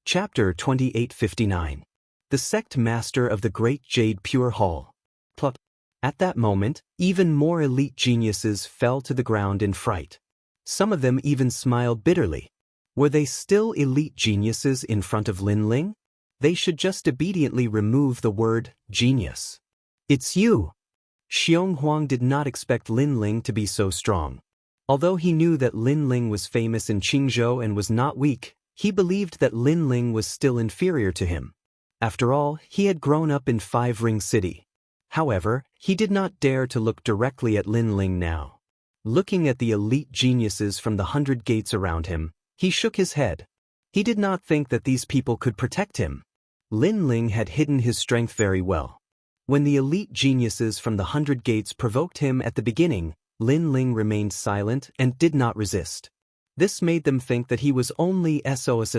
Chapter 2859. The Sect Master of the Great Jade Pure Hall. Plot. At that moment, even more elite geniuses fell to the ground in fright. Some of them even smiled bitterly. Were they still elite geniuses in front of Lin Ling? They should just obediently remove the word genius. It's you! Xiong Huang did not expect Lin Ling to be so strong. Although he knew that Lin Ling was famous in Qingzhou and was not weak, he believed that Lin Ling was still inferior to him. After all, he had grown up in Five Ring City. However, he did not dare to look directly at Lin Ling now. Looking at the elite geniuses from the 100 gates around him, he shook his head. He did not think that these people could protect him. Lin Ling had hidden his strength very well. When the elite geniuses from the 100 gates provoked him at the beginning, Lin Ling remained silent and did not resist. This made them think that he was only SOS.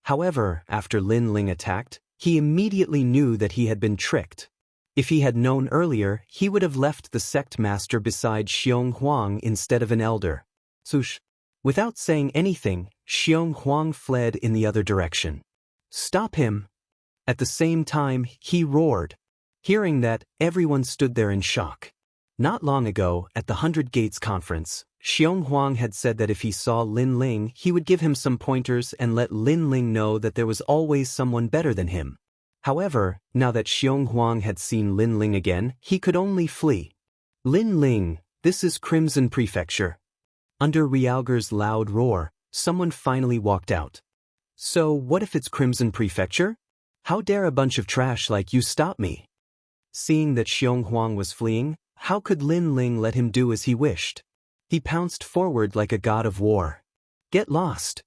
However, after Lin Ling attacked, he immediately knew that he had been tricked. If he had known earlier, he would have left the sect master beside Xiong Huang instead of an elder. Sush. Without saying anything, Xiong Huang fled in the other direction. Stop him! At the same time, he roared. Hearing that, everyone stood there in shock. Not long ago, at the 100 Gates conference, Xiong Huang had said that if he saw Lin Ling, he would give him some pointers and let Lin Ling know that there was always someone better than him. However, now that Xiong Huang had seen Lin Ling again, he could only flee. Lin Ling, this is Crimson Prefecture. Under Realger's loud roar, someone finally walked out. So what if it's Crimson Prefecture? How dare a bunch of trash like you stop me? Seeing that Xiong Huang was fleeing, how could Lin Ling let him do as he wished? He pounced forward like a god of war. Get lost!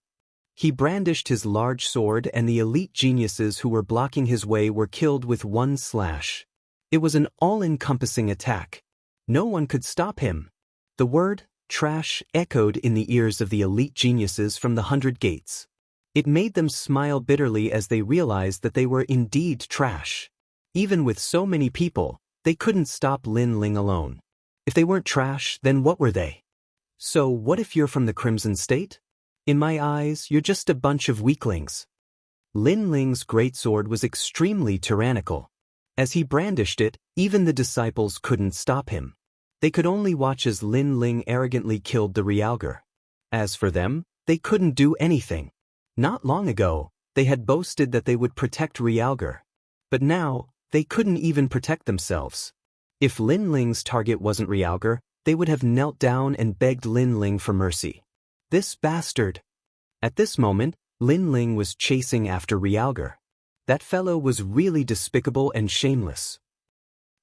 He brandished his large sword and the elite geniuses who were blocking his way were killed with one slash. It was an all-encompassing attack. No one could stop him. The word, trash, echoed in the ears of the elite geniuses from the 100 gates. It made them smile bitterly as they realized that they were indeed trash. Even with so many people, they couldn't stop Lin Ling alone. If they weren't trash, then what were they? So what if you're from the Crimson State? In my eyes, you're just a bunch of weaklings. Lin Ling's greatsword was extremely tyrannical. As he brandished it, even the disciples couldn't stop him. They could only watch as Lin Ling arrogantly killed the Realger. As for them, they couldn't do anything. Not long ago, they had boasted that they would protect Realger. But now, they couldn't even protect themselves. If Lin Ling's target wasn't Realger, they would have knelt down and begged Lin Ling for mercy. This bastard! At this moment, Lin Ling was chasing after Realger. That fellow was really despicable and shameless.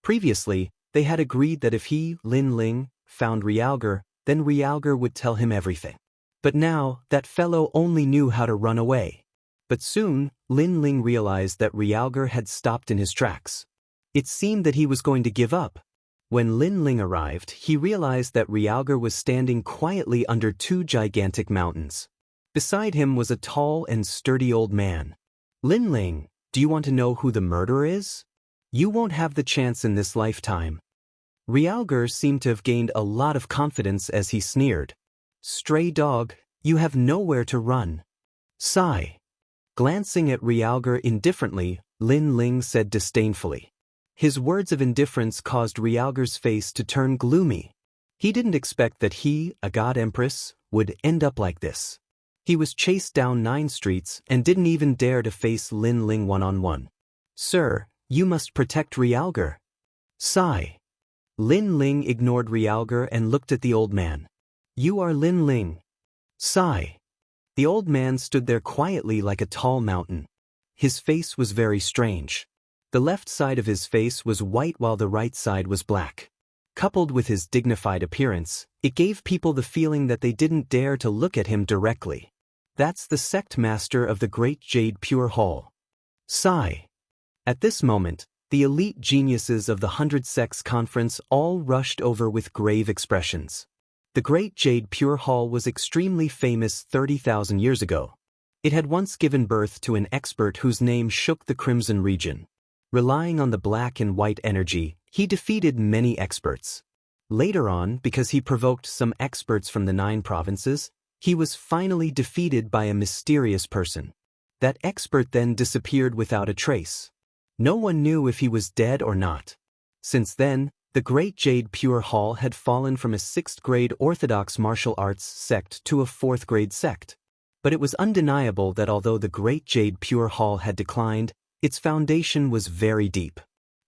Previously, they had agreed that if he, Lin Ling, found Realger, then Realger would tell him everything. But now, that fellow only knew how to run away. But soon, Lin Ling realized that Realger had stopped in his tracks. It seemed that he was going to give up. When Lin Ling arrived, he realized that Realger was standing quietly under two gigantic mountains. Beside him was a tall and sturdy old man. Lin Ling, do you want to know who the murderer is? You won't have the chance in this lifetime. Realger seemed to have gained a lot of confidence as he sneered. Stray dog, you have nowhere to run. Sigh. Glancing at Realger indifferently, Lin Ling said disdainfully. His words of indifference caused Realger's face to turn gloomy. He didn't expect that he, a god empress, would end up like this. He was chased down 9 streets and didn't even dare to face Lin Ling one-on-one. Sir, you must protect Realger. Sigh. Lin Ling ignored Realger and looked at the old man. You are Lin Ling. Sigh. The old man stood there quietly like a tall mountain. His face was very strange. The left side of his face was white while the right side was black. Coupled with his dignified appearance, it gave people the feeling that they didn't dare to look at him directly. That's the sect master of the Great Jade Pure Hall. Sigh. At this moment, the elite geniuses of the 100 Sects Conference all rushed over with grave expressions. The Great Jade Pure Hall was extremely famous 30,000 years ago. It had once given birth to an expert whose name shook the Crimson region. Relying on the black and white energy, he defeated many experts. Later on, because he provoked some experts from the 9 provinces, he was finally defeated by a mysterious person. That expert then disappeared without a trace. No one knew if he was dead or not. Since then, the Great Jade Pure Hall had fallen from a 6th-grade orthodox martial arts sect to a 4th-grade sect. But it was undeniable that although the Great Jade Pure Hall had declined, its foundation was very deep.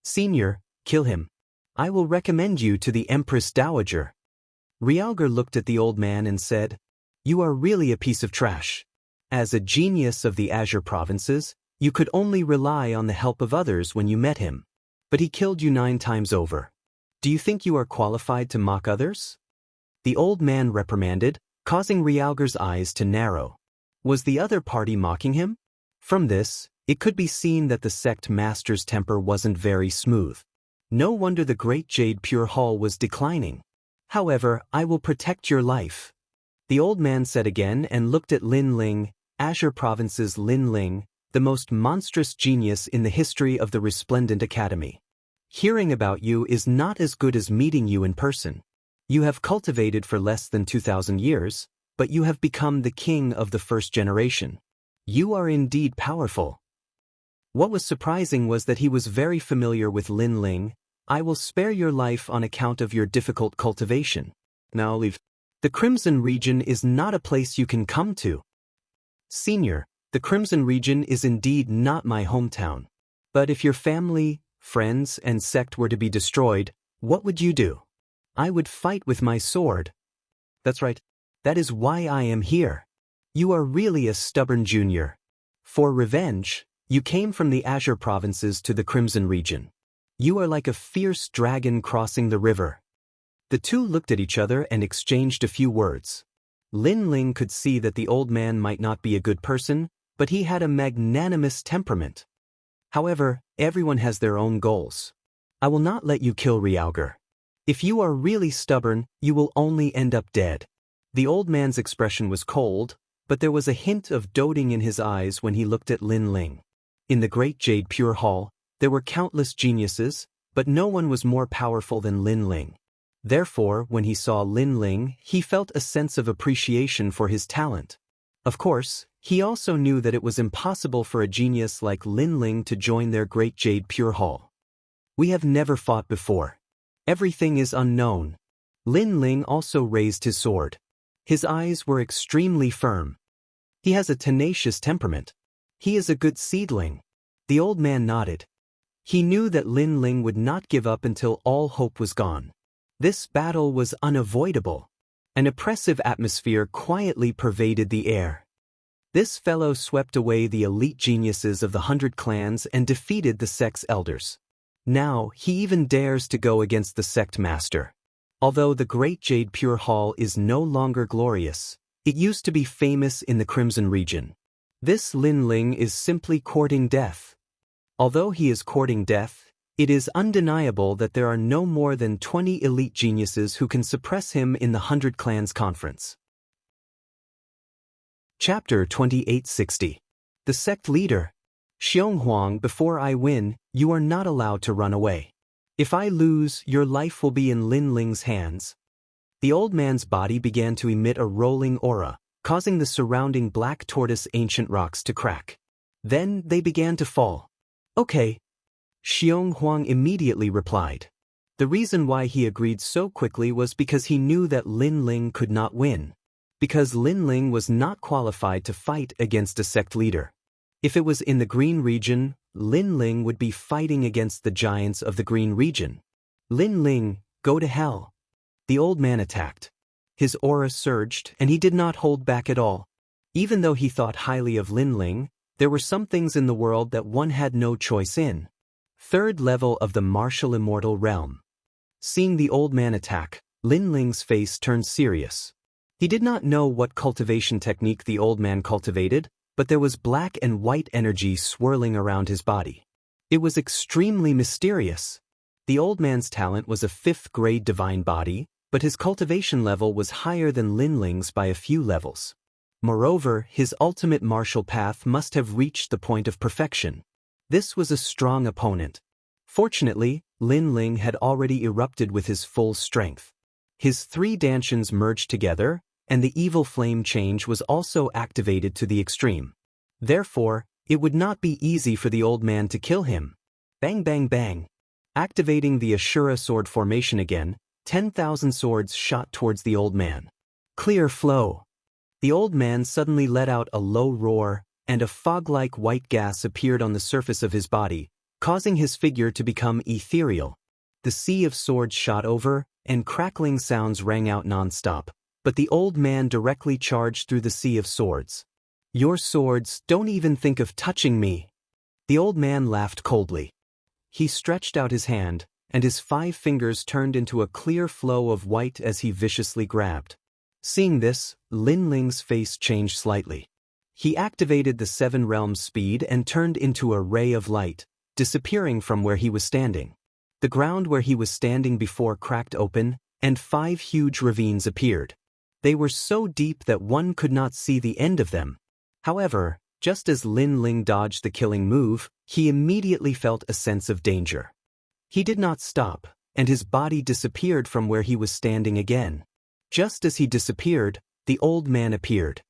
Senior, kill him. I will recommend you to the Empress Dowager. Realgar looked at the old man and said, You are really a piece of trash. As a genius of the Azure provinces, you could only rely on the help of others when you met him. But he killed you 9 times over. Do you think you are qualified to mock others? The old man reprimanded, causing Realgar's eyes to narrow. Was the other party mocking him? From this, it could be seen that the sect master's temper wasn't very smooth. No wonder the Great Jade Pure Hall was declining. However, I will protect your life. The old man said again and looked at Lin Ling, Azure Province's Lin Ling, the most monstrous genius in the history of the Resplendent Academy. Hearing about you is not as good as meeting you in person. You have cultivated for less than 2,000 years, but you have become the king of the first generation. You are indeed powerful. What was surprising was that he was very familiar with Lin Ling. I will spare your life on account of your difficult cultivation. Now leave. The Crimson region is not a place you can come to. Senior, the Crimson region is indeed not my hometown. But if your family, friends, and sect were to be destroyed, what would you do? I would fight with my sword. That's right. That is why I am here. You are really a stubborn junior. For revenge, you came from the Azure provinces to the Crimson region. You are like a fierce dragon crossing the river. The two looked at each other and exchanged a few words. Lin Ling could see that the old man might not be a good person, but he had a magnanimous temperament. However, everyone has their own goals. I will not let you kill Realgar. If you are really stubborn, you will only end up dead. The old man's expression was cold, but there was a hint of doting in his eyes when he looked at Lin Ling. In the Great Jade Pure Hall, there were countless geniuses, but no one was more powerful than Lin Ling. Therefore, when he saw Lin Ling, he felt a sense of appreciation for his talent. Of course, he also knew that it was impossible for a genius like Lin Ling to join their Great Jade Pure Hall. We have never fought before. Everything is unknown. Lin Ling also raised his sword. His eyes were extremely firm. He has a tenacious temperament. He is a good seedling. The old man nodded. He knew that Lin Ling would not give up until all hope was gone. This battle was unavoidable. An oppressive atmosphere quietly pervaded the air. This fellow swept away the elite geniuses of the 100 clans and defeated the sect's elders. Now, he even dares to go against the sect master. Although the Great Jade Pure Hall is no longer glorious, it used to be famous in the Crimson region. This Lin Ling is simply courting death. Although he is courting death, it is undeniable that there are no more than 20 elite geniuses who can suppress him in the 100 Clans Conference. Chapter 2860. The Sect Leader. Xionghuang, before I win, you are not allowed to run away. If I lose, your life will be in Lin Ling's hands. The old man's body began to emit a rolling aura, causing the surrounding black tortoise ancient rocks to crack. Then they began to fall. Okay. Xionghuang immediately replied. The reason why he agreed so quickly was because he knew that Lin Ling could not win. Because Lin Ling was not qualified to fight against a sect leader. If it was in the Green region, Lin Ling would be fighting against the giants of the Green region. Lin Ling, go to hell. The old man attacked. His aura surged, and he did not hold back at all. Even though he thought highly of Lin Ling, there were some things in the world that one had no choice in. Third level of the martial immortal realm. Seeing the old man attack, Lin Ling's face turned serious. He did not know what cultivation technique the old man cultivated, but there was black and white energy swirling around his body. It was extremely mysterious. The old man's talent was a 5th-grade divine body, but his cultivation level was higher than Lin Ling's by a few levels. Moreover, his ultimate martial path must have reached the point of perfection. This was a strong opponent. Fortunately, Lin Ling had already erupted with his full strength. His 3 dantians merged together, and the evil flame change was also activated to the extreme. Therefore, it would not be easy for the old man to kill him. Bang bang bang. Activating the Ashura sword formation again, 10,000 swords shot towards the old man. Clear flow. The old man suddenly let out a low roar, and a fog-like white gas appeared on the surface of his body, causing his figure to become ethereal. The sea of swords shot over, and crackling sounds rang out non-stop, but the old man directly charged through the sea of swords. Your swords, don't even think of touching me. The old man laughed coldly. He stretched out his hand, and his 5 fingers turned into a clear flow of white as he viciously grabbed. Seeing this, Lin Ling's face changed slightly. He activated the 7 realms speed and turned into a ray of light, disappearing from where he was standing. The ground where he was standing before cracked open, and 5 huge ravines appeared. They were so deep that one could not see the end of them. However, just as Lin Ling dodged the killing move, he immediately felt a sense of danger. He did not stop, and his body disappeared from where he was standing again. Just as he disappeared, the old man appeared.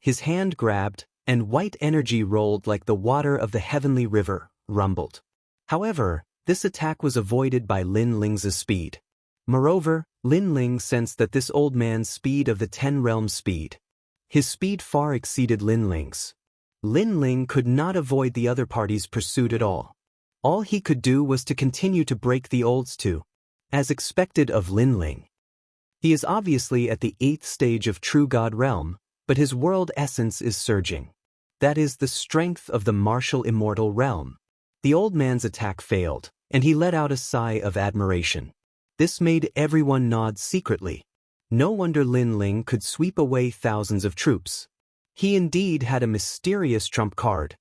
His hand grabbed, and white energy rolled like the water of the heavenly river, rumbled. However, this attack was avoided by Lin Ling's speed. Moreover, Lin Ling sensed that this old man's speed of the 10 realms speed. His speed far exceeded Lin Ling's. Lin Ling could not avoid the other party's pursuit at all. All he could do was to continue to break the olds too, as expected of Lin Ling. He is obviously at the 8th stage of True God realm, but his world essence is surging. That is the strength of the martial immortal realm. The old man's attack failed, and he let out a sigh of admiration. This made everyone nod secretly. No wonder Lin Ling could sweep away thousands of troops. He indeed had a mysterious trump card.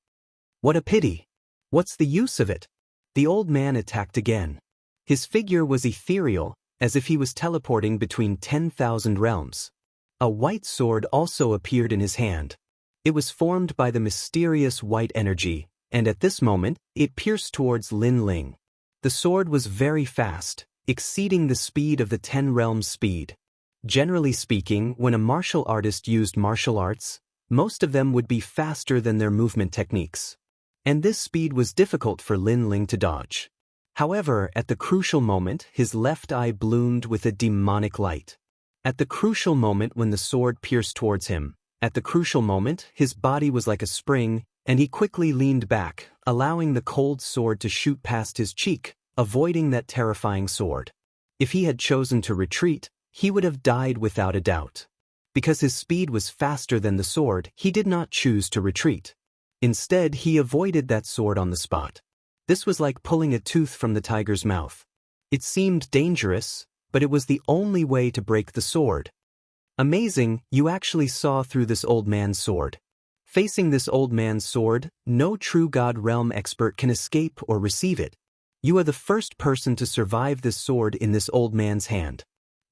What a pity. What's the use of it? The old man attacked again. His figure was ethereal, as if he was teleporting between 10,000 realms. A white sword also appeared in his hand. It was formed by the mysterious white energy, and at this moment, it pierced towards Lin Ling. The sword was very fast, exceeding the speed of the 10 realms speed. Generally speaking, when a martial artist used martial arts, most of them would be faster than their movement techniques. And this speed was difficult for Lin Ling to dodge. However, at the crucial moment, his left eye bloomed with a demonic light. At the crucial moment when the sword pierced towards him, at the crucial moment, his body was like a spring, and he quickly leaned back, allowing the cold sword to shoot past his cheek, avoiding that terrifying sword. If he had chosen to retreat, he would have died without a doubt. Because his speed was faster than the sword, he did not choose to retreat. Instead, he avoided that sword on the spot. This was like pulling a tooth from the tiger's mouth. It seemed dangerous, but it was the only way to break the sword. Amazing, you actually saw through this old man's sword. Facing this old man's sword, no true God realm expert can escape or receive it. You are the first person to survive this sword in this old man's hand.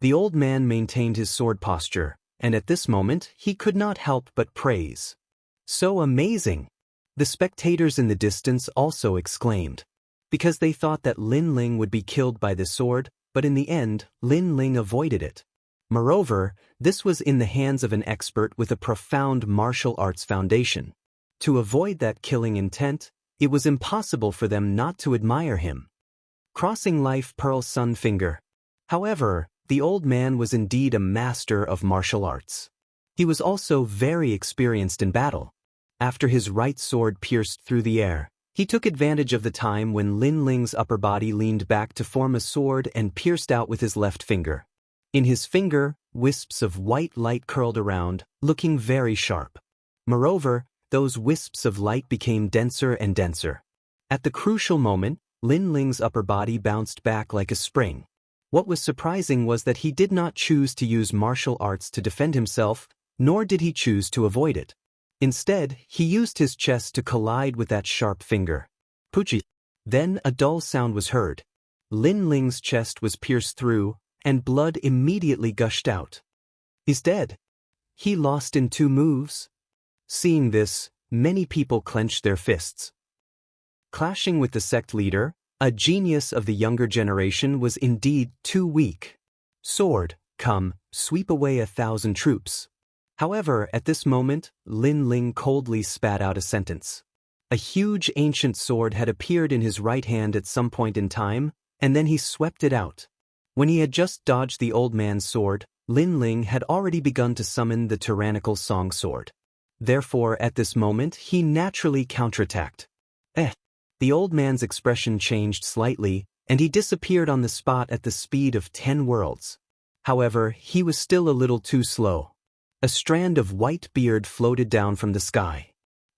The old man maintained his sword posture, and at this moment he could not help but praise. So amazing! The spectators in the distance also exclaimed, because they thought that Lin Ling would be killed by this sword, but in the end, Lin Ling avoided it. Moreover, this was in the hands of an expert with a profound martial arts foundation. To avoid that killing intent, it was impossible for them not to admire him. Crossing Life Pearl Sun Finger. However, the old man was indeed a master of martial arts. He was also very experienced in battle. After his right sword pierced through the air, he took advantage of the time when Lin Ling's upper body leaned back to form a sword and pierced out with his left finger. In his finger, wisps of white light curled around, looking very sharp. Moreover, those wisps of light became denser and denser. At the crucial moment, Lin Ling's upper body bounced back like a spring. What was surprising was that he did not choose to use martial arts to defend himself, nor did he choose to avoid it. Instead, he used his chest to collide with that sharp finger. Poochie. Then a dull sound was heard. Lin Ling's chest was pierced through, and blood immediately gushed out. He's dead. He lost in 2 moves. Seeing this, many people clenched their fists. Clashing with the sect leader, a genius of the younger generation was indeed too weak. Sword, come, sweep away 1,000 troops. However, at this moment, Lin Ling coldly spat out a sentence. A huge ancient sword had appeared in his right hand at some point in time, and then he swept it out. When he had just dodged the old man's sword, Lin Ling had already begun to summon the tyrannical song sword. Therefore, at this moment, he naturally counterattacked. The old man's expression changed slightly, and he disappeared on the spot at the speed of 10 worlds. However, he was still a little too slow. A strand of white beard floated down from the sky.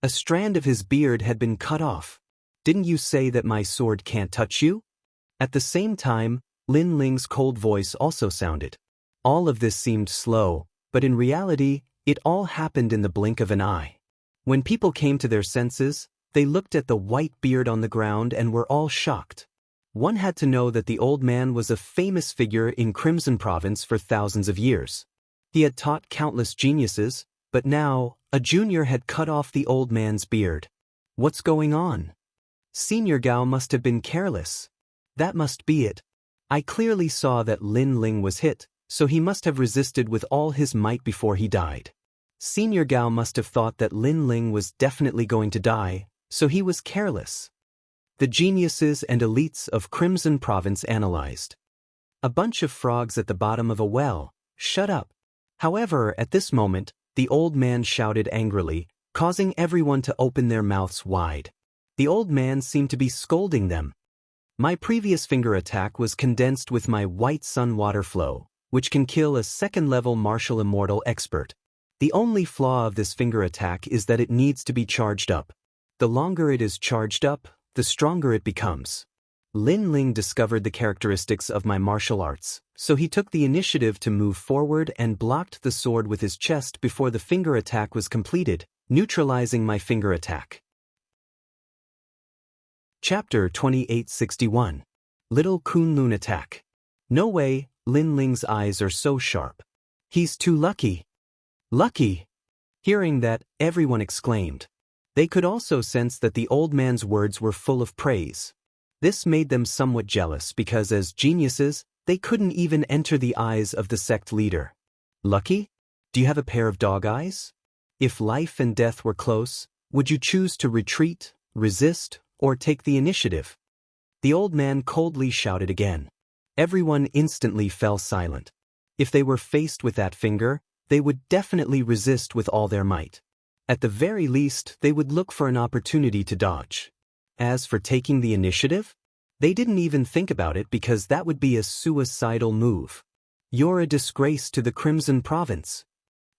A strand of his beard had been cut off. Didn't you say that my sword can't touch you? At the same time, Lin Ling's cold voice also sounded. All of this seemed slow, but in reality, it all happened in the blink of an eye. When people came to their senses, they looked at the white beard on the ground and were all shocked. One had to know that the old man was a famous figure in Crimson Province for thousands of years. He had taught countless geniuses, but now, a junior had cut off the old man's beard. What's going on? Senior Gao must have been careless. That must be it. I clearly saw that Lin Ling was hit, so he must have resisted with all his might before he died. Senior Gao must have thought that Lin Ling was definitely going to die, so he was careless. The geniuses and elites of Crimson Province analyzed. A bunch of frogs at the bottom of a well. Shut up. However, at this moment, the old man shouted angrily, causing everyone to open their mouths wide. The old man seemed to be scolding them. My previous finger attack was condensed with my White Sun Water Flow, which can kill a second-level martial immortal expert. The only flaw of this finger attack is that it needs to be charged up. The longer it is charged up, the stronger it becomes. Lin Ling discovered the characteristics of my martial arts, so he took the initiative to move forward and blocked the sword with his chest before the finger attack was completed, neutralizing my finger attack. Chapter 2861. Little Kunlun Attack. No way, Lin Ling's eyes are so sharp. He's too lucky. Lucky! Hearing that, everyone exclaimed. They could also sense that the old man's words were full of praise. This made them somewhat jealous because as geniuses, they couldn't even enter the eyes of the sect leader. Lucky? Do you have a pair of dog eyes? If life and death were close, would you choose to retreat, resist, or take the initiative? The old man coldly shouted again. Everyone instantly fell silent. If they were faced with that finger, they would definitely resist with all their might. At the very least, they would look for an opportunity to dodge. As for taking the initiative, they didn't even think about it because that would be a suicidal move. You're a disgrace to the Crimson Province.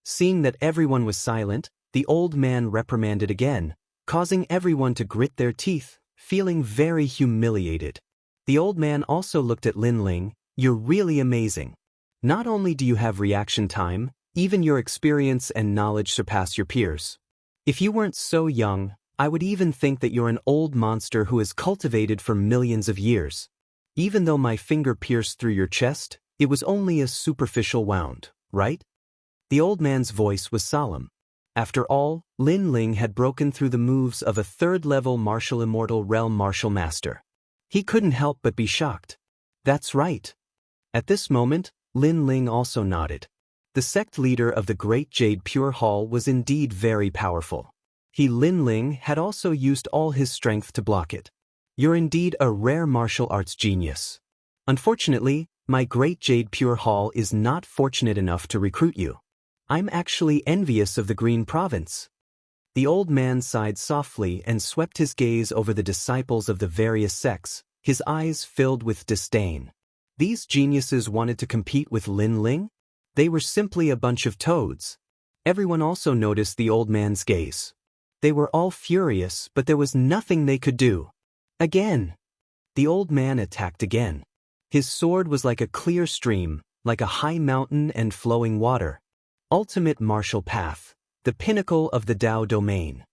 Seeing that everyone was silent, the old man reprimanded again, causing everyone to grit their teeth, feeling very humiliated. The old man also looked at Lin Ling. You're really amazing. Not only do you have reaction time, even your experience and knowledge surpass your peers. If you weren't so young, I would even think that you're an old monster who is cultivated for millions of years. Even though my finger pierced through your chest, it was only a superficial wound, right? The old man's voice was solemn. After all, Lin Ling had broken through the moves of a third-level martial immortal realm martial master. He couldn't help but be shocked. That's right. At this moment, Lin Ling also nodded. The sect leader of the Great Jade Pure Hall was indeed very powerful. He, Lin Ling, had also used all his strength to block it. You're indeed a rare martial arts genius. Unfortunately, my Great Jade Pure Hall is not fortunate enough to recruit you. I'm actually envious of the Green Province. The old man sighed softly and swept his gaze over the disciples of the various sects, his eyes filled with disdain. These geniuses wanted to compete with Lin Ling? They were simply a bunch of toads. Everyone also noticed the old man's gaze. They were all furious, but there was nothing they could do. Again. The old man attacked again. His sword was like a clear stream, like a high mountain and flowing water. Ultimate martial path, the pinnacle of the Dao domain.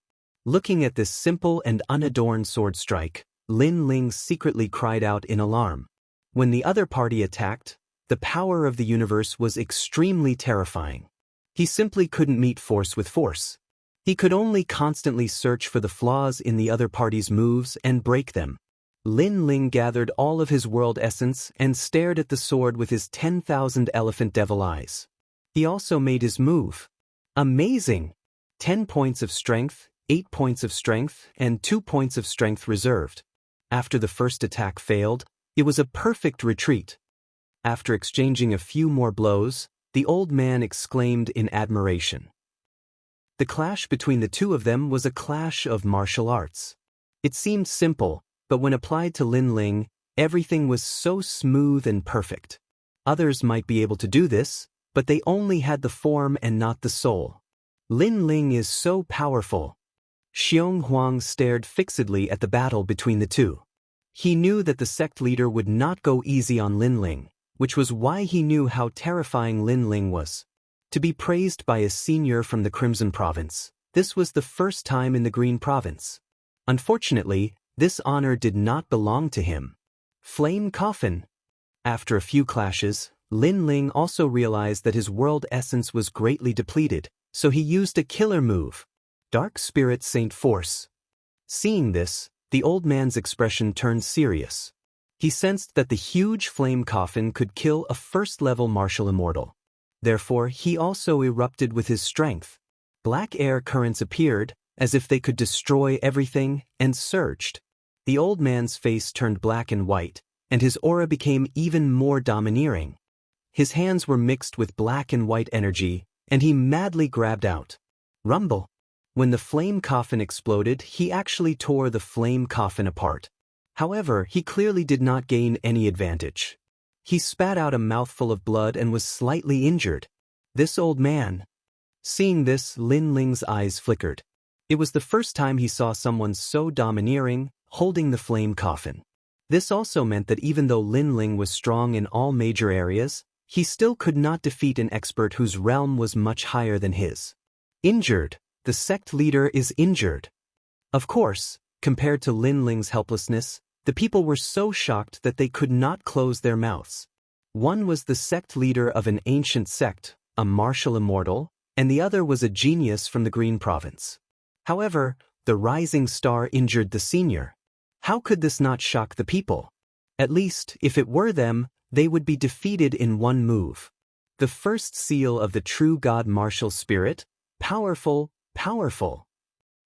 Looking at this simple and unadorned sword strike, Lin Ling secretly cried out in alarm. When the other party attacked, the power of the universe was extremely terrifying. He simply couldn't meet force with force. He could only constantly search for the flaws in the other party's moves and break them. Lin Ling gathered all of his world essence and stared at the sword with his 10,000 elephant devil eyes. He also made his move. Amazing! 10 points of strength, 8 points of strength, and 2 points of strength reserved. After the first attack failed, it was a perfect retreat. After exchanging a few more blows, the old man exclaimed in admiration. The clash between the two of them was a clash of martial arts. It seemed simple, but when applied to Lin Ling, everything was so smooth and perfect. Others might be able to do this, but they only had the form and not the soul. Lin Ling is so powerful. Xiong Huang stared fixedly at the battle between the two. He knew that the sect leader would not go easy on Lin Ling, which was why he knew how terrifying Lin Ling was. To be praised by a senior from the Crimson Province, this was the first time in the Green Province. Unfortunately, this honor did not belong to him. Flame Coffin. After a few clashes, Lin Ling also realized that his world essence was greatly depleted, so he used a killer move. Dark Spirit Saint Force. Seeing this, the old man's expression turned serious. He sensed that the huge flame coffin could kill a first-level martial immortal. Therefore, he also erupted with his strength. Black air currents appeared, as if they could destroy everything, and surged. The old man's face turned black and white, and his aura became even more domineering. His hands were mixed with black and white energy, and he madly grabbed out. Rumble. When the flame coffin exploded, he actually tore the flame coffin apart. However, he clearly did not gain any advantage. He spat out a mouthful of blood and was slightly injured. This old man. Seeing this, Lin Ling's eyes flickered. It was the first time he saw someone so domineering, holding the flame coffin. This also meant that even though Lin Ling was strong in all major areas, he still could not defeat an expert whose realm was much higher than his. Injured. The sect leader is injured. Of course, compared to Lin Ling's helplessness, the people were so shocked that they could not close their mouths. One was the sect leader of an ancient sect, a martial immortal, and the other was a genius from the Green Province. However, the rising star injured the senior. How could this not shock the people? At least, if it were them, they would be defeated in one move. The first seal of the true God martial spirit, powerful. Powerful.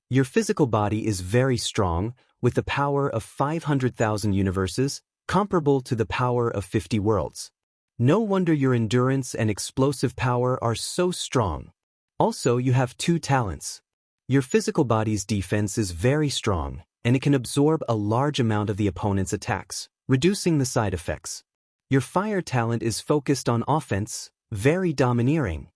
Your physical body is very strong, with the power of 500,000 universes, comparable to the power of 50 worlds. No wonder your endurance and explosive power are so strong. Also, you have two talents. Your physical body's defense is very strong, and it can absorb a large amount of the opponent's attacks, reducing the side effects. Your fire talent is focused on offense, very domineering.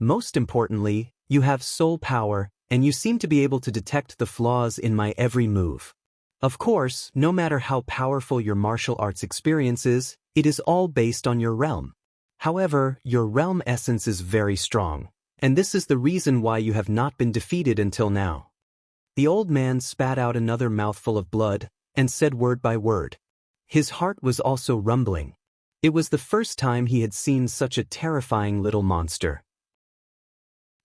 Most importantly, you have soul power, and you seem to be able to detect the flaws in my every move. Of course, no matter how powerful your martial arts experience is, it is all based on your realm. However, your realm essence is very strong, and this is the reason why you have not been defeated until now. The old man spat out another mouthful of blood, and said word by word. His heart was also rumbling. It was the first time he had seen such a terrifying little monster.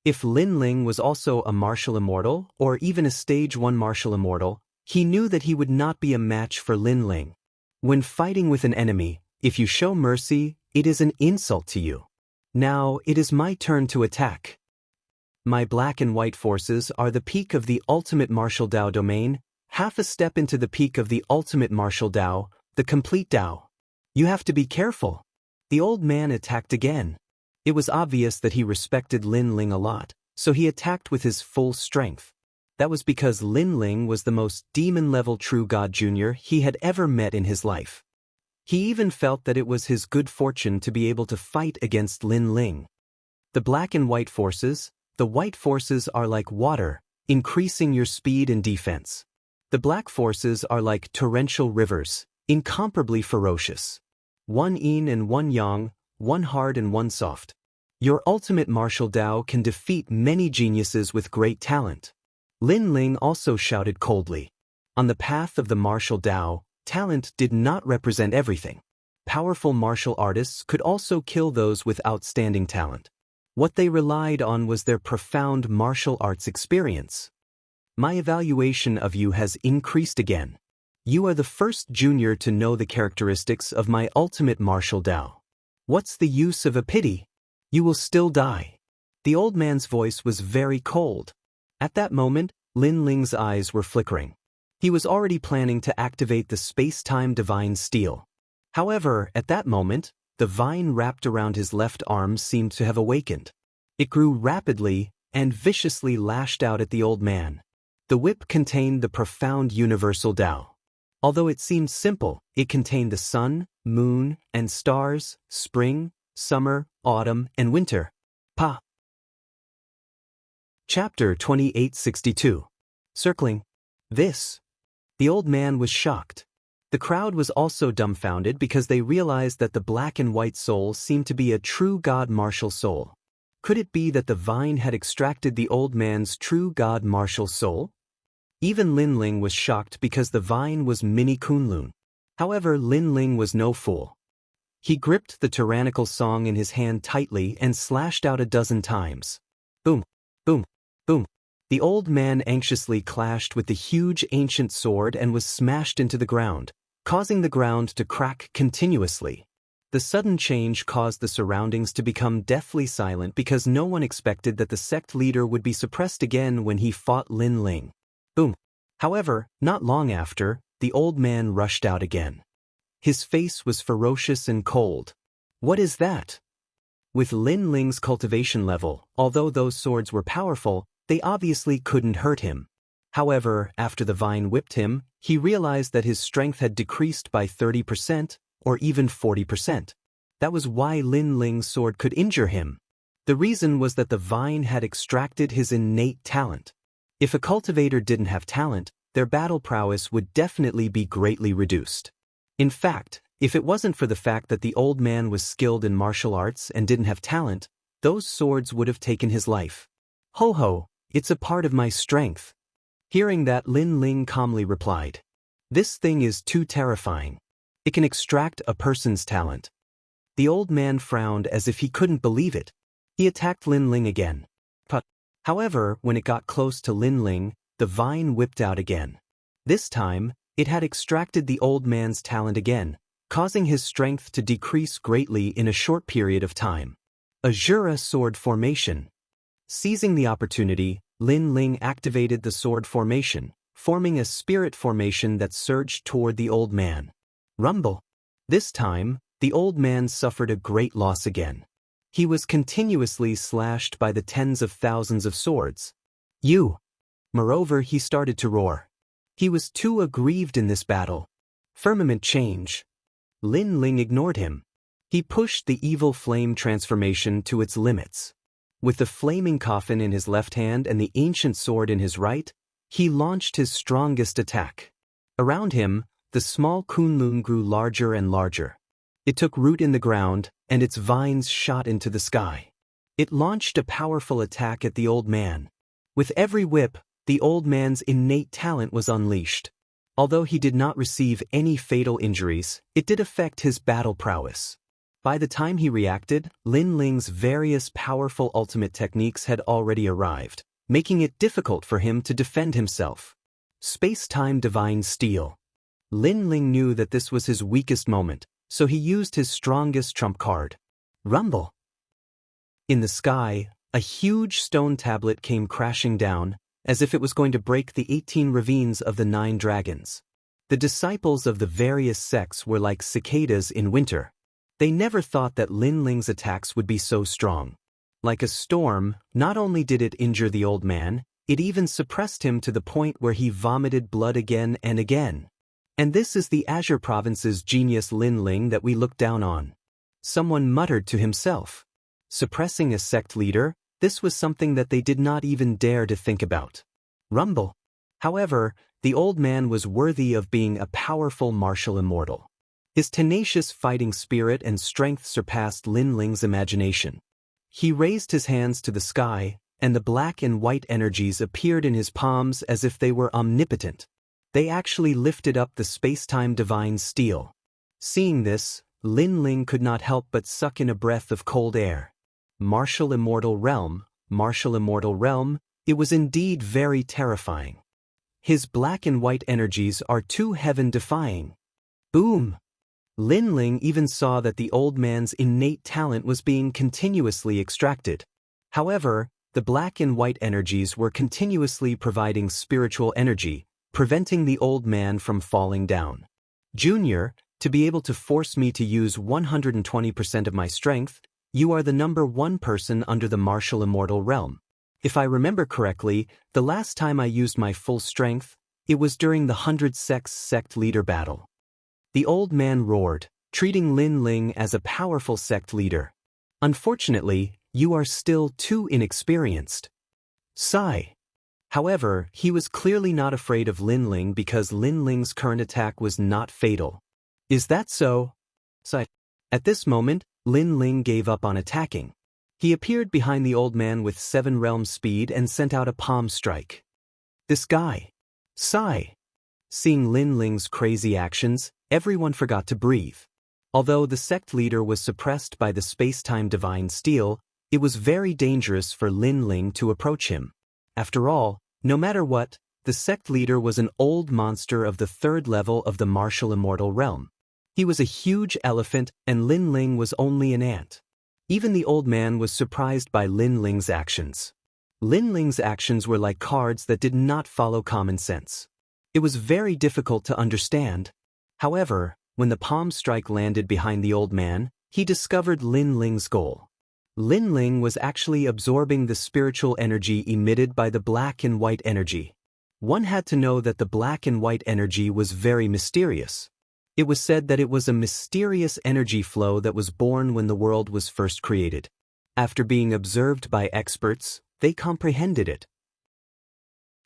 If Lin Ling was also a martial immortal, or even a stage 1 martial immortal, he knew that he would not be a match for Lin Ling. When fighting with an enemy, if you show mercy, it is an insult to you. Now, it is my turn to attack. My black and white forces are the peak of the ultimate martial Dao domain, half a step into the peak of the ultimate martial Dao, the complete Dao. You have to be careful. The old man attacked again. It was obvious that he respected Lin Ling a lot, so he attacked with his full strength. That was because Lin Ling was the most demon-level true God junior he had ever met in his life. He even felt that it was his good fortune to be able to fight against Lin Ling. The black and white forces, the white forces are like water, increasing your speed and defense. The black forces are like torrential rivers, incomparably ferocious. One yin and one yang, one hard and one soft. Your ultimate martial Dao can defeat many geniuses with great talent. Lin Ling also shouted coldly. On the path of the martial Dao, talent did not represent everything. Powerful martial artists could also kill those with outstanding talent. What they relied on was their profound martial arts experience. My evaluation of you has increased again. You are the first junior to know the characteristics of my ultimate martial Dao. What's the use of a pity? You will still die. The old man's voice was very cold. At that moment, Lin Ling's eyes were flickering. He was already planning to activate the space-time divine steel. However, at that moment, the vine wrapped around his left arm seemed to have awakened. It grew rapidly and viciously lashed out at the old man. The whip contained the profound universal Tao. Although it seemed simple, it contained the sun, moon, and stars, spring, summer, autumn, and winter. Pa. Chapter 2862. Circling. This. The old man was shocked. The crowd was also dumbfounded because they realized that the black and white soul seemed to be a true God martial soul. Could it be that the vine had extracted the old man's true God martial soul? Even Lin Ling was shocked because the vine was mini Kunlun. However, Lin Ling was no fool. He gripped the tyrannical song in his hand tightly and slashed out 12 times. Boom, boom, boom. The old man anxiously clashed with the huge ancient sword and was smashed into the ground, causing the ground to crack continuously. The sudden change caused the surroundings to become deathly silent because no one expected that the sect leader would be suppressed again when he fought Lin Ling. Boom. However, not long after, the old man rushed out again. His face was ferocious and cold. What is that? With Lin Ling's cultivation level, although those swords were powerful, they obviously couldn't hurt him. However, after the vine whipped him, he realized that his strength had decreased by 30% or even 40%. That was why Lin Ling's sword could injure him. The reason was that the vine had extracted his innate talent. If a cultivator didn't have talent, their battle prowess would definitely be greatly reduced. In fact, if it wasn't for the fact that the old man was skilled in martial arts and didn't have talent, those swords would have taken his life. Ho ho, it's a part of my strength. Hearing that, Lin Ling calmly replied. This thing is too terrifying. It can extract a person's talent. The old man frowned as if he couldn't believe it. He attacked Lin Ling again. However, when it got close to Lin Ling, the vine whipped out again. This time, it had extracted the old man's talent again, causing his strength to decrease greatly in a short period of time. Azura sword formation. Seizing the opportunity, Lin Ling activated the sword formation, forming a spirit formation that surged toward the old man. Rumble. This time, the old man suffered a great loss again. He was continuously slashed by the tens of thousands of swords. You! Moreover, he started to roar. He was too aggrieved in this battle. Firmament change. Lin Ling ignored him. He pushed the evil flame transformation to its limits. With the flaming coffin in his left hand and the ancient sword in his right, he launched his strongest attack. Around him, the small Kunlun grew larger and larger. It took root in the ground, and its vines shot into the sky. It launched a powerful attack at the old man. With every whip, the old man's innate talent was unleashed. Although he did not receive any fatal injuries, it did affect his battle prowess. By the time he reacted, Lin Ling's various powerful ultimate techniques had already arrived, making it difficult for him to defend himself. Space-time divine steel. Lin Ling knew that this was his weakest moment, so he used his strongest trump card. Rumble. In the sky, a huge stone tablet came crashing down, as if it was going to break the 18 ravines of the 9 dragons. The disciples of the various sects were like cicadas in winter. They never thought that Lin Ling's attacks would be so strong. Like a storm, not only did it injure the old man, it even suppressed him to the point where he vomited blood again and again. And this is the Azure Province's genius Lin Ling that we look down on. Someone muttered to himself. Suppressing a sect leader, this was something that they did not even dare to think about. Rumble. However, the old man was worthy of being a powerful martial immortal. His tenacious fighting spirit and strength surpassed Lin Ling's imagination. He raised his hands to the sky, and the black and white energies appeared in his palms as if they were omnipotent. They actually lifted up the space-time divine steel. Seeing this, Lin Ling could not help but suck in a breath of cold air. Martial immortal realm, it was indeed very terrifying. His black and white energies are too heaven-defying. Boom! Lin Ling even saw that the old man's innate talent was being continuously extracted. However, the black and white energies were continuously providing spiritual energy, preventing the old man from falling down. Junior, to be able to force me to use 120% of my strength, you are the number one person under the martial immortal realm. If I remember correctly, the last time I used my full strength, it was during the 100 sect leader battle. The old man roared, treating Lin Ling as a powerful sect leader. Unfortunately, you are still too inexperienced. Sigh. However, he was clearly not afraid of Lin Ling because Lin Ling's current attack was not fatal. Is that so? Sigh. At this moment, Lin Ling gave up on attacking. He appeared behind the old man with 7 realm speed and sent out a palm strike. This guy. Sigh. Seeing Lin Ling's crazy actions, everyone forgot to breathe. Although the sect leader was suppressed by the space-time divine steel, it was very dangerous for Lin Ling to approach him. After all, no matter what, the sect leader was an old monster of the 3rd level of the martial immortal realm. He was a huge elephant and Lin Ling was only an ant. Even the old man was surprised by Lin Ling's actions. Lin Ling's actions were like cards that did not follow common sense. It was very difficult to understand. However, when the palm strike landed behind the old man, he discovered Lin Ling's goal. Lin Ling was actually absorbing the spiritual energy emitted by the black and white energy. One had to know that the black and white energy was very mysterious. It was said that it was a mysterious energy flow that was born when the world was first created. After being observed by experts, they comprehended it.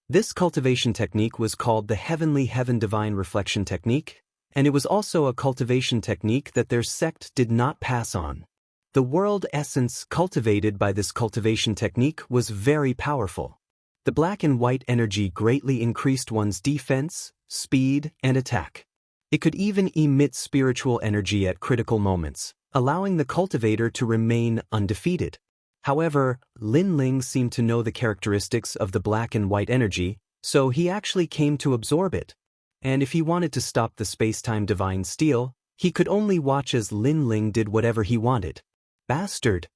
This cultivation technique was called the Heavenly Heaven Divine Reflection Technique, and it was also a cultivation technique that their sect did not pass on. The world essence cultivated by this cultivation technique was very powerful. The black and white energy greatly increased one's defense, speed, and attack. It could even emit spiritual energy at critical moments, allowing the cultivator to remain undefeated. However, Lin Ling seemed to know the characteristics of the black and white energy, so he actually came to absorb it. And if he wanted to stop the space-time divine steel, he could only watch as Lin Ling did whatever he wanted. Bastard!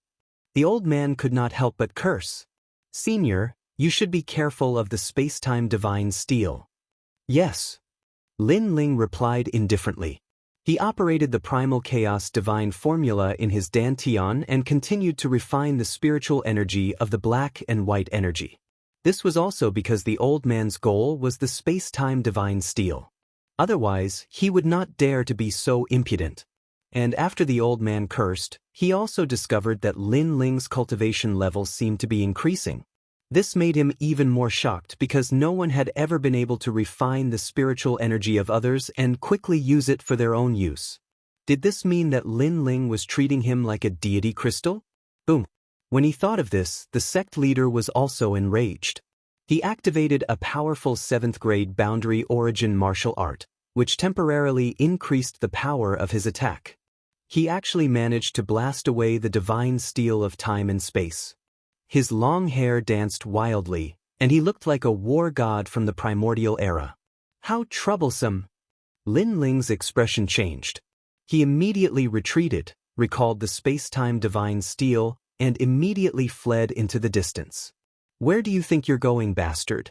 The old man could not help but curse. Senior, you should be careful of the space-time divine steel. Yes. Lin Ling replied indifferently. He operated the primal chaos divine formula in his dantian and continued to refine the spiritual energy of the black and white energy. This was also because the old man's goal was the space-time divine steel. Otherwise, he would not dare to be so impudent. And after the old man cursed, he also discovered that Lin Ling's cultivation level seemed to be increasing. This made him even more shocked because no one had ever been able to refine the spiritual energy of others and quickly use it for their own use. Did this mean that Lin Ling was treating him like a deity crystal? Boom. When he thought of this, the sect leader was also enraged. He activated a powerful 7th grade boundary origin martial art, which temporarily increased the power of his attack. He actually managed to blast away the divine steel of time and space. His long hair danced wildly, and he looked like a war god from the primordial era. How troublesome! Lin Ling's expression changed. He immediately retreated, recalled the space-time divine steel, and immediately fled into the distance. Where do you think you're going, bastard?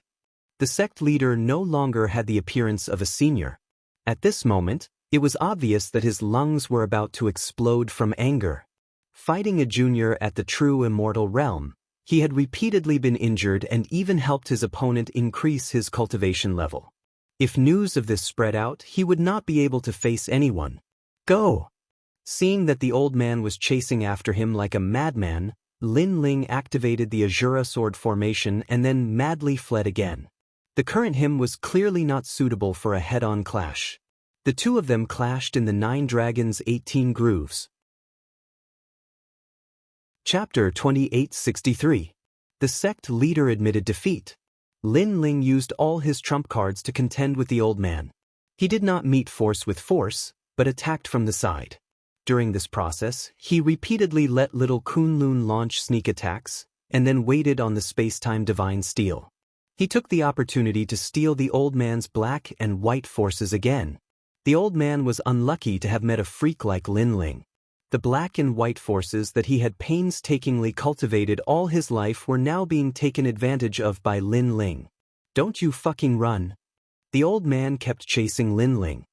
The sect leader no longer had the appearance of a senior. At this moment, it was obvious that his lungs were about to explode from anger. Fighting a junior at the true immortal realm, he had repeatedly been injured and even helped his opponent increase his cultivation level. If news of this spread out, he would not be able to face anyone. Go! Seeing that the old man was chasing after him like a madman, Lin Ling activated the Azura sword formation and then madly fled again. The current him was clearly not suitable for a head-on clash. The two of them clashed in the 9 Dragons' 18 Grooves. Chapter 2863. The sect leader admitted defeat. Lin Ling used all his trump cards to contend with the old man. He did not meet force with force, but attacked from the side. During this process, he repeatedly let little Kunlun launch sneak attacks, and then waited on the space-time divine steel. He took the opportunity to steal the old man's black and white forces again. The old man was unlucky to have met a freak like Lin Ling. The black and white forces that he had painstakingly cultivated all his life were now being taken advantage of by Lin Ling. "Don't you fucking run." The old man kept chasing Lin Ling.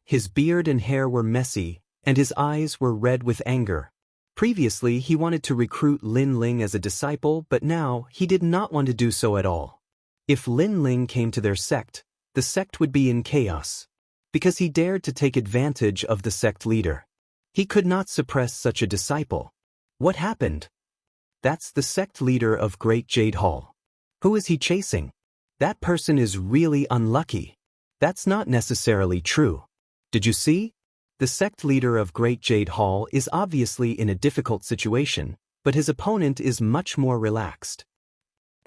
His beard and hair were messy, and his eyes were red with anger. Previously, he wanted to recruit Lin Ling as a disciple, but now he did not want to do so at all. If Lin Ling came to their sect, the sect would be in chaos. Because he dared to take advantage of the sect leader. He could not suppress such a disciple. What happened? That's the sect leader of Great Jade Hall. Who is he chasing? That person is really unlucky. That's not necessarily true. Did you see? The sect leader of Great Jade Hall is obviously in a difficult situation, but his opponent is much more relaxed.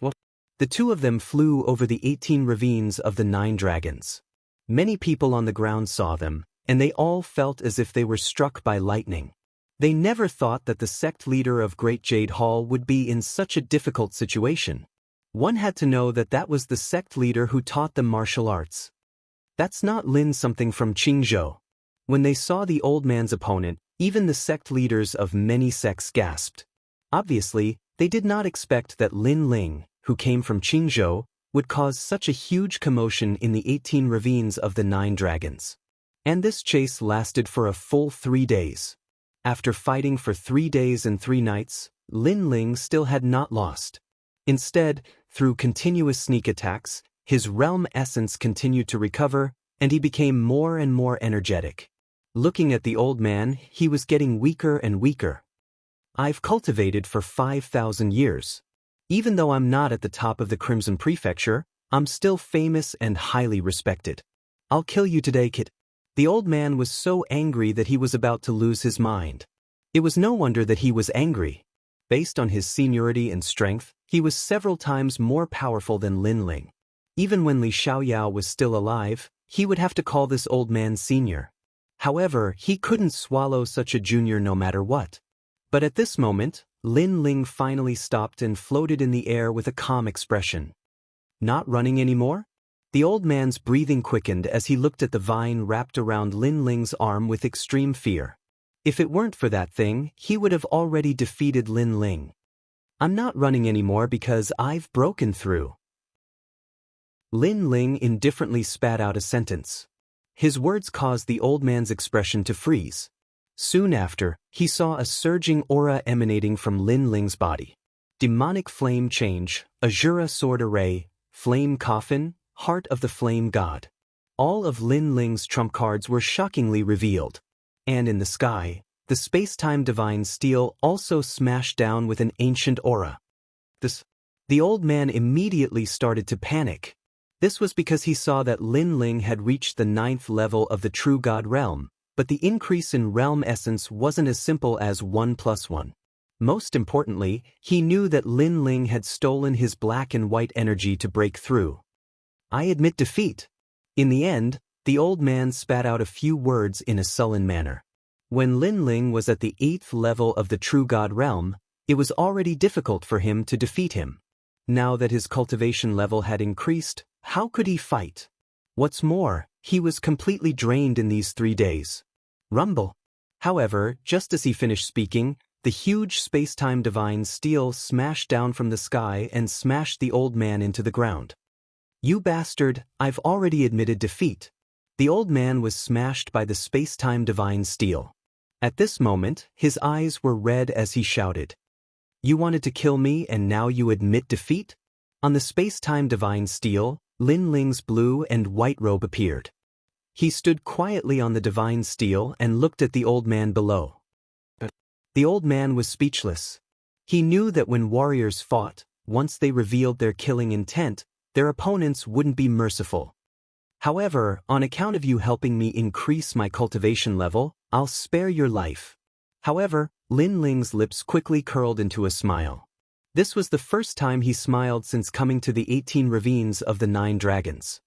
Well, the two of them flew over the 18 ravines of the 9 dragons. Many people on the ground saw them, and they all felt as if they were struck by lightning. They never thought that the sect leader of Great Jade Hall would be in such a difficult situation. One had to know that that was the sect leader who taught them martial arts. That's not Lin something from Qingzhou. When they saw the old man's opponent, even the sect leaders of many sects gasped. Obviously, they did not expect that Lin Ling, who came from Qingzhou, would cause such a huge commotion in the 18 ravines of the 9 dragons. And this chase lasted for a full 3 days. After fighting for 3 days and 3 nights, Lin Ling still had not lost. Instead, through continuous sneak attacks, his realm essence continued to recover, and he became more and more energetic. Looking at the old man, he was getting weaker and weaker. "I've cultivated for 5,000 years. Even though I'm not at the top of the Crimson Prefecture, I'm still famous and highly respected. I'll kill you today, kid." The old man was so angry that he was about to lose his mind. It was no wonder that he was angry. Based on his seniority and strength, he was several times more powerful than Lin Ling. Even when Li Xiaoyao was still alive, he would have to call this old man senior. However, he couldn't swallow such a junior no matter what. But at this moment, Lin Ling finally stopped and floated in the air with a calm expression. "Not running anymore?" The old man's breathing quickened as he looked at the vine wrapped around Lin Ling's arm with extreme fear. If it weren't for that thing, he would have already defeated Lin Ling. "I'm not running anymore because I've broken through." Lin Ling indifferently spat out a sentence. His words caused the old man's expression to freeze. Soon after, he saw a surging aura emanating from Lin Ling's body. Demonic flame change, Azura sword array, flame coffin, heart of the flame god. All of Lin Ling's trump cards were shockingly revealed. And in the sky, the space-time divine steel also smashed down with an ancient aura. The old man immediately started to panic. This was because he saw that Lin Ling had reached the 9th level of the true god realm, but the increase in realm essence wasn't as simple as 1 + 1. Most importantly, he knew that Lin Ling had stolen his black and white energy to break through. "I admit defeat." In the end, the old man spat out a few words in a sullen manner. When Lin Ling was at the 8th level of the true god realm, it was already difficult for him to defeat him. Now that his cultivation level had increased, how could he fight? What's more, he was completely drained in these 3 days. Rumble. However, just as he finished speaking, the huge space-time divine steel smashed down from the sky and smashed the old man into the ground. "You bastard, I've already admitted defeat." The old man was smashed by the space-time divine steel. At this moment, his eyes were red as he shouted. "You wanted to kill me and now you admit defeat?" On the space-time divine steel, Lin Ling's blue and white robe appeared. He stood quietly on the divine steel and looked at the old man below. The old man was speechless. He knew that when warriors fought, once they revealed their killing intent, their opponents wouldn't be merciful. "However, on account of you helping me increase my cultivation level, I'll spare your life." However, Lin Ling's lips quickly curled into a smile. This was the first time he smiled since coming to the 18 ravines of the 9 dragons.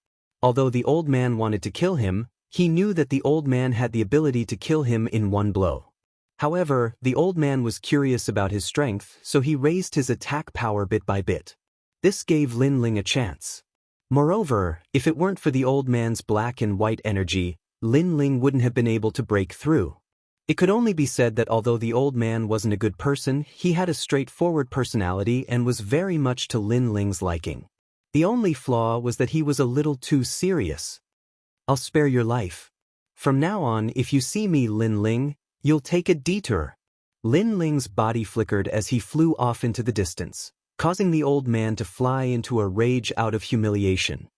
Although the old man wanted to kill him, he knew that the old man had the ability to kill him in one blow. However, the old man was curious about his strength, so he raised his attack power bit by bit. This gave Lin Ling a chance. Moreover, if it weren't for the old man's black and white energy, Lin Ling wouldn't have been able to break through. It could only be said that although the old man wasn't a good person, he had a straightforward personality and was very much to Lin Ling's liking. The only flaw was that he was a little too serious. I'll spare your life. From now on, if you see me, Lin Ling, you'll take a detour. Lin Ling's body flickered as he flew off into the distance, causing the old man to fly into a rage out of humiliation.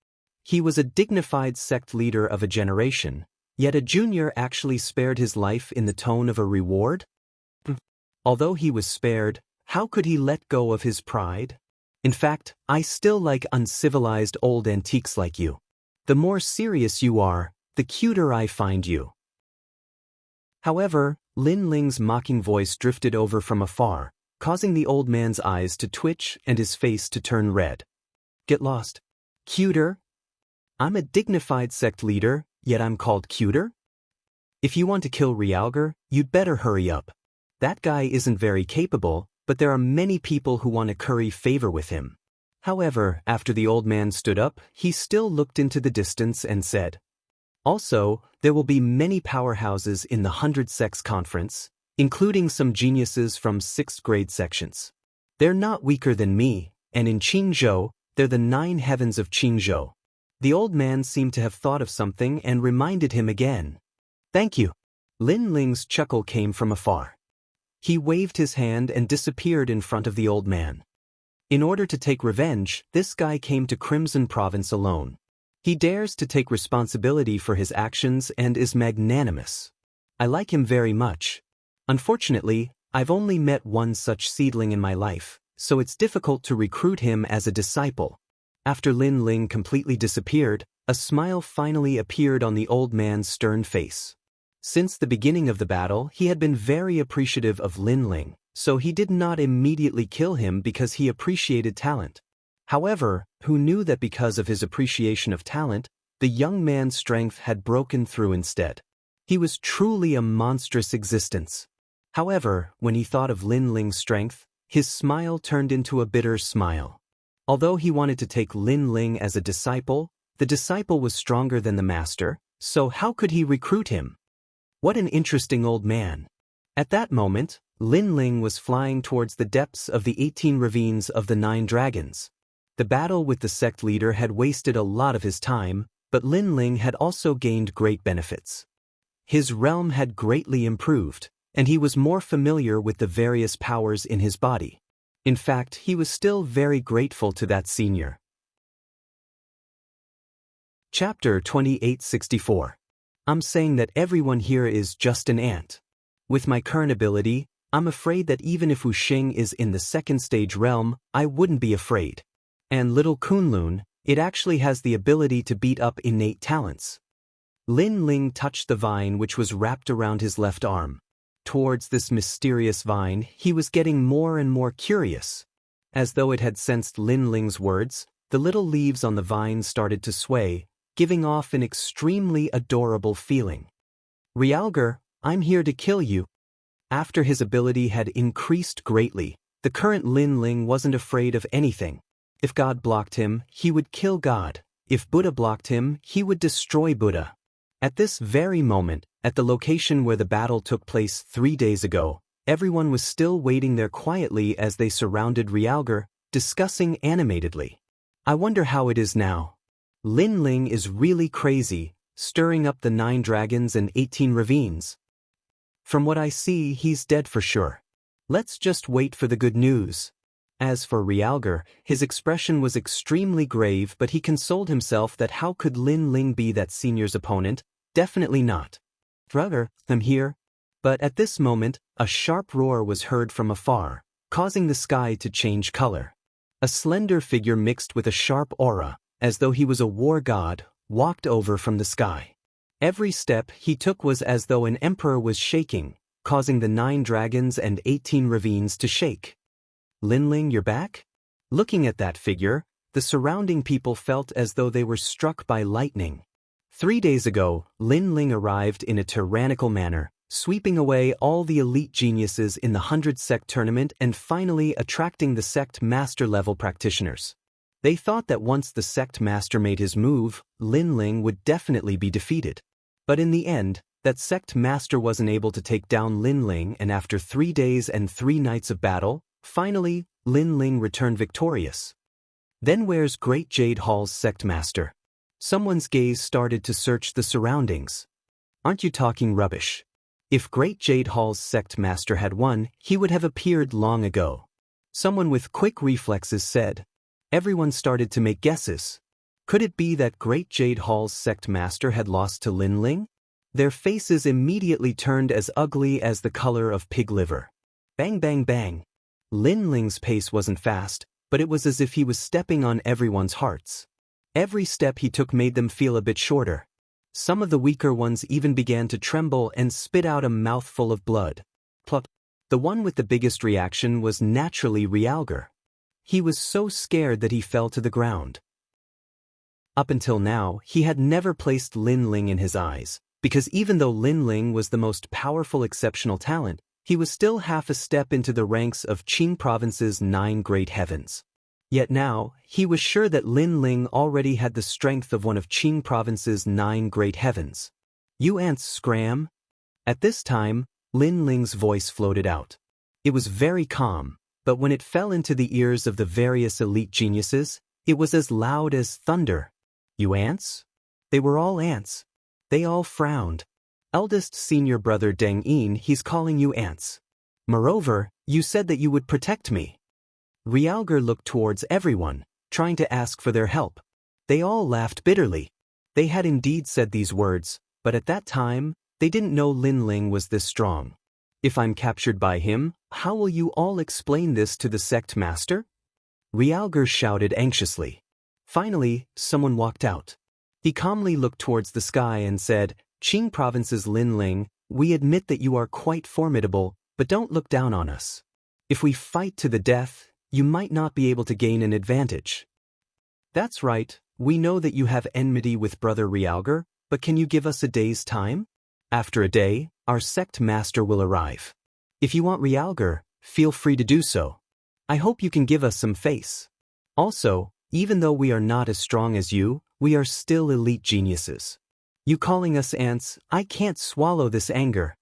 He was a dignified sect leader of a generation, yet a junior actually spared his life in the tone of a reward? Although he was spared, how could he let go of his pride? In fact, I still like uncivilized old antiques like you. The more serious you are, the cuter I find you. However, Lin Ling's mocking voice drifted over from afar, causing the old man's eyes to twitch and his face to turn red. Get lost. Cuter? I'm a dignified sect leader, yet I'm called cuter? If you want to kill Realgar, you'd better hurry up. That guy isn't very capable, but there are many people who want to curry favor with him. However, after the old man stood up, he still looked into the distance and said, also, there will be many powerhouses in the 100 Sects conference, including some geniuses from 6th grade sections. They're not weaker than me, and in Qingzhou, they're the 9 heavens of Qingzhou. The old man seemed to have thought of something and reminded him again. Thank you. Lin Ling's chuckle came from afar. He waved his hand and disappeared in front of the old man. In order to take revenge, this guy came to Crimson Province alone. He dares to take responsibility for his actions and is magnanimous. I like him very much. Unfortunately, I've only met one such seedling in my life, so it's difficult to recruit him as a disciple. After Lin Ling completely disappeared, a smile finally appeared on the old man's stern face. Since the beginning of the battle, he had been very appreciative of Lin Ling, so he did not immediately kill him because he appreciated talent. However, who knew that because of his appreciation of talent, the young man's strength had broken through instead. He was truly a monstrous existence. However, when he thought of Lin Ling's strength, his smile turned into a bitter smile. Although he wanted to take Lin Ling as a disciple, the disciple was stronger than the master, so how could he recruit him? What an interesting old man. At that moment, Lin Ling was flying towards the depths of the 18 ravines of the 9 dragons. The battle with the sect leader had wasted a lot of his time, but Lin Ling had also gained great benefits. His realm had greatly improved, and he was more familiar with the various powers in his body. In fact, he was still very grateful to that senior. Chapter 2864. I'm saying that everyone here is just an ant. With my current ability, I'm afraid that even if Wuxing is in the 2nd stage realm, I wouldn't be afraid. And little Kunlun, it actually has the ability to beat up innate talents. Lin Ling touched the vine which was wrapped around his left arm. Towards this mysterious vine, he was getting more and more curious. As though it had sensed Lin Ling's words, the little leaves on the vine started to sway, giving off an extremely adorable feeling. Realgar, I'm here to kill you. After his ability had increased greatly, the current Lin Ling wasn't afraid of anything. If God blocked him, he would kill God. If Buddha blocked him, he would destroy Buddha. At this very moment, at the location where the battle took place 3 days ago, everyone was still waiting there quietly as they surrounded Realgar, discussing animatedly. I wonder how it is now. Lin Ling is really crazy, stirring up the 9 dragons and 18 ravines. From what I see, he's dead for sure. Let's just wait for the good news. As for Realgar, his expression was extremely grave, but he consoled himself that how could Lin Ling be that senior's opponent? Definitely not. Brother, I'm here. But at this moment, a sharp roar was heard from afar, causing the sky to change color. A slender figure mixed with a sharp aura, as though he was a war god, walked over from the sky. Every step he took was as though an emperor was shaking, causing the 9 dragons and 18 ravines to shake. Lin Ling, you're back? Looking at that figure, the surrounding people felt as though they were struck by lightning. 3 days ago, Lin Ling arrived in a tyrannical manner, sweeping away all the elite geniuses in the 100 Sect tournament and finally attracting the sect master-level practitioners. They thought that once the sect master made his move, Lin Ling would definitely be defeated. But in the end, That sect master wasn't able to take down Lin Ling, and after 3 days and 3 nights of battle, finally, Lin Ling returned victorious. Then where's Great Jade Hall's sect master? Someone's gaze started to search the surroundings. Aren't you talking rubbish? If Great Jade Hall's sect master had won, he would have appeared long ago. Someone with quick reflexes said. Everyone started to make guesses. Could it be that Great Jade Hall's sect master had lost to Lin Ling? Their faces immediately turned as ugly as the color of pig liver. Bang bang bang. Lin Ling's pace wasn't fast, but it was as if he was stepping on everyone's hearts. Every step he took made them feel a bit shorter. Some of the weaker ones even began to tremble and spit out a mouthful of blood. Plop. The one with the biggest reaction was naturally Realgar. He was so scared that he fell to the ground. Up until now, he had never placed Lin Ling in his eyes, because even though Lin Ling was the most powerful exceptional talent, he was still half a step into the ranks of Qing Province's 9 great heavens. Yet now, he was sure that Lin Ling already had the strength of one of Qing Province's 9 great heavens. You ants scram? At this time, Lin Ling's voice floated out. It was very calm, but when it fell into the ears of the various elite geniuses, it was as loud as thunder. You ants? They were all ants. They all frowned. Eldest senior brother Deng Yin, he's calling you ants. Moreover, you said that you would protect me. Realgar looked towards everyone, trying to ask for their help. They all laughed bitterly. They had indeed said these words, but at that time, they didn't know Lin Ling was this strong. If I'm captured by him, how will you all explain this to the sect master? Realgar shouted anxiously. Finally, someone walked out. He calmly looked towards the sky and said, Qing Province's Lin Ling, we admit that you are quite formidable, but don't look down on us. If we fight to the death, you might not be able to gain an advantage. That's right, we know that you have enmity with Brother Realgar, but can you give us a day's time? After a day, our sect master will arrive. If you want Realgar, feel free to do so. I hope you can give us some face. Also, even though we are not as strong as you, we are still elite geniuses. You calling us ants, I can't swallow this anger.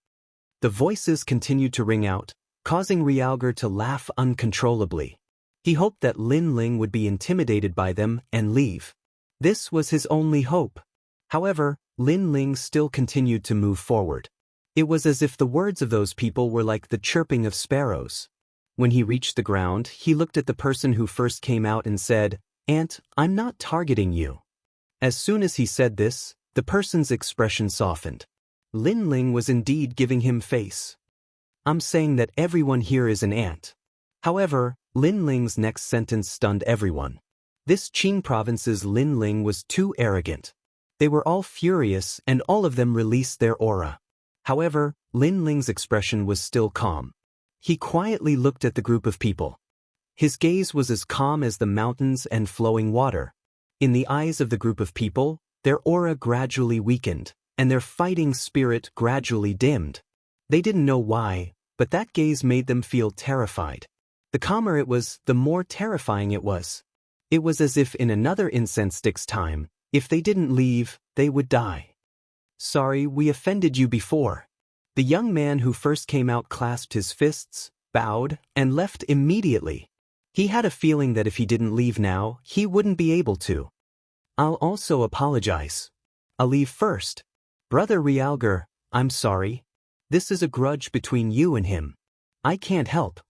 The voices continued to ring out, causing Realgar to laugh uncontrollably. He hoped that Lin Ling would be intimidated by them and leave. This was his only hope. However, Lin Ling still continued to move forward. It was as if the words of those people were like the chirping of sparrows. When he reached the ground, he looked at the person who first came out and said, Ant, I'm not targeting you. As soon as he said this, the person's expression softened. Lin Ling was indeed giving him face. I'm saying that everyone here is an ant. However, Lin Ling's next sentence stunned everyone. This Qing Province's Lin Ling was too arrogant. They were all furious and all of them released their aura. However, Lin Ling's expression was still calm. He quietly looked at the group of people. His gaze was as calm as the mountains and flowing water. In the eyes of the group of people, their aura gradually weakened, and their fighting spirit gradually dimmed. They didn't know why, but that gaze made them feel terrified. The calmer it was, the more terrifying it was. It was as if in another incense stick's time, if they didn't leave, they would die. Sorry, we offended you before. The young man who first came out clasped his fists, bowed, and left immediately. He had a feeling that if he didn't leave now, he wouldn't be able to. I'll also apologize. I'll leave first. Brother Realgar, I'm sorry. This is a grudge between you and him. I can't help.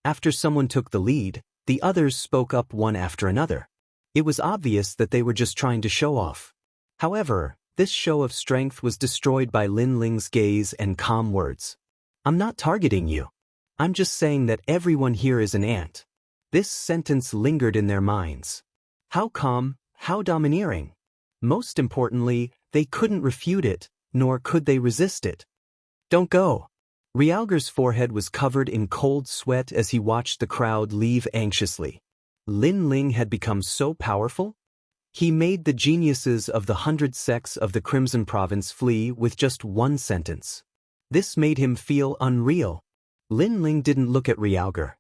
After someone took the lead, the others spoke up one after another. It was obvious that they were just trying to show off. However, this show of strength was destroyed by Lin Ling's gaze and calm words. I'm not targeting you. I'm just saying that everyone here is an ant. This sentence lingered in their minds. How calm, how domineering. Most importantly, they couldn't refute it, nor could they resist it. Don't go. Realgar's forehead was covered in cold sweat as he watched the crowd leave anxiously. Lin Ling had become so powerful? He made the geniuses of the 100 sects of the Crimson Province flee with just one sentence. This made him feel unreal. Lin Ling didn't look at Realgar.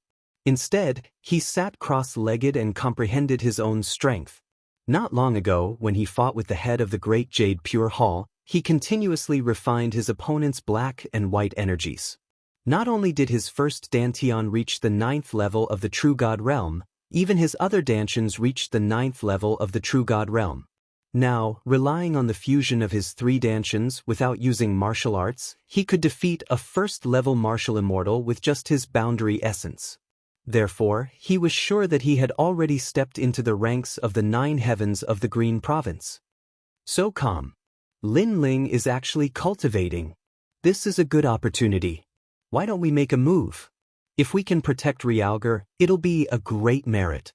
Instead, he sat cross-legged and comprehended his own strength. Not long ago, when he fought with the head of the Great Jade Pure Hall, he continuously refined his opponent's black and white energies. Not only did his first dantian reach the 9th level of the True God realm, even his other dantians reached the 9th level of the True God realm. Now, relying on the fusion of his 3 dantians without using martial arts, he could defeat a first-level martial immortal with just his boundary essence. Therefore, he was sure that he had already stepped into the ranks of the 9 heavens of the Green Province. So calm. Lin Ling is actually cultivating. This is a good opportunity. Why don't we make a move? If we can protect Realgar, it'll be a great merit.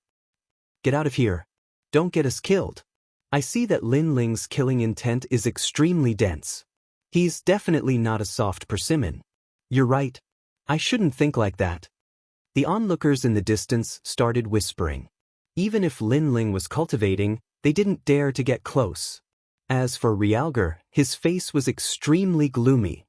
Get out of here. Don't get us killed. I see that Lin Ling's killing intent is extremely dense. He's definitely not a soft persimmon. You're right. I shouldn't think like that. The onlookers in the distance started whispering. Even if Lin Ling was cultivating, they didn't dare to get close. As for Realgar, his face was extremely gloomy.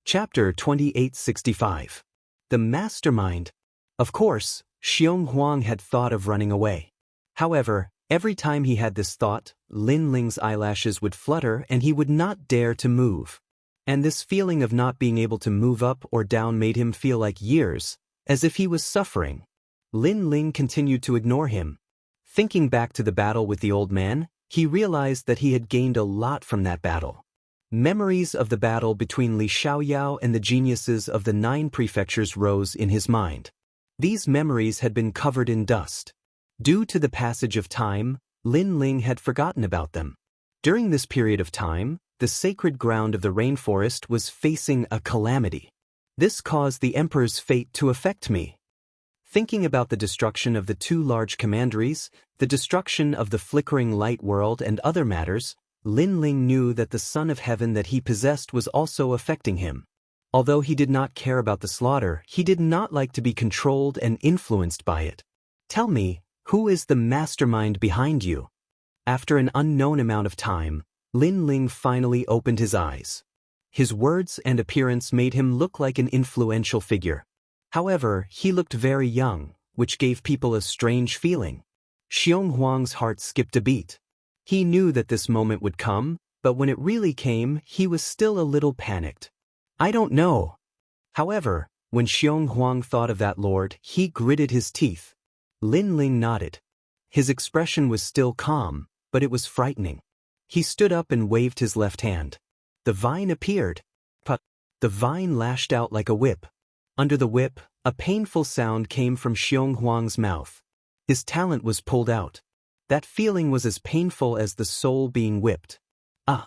Chapter 2865. The Mastermind. Of course, Xiong Huang had thought of running away. However, every time he had this thought, Lin Ling's eyelashes would flutter and he would not dare to move. And this feeling of not being able to move up or down made him feel like years, as if he was suffering. Lin Ling continued to ignore him. Thinking back to the battle with the old man, he realized that he had gained a lot from that battle. Memories of the battle between Li Xiaoyao and the geniuses of the 9 prefectures rose in his mind. These memories had been covered in dust. Due to the passage of time, Lin Ling had forgotten about them. During this period of time, the sacred ground of the rainforest was facing a calamity. This caused the Emperor's fate to affect me. Thinking about the destruction of the 2 large commanderies, the destruction of the flickering light world and other matters, Lin Ling knew that the Son of Heaven that he possessed was also affecting him. Although he did not care about the slaughter, he did not like to be controlled and influenced by it. Tell me, who is the mastermind behind you? After an unknown amount of time, Lin Ling finally opened his eyes. His words and appearance made him look like an influential figure. However, he looked very young, which gave people a strange feeling. Xiong Huang's heart skipped a beat. He knew that this moment would come, but when it really came, he was still a little panicked. I don't know. However, when Xiong Huang thought of that lord, he gritted his teeth. Lin Ling nodded. His expression was still calm, but it was frightening. He stood up and waved his left hand. The vine appeared. But the vine lashed out like a whip. Under the whip, a painful sound came from Xiong Huang's mouth. His talent was pulled out. That feeling was as painful as the soul being whipped. Ah!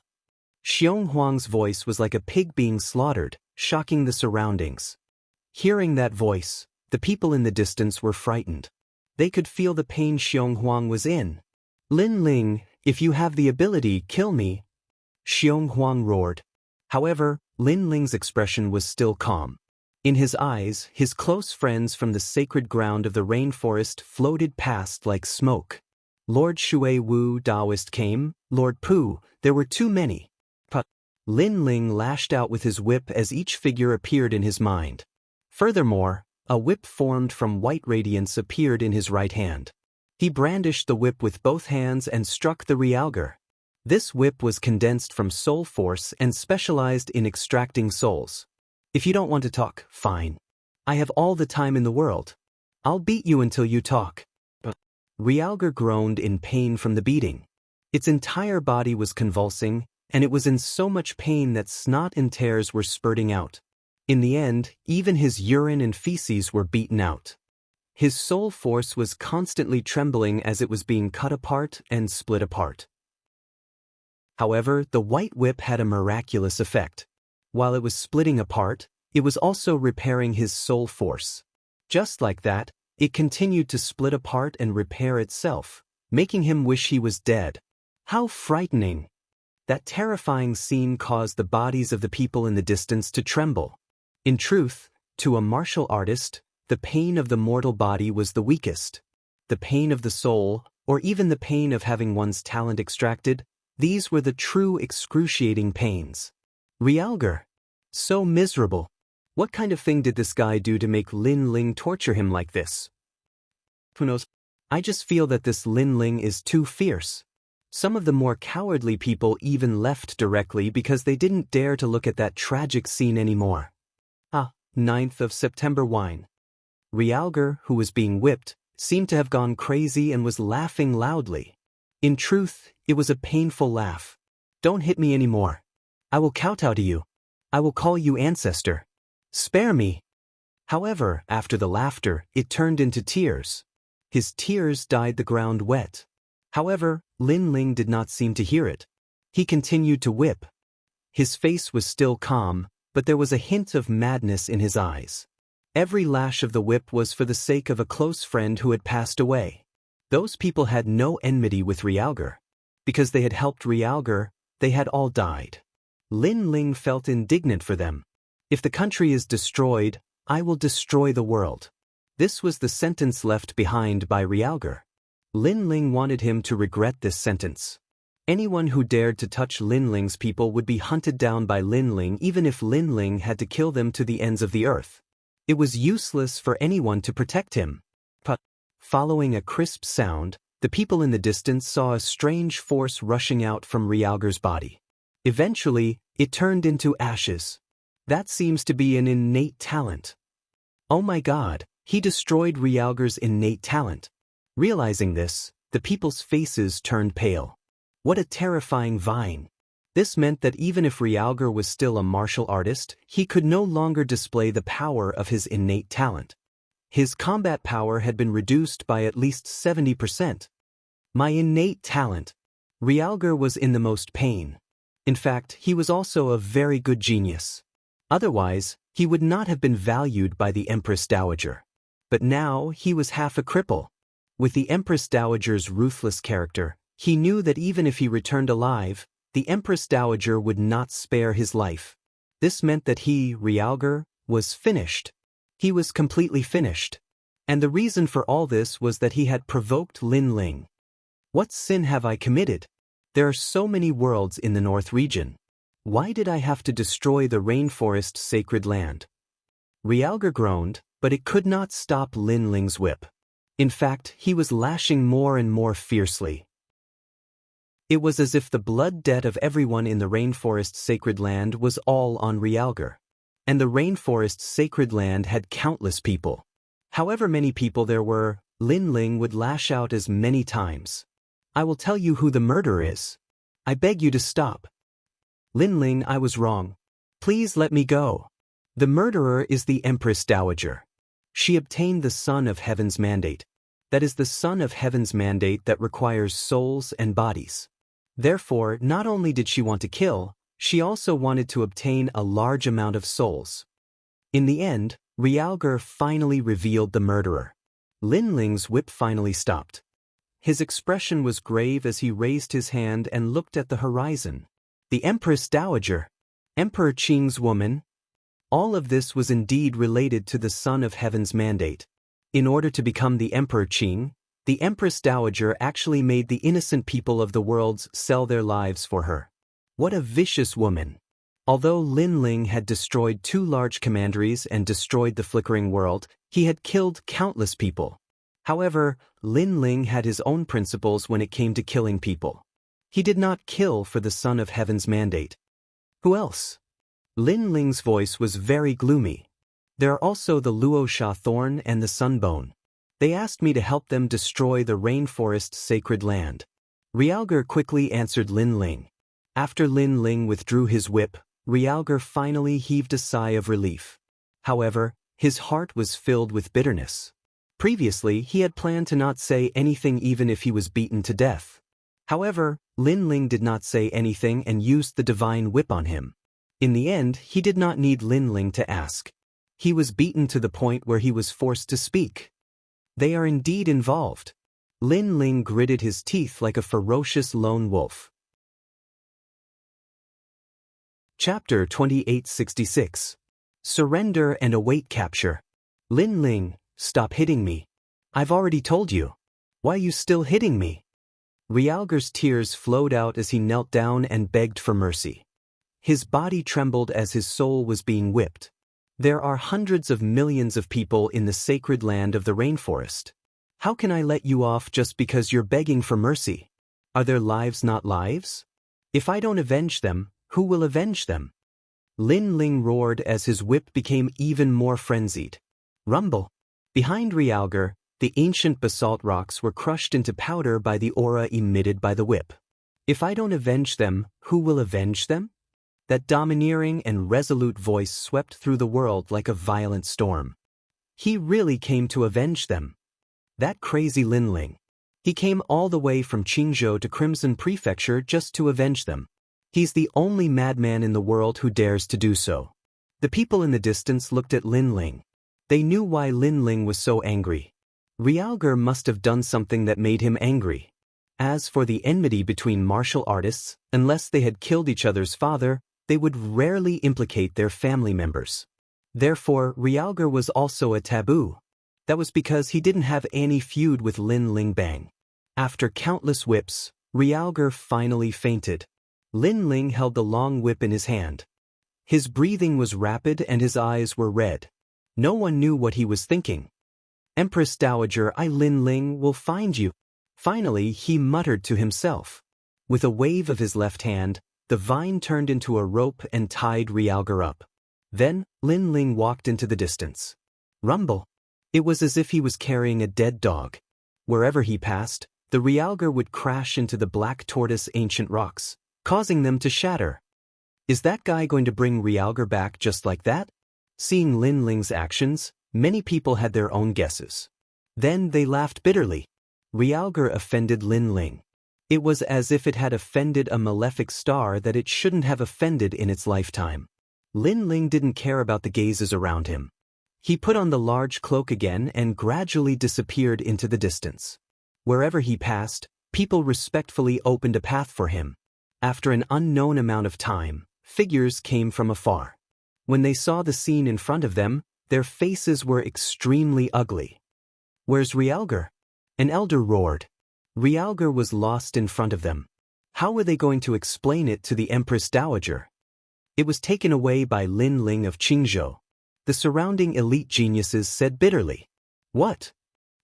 Xiong Huang's voice was like a pig being slaughtered, shocking the surroundings. Hearing that voice, the people in the distance were frightened. They could feel the pain Xiong Huang was in. Lin Ling, if you have the ability, kill me. Xiong Huang roared. However, Lin Ling's expression was still calm. In his eyes, his close friends from the sacred ground of the rainforest floated past like smoke. Lord Shui Wu Daoist came, Lord Pu, there were too many. But Lin Ling lashed out with his whip as each figure appeared in his mind. Furthermore, a whip formed from white radiance appeared in his right hand. He brandished the whip with both hands and struck the Realgar. This whip was condensed from soul force and specialized in extracting souls. If you don't want to talk, fine. I have all the time in the world. I'll beat you until you talk. But Realgar groaned in pain from the beating. Its entire body was convulsing, and it was in so much pain that snot and tears were spurting out. In the end, even his urine and feces were beaten out. His soul force was constantly trembling as it was being cut apart and split apart. However, the white whip had a miraculous effect. While it was splitting apart, it was also repairing his soul force. Just like that, it continued to split apart and repair itself, making him wish he was dead. How frightening! That terrifying scene caused the bodies of the people in the distance to tremble. In truth, to a martial artist, the pain of the mortal body was the weakest. The pain of the soul, or even the pain of having one's talent extracted, these were the true excruciating pains. Realgar. So miserable. What kind of thing did this guy do to make Lin Ling torture him like this? Who knows? I just feel that this Lin Ling is too fierce. Some of the more cowardly people even left directly because they didn't dare to look at that tragic scene anymore. 9th of September wine. Realgar, who was being whipped, seemed to have gone crazy and was laughing loudly. In truth, it was a painful laugh. Don't hit me anymore. I will kowtow to you. I will call you ancestor. Spare me. However, after the laughter, it turned into tears. His tears dyed the ground wet. However, Lin Ling did not seem to hear it. He continued to whip. His face was still calm, but there was a hint of madness in his eyes. Every lash of the whip was for the sake of a close friend who had passed away. Those people had no enmity with Realgar. Because they had helped Realgar, they had all died. Lin Ling felt indignant for them. If the country is destroyed, I will destroy the world. This was the sentence left behind by Realgar. Lin Ling wanted him to regret this sentence. Anyone who dared to touch Lin Ling's people would be hunted down by Lin Ling even if Lin Ling had to kill them to the ends of the earth. It was useless for anyone to protect him. But, following a crisp sound, the people in the distance saw a strange force rushing out from Realgar's body. Eventually, it turned into ashes. That seems to be an innate talent. Oh my God, he destroyed Realgar's innate talent. Realizing this, the people's faces turned pale. What a terrifying vine. This meant that even if Realgar was still a martial artist, he could no longer display the power of his innate talent. His combat power had been reduced by at least 70%. My innate talent. Realgar was in the most pain. In fact, he was also a very good genius. Otherwise, he would not have been valued by the Empress Dowager. But now, he was half a cripple. With the Empress Dowager's ruthless character, he knew that even if he returned alive, the Empress Dowager would not spare his life. This meant that he, Realgar, was finished. He was completely finished. And the reason for all this was that he had provoked Lin Ling. What sin have I committed? There are so many worlds in the North region. Why did I have to destroy the rainforest sacred land? Realgar groaned, but it could not stop Lin Ling's whip. In fact, he was lashing more and more fiercely. It was as if the blood debt of everyone in the rainforest sacred land was all on Realgar. And the rainforest sacred land had countless people. However many people there were, Lin Ling would lash out as many times. I will tell you who the murderer is. I beg you to stop. Lin Ling, I was wrong. Please let me go. The murderer is the Empress Dowager. She obtained the Son of Heaven's mandate. That is the Son of Heaven's mandate that requires souls and bodies. Therefore, not only did she want to kill, she also wanted to obtain a large amount of souls. In the end, Realgar finally revealed the murderer. Lin Ling's whip finally stopped. His expression was grave as he raised his hand and looked at the horizon. The Empress Dowager, Emperor Qing's woman. All of this was indeed related to the Son of Heaven's mandate. In order to become the Emperor Qing, the Empress Dowager actually made the innocent people of the worlds sell their lives for her. What a vicious woman! Although Lin Ling had destroyed 2 large commanderies and destroyed the flickering world, he had killed countless people. However, Lin Ling had his own principles when it came to killing people. He did not kill for the Son of Heaven's mandate. Who else? Lin Ling's voice was very gloomy. There are also the Luosha Thorn and the Sunbone. They asked me to help them destroy the rainforest sacred land. Realgar quickly answered Lin Ling. After Lin Ling withdrew his whip, Realgar finally heaved a sigh of relief. However, his heart was filled with bitterness. Previously, he had planned to not say anything even if he was beaten to death. However, Lin Ling did not say anything and used the divine whip on him. In the end, he did not need Lin Ling to ask. He was beaten to the point where he was forced to speak. They are indeed involved. Lin Ling gritted his teeth like a ferocious lone wolf. Chapter 2866. Surrender and await capture. Lin Ling, stop hitting me. I've already told you. Why are you still hitting me? Realgar's tears flowed out as he knelt down and begged for mercy. His body trembled as his soul was being whipped. There are hundreds of millions of people in the sacred land of the rainforest. How can I let you off just because you're begging for mercy? Are their lives not lives? If I don't avenge them, who will avenge them? Lin Ling roared as his whip became even more frenzied. Rumble. Behind Realgar, the ancient basalt rocks were crushed into powder by the aura emitted by the whip. If I don't avenge them, who will avenge them? That domineering and resolute voice swept through the world like a violent storm. He really came to avenge them. That crazy Lin Ling. He came all the way from Qingzhou to Crimson Prefecture just to avenge them. He's the only madman in the world who dares to do so. The people in the distance looked at Lin Ling. They knew why Lin Ling was so angry. Realgar must have done something that made him angry. As for the enmity between martial artists, unless they had killed each other's father, they would rarely implicate their family members. Therefore, Realgar was also a taboo. That was because he didn't have any feud with Lin Ling Bang. After countless whips, Realgar finally fainted. Lin Ling held the long whip in his hand. His breathing was rapid and his eyes were red. No one knew what he was thinking. Empress Dowager, I Lin Ling will find you. Finally, he muttered to himself. With a wave of his left hand, the vine turned into a rope and tied Realgar up. Then, Lin Ling walked into the distance. Rumble. It was as if he was carrying a dead dog. Wherever he passed, the Realgar would crash into the black tortoise ancient rocks, causing them to shatter. Is that guy going to bring Realgar back just like that? Seeing Lin Ling's actions, many people had their own guesses. Then they laughed bitterly. Realgar offended Lin Ling. It was as if it had offended a malefic star that it shouldn't have offended in its lifetime. Lin Ling didn't care about the gazes around him. He put on the large cloak again and gradually disappeared into the distance. Wherever he passed, people respectfully opened a path for him. After an unknown amount of time, figures came from afar. When they saw the scene in front of them, their faces were extremely ugly. Where's Realgar? An elder roared. Realgar was lost in front of them. How were they going to explain it to the Empress Dowager? It was taken away by Lin Ling of Qingzhou. The surrounding elite geniuses said bitterly. What?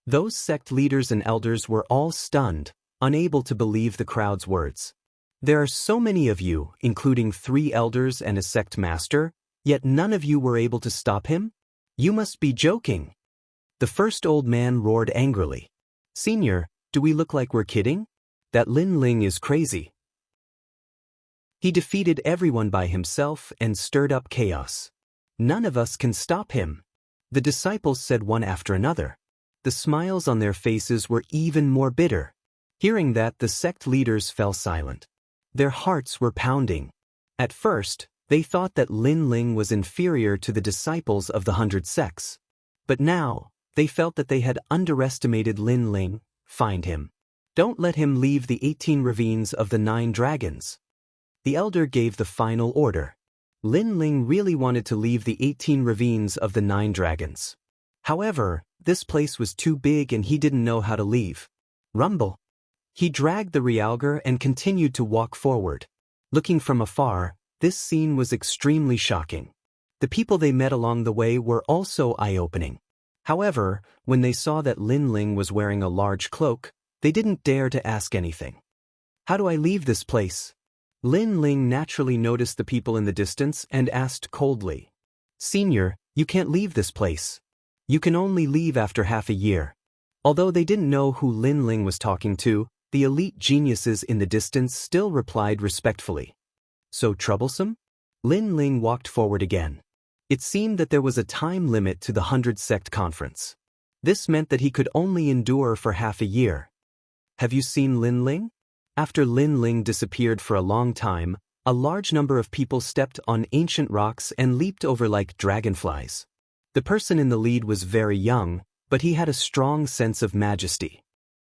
Those sect leaders and elders were all stunned, unable to believe the crowd's words. There are so many of you, including 3 elders and a sect master, yet none of you were able to stop him? You must be joking. The first old man roared angrily. Senior, do we look like we're kidding? That Lin Ling is crazy. He defeated everyone by himself and stirred up chaos. None of us can stop him. The disciples said one after another. The smiles on their faces were even more bitter. Hearing that, the sect leaders fell silent. Their hearts were pounding. At first, they thought that Lin Ling was inferior to the disciples of the 100 sects. But now, they felt that they had underestimated Lin Ling. Find him. Don't let him leave the 18 ravines of the 9 dragons. The elder gave the final order. Lin Ling really wanted to leave the 18 ravines of the 9 dragons. However, this place was too big and he didn't know how to leave. Rumble. He dragged the Realgar and continued to walk forward. Looking from afar, this scene was extremely shocking. The people they met along the way were also eye-opening. However, when they saw that Lin Ling was wearing a large cloak, they didn't dare to ask anything. How do I leave this place? Lin Ling naturally noticed the people in the distance and asked coldly. Senior, you can't leave this place. You can only leave after half a year. Although they didn't know who Lin Ling was talking to, the elite geniuses in the distance still replied respectfully. So troublesome? Lin Ling walked forward again. It seemed that there was a time limit to the 100 sect conference. This meant that he could only endure for half a year. Have you seen Lin Ling? After Lin Ling disappeared for a long time, a large number of people stepped on ancient rocks and leaped over like dragonflies. The person in the lead was very young, but he had a strong sense of majesty.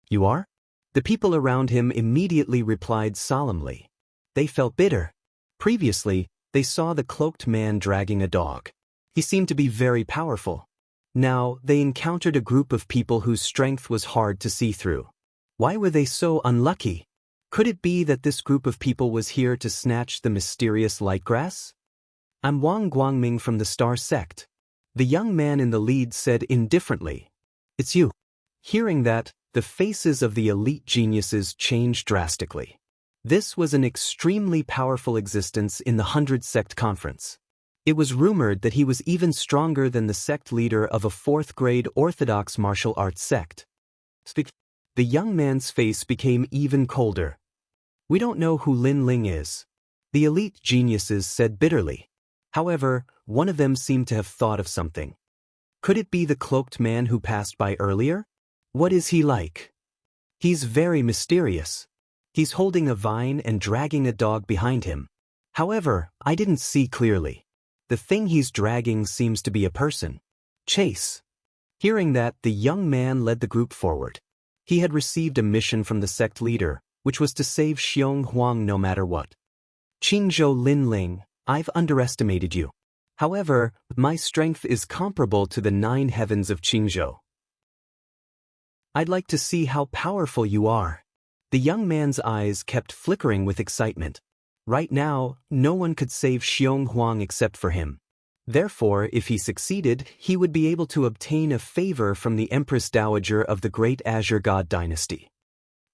You are? The people around him immediately replied solemnly. They felt bitter. Previously, they saw the cloaked man dragging a dog. He seemed to be very powerful. Now, they encountered a group of people whose strength was hard to see through. Why were they so unlucky? Could it be that this group of people was here to snatch the mysterious light grass? I'm Wang Guangming from the Star Sect. The young man in the lead said indifferently. It's you. Hearing that, the faces of the elite geniuses changed drastically. This was an extremely powerful existence in the 100 Sect Conference. It was rumored that he was even stronger than the sect leader of a 4th-grade Orthodox martial arts sect. The young man's face became even colder. "We don't know who Lin Ling is," the elite geniuses said bitterly. However, one of them seemed to have thought of something. "Could it be the cloaked man who passed by earlier? What is he like?" "He's very mysterious. He's holding a vine and dragging a dog behind him. However, I didn't see clearly. The thing he's dragging seems to be a person." Chase. Hearing that, the young man led the group forward. He had received a mission from the sect leader, which was to save Xiong Huang no matter what. "Qingzhou Lin Ling, I've underestimated you. However, my strength is comparable to the 9 heavens of Qingzhou. I'd like to see how powerful you are." The young man's eyes kept flickering with excitement. Right now, no one could save Xiong Huang except for him. Therefore, if he succeeded, he would be able to obtain a favor from the Empress Dowager of the Great Azure God Dynasty.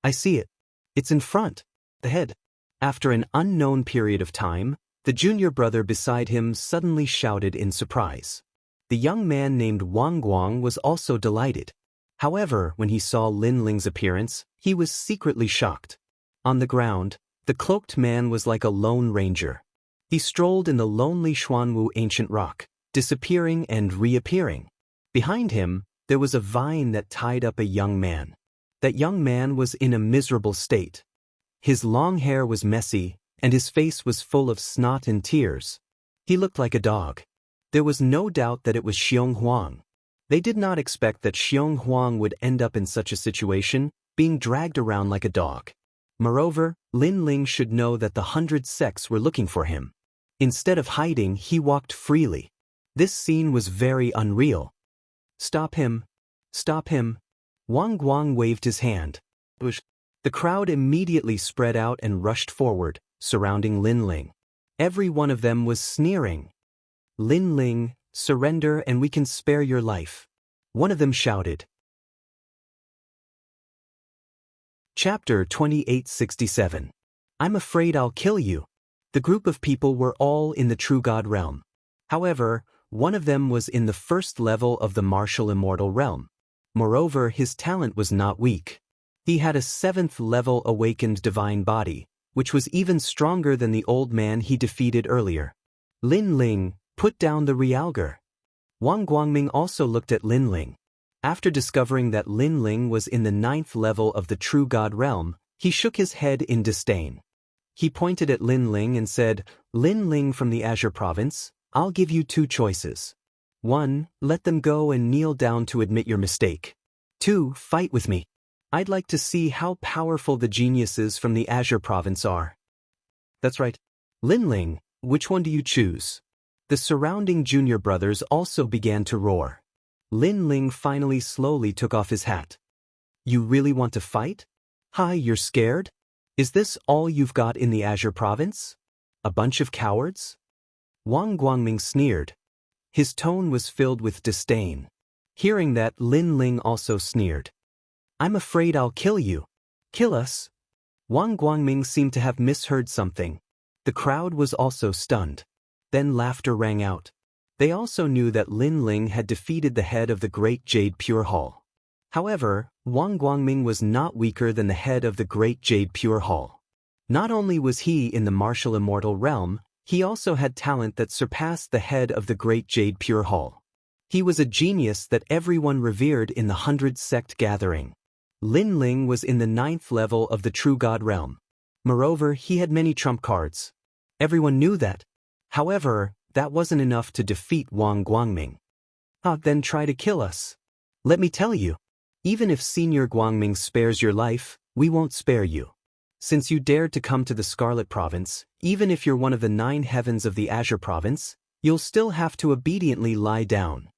"I see it. It's in front. The head." After an unknown period of time, the junior brother beside him suddenly shouted in surprise. The young man named Wang Guang was also delighted. However, when he saw Lin Ling's appearance, he was secretly shocked. On the ground, the cloaked man was like a lone ranger. He strolled in the lonely Xuanwu ancient rock, disappearing and reappearing. Behind him, there was a vine that tied up a young man. That young man was in a miserable state. His long hair was messy, and his face was full of snot and tears. He looked like a dog. There was no doubt that it was Xiong Huang. They did not expect that Xiong Huang would end up in such a situation, being dragged around like a dog. Moreover, Lin Ling should know that the 100 sects were looking for him. Instead of hiding, he walked freely. This scene was very unreal. "Stop him! Stop him!" Wang Guang waved his hand. The crowd immediately spread out and rushed forward, surrounding Lin Ling. Every one of them was sneering. "Lin Ling, surrender and we can spare your life," one of them shouted. Chapter 2867. "I'm afraid I'll kill you." The group of people were all in the true God realm. However, one of them was in the 1st level of the martial immortal realm. Moreover, his talent was not weak. He had a 7th level awakened divine body, which was even stronger than the old man he defeated earlier. "Lin Ling, put down the realgar." Wang Guangming also looked at Lin Ling. After discovering that Lin Ling was in the 9th level of the true God realm, he shook his head in disdain. He pointed at Lin Ling and said, "Lin Ling from the Azure Province, I'll give you 2 choices. 1. Let them go and kneel down to admit your mistake. 2. Fight with me. I'd like to see how powerful the geniuses from the Azure Province are." "That's right. Lin Ling, which one do you choose?" The surrounding junior brothers also began to roar. Lin Ling finally slowly took off his hat. "You really want to fight? Hi, you're scared? Is this all you've got in the Azure Province? A bunch of cowards?" Wang Guangming sneered. His tone was filled with disdain. Hearing that, Lin Ling also sneered. "I'm afraid I'll kill you." "Kill us?" Wang Guangming seemed to have misheard something. The crowd was also stunned. Then laughter rang out. They also knew that Lin Ling had defeated the head of the Great Jade Pure Hall. However, Wang Guangming was not weaker than the head of the Great Jade Pure Hall. Not only was he in the martial immortal realm, he also had talent that surpassed the head of the Great Jade Pure Hall. He was a genius that everyone revered in the 100 sect gathering. Lin Ling was in the 9th level of the True God realm. Moreover, he had many trump cards. Everyone knew that. However, that wasn't enough to defeat Wang Guangming. Then try to kill us. Let me tell you, even if Senior Guangming spares your life, we won't spare you. Since you dared to come to the Scarlet Province, even if you're one of the 9 heavens of the Azure Province, you'll still have to obediently lie down."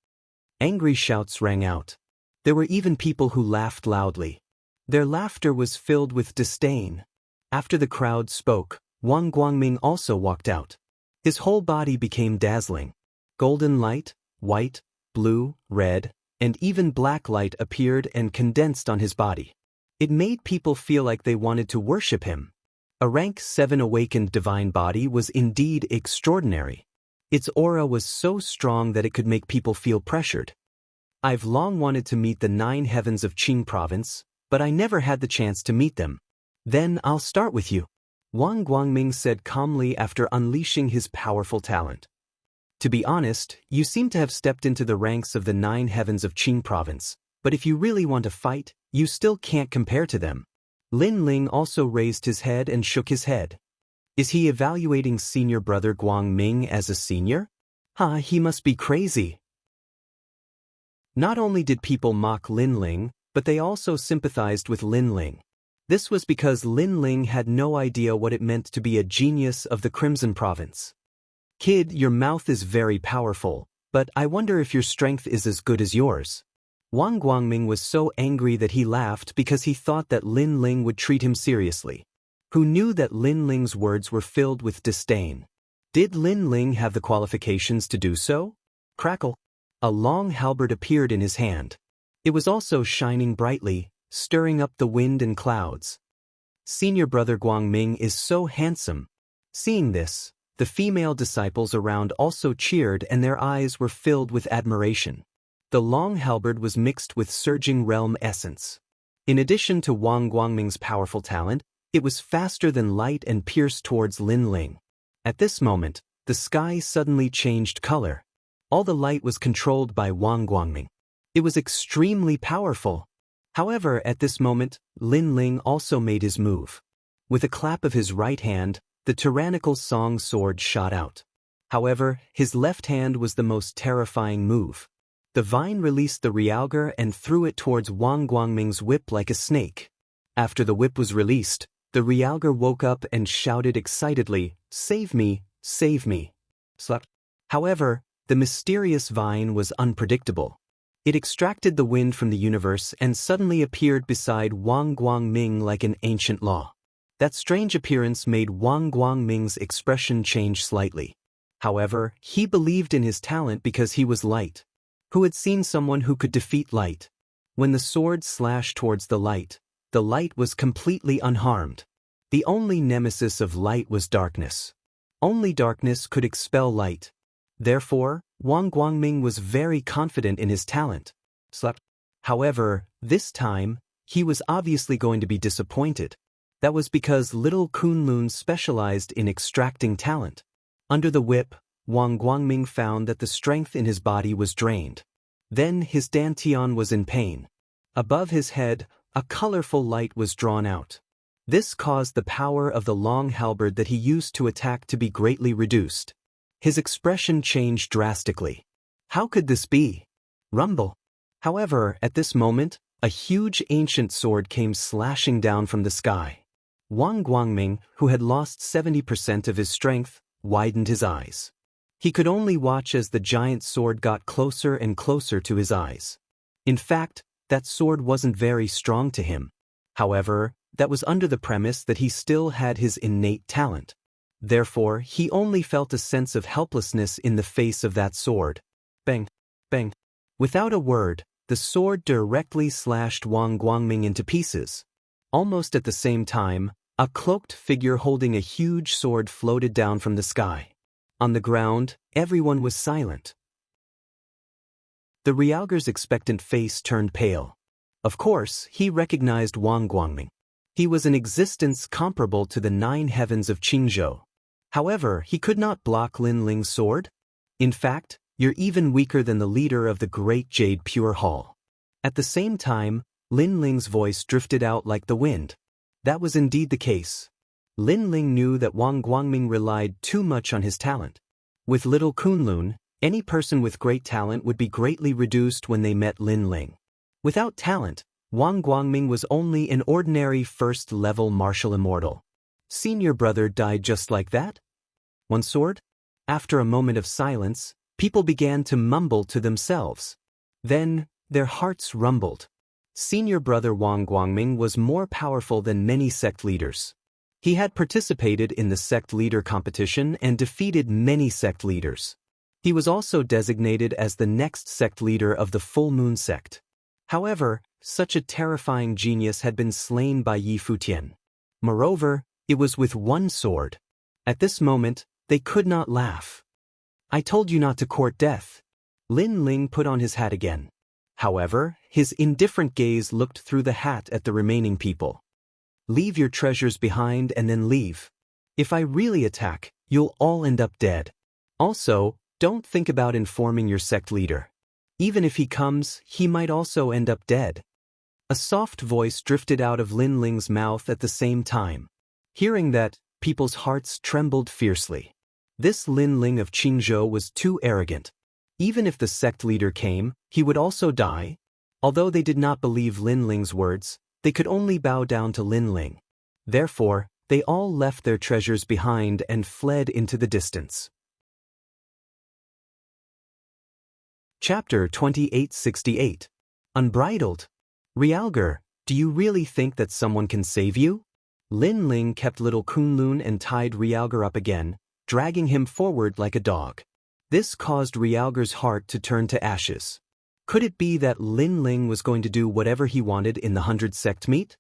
Angry shouts rang out. There were even people who laughed loudly. Their laughter was filled with disdain. After the crowd spoke, Wang Guangming also walked out. His whole body became dazzling. Golden light, white, blue, red, and even black light appeared and condensed on his body. It made people feel like they wanted to worship him. A rank 7 awakened divine body was indeed extraordinary. Its aura was so strong that it could make people feel pressured. I've long wanted to meet the 9 heavens of Qing province, but I never had the chance to meet them. Then I'll start with you, Wang Guangming said calmly after unleashing his powerful talent. To be honest, you seem to have stepped into the ranks of the 9 heavens of Qing province, but if you really want to fight, you still can't compare to them. Lin Ling also raised his head and shook his head. Is he evaluating senior brother Guangming as a senior? He must be crazy. Not only did people mock Lin Ling, but they also sympathized with Lin Ling. This was because Lin Ling had no idea what it meant to be a genius of the Crimson Province. Kid, your mouth is very powerful, but I wonder if your strength is as good as yours. Wang Guangming was so angry that he laughed because he thought that Lin Ling would treat him seriously. Who knew that Lin Ling's words were filled with disdain? Did Lin Ling have the qualifications to do so? Crackle. A long halberd appeared in his hand. It was also shining brightly, stirring up the wind and clouds. Senior brother Guangming is so handsome. Seeing this, the female disciples around also cheered and their eyes were filled with admiration. The long halberd was mixed with surging realm essence. In addition to Wang Guangming's powerful talent, it was faster than light and pierced towards Lin Ling. At this moment, the sky suddenly changed color. All the light was controlled by Wang Guangming. It was extremely powerful. However, at this moment, Lin Ling also made his move. With a clap of his right hand, the tyrannical song sword shot out. However, his left hand was the most terrifying move. The vine released the realgar and threw it towards Wang Guangming's whip like a snake. After the whip was released, the realgar woke up and shouted excitedly, "Save me, save me." Slap. However, the mysterious vine was unpredictable. It extracted the wind from the universe and suddenly appeared beside Wang Guangming like an ancient law. That strange appearance made Wang Guangming's expression change slightly. However, he believed in his talent because he was light. Who had seen someone who could defeat light? When the sword slashed towards the light was completely unharmed. The only nemesis of light was darkness. Only darkness could expel light. Therefore, Wang Guangming was very confident in his talent. However, this time, he was obviously going to be disappointed. That was because little Kunlun specialized in extracting talent. Under the whip, Wang Guangming found that the strength in his body was drained. Then his dantian was in pain. Above his head, a colorful light was drawn out. This caused the power of the long halberd that he used to attack to be greatly reduced. His expression changed drastically. How could this be? Rumble. However, at this moment, a huge ancient sword came slashing down from the sky. Wang Guangming, who had lost 70% of his strength, widened his eyes. He could only watch as the giant sword got closer and closer to his eyes. In fact, that sword wasn't very strong to him. However, that was under the premise that he still had his innate talent. Therefore, he only felt a sense of helplessness in the face of that sword. Bang! Bang! Without a word, the sword directly slashed Wang Guangming into pieces. Almost at the same time, a cloaked figure holding a huge sword floated down from the sky. On the ground, everyone was silent. The realgar's expectant face turned pale. Of course, he recognized Wang Guangming. He was an existence comparable to the 9 heavens of Qingzhou. However, he could not block Lin Ling's sword. In fact, you're even weaker than the leader of the Great Jade Pure Hall. At the same time, Lin Ling's voice drifted out like the wind. That was indeed the case. Lin Ling knew that Wang Guangming relied too much on his talent. With little Kunlun, any person with great talent would be greatly reduced when they met Lin Ling. Without talent, Wang Guangming was only an ordinary first-level martial immortal. Senior brother died just like that? One sword? After a moment of silence, people began to mumble to themselves. Then, their hearts rumbled. Senior brother Wang Guangming was more powerful than many sect leaders. He had participated in the sect leader competition and defeated many sect leaders. He was also designated as the next sect leader of the Full Moon sect. However, such a terrifying genius had been slain by Yi Futian. Moreover, it was with one sword. At this moment, they could not laugh. I told you not to court death. Lin Ling put on his hat again. However, his indifferent gaze looked through the hat at the remaining people. Leave your treasures behind and then leave. If I really attack, you'll all end up dead. Also, don't think about informing your sect leader. Even if he comes, he might also end up dead. A soft voice drifted out of Lin Ling's mouth at the same time. Hearing that, people's hearts trembled fiercely. This Lin Ling of Qingzhou was too arrogant. Even if the sect leader came, he would also die. Although they did not believe Lin Ling's words, they could only bow down to Lin Ling. Therefore, they all left their treasures behind and fled into the distance. Chapter 2868. Unbridled. Realgar, do you really think that someone can save you? Lin Ling kept little Kunlun and tied Realgar up again, dragging him forward like a dog. This caused Realgar's heart to turn to ashes. Could it be that Lin Ling was going to do whatever he wanted in the 100 sect meet?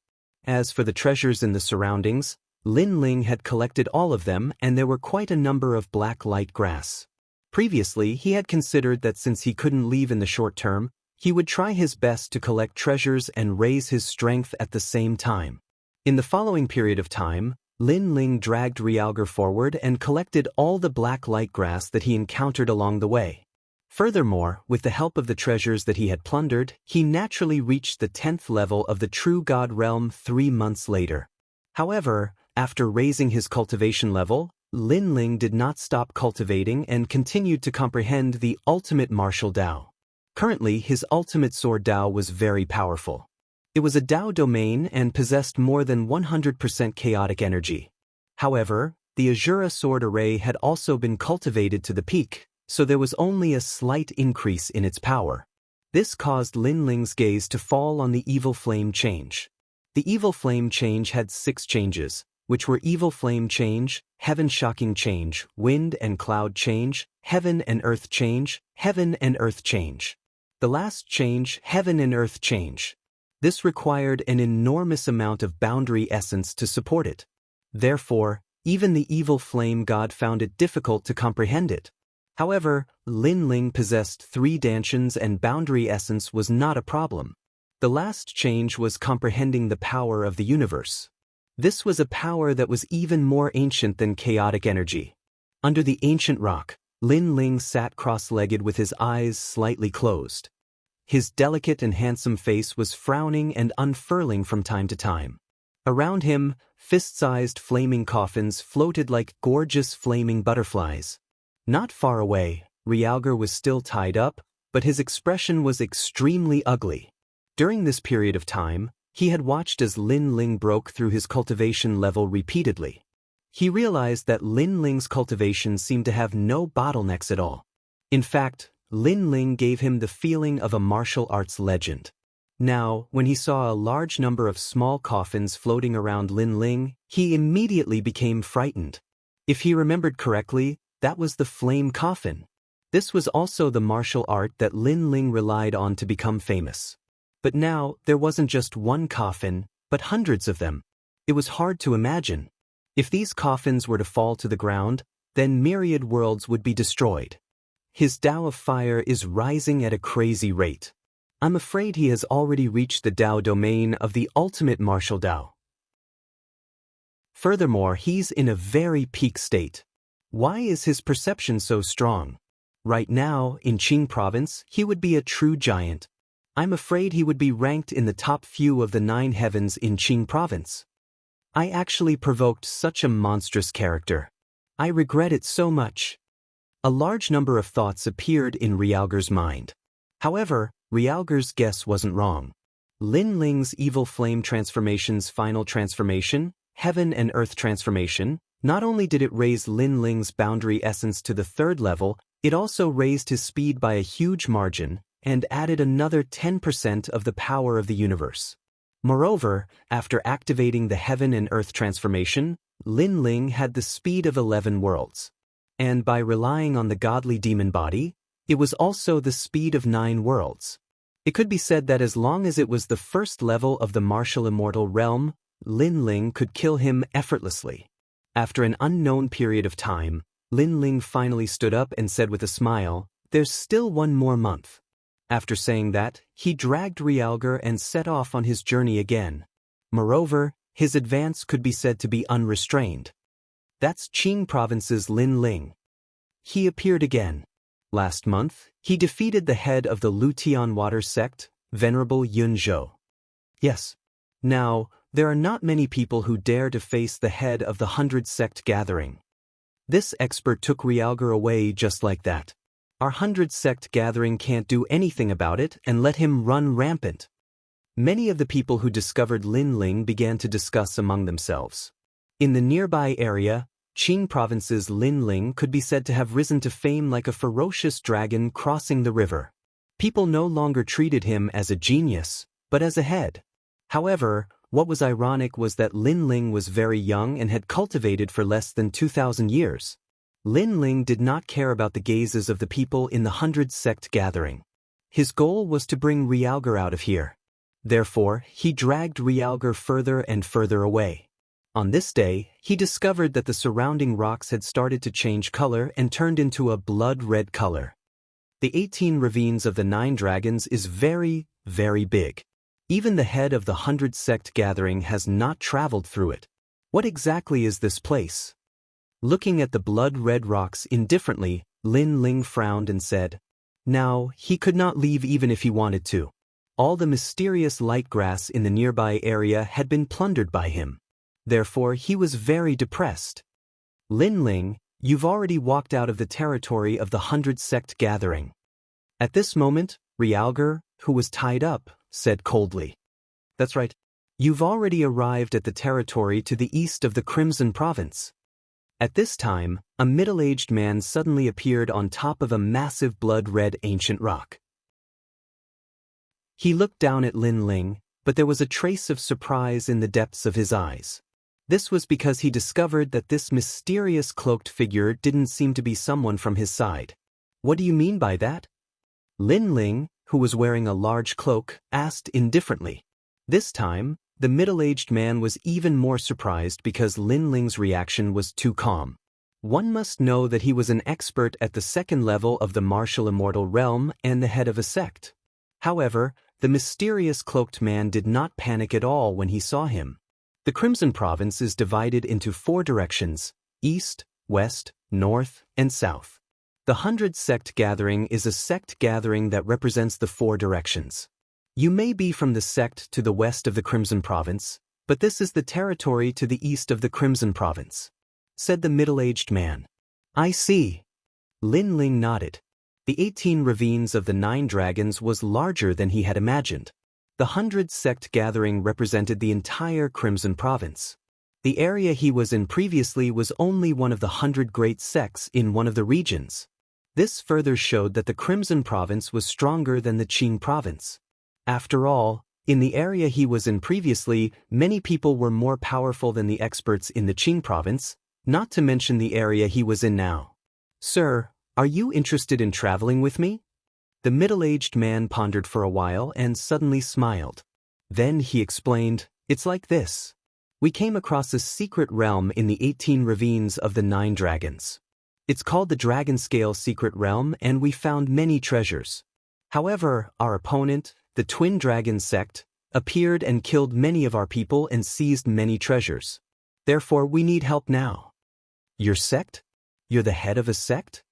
As for the treasures in the surroundings, Lin Ling had collected all of them, and there were quite a number of black light grass. Previously, he had considered that since he couldn't leave in the short term, he would try his best to collect treasures and raise his strength at the same time. In the following period of time, Lin Ling dragged Realgar forward and collected all the black light grass that he encountered along the way. Furthermore, with the help of the treasures that he had plundered, he naturally reached the 10th level of the True God realm 3 months later. However, after raising his cultivation level, Lin Ling did not stop cultivating and continued to comprehend the ultimate martial Dao. Currently, his ultimate sword Dao was very powerful. It was a Dao domain and possessed more than 100% chaotic energy. However, the Azura sword array had also been cultivated to the peak, so there was only a slight increase in its power. This caused Lin Ling's gaze to fall on the Evil Flame Change. The Evil Flame Change had 6 changes, which were Evil Flame Change, Heaven Shocking Change, Wind and Cloud Change, Heaven and Earth Change, Heaven and Earth Change. The last change, Heaven and Earth Change. This required an enormous amount of boundary essence to support it. Therefore, even the Evil Flame God found it difficult to comprehend it. However, Lin Ling possessed 3 dantians and boundary essence was not a problem. The last change was comprehending the power of the universe. This was a power that was even more ancient than chaotic energy. Under the ancient rock, Lin Ling sat cross-legged with his eyes slightly closed. His delicate and handsome face was frowning and unfurling from time to time. Around him, fist-sized flaming coffins floated like gorgeous flaming butterflies. Not far away, Realgar was still tied up, but his expression was extremely ugly. During this period of time, he had watched as Lin Ling broke through his cultivation level repeatedly. He realized that Lin Ling's cultivation seemed to have no bottlenecks at all. In fact, Lin Ling gave him the feeling of a martial arts legend. Now, when he saw a large number of small coffins floating around Lin Ling, he immediately became frightened. If he remembered correctly, that was the flame coffin. This was also the martial art that Lin Ling relied on to become famous. But now, there wasn't just one coffin, but hundreds of them. It was hard to imagine. If these coffins were to fall to the ground, then myriad worlds would be destroyed. His Dao of Fire is rising at a crazy rate. I'm afraid he has already reached the Dao domain of the ultimate martial Dao. Furthermore, he's in a very peak state. Why is his perception so strong? Right now, in Qing province, he would be a true giant. I'm afraid he would be ranked in the top few of the 9 heavens in Qing province. I actually provoked such a monstrous character. I regret it so much. A large number of thoughts appeared in Realgar's mind. However, Realgar's guess wasn't wrong. Lin Ling's Evil Flame Transformation's final transformation, Heaven and Earth Transformation, not only did it raise Lin Ling's boundary essence to the 3rd level, it also raised his speed by a huge margin and added another 10% of the power of the universe. Moreover, after activating the Heaven and Earth Transformation, Lin Ling had the speed of 11 worlds. and by relying on the godly demon body, it was also the speed of 9 worlds. It could be said that as long as it was the first level of the martial immortal realm, Lin Ling could kill him effortlessly. After an unknown period of time, Lin Ling finally stood up and said with a smile, "There's still 1 more month." After saying that, he dragged Realgar and set off on his journey again. Moreover, his advance could be said to be unrestrained. That's Qing Province's Lin Ling. He appeared again. Last month, he defeated the head of the Lutian Water sect, Venerable Yun Zhou. Yes. Now, there are not many people who dare to face the head of the 100 sect gathering. This expert took Realgar away just like that. Our 100 sect gathering can't do anything about it and let him run rampant. Many of the people who discovered Lin Ling began to discuss among themselves. In the nearby area, Qing Province's Lin Ling could be said to have risen to fame like a ferocious dragon crossing the river. People no longer treated him as a genius, but as a head. However, what was ironic was that Lin Ling was very young and had cultivated for less than 2,000 years. Lin Ling did not care about the gazes of the people in the 100 sect gathering. His goal was to bring Realgar out of here. Therefore, he dragged Realgar further and further away. On this day, he discovered that the surrounding rocks had started to change color and turned into a blood-red color. The 18 ravines of the 9 dragons is very, very big. Even the head of the 100 sect gathering has not traveled through it. What exactly is this place? Looking at the blood-red rocks indifferently, Lin Ling frowned and said, "Now, he could not leave even if he wanted to. All the mysterious light grass in the nearby area had been plundered by him. Therefore, he was very depressed." "Lin Ling, you've already walked out of the territory of the 100 sect gathering." At this moment, Realgar, who was tied up, said coldly, "That's right. You've already arrived at the territory to the east of the Crimson Province." At this time, a middle-aged man suddenly appeared on top of a massive blood-red ancient rock. He looked down at Lin Ling, but there was a trace of surprise in the depths of his eyes. This was because he discovered that this mysterious cloaked figure didn't seem to be someone from his side. "What do you mean by that?" Lin Ling, who was wearing a large cloak, asked indifferently. This time, the middle-aged man was even more surprised because Lin Ling's reaction was too calm. One must know that he was an expert at the 2nd level of the martial immortal realm and the head of a sect. However, the mysterious cloaked man did not panic at all when he saw him. The Crimson Province is divided into 4 directions: east, west, north, and south. The 100 sect gathering is a sect gathering that represents the 4 directions. You may be from the sect to the west of the Crimson Province, but this is the territory to the east of the Crimson Province," said the middle-aged man. "I see." Lin Ling nodded. The 18 ravines of the 9 dragons was larger than he had imagined. The 100 sect gathering represented the entire Crimson Province. The area he was in previously was only one of the 100 great sects in one of the regions. This further showed that the Crimson Province was stronger than the Qing Province. After all, in the area he was in previously, many people were more powerful than the experts in the Qing Province, not to mention the area he was in now. "Sir, are you interested in traveling with me?" The middle-aged man pondered for a while and suddenly smiled. Then he explained, "It's like this. We came across a secret realm in the 18 ravines of the 9 dragons. It's called the Dragon Scale Secret Realm, and we found many treasures. However, our opponent, the Twin Dragon sect, appeared and killed many of our people and seized many treasures. Therefore, we need help now." "Your sect? You're the head of a sect?"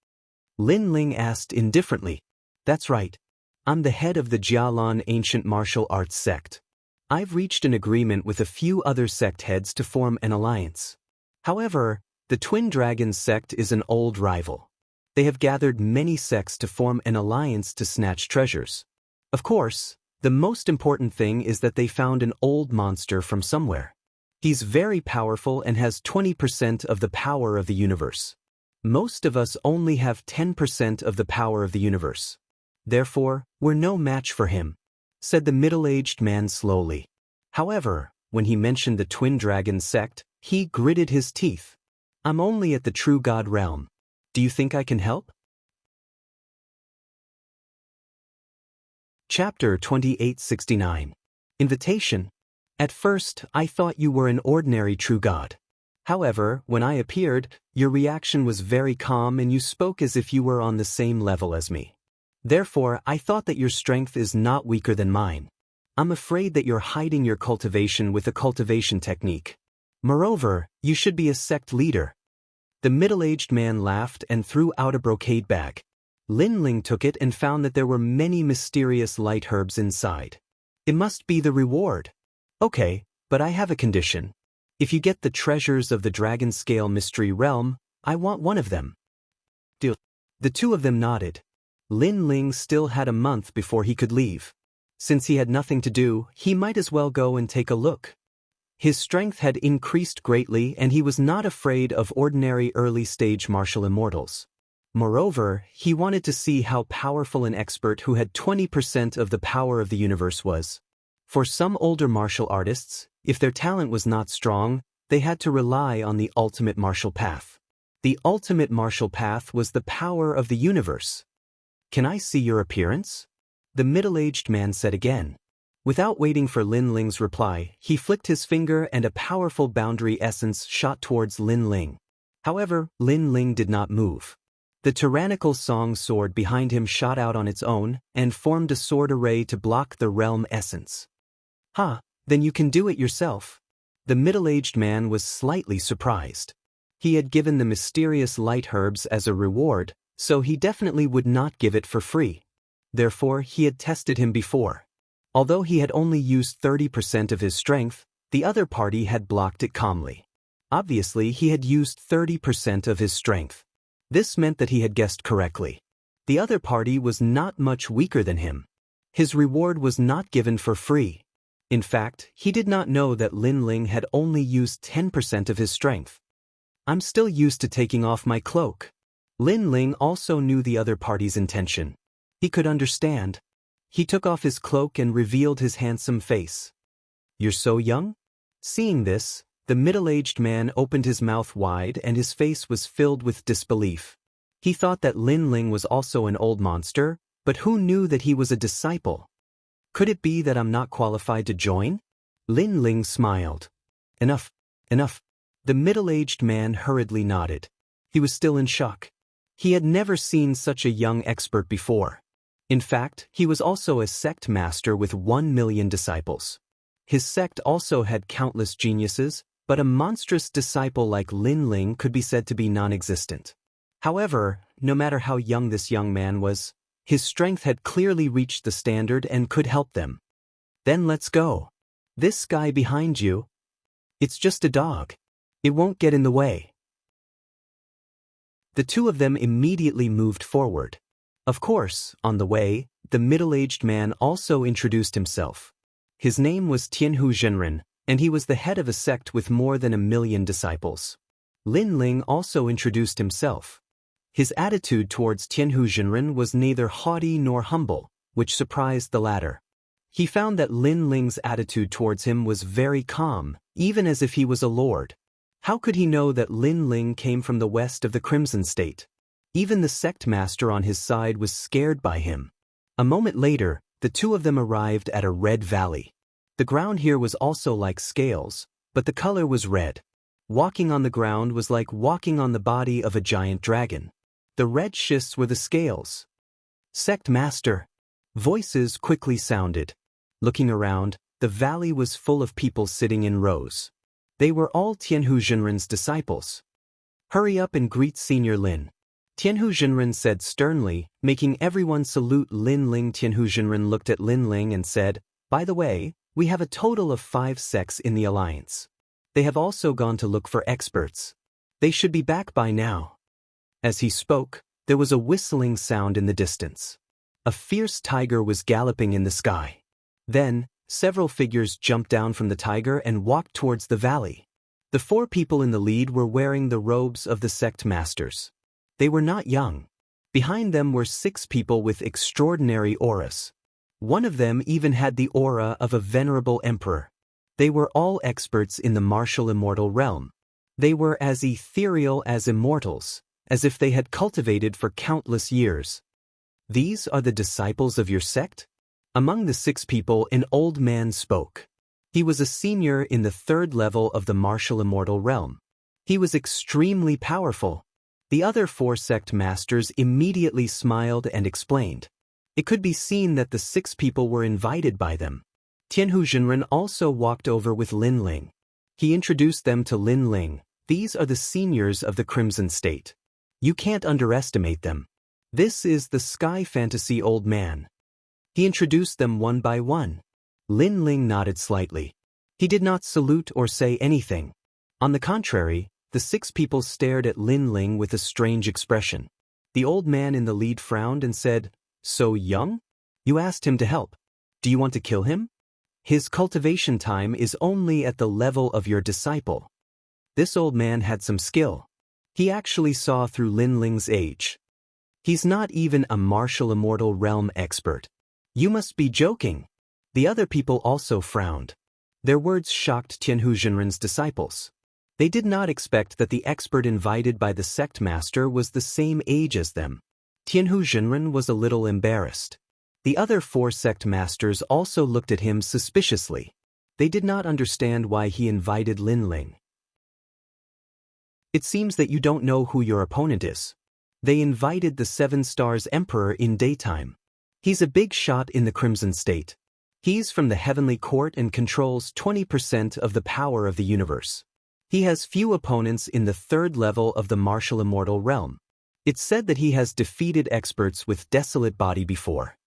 Lin Ling asked indifferently. "That's right. I'm the head of the Jialan Ancient Martial Arts sect. I've reached an agreement with a few other sect heads to form an alliance. However, the Twin Dragon sect is an old rival. They have gathered many sects to form an alliance to snatch treasures. Of course, the most important thing is that they found an old monster from somewhere. He's very powerful and has 20% of the power of the universe. Most of us only have 10% of the power of the universe. Therefore, we're no match for him," said the middle-aged man slowly. However, when he mentioned the Twin Dragon sect, he gritted his teeth. "I'm only at the True God realm. Do you think I can help? Chapter 2869. Invitation. At first, I thought you were an ordinary true god. However, when I appeared, your reaction was very calm and you spoke as if you were on the same level as me. Therefore, I thought that your strength is not weaker than mine. I'm afraid that you're hiding your cultivation with a cultivation technique. Moreover, you should be a sect leader. The middle-aged man laughed and threw out a brocade bag. Lin Ling took it and found that there were many mysterious light herbs inside. It must be the reward. Okay, but I have a condition. If you get the treasures of the Dragon Scale Mystery Realm, I want one of them. Deal. The two of them nodded. Lin Ling still had a month before he could leave. Since he had nothing to do, he might as well go and take a look. His strength had increased greatly and he was not afraid of ordinary early-stage martial immortals. Moreover, he wanted to see how powerful an expert who had 20% of the power of the universe was. For some older martial artists, if their talent was not strong, they had to rely on the ultimate martial path. The ultimate martial path was the power of the universe. Can I see your appearance? The middle-aged man said again. Without waiting for Lin Ling's reply, he flicked his finger and a powerful boundary essence shot towards Lin Ling. However, Lin Ling did not move. The tyrannical song sword behind him shot out on its own and formed a sword array to block the realm essence. Ha, then you can do it yourself. The middle-aged man was slightly surprised. He had given the mysterious light herbs as a reward, so he definitely would not give it for free. Therefore, he had tested him before. Although he had only used 30% of his strength, the other party had blocked it calmly. Obviously, he had used 30% of his strength. This meant that he had guessed correctly. The other party was not much weaker than him. His reward was not given for free. In fact, he did not know that Lin Ling had only used 10% of his strength. I'm still used to taking off my cloak. Lin Ling also knew the other party's intention. He could understand. He took off his cloak and revealed his handsome face. You're so young? Seeing this, the middle-aged man opened his mouth wide and his face was filled with disbelief. He thought that Lin Ling was also an old monster, but who knew that he was a disciple? Could it be that I'm not qualified to join? Lin Ling smiled. Enough, enough. The middle-aged man hurriedly nodded. He was still in shock. He had never seen such a young expert before. In fact, he was also a sect master with 1 million disciples. His sect also had countless geniuses, but a monstrous disciple like Lin Ling could be said to be non-existent. However, no matter how young this young man was, his strength had clearly reached the standard and could help them. Then let's go. This guy behind you, it's just a dog. It won't get in the way. The two of them immediately moved forward. Of course, on the way, the middle-aged man also introduced himself. His name was Tianhu Zhenren, and he was the head of a sect with more than 1 million disciples. Lin Ling also introduced himself. His attitude towards Tianhu Zhenren was neither haughty nor humble, which surprised the latter. He found that Lin Ling's attitude towards him was very calm, even as if he was a lord. How could he know that Lin Ling came from the west of the Crimson State? Even the sect master on his side was scared by him. A moment later, the two of them arrived at a red valley. The ground here was also like scales, but the color was red. Walking on the ground was like walking on the body of a giant dragon. The red schists were the scales. Sect master. Voices quickly sounded. Looking around, the valley was full of people sitting in rows. They were all Tianhu Zhenren's disciples. Hurry up and greet Senior Lin. Tianhu Zhenren said sternly, making everyone salute Lin Ling. Tianhu Zhenren looked at Lin Ling and said, by the way, we have a total of 5 sects in the alliance. They have also gone to look for experts. They should be back by now. As he spoke, there was a whistling sound in the distance. A fierce tiger was galloping in the sky. Then, several figures jumped down from the tiger and walked towards the valley. The 4 people in the lead were wearing the robes of the sect masters. They were not young. Behind them were 6 people with extraordinary auras. One of them even had the aura of a venerable emperor. They were all experts in the martial immortal realm. They were as ethereal as immortals, as if they had cultivated for countless years. "These are the disciples of your sect?" Among the 6 people, an old man spoke. He was a senior in the 3rd level of the martial immortal realm. He was extremely powerful. The other 4 sect masters immediately smiled and explained. It could be seen that the 6 people were invited by them. Tianhu Zhenren also walked over with Lin Ling. He introduced them to Lin Ling. "These are the seniors of the Crimson State. You can't underestimate them. This is the Sky Fantasy Old Man." He introduced them one by one. Lin Ling nodded slightly. He did not salute or say anything. On the contrary, the 6 people stared at Lin Ling with a strange expression. The old man in the lead frowned and said, "So young? You asked him to help. Do you want to kill him? His cultivation time is only at the level of your disciple." This old man had some skill. He actually saw through Lin Ling's age. "He's not even a martial immortal realm expert. You must be joking." The other people also frowned. Their words shocked Tianhu Zhenren's disciples. They did not expect that the expert invited by the sect master was the same age as them. Tianhu Zhenren was a little embarrassed. The other 4 sect masters also looked at him suspiciously. They did not understand why he invited Lin Ling. "It seems that you don't know who your opponent is." They invited the 7 Stars Emperor in daytime. He's a big shot in the Crimson State. He's from the Heavenly Court and controls 20% of the power of the universe. He has few opponents in the 3rd level of the martial immortal realm. It's said that he has defeated experts with desolate body before.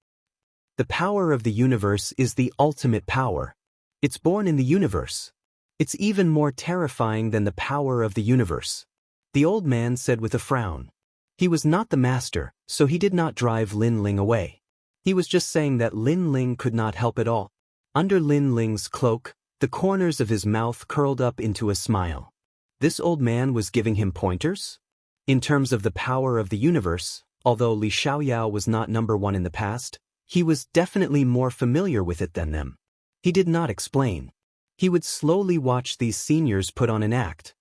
The power of the universe is the ultimate power. It's born in the universe. It's even more terrifying than the power of the universe. The old man said with a frown. He was not the master, so he did not drive Lin Ling away. He was just saying that Lin Ling could not help at all. Under Lin Ling's cloak, the corners of his mouth curled up into a smile. This old man was giving him pointers? In terms of the power of the universe, although Li Xiaoyao was not number 1 in the past, he was definitely more familiar with it than them. He did not explain. He would slowly watch these seniors put on an act.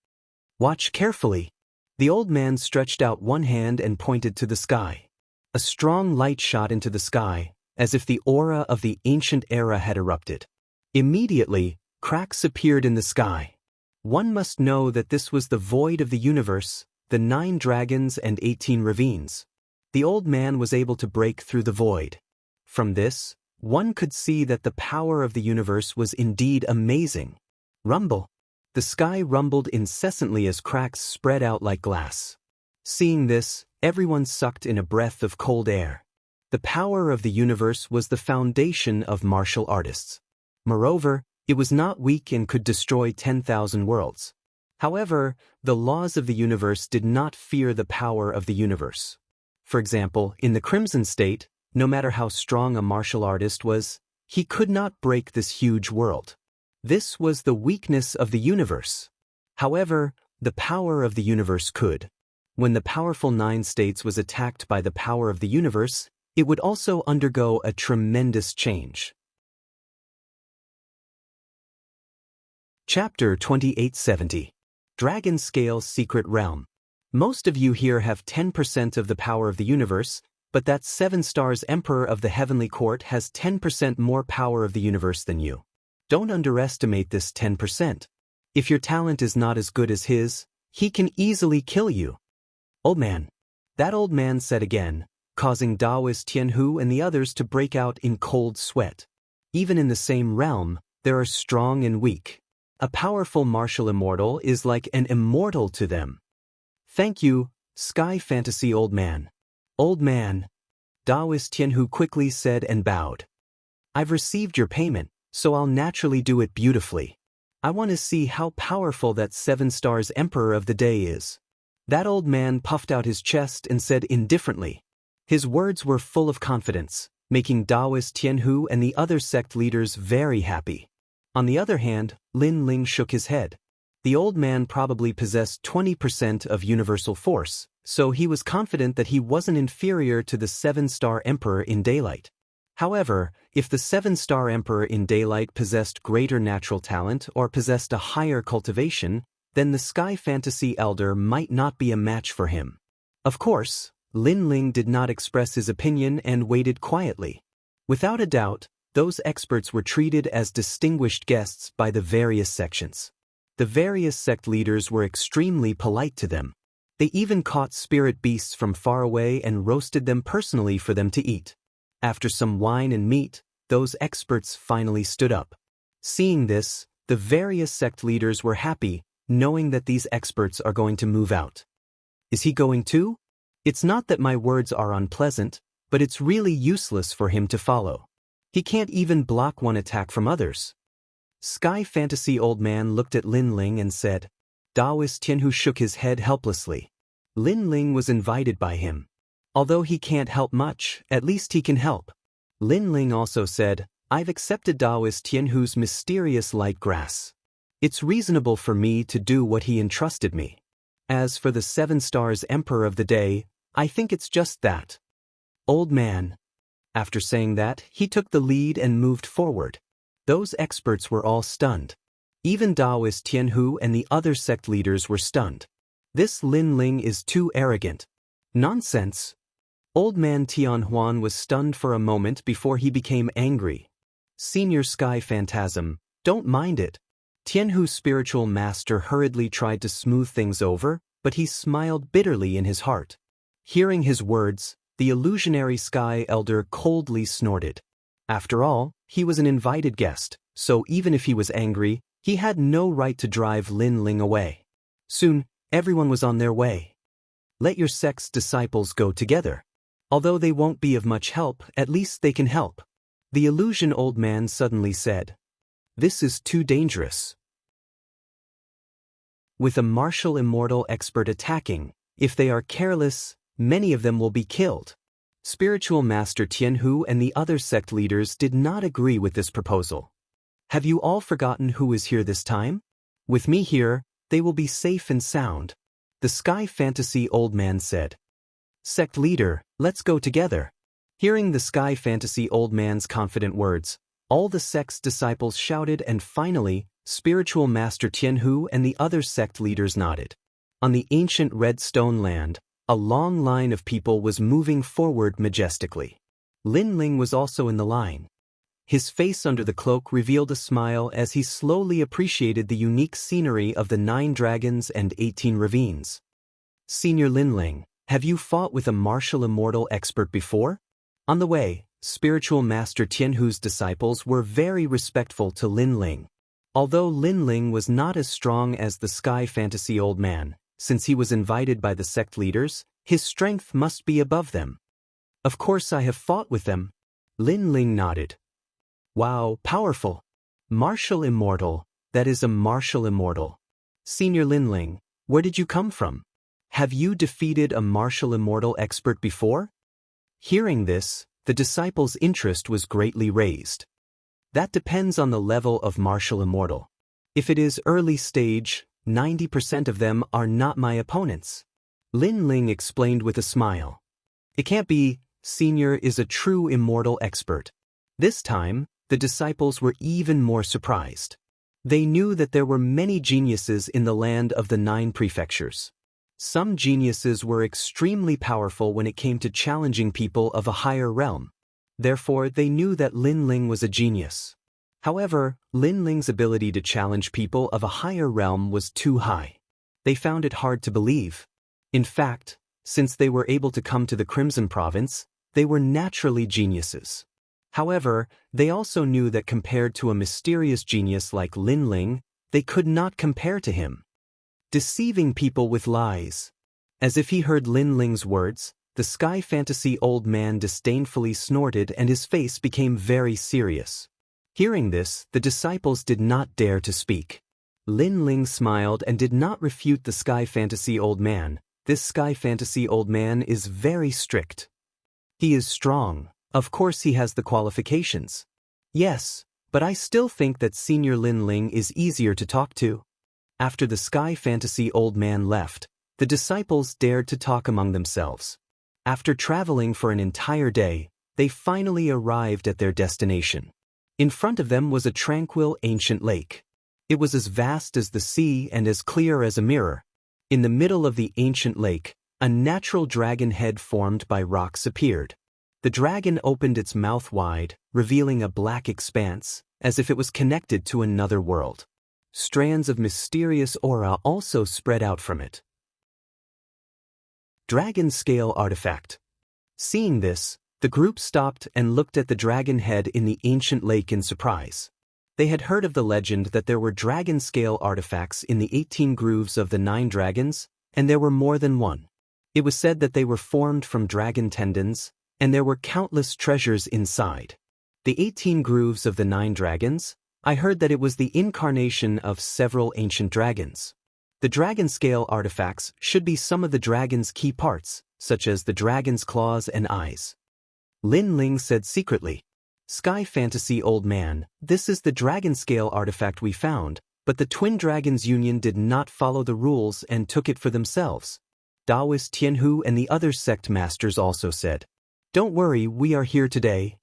"Watch carefully." The old man stretched out one hand and pointed to the sky. A strong light shot into the sky, as if the aura of the ancient era had erupted. Immediately, cracks appeared in the sky. One must know that this was the void of the universe, the 9 dragons and 18 ravines. The old man was able to break through the void. From this, one could see that the power of the universe was indeed amazing. Rumble. The sky rumbled incessantly as cracks spread out like glass. Seeing this, everyone sucked in a breath of cold air. The power of the universe was the foundation of martial artists. Moreover, it was not weak and could destroy 10,000 worlds. However, the laws of the universe did not fear the power of the universe. For example, in the Crimson State, no matter how strong a martial artist was, he could not break this huge world. This was the weakness of the universe. However, the power of the universe could. When the powerful 9 states was attacked by the power of the universe, it would also undergo a tremendous change. Chapter 2870. Dragon Scale Secret Realm. Most of you here have 10% of the power of the universe, but that 7 Stars Emperor of the Heavenly Court has 10% more power of the universe than you. Don't underestimate this 10%. If your talent is not as good as his, he can easily kill you. Old man. That old man said again, causing Daoist Tianhu and the others to break out in cold sweat. Even in the same realm, there are strong and weak. A powerful martial immortal is like an immortal to them. Thank you, Sky Fantasy Old Man. Old man. Daoist Tianhu quickly said and bowed. I've received your payment, so I'll naturally do it beautifully. I want to see how powerful that 7 Stars Emperor of the day is. That old man puffed out his chest and said indifferently. His words were full of confidence, making Daoist Tianhu and the other sect leaders very happy. On the other hand, Lin Ling shook his head. The old man probably possessed 20% of universal force, so he was confident that he wasn't inferior to the 7 Star Emperor in daylight. However, if the 7 Star Emperor in daylight possessed greater natural talent or possessed a higher cultivation, then the Sky Fantasy Elder might not be a match for him. Of course, Lin Ling did not express his opinion and waited quietly. Without a doubt, those experts were treated as distinguished guests by the various sections. The various sect leaders were extremely polite to them. They even caught spirit beasts from far away and roasted them personally for them to eat. After some wine and meat, those experts finally stood up. Seeing this, the various sect leaders were happy, knowing that these experts are going to move out. Is he going too? It's not that my words are unpleasant, but it's really useless for him to follow. He can't even block one attack from others. Sky Fantasy Old Man looked at Lin Ling and said. Taoist Tianhu shook his head helplessly. Lin Ling was invited by him. Although he can't help much, at least he can help. Lin Ling also said, I've accepted Taoist Tianhu's mysterious light grass. It's reasonable for me to do what he entrusted me. As for the 7 stars Emperor of the Day, I think it's just that. Old man. After saying that, he took the lead and moved forward. Those experts were all stunned. Even Taoist Tianhu and the other sect leaders were stunned. This Lin Ling is too arrogant. Nonsense. Old man Tianhuan was stunned for a moment before he became angry. Senior Sky Phantasm, don't mind it. Tianhu's spiritual master hurriedly tried to smooth things over, but he smiled bitterly in his heart. Hearing his words, the illusionary Sky Elder coldly snorted. After all, he was an invited guest, so even if he was angry, he had no right to drive Lin Ling away. Soon, everyone was on their way. Let your sect's disciples go together. Although they won't be of much help, at least they can help. The illusion old man suddenly said. This is too dangerous. With a martial immortal expert attacking, if they are careless, many of them will be killed. Spiritual Master Tianhu and the other sect leaders did not agree with this proposal. Have you all forgotten who is here this time? With me here, they will be safe and sound. The Sky Fantasy Old Man said. Sect leader, let's go together. Hearing the Sky Fantasy Old Man's confident words, all the sect's disciples shouted and finally, Spiritual Master Tianhu and the other sect leaders nodded. On the ancient red stone land, a long line of people was moving forward majestically. Lin Ling was also in the line. His face under the cloak revealed a smile as he slowly appreciated the unique scenery of the 9 dragons and 18 ravines. Senior Lin Ling, have you fought with a martial immortal expert before? On the way, Spiritual Master Tianhu's disciples were very respectful to Lin Ling. Although Lin Ling was not as strong as the Sky Fantasy Old Man, since he was invited by the sect leaders, his strength must be above them. Of course I have fought with them. Lin Ling nodded. Wow, powerful. Martial immortal, that is a martial immortal. Senior Lin Ling, where did you come from? Have you defeated a martial immortal expert before? Hearing this, the disciples' interest was greatly raised. That depends on the level of martial immortal. If it is early stage, 90% of them are not my opponents. Lin Ling explained with a smile. It can't be, Senior is a true immortal expert. This time, the disciples were even more surprised. They knew that there were many geniuses in the land of the 9 prefectures. Some geniuses were extremely powerful when it came to challenging people of a higher realm. Therefore, they knew that Lin Ling was a genius. However, Lin Ling's ability to challenge people of a higher realm was too high. They found it hard to believe. In fact, since they were able to come to the Crimson Province, they were naturally geniuses. However, they also knew that compared to a mysterious genius like Lin Ling, they could not compare to him. Deceiving people with lies. As if he heard Lin Ling's words, the Sky Fantasy Old Man disdainfully snorted and his face became very serious. Hearing this, the disciples did not dare to speak. Lin Ling smiled and did not refute the Sky Fantasy Old Man. This Sky Fantasy Old Man is very strict. He is strong. Of course he has the qualifications. Yes, but I still think that Senior Lin Ling is easier to talk to. After the Sky Fantasy Old Man left, the disciples dared to talk among themselves. After traveling for an entire day, they finally arrived at their destination. In front of them was a tranquil ancient lake. It was as vast as the sea and as clear as a mirror. In the middle of the ancient lake, a natural dragon head formed by rocks appeared. The dragon opened its mouth wide, revealing a black expanse, as if it was connected to another world. Strands of mysterious aura also spread out from it. Dragon Scale Artifact. Seeing this, the group stopped and looked at the dragon head in the ancient lake in surprise. They had heard of the legend that there were dragon scale artifacts in the 18 grooves of the 9 dragons, and there were more than one. It was said that they were formed from dragon tendons, and there were countless treasures inside. The 18 grooves of the 9 dragons, I heard that it was the incarnation of several ancient dragons. The dragon scale artifacts should be some of the dragon's key parts, such as the dragon's claws and eyes. Lin Ling said secretly, "Sky Fantasy Old Man, this is the dragon scale artifact we found, but the Twin Dragons Union did not follow the rules and took it for themselves." Taoist Tianhu and the other sect masters also said, "Don't worry, we are here today."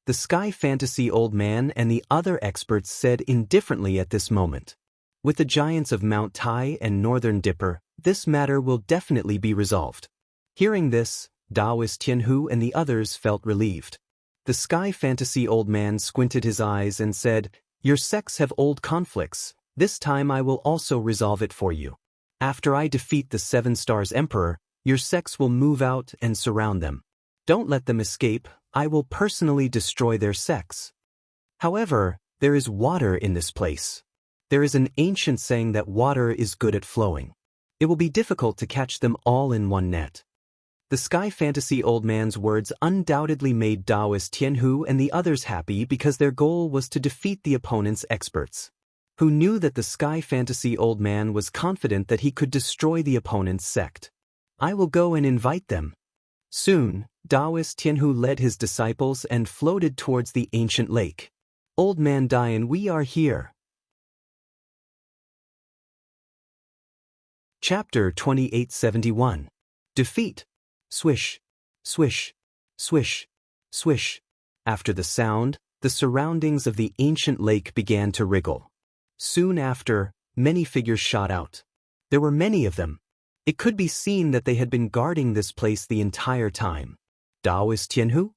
The Sky Fantasy Old Man and the other experts said indifferently at this moment. With the giants of Mount Tai and Northern Dipper, this matter will definitely be resolved. Hearing this, Taoist Tianhu and the others felt relieved. The Sky Fantasy Old Man squinted his eyes and said, "Your sects have old conflicts, this time I will also resolve it for you. After I defeat the 7 Stars Emperor, your sects will move out and surround them. Don't let them escape, I will personally destroy their sects. However, there is water in this place. There is an ancient saying that water is good at flowing. It will be difficult to catch them all in one net." The Sky Fantasy Old Man's words undoubtedly made Taoist Tianhu and the others happy because their goal was to defeat the opponent's experts, who knew that the Sky Fantasy Old Man was confident that he could destroy the opponent's sect. "I will go and invite them." Soon, Taoist Tianhu led his disciples and floated towards the ancient lake. "Old Man Dian, we are here." Chapter 2871. Defeat. Swish, swish, swish, swish. After the sound, the surroundings of the ancient lake began to wriggle. Soon after, many figures shot out. There were many of them. It could be seen that they had been guarding this place the entire time. Taoist Tianhu?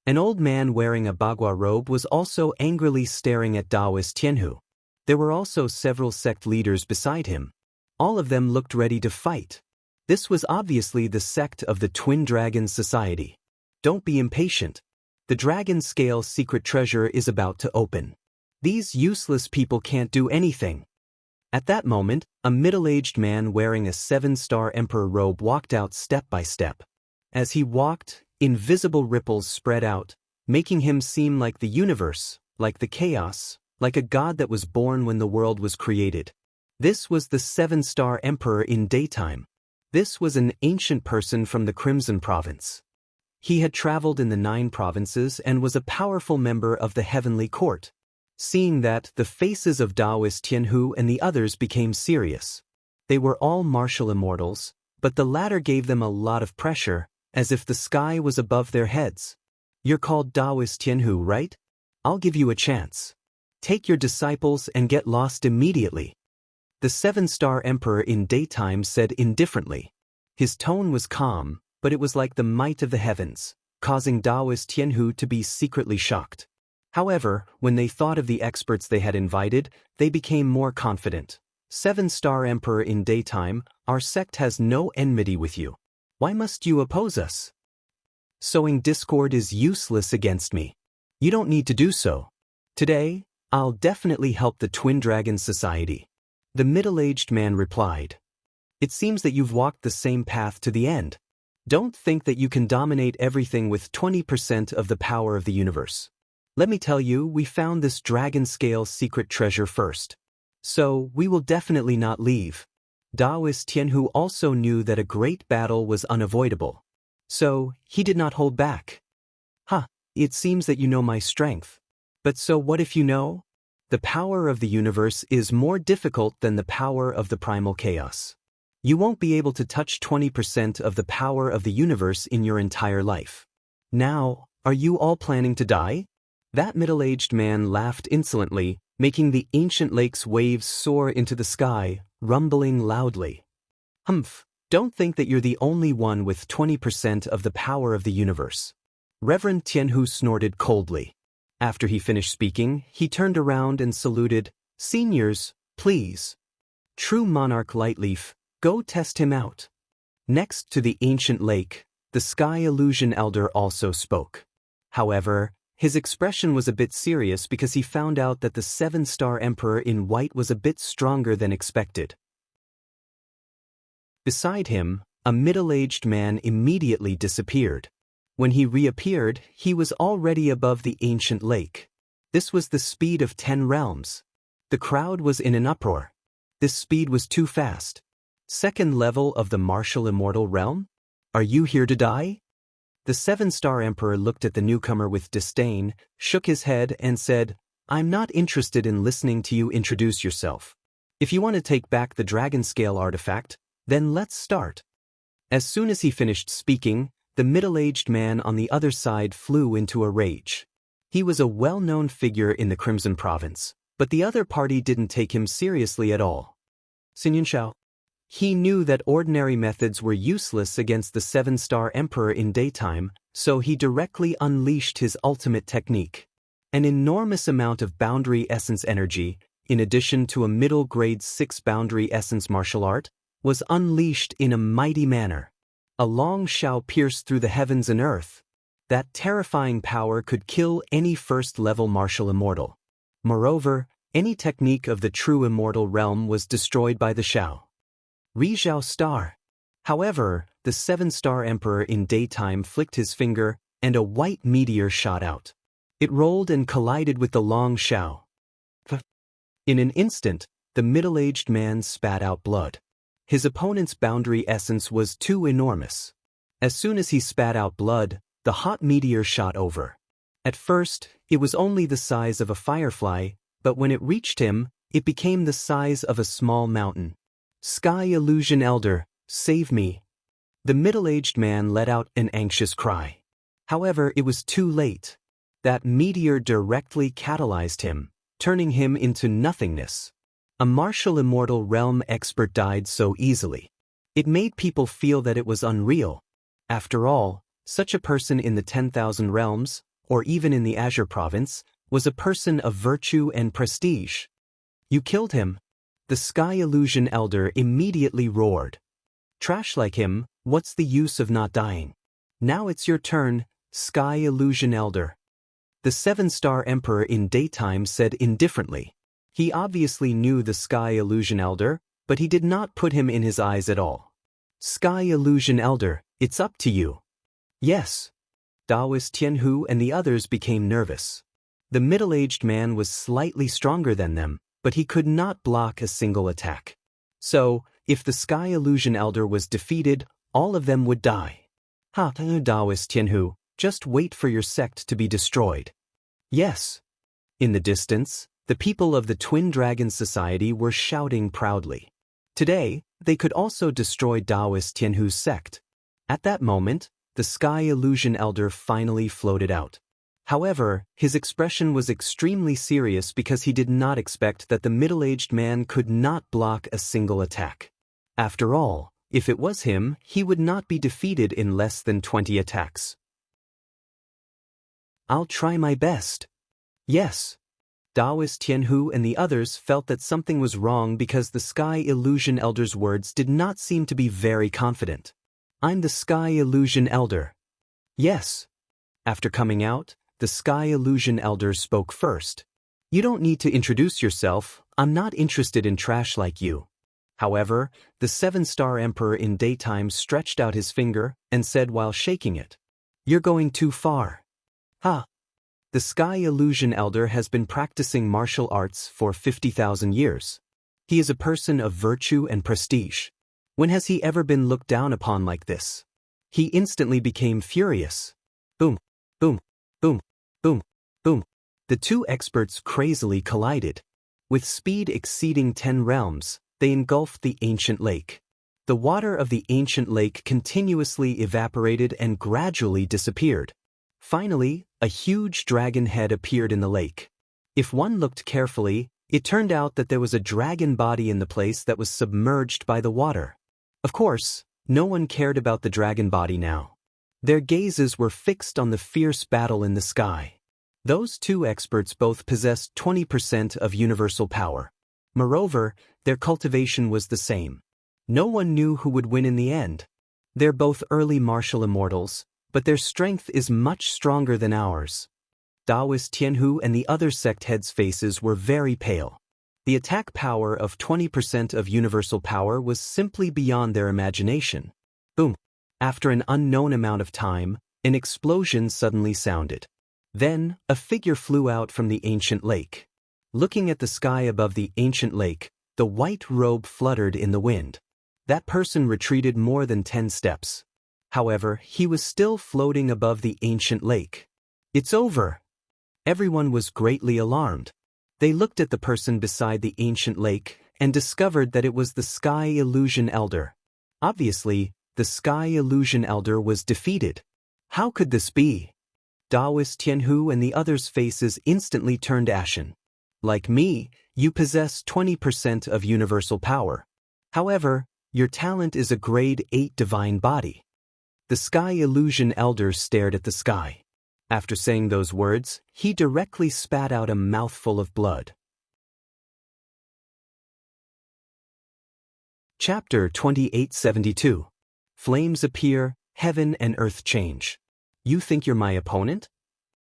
An old man wearing a bagua robe was also angrily staring at Taoist Tianhu. There were also several sect leaders beside him. All of them looked ready to fight. This was obviously the sect of the Twin Dragons Society. Don't be impatient. The Dragon Scale secret treasure is about to open. These useless people can't do anything. At that moment, a middle-aged man wearing a 7-star Emperor robe walked out step by step. As he walked, invisible ripples spread out, making him seem like the universe, like the chaos, like a god that was born when the world was created. This was the 7-star Emperor in daytime. This was an ancient person from the Crimson Province. He had traveled in the 9 provinces and was a powerful member of the Heavenly Court. Seeing that, the faces of Taoist Tianhu and the others became serious. They were all martial immortals, but the latter gave them a lot of pressure, as if the sky was above their heads. "You're called Taoist Tianhu, right? I'll give you a chance. Take your disciples and get lost immediately." The 7-star Emperor in daytime said indifferently. His tone was calm, but it was like the might of the heavens, causing Taoist Tianhu to be secretly shocked. However, when they thought of the experts they had invited, they became more confident. 7-star Emperor in daytime, our sect has no enmity with you. Why must you oppose us? Sowing discord is useless against me. You don't need to do so. Today, I'll definitely help the Twin Dragons Society. The middle-aged man replied. It seems that you've walked the same path to the end. Don't think that you can dominate everything with 20% of the power of the universe. Let me tell you, we found this dragon scale secret treasure first. So, we will definitely not leave. Taoist Tianhu also knew that a great battle was unavoidable. So, he did not hold back. It seems that you know my strength. But so what if you know? The power of the universe is more difficult than the power of the primal chaos. You won't be able to touch 20% of the power of the universe in your entire life. Now, are you all planning to die? That middle-aged man laughed insolently, making the ancient lake's waves soar into the sky, rumbling loudly. Humph, Don't think that you're the only one with 20% of the power of the universe. Reverend Tianhu snorted coldly. After he finished speaking, he turned around and saluted, "Seniors, please. True monarch Lightleaf, go test him out." Next to the ancient lake, the Sky Illusion Elder also spoke. However, his expression was a bit serious because he found out that the 7-star Emperor in white was a bit stronger than expected. Beside him, a middle-aged man immediately disappeared. When he reappeared, he was already above the ancient lake. This was the speed of 10 realms. The crowd was in an uproar. This speed was too fast. Second level of the martial immortal realm? Are you here to die? The 7-star Emperor looked at the newcomer with disdain, shook his head, and said, "I'm not interested in listening to you introduce yourself. If you want to take back the dragon scale artifact, then let's start." As soon as he finished speaking, the middle-aged man on the other side flew into a rage. He was a well-known figure in the Crimson Province, but the other party didn't take him seriously at all. Xinyan Shao. He knew that ordinary methods were useless against the 7-star Emperor in daytime, so he directly unleashed his ultimate technique. An enormous amount of boundary essence energy, in addition to a middle grade 6 boundary essence martial art, was unleashed in a mighty manner. A long shao pierced through the heavens and earth. That terrifying power could kill any first-level martial immortal. Moreover, any technique of the true immortal realm was destroyed by the shao. Rizhao Star. However, the 7-star Emperor in daytime flicked his finger, and a white meteor shot out. It rolled and collided with the long shao. In an instant, the middle-aged man spat out blood. His opponent's boundary essence was too enormous. As soon as he spat out blood, the hot meteor shot over. At first, it was only the size of a firefly, but when it reached him, it became the size of a small mountain. "Sky Illusion Elder, save me." The middle-aged man let out an anxious cry. However, it was too late. That meteor directly catalyzed him, turning him into nothingness. A martial immortal realm expert died so easily. It made people feel that it was unreal. After all, such a person in the 10,000 realms, or even in the Azure province, was a person of virtue and prestige. "You killed him." The Sky Illusion Elder immediately roared. "Trash like him, what's the use of not dying? Now it's your turn, Sky Illusion Elder." The 7-star Emperor in daytime said indifferently. He obviously knew the Sky Illusion Elder, but he did not put him in his eyes at all. "Sky Illusion Elder, it's up to you." "Yes." Taoist Tianhu and the others became nervous. The middle-aged man was slightly stronger than them, but he could not block a single attack. So, if the Sky Illusion Elder was defeated, all of them would die. "Ha, Taoist Tianhu, just wait for your sect to be destroyed." "Yes." In the distance, the people of the Twin Dragon Society were shouting proudly. Today, they could also destroy Taoist Tianhu's sect. At that moment, the Sky Illusion Elder finally floated out. However, his expression was extremely serious because he did not expect that the middle-aged man could not block a single attack. After all, if it was him, he would not be defeated in less than 20 attacks. "I'll try my best." "Yes." Taoist Tianhu and the others felt that something was wrong because the Sky Illusion Elder's words did not seem to be very confident. "I'm the Sky Illusion Elder." "Yes." After coming out, the Sky Illusion Elder spoke first. "You don't need to introduce yourself, I'm not interested in trash like you." However, the 7-star Emperor in daytime stretched out his finger and said while shaking it, "You're going too far." "Ha." The Sky Illusion Elder has been practicing martial arts for 50,000 years. He is a person of virtue and prestige. When has he ever been looked down upon like this? He instantly became furious. Boom, boom, boom, boom, boom. The two experts crazily collided. With speed exceeding 10 realms, they engulfed the ancient lake. The water of the ancient lake continuously evaporated and gradually disappeared. Finally, a huge dragon head appeared in the lake. If one looked carefully, it turned out that there was a dragon body in the place that was submerged by the water. Of course, No one cared about the dragon body now. Their gazes were fixed on the fierce battle in the sky. Those two experts both possessed 20% of universal power. Moreover, their cultivation was the same. No one knew who would win in the end. They're both early martial immortals, but their strength is much stronger than ours. Daoist Tianhu and the other sect heads' faces were very pale. The attack power of 20% of universal power was simply beyond their imagination. Boom! After an unknown amount of time, an explosion suddenly sounded. Then, a figure flew out from the ancient lake. Looking at the sky above the ancient lake, the white robe fluttered in the wind. That person retreated more than 10 steps. However, he was still floating above the ancient lake. It's over! Everyone was greatly alarmed. They looked at the person beside the ancient lake and discovered that it was the Sky Illusion Elder. Obviously, the Sky Illusion Elder was defeated. How could this be? Daoist Tianhu and the others' faces instantly turned ashen. Like me, you possess 20% of universal power. However, your talent is a grade 8 divine body. The Sky Illusion Elder stared at the sky. After saying those words, he directly spat out a mouthful of blood. Chapter 2872. Flames appear, heaven and earth change. You think you're my opponent?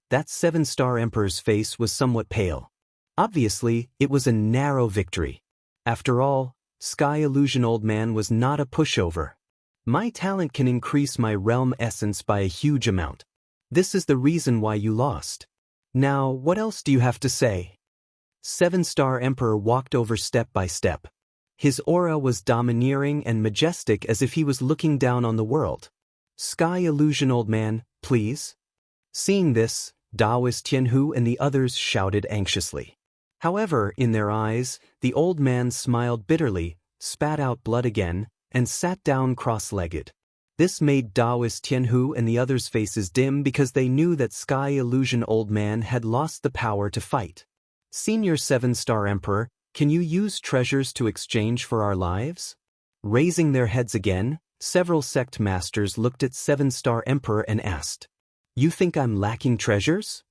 That 7-star Emperor's face was somewhat pale. Obviously, it was a narrow victory. After all, Sky Illusion Old Man was not a pushover. My talent can increase my realm essence by a huge amount. This is the reason why you lost. Now, what else do you have to say? 7-star Emperor walked over step by step. His aura was domineering and majestic as if he was looking down on the world. Sky Illusion Old Man, please. Seeing this, Daoist Tianhu and the others shouted anxiously. However, in their eyes, the old man smiled bitterly, spat out blood again, and sat down cross-legged. This made Daoist Tianhu and the others' faces dim because they knew that Sky Illusion Old Man had lost the power to fight. Senior 7-star Emperor, can you use treasures to exchange for our lives? Raising their heads again, several sect masters looked at 7-star Emperor and asked, "You think I'm lacking treasures?"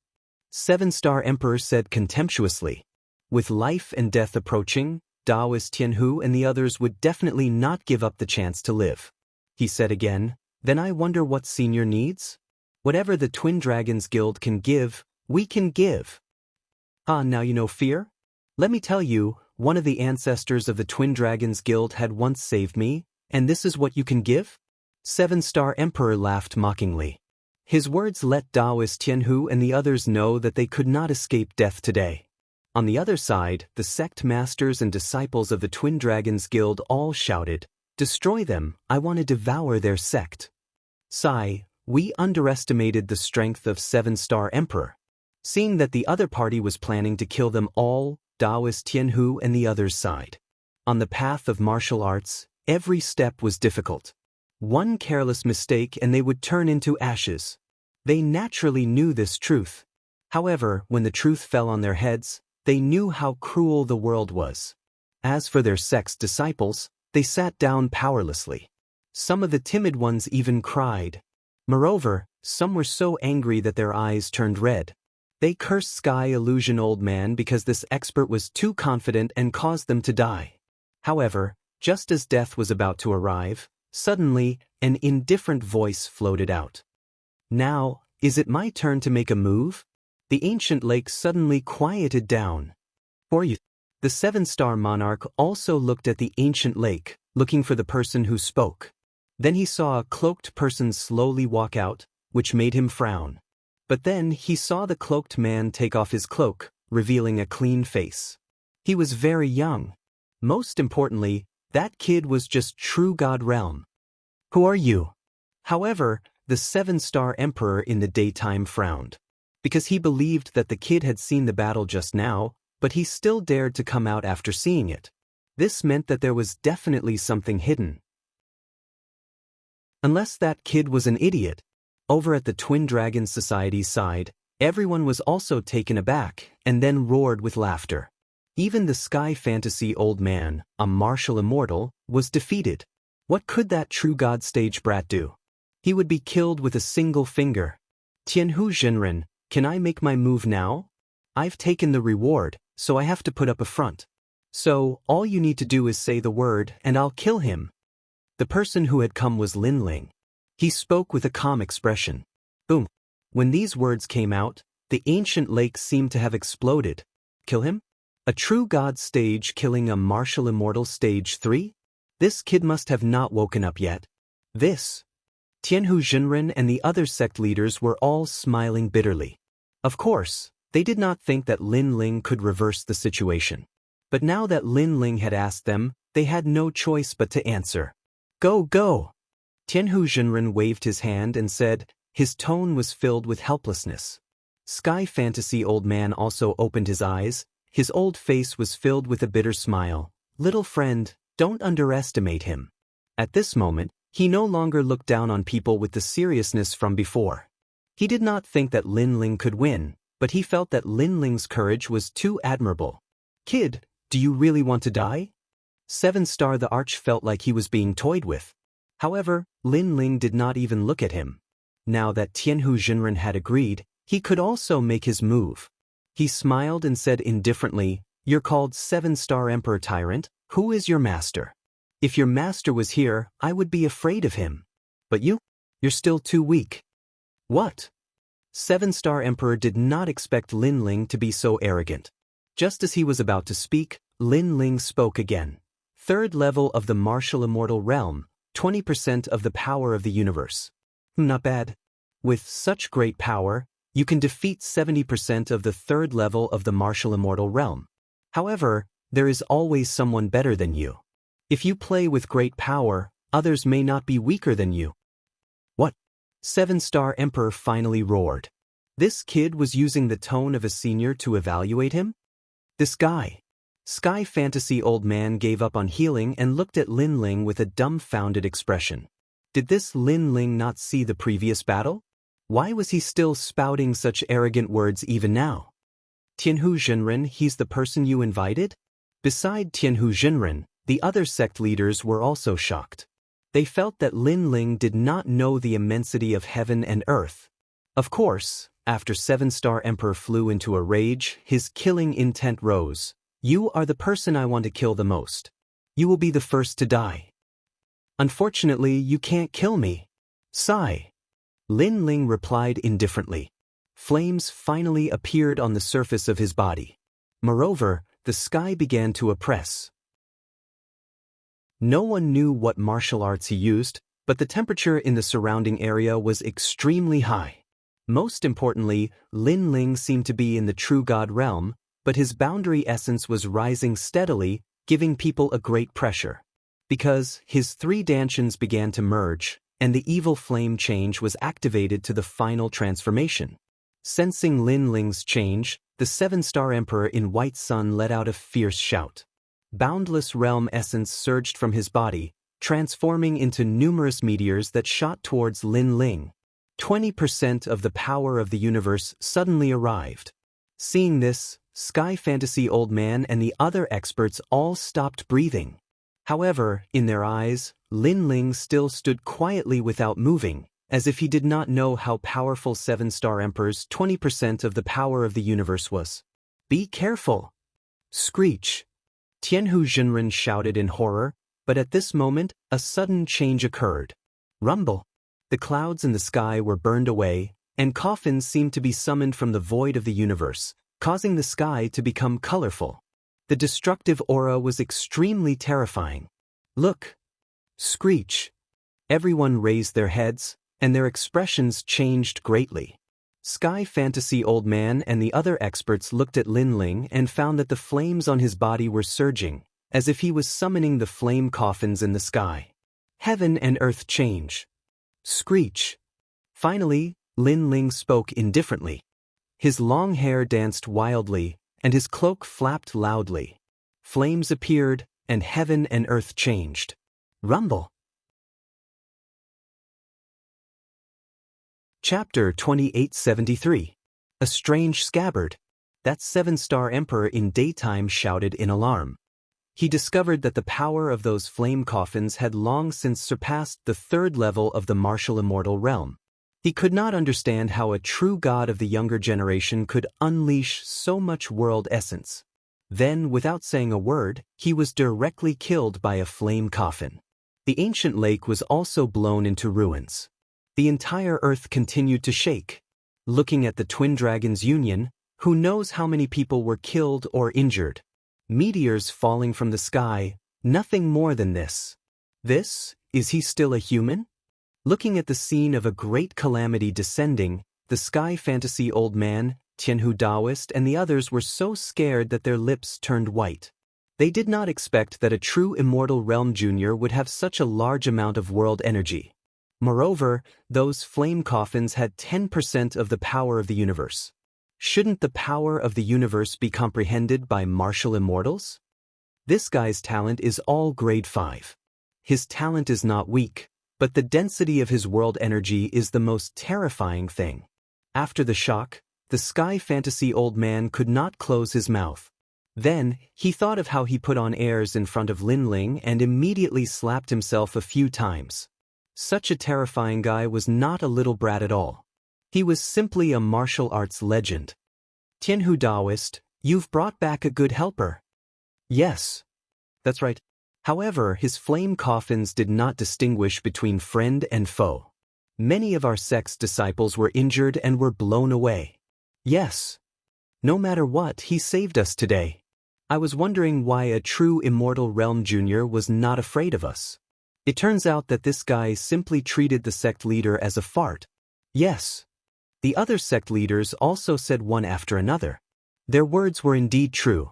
7-star Emperor said contemptuously. With life and death approaching, Daoist Tianhu and the others would definitely not give up the chance to live. He said again, "Then I wonder what Senior needs? Whatever the Twin Dragons Guild can give, we can give." Ah, now you know fear? Let me tell you, one of the ancestors of the Twin Dragons Guild had once saved me, and this is what you can give? 7-star Emperor laughed mockingly. His words let Daoist Tianhu and the others know that they could not escape death today. On the other side, the sect masters and disciples of the Twin Dragons Guild all shouted, "Destroy them, I want to devour their sect." Sigh, we underestimated the strength of 7-star Emperor. Seeing that the other party was planning to kill them all, Daoist Tianhu and the others sighed. On the path of martial arts, every step was difficult. One careless mistake and they would turn into ashes. They naturally knew this truth. However, when the truth fell on their heads, they knew how cruel the world was. As for their sect's disciples, they sat down powerlessly. Some of the timid ones even cried. Moreover, some were so angry that their eyes turned red. They cursed Sky Illusion Old Man because this expert was too confident and caused them to die. However, just as death was about to arrive, suddenly, an indifferent voice floated out. "Now, is it my turn to make a move?" The ancient lake suddenly quieted down. "For you." The 7-star monarch also looked at the ancient lake, looking for the person who spoke. Then he saw a cloaked person slowly walk out, which made him frown. But then he saw the cloaked man take off his cloak, revealing a clean face. He was very young. Most importantly, that kid was just true God realm. "Who are you?" However, the 7-star Emperor in the daytime frowned. Because he believed that the kid had seen the battle just now, but he still dared to come out after seeing it. This meant that there was definitely something hidden. Unless that kid was an idiot. Over at the Twin Dragon Society's side, everyone was also taken aback and then roared with laughter. Even the Sky Fantasy Old Man, a martial immortal, was defeated. What could that true God stage brat do? He would be killed with a single finger. Tianhu Jinren, can I make my move now? I've taken the reward, so I have to put up a front. So, all you need to do is say the word and I'll kill him. The person who had come was Lin Ling. He spoke with a calm expression. Boom. When these words came out, the ancient lake seemed to have exploded. Kill him? A true god stage killing a martial immortal stage 3? This kid must have not woken up yet. This. Tianhu Jinren and the other sect leaders were all smiling bitterly. Of course, they did not think that Lin Ling could reverse the situation. But now that Lin Ling had asked them, they had no choice but to answer. Go, go! Tianhu Jinren waved his hand and said, his tone was filled with helplessness. Sky Fantasy Old Man also opened his eyes. His old face was filled with a bitter smile. Little friend, don't underestimate him. At this moment, he no longer looked down on people with the seriousness from before. He did not think that Lin Ling could win, but he felt that Lin Ling's courage was too admirable. Kid, do you really want to die? 7-star the Arch felt like he was being toyed with. However, Lin Ling did not even look at him. Now that Tianhu Jinren had agreed, he could also make his move. He smiled and said indifferently, you're called 7-star Emperor Tyrant, who is your master? If your master was here, I would be afraid of him. But you're still too weak. What? 7-star Emperor did not expect Lin Ling to be so arrogant. Just as he was about to speak, Lin Ling spoke again. 3rd level of the martial immortal realm, 20% of the power of the universe. Not bad. With such great power, you can defeat 70% of the 3rd level of the martial immortal realm. However, there is always someone better than you. If you play with great power, others may not be weaker than you. What? 7-star Emperor finally roared. This kid was using the tone of a senior to evaluate him? This guy. Sky Fantasy Old Man gave up on healing and looked at Lin Ling with a dumbfounded expression. Did this Lin Ling not see the previous battle? Why was he still spouting such arrogant words even now? Tianhu Jinren, he's the person you invited? Beside Tianhu Jinren, the other sect leaders were also shocked. They felt that Lin Ling did not know the immensity of heaven and earth. Of course, after 7-star Emperor flew into a rage, his killing intent rose. You are the person I want to kill the most. You will be the first to die. Unfortunately, you can't kill me. Sigh. Lin Ling replied indifferently. Flames finally appeared on the surface of his body. Moreover, the sky began to oppress. No one knew what martial arts he used, but the temperature in the surrounding area was extremely high. Most importantly, Lin Ling seemed to be in the true god realm, but his boundary essence was rising steadily, giving people a great pressure. Because his 3 dantians began to merge, and the evil flame change was activated to the final transformation. Sensing Lin Ling's change, the 7-star Emperor in White Sun let out a fierce shout. Boundless realm essence surged from his body, transforming into numerous meteors that shot towards Lin Ling. 20% of the power of the universe suddenly arrived. Seeing this, Sky Fantasy Old Man and the other experts all stopped breathing. However, in their eyes, Lin Ling still stood quietly without moving, as if he did not know how powerful 7-star Emperor's 20% of the power of the universe was. Be careful! Screech! Tianhu Jinren shouted in horror, but at this moment, a sudden change occurred. Rumble! The clouds in the sky were burned away, and coffins seemed to be summoned from the void of the universe, causing the sky to become colorful. The destructive aura was extremely terrifying. Look! Screech! Everyone raised their heads, and their expressions changed greatly. Sky Fantasy Old Man and the other experts looked at Lin Ling and found that the flames on his body were surging, as if he was summoning the flame coffins in the sky. Heaven and earth change. Screech! Finally, Lin Ling spoke indifferently. His long hair danced wildly, and his cloak flapped loudly. Flames appeared, and heaven and earth changed. Rumble! Chapter 2873. A Strange Scabbard. That 7-star Emperor in daytime shouted in alarm. he discovered that the power of those flame coffins had long since surpassed the third level of the martial immortal realm. He could not understand how a true god of the younger generation could unleash so much world essence. Then, without saying a word, he was directly killed by a flame coffin. The ancient lake was also blown into ruins. The entire earth continued to shake. Looking at the twin dragons' union, who knows how many people were killed or injured? Meteors falling from the sky, nothing more than this. Is he still a human? Looking at the scene of a great calamity descending, the sky fantasy old man, Tianhu Taoist, and the others were so scared that their lips turned white. They did not expect that a true immortal realm junior would have such a large amount of world energy. Moreover, those flame coffins had 10% of the power of the universe. Shouldn't the power of the universe be comprehended by martial immortals? This guy's talent is all grade 5. His talent is not weak, but the density of his world energy is the most terrifying thing. After the shock, the sky fantasy old man could not close his mouth. Then, he thought of how he put on airs in front of Lin Ling and immediately slapped himself a few times. Such a terrifying guy was not a little brat at all. He was simply a martial arts legend. Tianhu Taoist, you've brought back a good helper. Yes. That's right. However, his flame coffins did not distinguish between friend and foe. Many of our sect's disciples were injured and were blown away. Yes. No matter what, he saved us today. I was wondering why a true immortal realm junior was not afraid of us. It turns out that this guy simply treated the sect leader as a fart. Yes. The other sect leaders also said one after another. Their words were indeed true.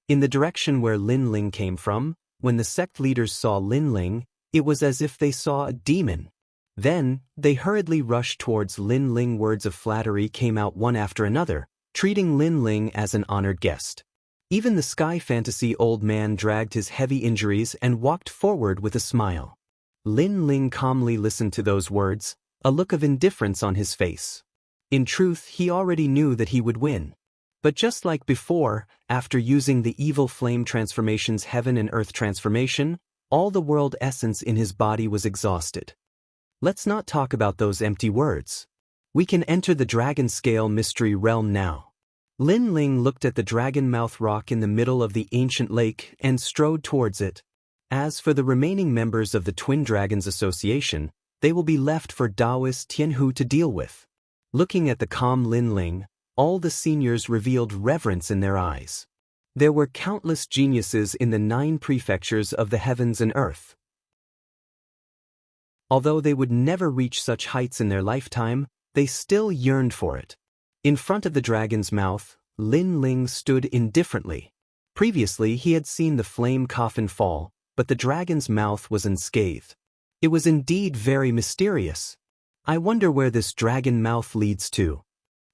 In the direction where Lin Ling came from, when the sect leaders saw Lin Ling, it was as if they saw a demon. Then, they hurriedly rushed towards Lin Ling. Words of flattery came out one after another, treating Lin Ling as an honored guest. Even the sky fantasy old man dragged his heavy injuries and walked forward with a smile. Lin Ling calmly listened to those words, a look of indifference on his face. In truth, he already knew that he would win. But just like before, after using the evil flame transformation's heaven and earth transformation, all the world essence in his body was exhausted. Let's not talk about those empty words. We can enter the dragon scale mystery realm now. Lin Ling looked at the dragon mouth rock in the middle of the ancient lake and strode towards it. As for the remaining members of the Twin Dragons Association, they will be left for Taoist Tianhu to deal with. Looking at the calm Lin Ling, all the seniors revealed reverence in their eyes. There were countless geniuses in the 9 prefectures of the heavens and earth. Although they would never reach such heights in their lifetime, they still yearned for it. In front of the dragon's mouth, Lin Ling stood indifferently. Previously, he had seen the flame coffin fall, but the dragon's mouth was unscathed. It was indeed very mysterious. I wonder where this dragon mouth leads to.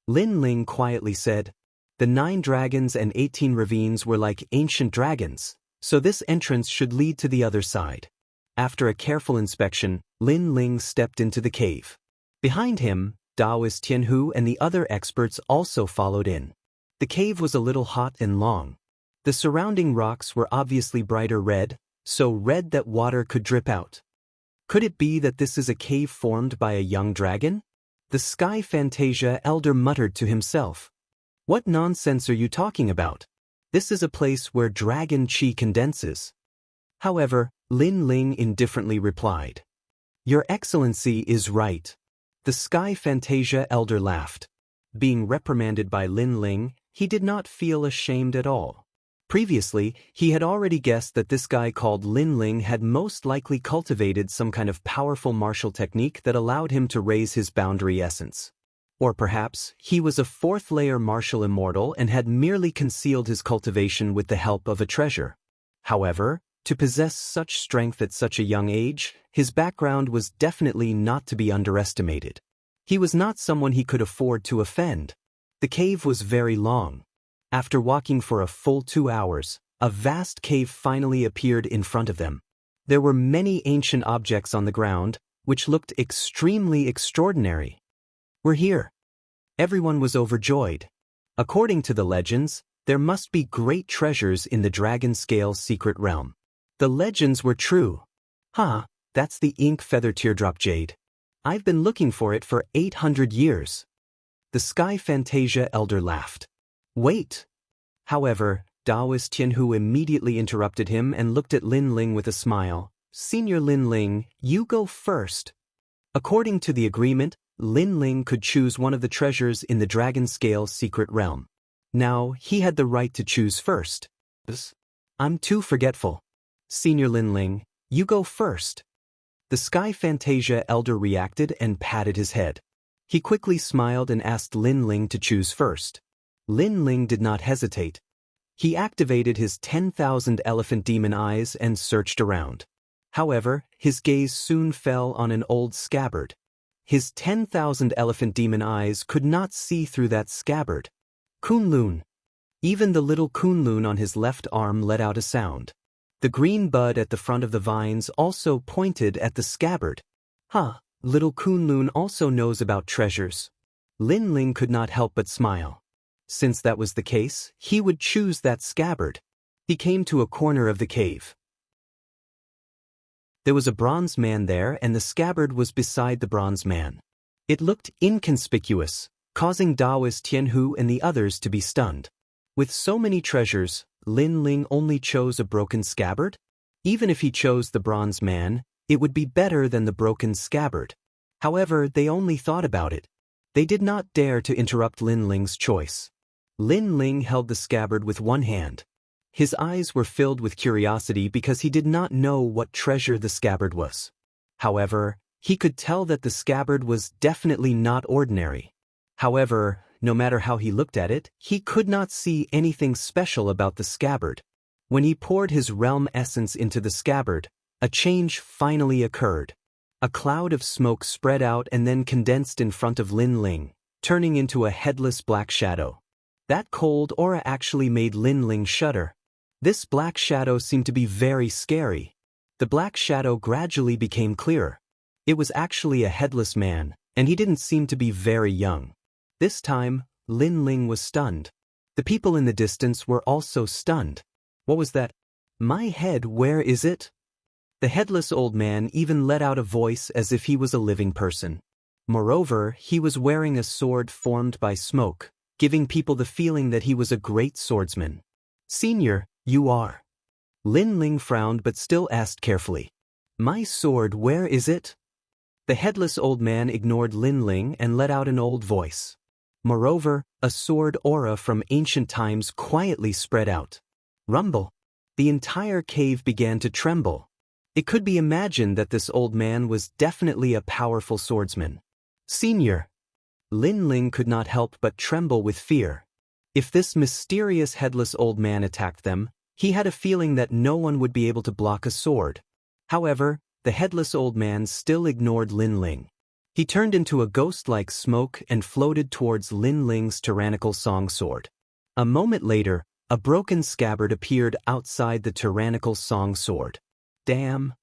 Lin Ling quietly said. The 9 dragons and 18 ravines were like ancient dragons, so this entrance should lead to the other side. After a careful inspection, Lin Ling stepped into the cave. Behind him, Taoist Tianhu and the other experts also followed in. The cave was a little hot and long. The surrounding rocks were obviously brighter red, so red that water could drip out. Could it be that this is a cave formed by a young dragon? The Sky Fantasia elder muttered to himself. What nonsense are you talking about? This is a place where dragon chi condenses. However, Lin Ling indifferently replied. Your Excellency is right. The Sky Fantasia elder laughed. Being reprimanded by Lin Ling, he did not feel ashamed at all. Previously, he had already guessed that this guy called Lin Ling had most likely cultivated some kind of powerful martial technique that allowed him to raise his boundary essence. Or perhaps, he was a 4th-layer martial immortal and had merely concealed his cultivation with the help of a treasure. However, to possess such strength at such a young age, his background was definitely not to be underestimated. He was not someone he could afford to offend. The cave was very long. After walking for a full 2 hours, a vast cave finally appeared in front of them. There were many ancient objects on the ground, which looked extremely extraordinary. We're here. Everyone was overjoyed. According to the legends, There must be great treasures in the dragon scale secret realm. The legends were true. That's the ink feather teardrop jade. I've been looking for it for 800 years. The Sky Fantasia elder laughed. Wait! However, Daoist Tianhu immediately interrupted him and looked at Lin Ling with a smile. Senior Lin Ling, you go first. According to the agreement, Lin Ling could choose one of the treasures in the dragon scale secret realm. Now, he had the right to choose first. I'm too forgetful. Senior Lin Ling, you go first. The Sky Fantasia elder reacted and patted his head. He quickly smiled and asked Lin Ling to choose first. Lin Ling did not hesitate. He activated his 10,000 elephant demon eyes and searched around. However, his gaze soon fell on an old scabbard. His 10,000 elephant demon eyes could not see through that scabbard. Kunlun. Even the little Kunlun on his left arm let out a sound. The green bud at the front of the vines also pointed at the scabbard. Little Kunlun also knows about treasures. Lin Ling could not help but smile. Since that was the case, he would choose that scabbard. He came to a corner of the cave. There was a bronze man there and the scabbard was beside the bronze man. It looked inconspicuous, causing Daoist Tianhu and the others to be stunned. With so many treasures, Lin Ling only chose a broken scabbard? Even if he chose the bronze man, it would be better than the broken scabbard. However, they only thought about it. They did not dare to interrupt Lin Ling's choice. Lin Ling held the scabbard with one hand. His eyes were filled with curiosity because he did not know what treasure the scabbard was. However, he could tell that the scabbard was definitely not ordinary. However, no matter how he looked at it, he could not see anything special about the scabbard. When he poured his realm essence into the scabbard, a change finally occurred. A cloud of smoke spread out and then condensed in front of Lin Ling, turning into a headless black shadow. That cold aura actually made Lin Ling shudder. This black shadow seemed to be very scary. The black shadow gradually became clearer. It was actually a headless man, and he didn't seem to be very young. This time, Lin Ling was stunned. The people in the distance were also stunned. What was that? My head, where is it? The headless old man even let out a voice as if he was a living person. Moreover, he was wearing a sword formed by smoke, giving people the feeling that he was a great swordsman. Senior, you are. Lin Ling frowned but still asked carefully. My sword, where is it? The headless old man ignored Lin Ling and let out an old voice. Moreover, a sword aura from ancient times quietly spread out. Rumble. The entire cave began to tremble. It could be imagined that this old man was definitely a powerful swordsman. Senior. Lin Ling could not help but tremble with fear. If this mysterious headless old man attacked them, he had a feeling that no one would be able to block a sword. However, the headless old man still ignored Lin Ling. He turned into a ghost-like smoke and floated towards Lin Ling's tyrannical song sword. A moment later, a broken scabbard appeared outside the tyrannical song sword. Damn.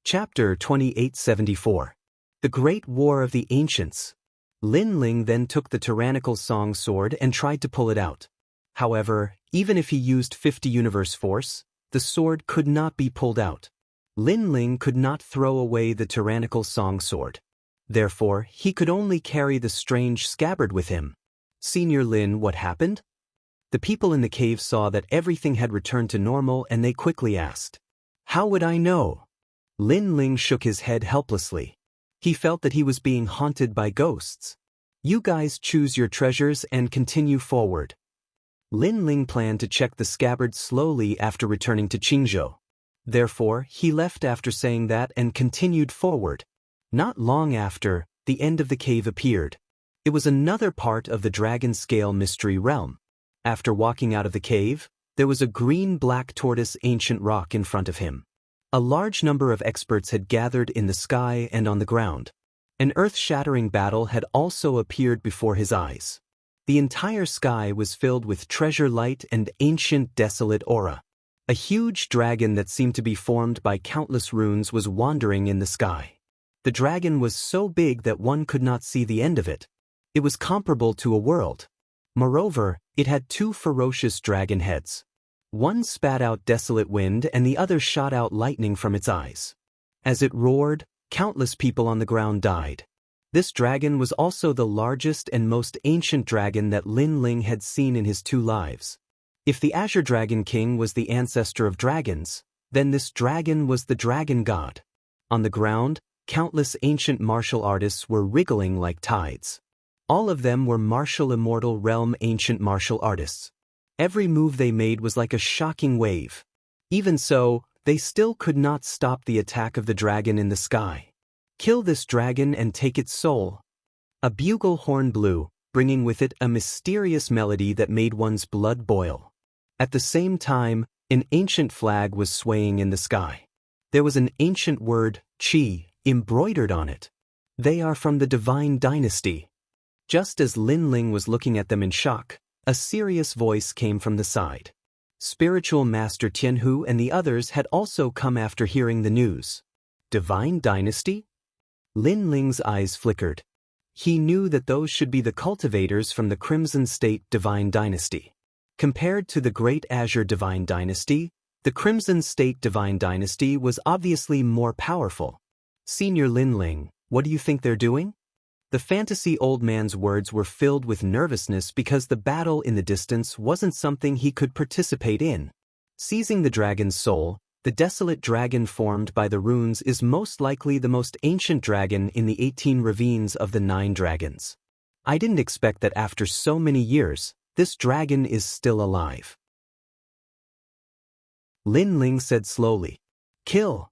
Chapter 2874. The Great War of the Ancients. Lin Ling then took the tyrannical song sword and tried to pull it out. However, even if he used 50 universe force, the sword could not be pulled out. Lin Ling could not throw away the tyrannical song sword. Therefore, he could only carry the strange scabbard with him. Senior Lin, what happened? The people in the cave saw that everything had returned to normal and they quickly asked. How would I know? Lin Ling shook his head helplessly. He felt that he was being haunted by ghosts. You guys choose your treasures and continue forward. Lin Ling planned to check the scabbard slowly after returning to Qingzhou. Therefore, he left after saying that and continued forward. Not long after, the end of the cave appeared. It was another part of the dragon scale mystery realm. After walking out of the cave, there was a green-black tortoise ancient rock in front of him. A large number of experts had gathered in the sky and on the ground. An earth-shattering battle had also appeared before his eyes. The entire sky was filled with treasure light and ancient desolate aura. A huge dragon that seemed to be formed by countless runes was wandering in the sky. The dragon was so big that one could not see the end of it. It was comparable to a world. Moreover, it had two ferocious dragon heads. One spat out desolate wind and the other shot out lightning from its eyes. As it roared, countless people on the ground died. This dragon was also the largest and most ancient dragon that Lin Ling had seen in his 2 lives. If the Azure Dragon King was the ancestor of dragons, then this dragon was the dragon god. On the ground, countless ancient martial artists were wriggling like tides. All of them were martial immortal realm ancient martial artists. Every move they made was like a shocking wave. Even so, they still could not stop the attack of the dragon in the sky. Kill this dragon and take its soul. A bugle horn blew, bringing with it a mysterious melody that made one's blood boil. At the same time, an ancient flag was swaying in the sky. There was an ancient word, Qi, embroidered on it. They are from the divine dynasty. Just as Lin Ling was looking at them in shock, a serious voice came from the side. Spiritual Master Tianhu and the others had also come after hearing the news. Divine dynasty? Lin Ling's eyes flickered. He knew that those should be the cultivators from the Crimson State Divine Dynasty. Compared to the Great Azure Divine Dynasty, the Crimson State Divine Dynasty was obviously more powerful. Senior Lin Ling, what do you think they're doing? The fantasy old man's words were filled with nervousness because the battle in the distance wasn't something he could participate in. Seizing the dragon's soul, the desolate dragon formed by the runes is most likely the most ancient dragon in the 18 ravines of the 9 dragons. I didn't expect that after so many years, this dragon is still alive. Lin Ling said slowly. Kill.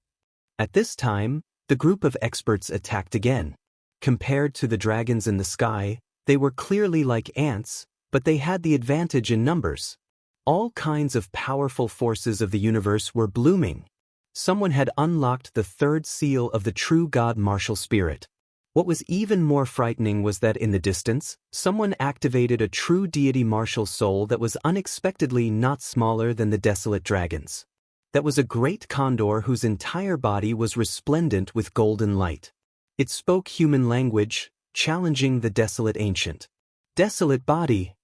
At this time, the group of experts attacked again. Compared to the dragons in the sky, they were clearly like ants, but they had the advantage in numbers. All kinds of powerful forces of the universe were blooming. Someone had unlocked the 3rd seal of the true God martial spirit. What was even more frightening was that in the distance, someone activated a true deity martial soul that was unexpectedly not smaller than the desolate dragons. That was a great condor whose entire body was resplendent with golden light. It spoke human language, challenging the desolate ancient. Desolate body.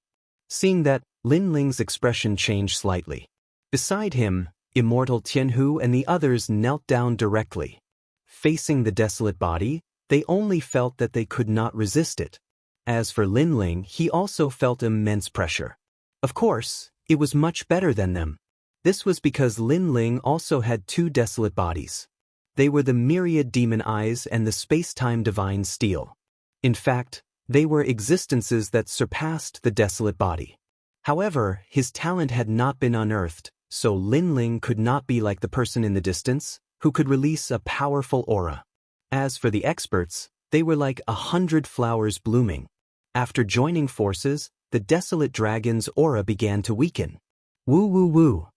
Seeing that, Lin Ling's expression changed slightly. Beside him, immortal Tianhu and the others knelt down directly. Facing the desolate body, they only felt that they could not resist it. As for Lin Ling, he also felt immense pressure. Of course, it was much better than them. This was because Lin Ling also had 2 desolate bodies. They were the myriad demon eyes and the space-time divine steel. In fact, they were existences that surpassed the desolate body. However, his talent had not been unearthed, so Lin Ling could not be like the person in the distance, who could release a powerful aura. As for the experts, they were like 100 flowers blooming. After joining forces, the desolate dragon's aura began to weaken. Woo woo woo.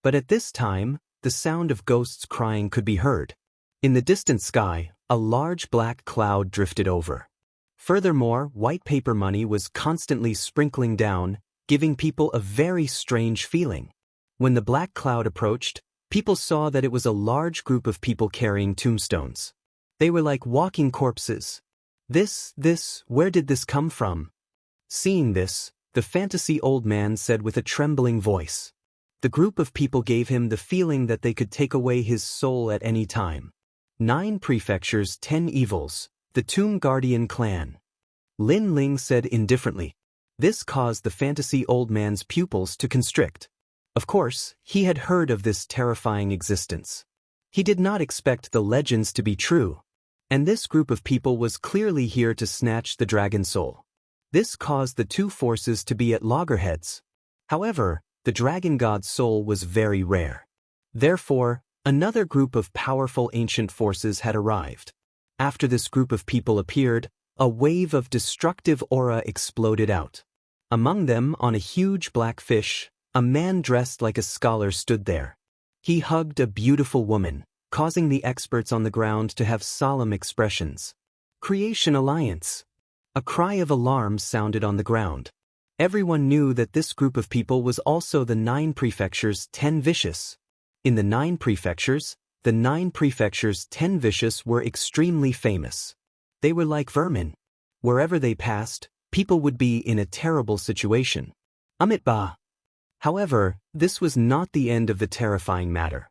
But at this time, the sound of ghosts crying could be heard. In the distant sky, a large black cloud drifted over. Furthermore, white paper money was constantly sprinkling down, giving people a very strange feeling. When the black cloud approached, people saw that it was a large group of people carrying tombstones. They were like walking corpses. Where did this come from? Seeing this, the fantasy old man said with a trembling voice. The group of people gave him the feeling that they could take away his soul at any time. 9 prefectures, 10 evils, the Tomb Guardian clan. Lin Ling said indifferently. This caused the fantasy old man's pupils to constrict. Of course, he had heard of this terrifying existence. He did not expect the legends to be true. And this group of people was clearly here to snatch the dragon soul. This caused the 2 forces to be at loggerheads. However, the dragon god's soul was very rare. Therefore, another group of powerful ancient forces had arrived. After this group of people appeared, a wave of destructive aura exploded out. Among them, on a huge black fish, a man dressed like a scholar stood there. He hugged a beautiful woman, causing the experts on the ground to have solemn expressions. Creation Alliance. A cry of alarm sounded on the ground. Everyone knew that this group of people was also the 9 prefectures 10 vicious. In the 9 prefectures, 10 vicious were extremely famous. They were like vermin. Wherever they passed, People would be in a terrible situation. Amit Ba. However, this was not the end of the terrifying matter.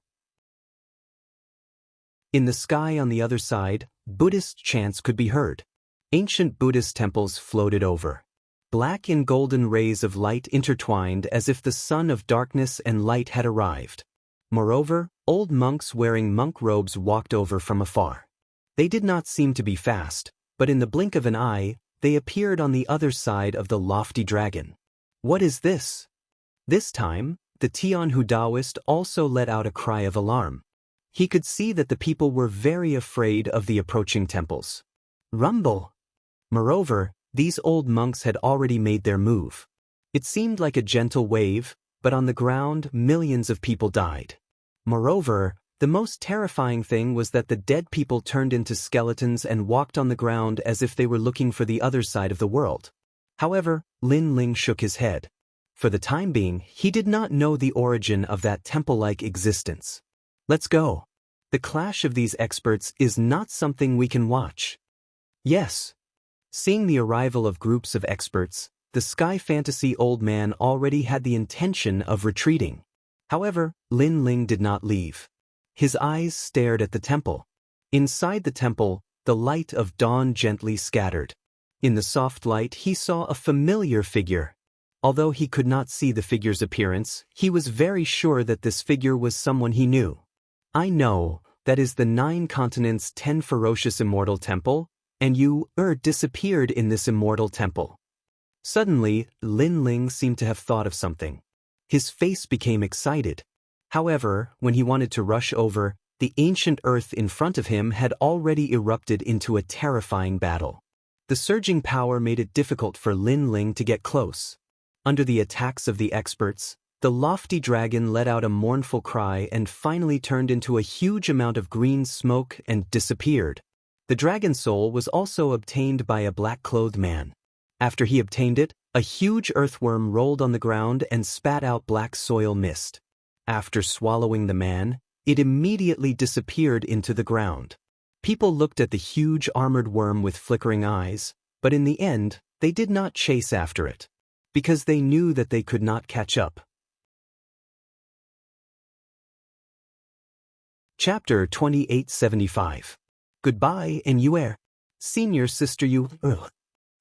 In the sky on the other side, Buddhist chants could be heard. Ancient Buddhist temples floated over. Black and golden rays of light intertwined as if the sun of darkness and light had arrived. Moreover, old monks wearing monk robes walked over from afar. They did not seem to be fast, but in the blink of an eye, they appeared on the other side of the lofty dragon. What is this? This time, the Tianhu Taoist also let out a cry of alarm. He could see that the people were very afraid of the approaching temples. Rumble! Moreover, these old monks had already made their move. It seemed like a gentle wave, but on the ground millions of people died. Moreover, the most terrifying thing was that the dead people turned into skeletons and walked on the ground as if they were looking for the other side of the world. However, Lin Ling shook his head. For the time being, he did not know the origin of that temple-like existence. Let's go. The clash of these experts is not something we can watch. Yes. Seeing the arrival of groups of experts, the sky fantasy old man already had the intention of retreating. However, Lin Ling did not leave. His eyes stared at the temple. Inside the temple, the light of dawn gently scattered. In the soft light he saw a familiar figure. Although he could not see the figure's appearance, he was very sure that this figure was someone he knew. I know, that is the 9 continents 10 ferocious immortal temple, and you disappeared in this immortal temple. Suddenly, Lin Ling seemed to have thought of something. His face became excited. However, when he wanted to rush over, the ancient earth in front of him had already erupted into a terrifying battle. The surging power made it difficult for Lin Ling to get close. Under the attacks of the experts, the lofty dragon let out a mournful cry and finally turned into a huge amount of green smoke and disappeared. The dragon soul was also obtained by a black-clothed man. After he obtained it, a huge earthworm rolled on the ground and spat out black soil mist. After swallowing the man, it immediately disappeared into the ground. People looked at the huge armored worm with flickering eyes, but in the end, they did not chase after it, because they knew that they could not catch up. Chapter 2875. Goodbye, and you Senior sister you.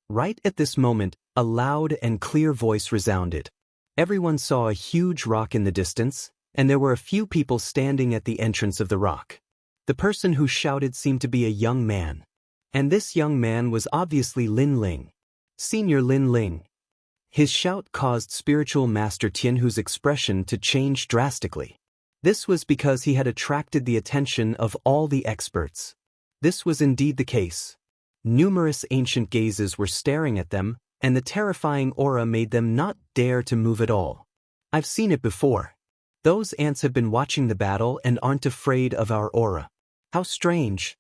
Right at this moment, a loud and clear voice resounded. Everyone saw a huge rock in the distance, and there were a few people standing at the entrance of the rock. The person who shouted seemed to be a young man. And this young man was obviously Lin Ling. Senior Lin Ling. His shout caused spiritual master Tianhu's expression to change drastically. This was because he had attracted the attention of all the experts. This was indeed the case. Numerous ancient gazes were staring at them, and the terrifying aura made them not dare to move at all. I've seen it before. Those ants have been watching the battle and aren't afraid of our aura. How strange.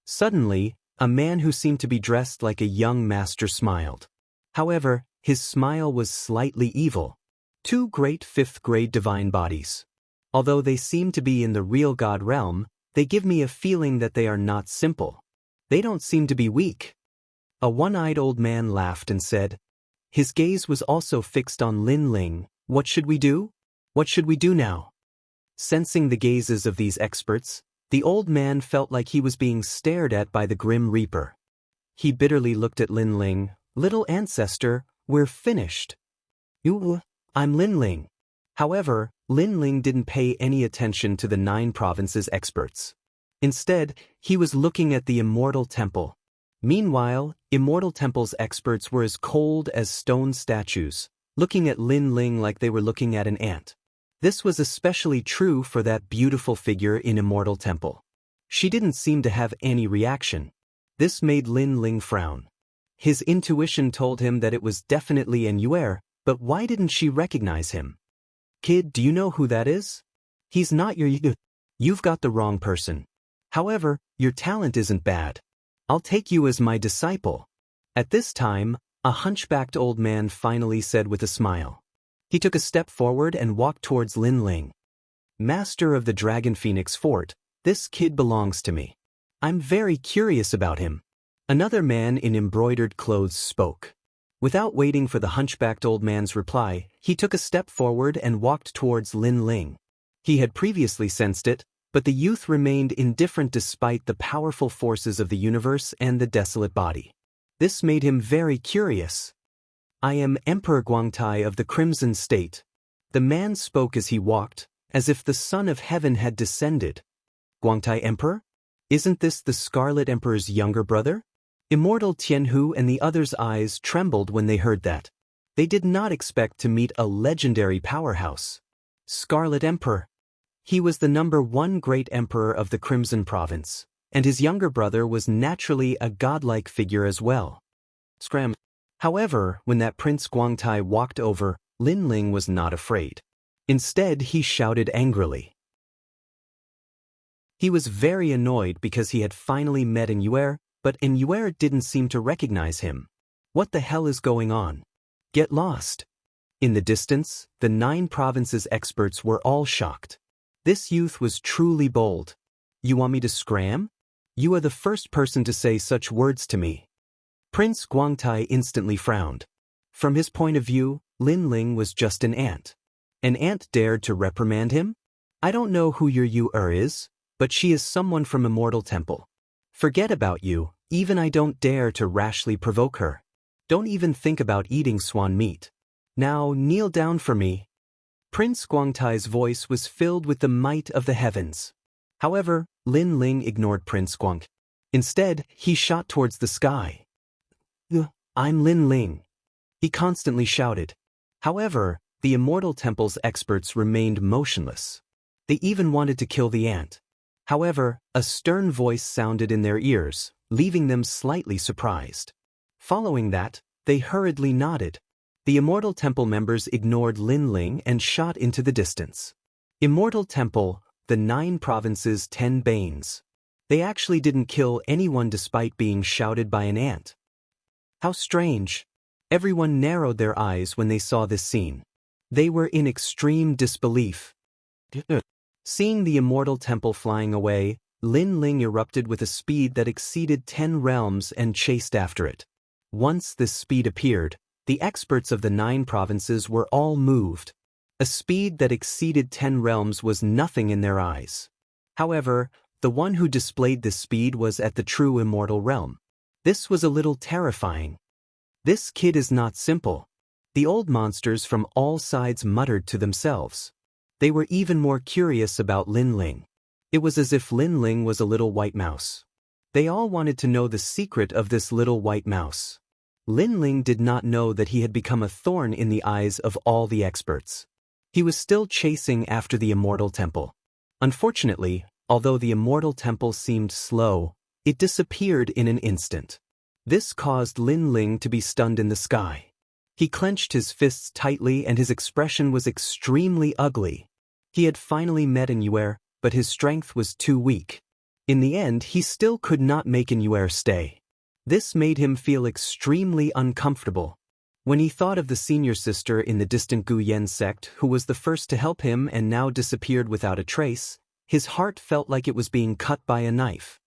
Suddenly, a man who seemed to be dressed like a young master smiled. However, his smile was slightly evil. 2 great 5th-grade divine bodies. Although they seem to be in the real God realm, they give me a feeling that they are not simple. They don't seem to be weak. A one-eyed old man laughed and said. His gaze was also fixed on Lin Ling. What should we do? What should we do now? Sensing the gazes of these experts, the old man felt like he was being stared at by the Grim Reaper. He bitterly looked at Lin Ling. Little ancestor, we're finished. I'm Lin Ling. However, Lin Ling didn't pay any attention to the 9 provinces experts. Instead, he was looking at the Immortal Temple. Meanwhile, Immortal Temple's experts were as cold as stone statues, looking at Lin Ling like they were looking at an ant. This was especially true for that beautiful figure in Immortal Temple. She didn't seem to have any reaction. This made Lin Ling frown. His intuition told him that it was definitely an Yuer, but why didn't she recognize him? Kid, do you know who that is? He's not your Yu. You've got the wrong person. However, your talent isn't bad. I'll take you as my disciple. At this time, a hunchbacked old man finally said with a smile. He took a step forward and walked towards Lin Ling. Master of the Dragon Phoenix Fort, this kid belongs to me. I'm very curious about him. Another man in embroidered clothes spoke. Without waiting for the hunchbacked old man's reply, he took a step forward and walked towards Lin Ling. He had previously sensed it, but the youth remained indifferent despite the powerful forces of the universe and the desolate body. This made him very curious. "I am Emperor Guangtai of the Crimson State." The man spoke as he walked, as if the Son of Heaven had descended. "Guangtai Emperor? Isn't this the Scarlet Emperor's younger brother?" Immortal Tianhu and the others' eyes trembled when they heard that. They did not expect to meet a legendary powerhouse. Scarlet Emperor. He was the #1 great emperor of the Crimson Province, and his younger brother was naturally a godlike figure as well. Scram. However, when that Prince Guangtai walked over, Lin Ling was not afraid. Instead, he shouted angrily. He was very annoyed because he had finally met Enyuer, but Enyuer didn't seem to recognize him. What the hell is going on? Get lost. In the distance, the 9 provinces experts were all shocked. This youth was truly bold. "You want me to scram? You are the first person to say such words to me." Prince Guangtai instantly frowned. From his point of view, Lin Ling was just an ant. An ant dared to reprimand him? "I don't know who your Yu-Er is, but she is someone from Immortal Temple. Forget about you, even I don't dare to rashly provoke her. Don't even think about eating swan meat. Now kneel down for me." Prince Guangtai's voice was filled with the might of the heavens. However, Lin Ling ignored Prince Guang. Instead, he shot towards the sky. "I'm Lin Ling," he constantly shouted. However, the Immortal Temple's experts remained motionless. They even wanted to kill the ant. However, a stern voice sounded in their ears, leaving them slightly surprised. Following that, they hurriedly nodded. The Immortal Temple members ignored Lin Ling and shot into the distance. Immortal Temple, the 9 provinces' 10 banes. They actually didn't kill anyone despite being shouted by an ant. How strange. Everyone narrowed their eyes when they saw this scene. They were in extreme disbelief. Seeing the Immortal Temple flying away, Lin Ling erupted with a speed that exceeded 10 realms and chased after it. Once this speed appeared, the experts of the 9 provinces were all moved. A speed that exceeded 10 realms was nothing in their eyes. However, the one who displayed this speed was at the true immortal realm. This was a little terrifying. "This kid is not simple." The old monsters from all sides muttered to themselves. They were even more curious about Lin Ling. It was as if Lin Ling was a little white mouse. They all wanted to know the secret of this little white mouse. Lin Ling did not know that he had become a thorn in the eyes of all the experts. He was still chasing after the Immortal Temple. Unfortunately, although the Immortal Temple seemed slow, it disappeared in an instant. This caused Lin Ling to be stunned in the sky. He clenched his fists tightly and his expression was extremely ugly. He had finally met Enyuer, but his strength was too weak. In the end, he still could not make Enyuer stay. This made him feel extremely uncomfortable. When he thought of the senior sister in the distant Gu Yen sect who was the first to help him and now disappeared without a trace, his heart felt like it was being cut by a knife.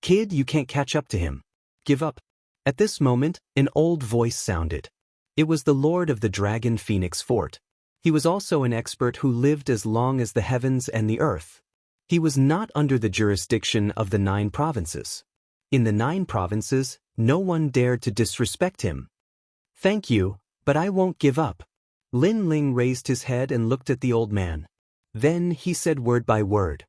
"Kid, you can't catch up to him. Give up." At this moment, an old voice sounded. It was the Lord of the Dragon Phoenix Fort. He was also an expert who lived as long as the heavens and the earth. He was not under the jurisdiction of the 9 provinces. In the 9 provinces, no one dared to disrespect him. "Thank you, but I won't give up." Lin Ling raised his head and looked at the old man. Then he said word by word.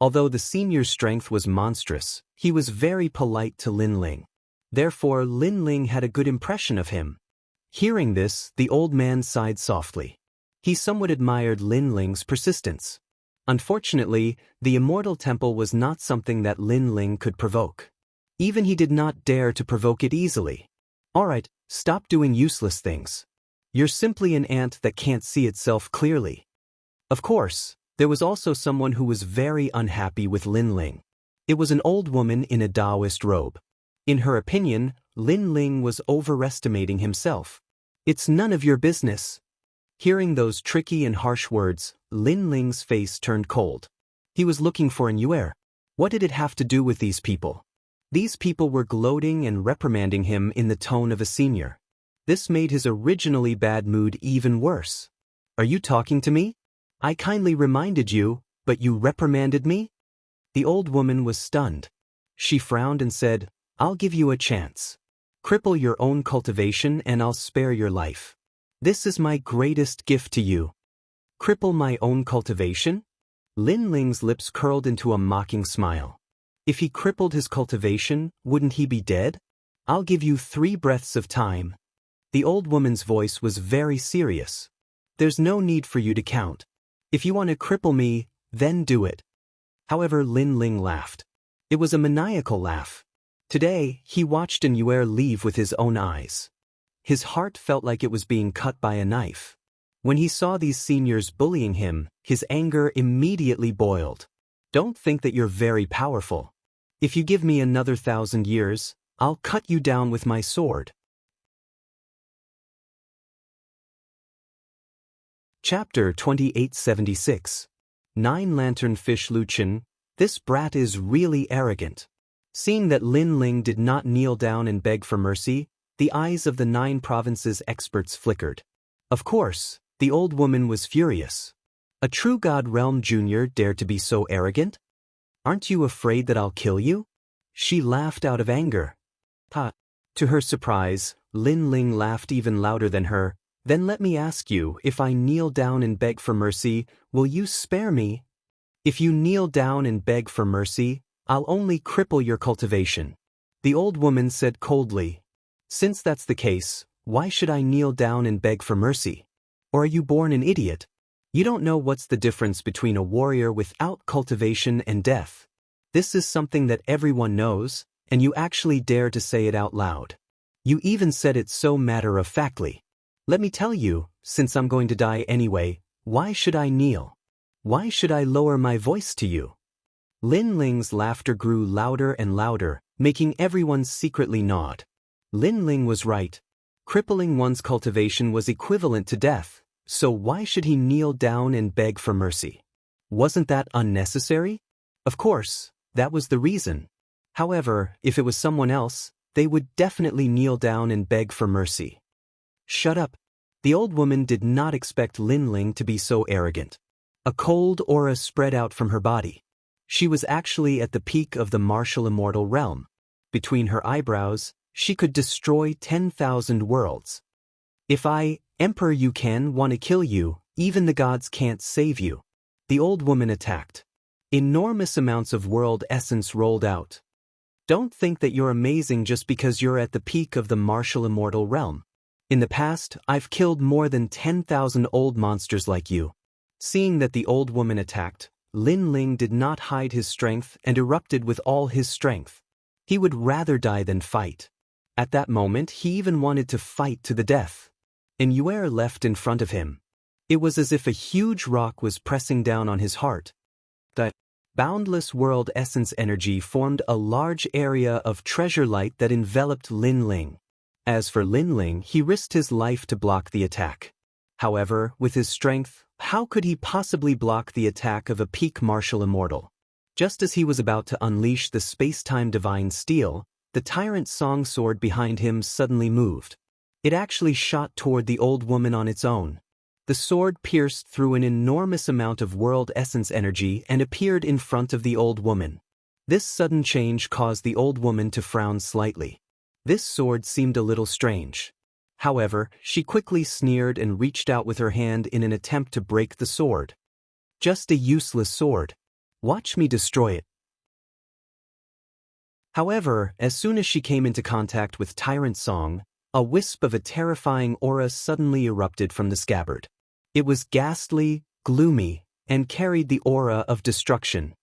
Although the senior's strength was monstrous, he was very polite to Lin Ling. Therefore, Lin Ling had a good impression of him. Hearing this, the old man sighed softly. He somewhat admired Lin Ling's persistence. Unfortunately, the Immortal Temple was not something that Lin Ling could provoke. Even he did not dare to provoke it easily. "Alright, stop doing useless things. You're simply an ant that can't see itself clearly." Of course, there was also someone who was very unhappy with Lin Ling. It was an old woman in a Taoist robe. In her opinion, Lin Ling was overestimating himself. "It's none of your business." Hearing those tricky and harsh words, Lin Ling's face turned cold. He was looking for Enyuer. What did it have to do with these people? These people were gloating and reprimanding him in the tone of a senior. This made his originally bad mood even worse. Are you talking to me? I kindly reminded you, but you reprimanded me? The old woman was stunned. She frowned and said, I'll give you a chance. Cripple your own cultivation and I'll spare your life. This is my greatest gift to you. Cripple my own cultivation? Lin Ling's lips curled into a mocking smile. If he crippled his cultivation, wouldn't he be dead? I'll give you 3 breaths of time. The old woman's voice was very serious. There's no need for you to count. If you want to cripple me, then do it. However, Lin Ling laughed. It was a maniacal laugh. Today, he watched Yuer leave with his own eyes. His heart felt like it was being cut by a knife. When he saw these seniors bullying him, his anger immediately boiled. Don't think that you're very powerful. If you give me another 1,000 years, I'll cut you down with my sword. Chapter 2876. 9-Lantern Fish Luchin, this brat is really arrogant. Seeing that Lin Ling did not kneel down and beg for mercy, the eyes of the 9 provinces experts flickered. Of course, the old woman was furious. A true God Realm Jr. dared to be so arrogant? Aren't you afraid that I'll kill you? She laughed out of anger. Ha! To her surprise, Lin Ling laughed even louder than her. Then let me ask you, if I kneel down and beg for mercy, will you spare me? If you kneel down and beg for mercy, I'll only cripple your cultivation. The old woman said coldly. Since that's the case, why should I kneel down and beg for mercy? Or are you born an idiot? You don't know what's the difference between a warrior without cultivation and death. This is something that everyone knows, and you actually dare to say it out loud. You even said it so matter-of-factly. Let me tell you, since I'm going to die anyway, why should I kneel? Why should I lower my voice to you? Lin Ling's laughter grew louder and louder, making everyone secretly nod. Lin Ling was right. Crippling one's cultivation was equivalent to death, so why should he kneel down and beg for mercy? Wasn't that unnecessary? Of course, that was the reason. However, if it was someone else, they would definitely kneel down and beg for mercy. Shut up. The old woman did not expect Lin Ling to be so arrogant. A cold aura spread out from her body. She was actually at the peak of the martial immortal realm. Between her eyebrows, she could destroy 10,000 worlds. If I, Emperor Yukan, want to kill you, even the gods can't save you. The old woman attacked. Enormous amounts of world essence rolled out. Don't think that you're amazing just because you're at the peak of the martial immortal realm. In the past, I've killed more than 10,000 old monsters like you. Seeing that the old woman attacked, Lin Ling did not hide his strength and erupted with all his strength. He would rather die than fight. At that moment, he even wanted to fight to the death. Yuer left in front of him. It was as if a huge rock was pressing down on his heart. The boundless world essence energy formed a large area of treasure light that enveloped Lin Ling. As for Lin Ling, he risked his life to block the attack. However, with his strength, how could he possibly block the attack of a peak martial immortal? Just as he was about to unleash the space-time divine steel, the tyrant song sword behind him suddenly moved. It actually shot toward the old woman on its own. The sword pierced through an enormous amount of world essence energy and appeared in front of the old woman. This sudden change caused the old woman to frown slightly. This sword seemed a little strange. However, she quickly sneered and reached out with her hand in an attempt to break the sword. Just a useless sword. Watch me destroy it. However, as soon as she came into contact with Tyrant Song, a wisp of a terrifying aura suddenly erupted from the scabbard. It was ghastly, gloomy, and carried the aura of destruction.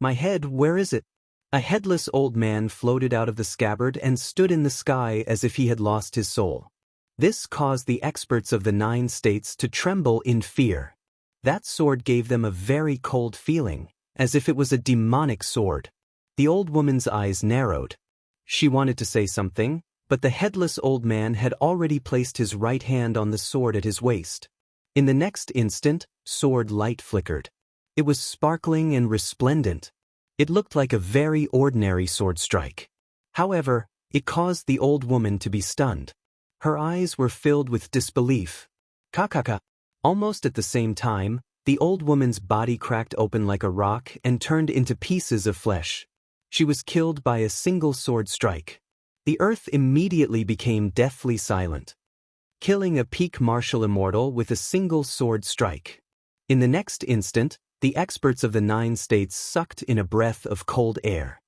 My head, where is it? A headless old man floated out of the scabbard and stood in the sky as if he had lost his soul. This caused the experts of the 9 states to tremble in fear. That sword gave them a very cold feeling, as if it was a demonic sword. The old woman's eyes narrowed. She wanted to say something, but the headless old man had already placed his right hand on the sword at his waist. In the next instant, sword light flickered. It was sparkling and resplendent. It looked like a very ordinary sword strike. However, it caused the old woman to be stunned. Her eyes were filled with disbelief. Kakaka. Almost at the same time, the old woman's body cracked open like a rock and turned into pieces of flesh. She was killed by a single sword strike. The earth immediately became deathly silent, killing a peak martial immortal with a single sword strike. In the next instant, the experts of the 9 states sucked in a breath of cold air.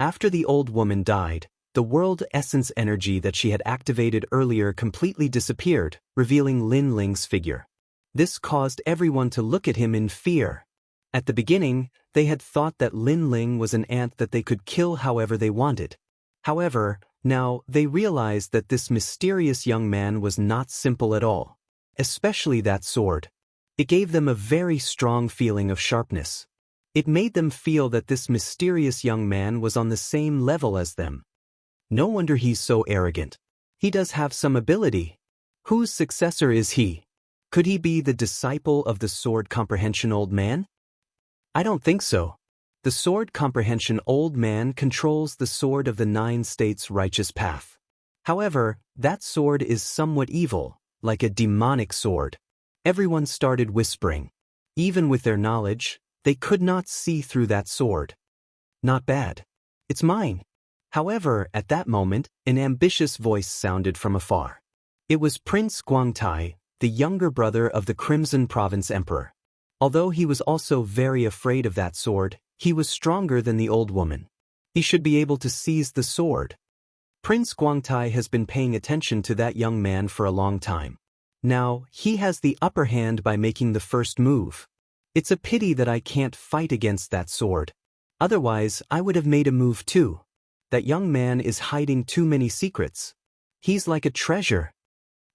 After the old woman died, the world essence energy that she had activated earlier completely disappeared, revealing Lin Ling's figure. This caused everyone to look at him in fear. At the beginning, they had thought that Lin Ling was an ant that they could kill however they wanted. However, now they realized that this mysterious young man was not simple at all. Especially that sword. It gave them a very strong feeling of sharpness. It made them feel that this mysterious young man was on the same level as them. No wonder he's so arrogant. He does have some ability. Whose successor is he? Could he be the disciple of the Sword Comprehension Old Man? I don't think so. The Sword Comprehension Old Man controls the sword of the 9 states' righteous path. However, that sword is somewhat evil, like a demonic sword. Everyone started whispering. Even with their knowledge, they could not see through that sword. Not bad. It's mine. However, at that moment, an ambitious voice sounded from afar. It was Prince Guangtai, the younger brother of the Crimson Province Emperor. Although he was also very afraid of that sword, he was stronger than the old woman. He should be able to seize the sword. Prince Guangtai has been paying attention to that young man for a long time. Now, he has the upper hand by making the first move. It's a pity that I can't fight against that sword. Otherwise, I would have made a move too. That young man is hiding too many secrets. He's like a treasure.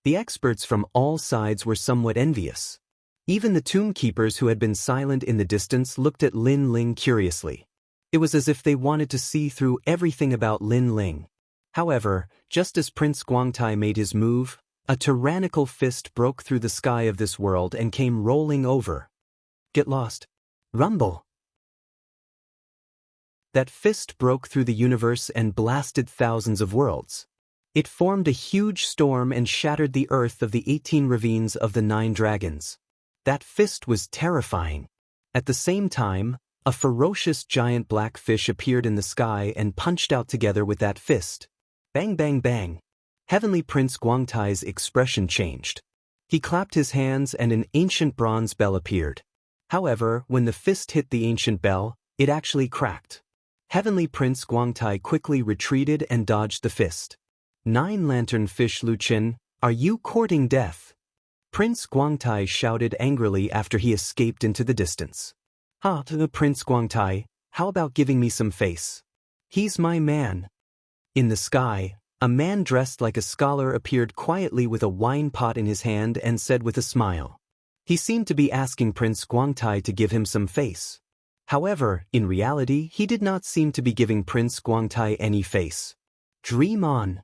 The experts from all sides were somewhat envious. Even the tomb keepers who had been silent in the distance looked at Lin Ling curiously. It was as if they wanted to see through everything about Lin Ling. However, just as Prince Guangtai made his move, a tyrannical fist broke through the sky of this world and came rolling over. Get lost. Rumble. That fist broke through the universe and blasted thousands of worlds. It formed a huge storm and shattered the earth of the 18 ravines of the 9 dragons. That fist was terrifying. At the same time, a ferocious giant black fish appeared in the sky and punched out together with that fist. Bang bang bang. Heavenly Prince Guangtai's expression changed. He clapped his hands and an ancient bronze bell appeared. However, when the fist hit the ancient bell, it actually cracked. Heavenly Prince Guangtai quickly retreated and dodged the fist. 9 lantern fish Luchin, are you courting death? Prince Guangtai shouted angrily after he escaped into the distance. Prince Guangtai, how about giving me some face? He's my man. In the sky, a man dressed like a scholar appeared quietly with a wine pot in his hand and said with a smile. He seemed to be asking Prince Guangtai to give him some face. However, in reality, he did not seem to be giving Prince Guangtai any face. Dream on.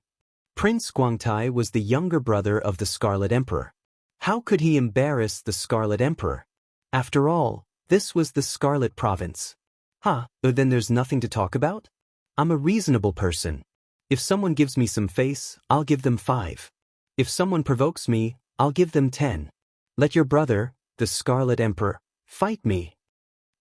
Prince Guangtai was the younger brother of the Scarlet Emperor. How could he embarrass the Scarlet Emperor? After all, this was the Scarlet Province. Then there's nothing to talk about? I'm a reasonable person. If someone gives me some face, I'll give them 5. If someone provokes me, I'll give them 10. Let your brother, the Scarlet Emperor, fight me.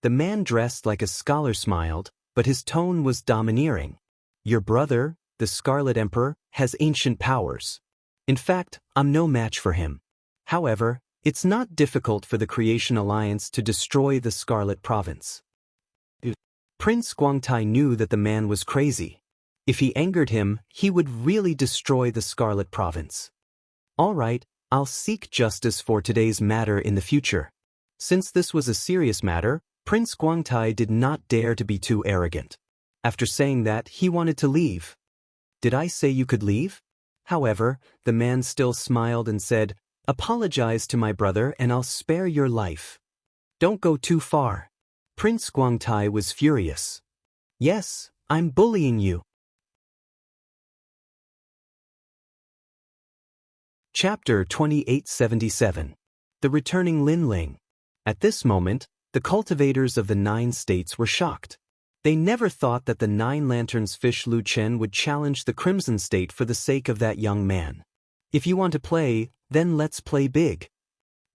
The man dressed like a scholar smiled, but his tone was domineering. Your brother, the Scarlet Emperor, has ancient powers. In fact, I'm no match for him. However, it's not difficult for the Creation Alliance to destroy the Scarlet Province. Prince Guangtai knew that the man was crazy. If he angered him, he would really destroy the Scarlet Province. All right, I'll seek justice for today's matter in the future. Since this was a serious matter, Prince Guangtai did not dare to be too arrogant. After saying that, he wanted to leave. Did I say you could leave? However, the man still smiled and said, apologize to my brother and I'll spare your life. Don't go too far. Prince Guangtai was furious. Yes, I'm bullying you. Chapter 2877. The Returning Lin Ling. At this moment, the cultivators of the 9 states were shocked. They never thought that the Nine Lanterns fish Lu Chen would challenge the Crimson State for the sake of that young man. If you want to play, then let's play big.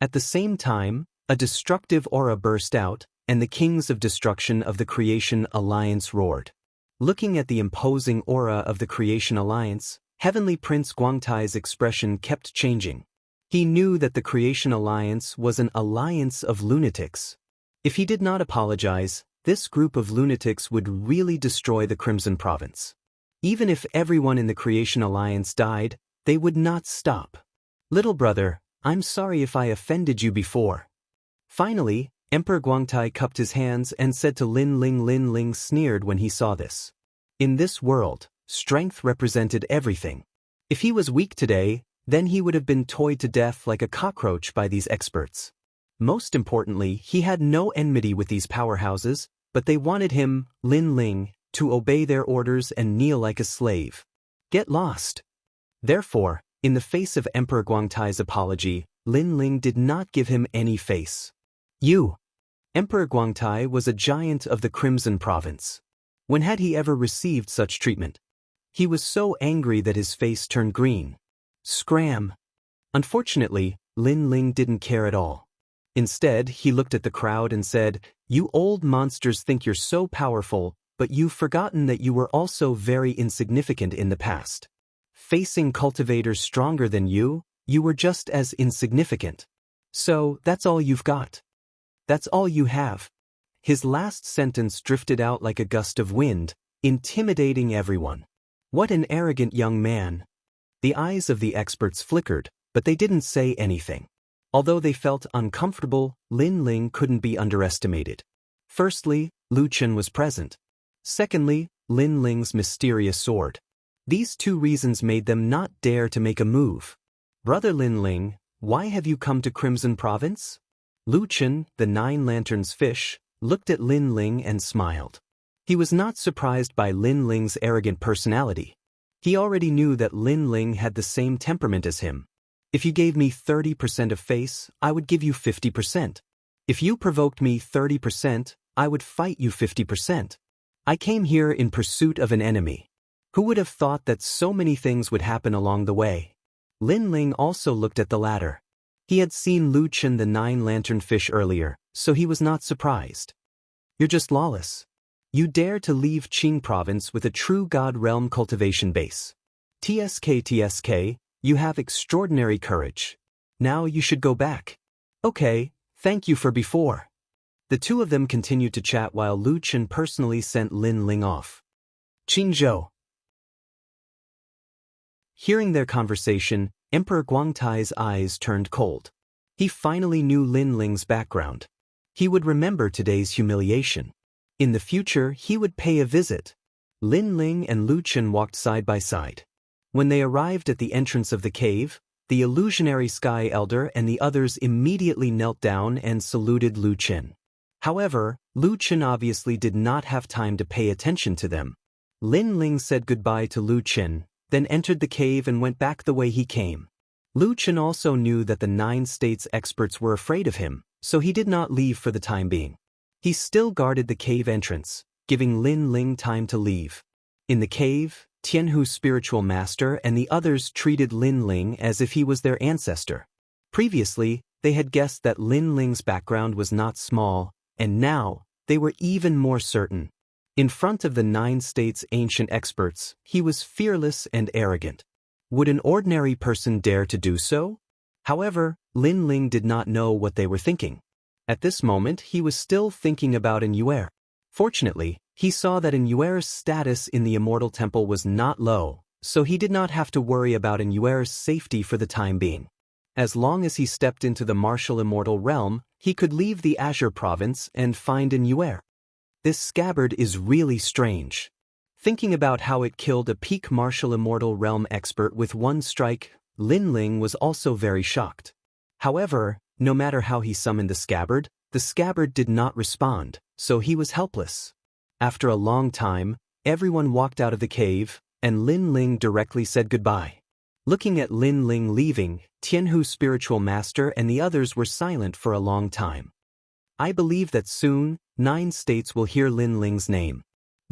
At the same time, a destructive aura burst out, and the Kings of Destruction of the Creation Alliance roared. Looking at the imposing aura of the Creation Alliance, Heavenly Prince Guangtai's expression kept changing. He knew that the Creation Alliance was an alliance of lunatics. If he did not apologize, this group of lunatics would really destroy the Crimson Province. Even if everyone in the Creation Alliance died, they would not stop. Little brother, I'm sorry if I offended you before. Finally, Emperor Guangtai cupped his hands and said to Lin Ling. Lin Ling sneered when he saw this. In this world, strength represented everything. If he was weak today, then he would have been toyed to death like a cockroach by these experts. Most importantly, he had no enmity with these powerhouses, but they wanted him, Lin Ling, to obey their orders and kneel like a slave. Get lost. Therefore, in the face of Emperor Guangtai's apology, Lin Ling did not give him any face. You. Emperor Guangtai was a giant of the Crimson Province. When had he ever received such treatment? He was so angry that his face turned green. Scram. Unfortunately, Lin Ling didn't care at all. Instead, he looked at the crowd and said, "You old monsters think you're so powerful, but you've forgotten that you were also very insignificant in the past. Facing cultivators stronger than you were just as insignificant. So, that's all you've got. That's all you have." His last sentence drifted out like a gust of wind, intimidating everyone. What an arrogant young man. The eyes of the experts flickered, but they didn't say anything. Although they felt uncomfortable, Lin Ling couldn't be underestimated. Firstly, Lu Chen was present. Secondly, Lin Ling's mysterious sword. These two reasons made them not dare to make a move. Brother Lin Ling, why have you come to Crimson Province? Lu Chen, the Nine Lanterns fish, looked at Lin Ling and smiled. He was not surprised by Lin Ling's arrogant personality. He already knew that Lin Ling had the same temperament as him. If you gave me 30% of face, I would give you 50%. If you provoked me 30%, I would fight you 50%. I came here in pursuit of an enemy. Who would have thought that so many things would happen along the way? Lin Ling also looked at the latter. He had seen Lu Chen the Nine-Lantern fish earlier, so he was not surprised. You're just lawless. You dare to leave Qing province with a true God realm cultivation base. TSK, you have extraordinary courage. Now you should go back. Okay, thank you for before. The two of them continued to chat while Lu Chen personally sent Lin Ling off. Qingzhou. Hearing their conversation, Emperor Guangtai's eyes turned cold. He finally knew Lin Ling's background. He would remember today's humiliation. In the future, he would pay a visit. Lin Ling and Lu Chen walked side by side. When they arrived at the entrance of the cave, the illusionary Sky Elder and the others immediately knelt down and saluted Lu Chen. However, Lu Chen obviously did not have time to pay attention to them. Lin Ling said goodbye to Lu Chen, then entered the cave and went back the way he came. Lu Chen also knew that the 9 states experts were afraid of him, so he did not leave for the time being. He still guarded the cave entrance, giving Lin Ling time to leave. In the cave, Tianhu's spiritual master and the others treated Lin Ling as if he was their ancestor. Previously, they had guessed that Lin Ling's background was not small, and now, they were even more certain. In front of the 9 states' ancient experts, he was fearless and arrogant. Would an ordinary person dare to do so? However, Lin Ling did not know what they were thinking. At this moment, he was still thinking about Yuer. Fortunately, he saw that Yuer's status in the Immortal Temple was not low, so he did not have to worry about Yuer's safety for the time being. As long as he stepped into the martial immortal realm, he could leave the Azure province and find Yuer. This scabbard is really strange. Thinking about how it killed a peak martial immortal realm expert with one strike, Lin Ling was also very shocked. However, no matter how he summoned the scabbard did not respond, so he was helpless. After a long time, everyone walked out of the cave, and Lin Ling directly said goodbye. Looking at Lin Ling leaving, Tianhu's spiritual master and the others were silent for a long time. I believe that soon, 9 states will hear Lin Ling's name.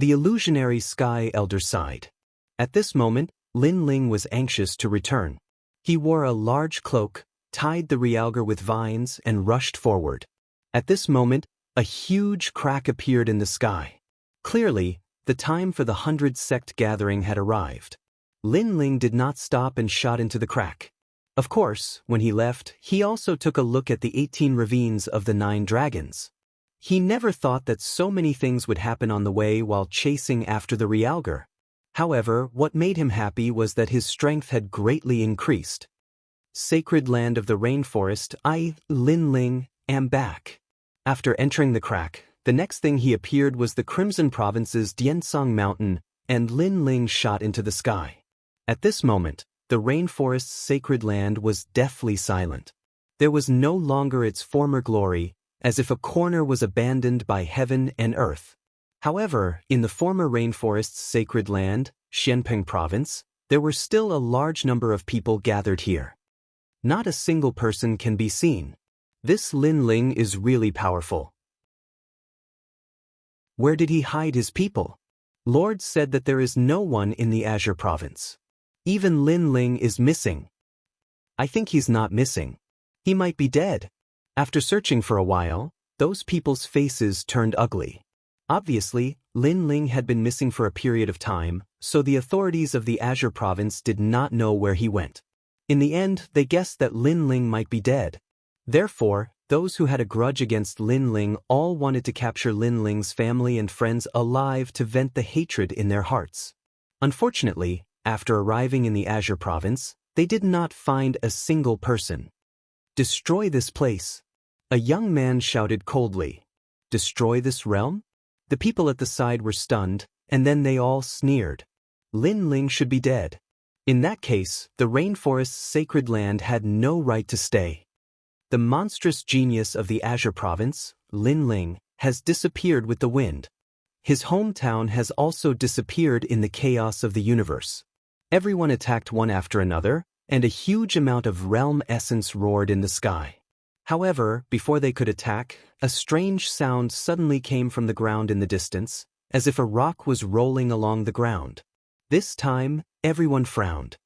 The illusionary sky elder sighed. At this moment, Lin Ling was anxious to return. He wore a large cloak, tied the realgar with vines, and rushed forward. At this moment, a huge crack appeared in the sky. Clearly, the time for the 100 sect gathering had arrived. Lin Ling did not stop and shot into the crack. Of course, when he left, he also took a look at the 18 ravines of the 9 dragons. He never thought that so many things would happen on the way while chasing after the realgar. However, what made him happy was that his strength had greatly increased. Sacred land of the rainforest, I, Lin Ling, am back. After entering the crack, the next thing he appeared was the Crimson Province's Diensong Mountain, and Lin Ling shot into the sky. At this moment, the rainforest's sacred land was deathly silent. There was no longer its former glory, as if a corner was abandoned by heaven and earth. However, in the former rainforest's sacred land, Xianpeng Province, there were still a large number of people gathered here. Not a single person can be seen. This Lin Ling is really powerful. Where did he hide his people? Lord said that there is no one in the Azure Province. Even Lin Ling is missing. I think he's not missing. He might be dead. After searching for a while, those people's faces turned ugly. Obviously, Lin Ling had been missing for a period of time, so the authorities of the Azure Province did not know where he went. In the end, they guessed that Lin Ling might be dead. Therefore, those who had a grudge against Lin Ling all wanted to capture Lin Ling's family and friends alive to vent the hatred in their hearts. Unfortunately, after arriving in the Azure Province, they did not find a single person. Destroy this place. A young man shouted coldly. Destroy this realm? The people at the side were stunned, and then they all sneered. Lin Ling should be dead. In that case, the rainforest's sacred land had no right to stay. The monstrous genius of the Azure Province, Lin Ling, has disappeared with the wind. His hometown has also disappeared in the chaos of the universe. Everyone attacked one after another, and a huge amount of realm essence roared in the sky. However, before they could attack, a strange sound suddenly came from the ground in the distance, as if a rock was rolling along the ground. This time, everyone frowned.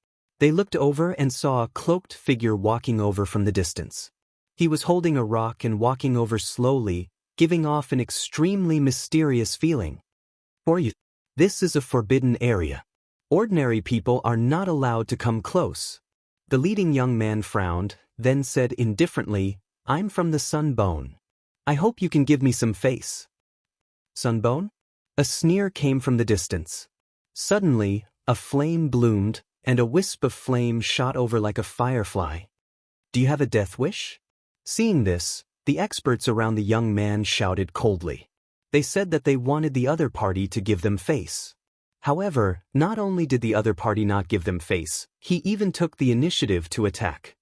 They looked over and saw a cloaked figure walking over from the distance. He was holding a rock and walking over slowly, giving off an extremely mysterious feeling. This is a forbidden area. Ordinary people are not allowed to come close. The leading young man frowned, then said indifferently, I'm from the Sunbone. I hope you can give me some face. Sunbone? A sneer came from the distance. Suddenly, a flame bloomed, and a wisp of flame shot over like a firefly. Do you have a death wish? Seeing this, the experts around the young man shouted coldly. They said that they wanted the other party to give them face. However, not only did the other party not give them face, he even took the initiative to attack.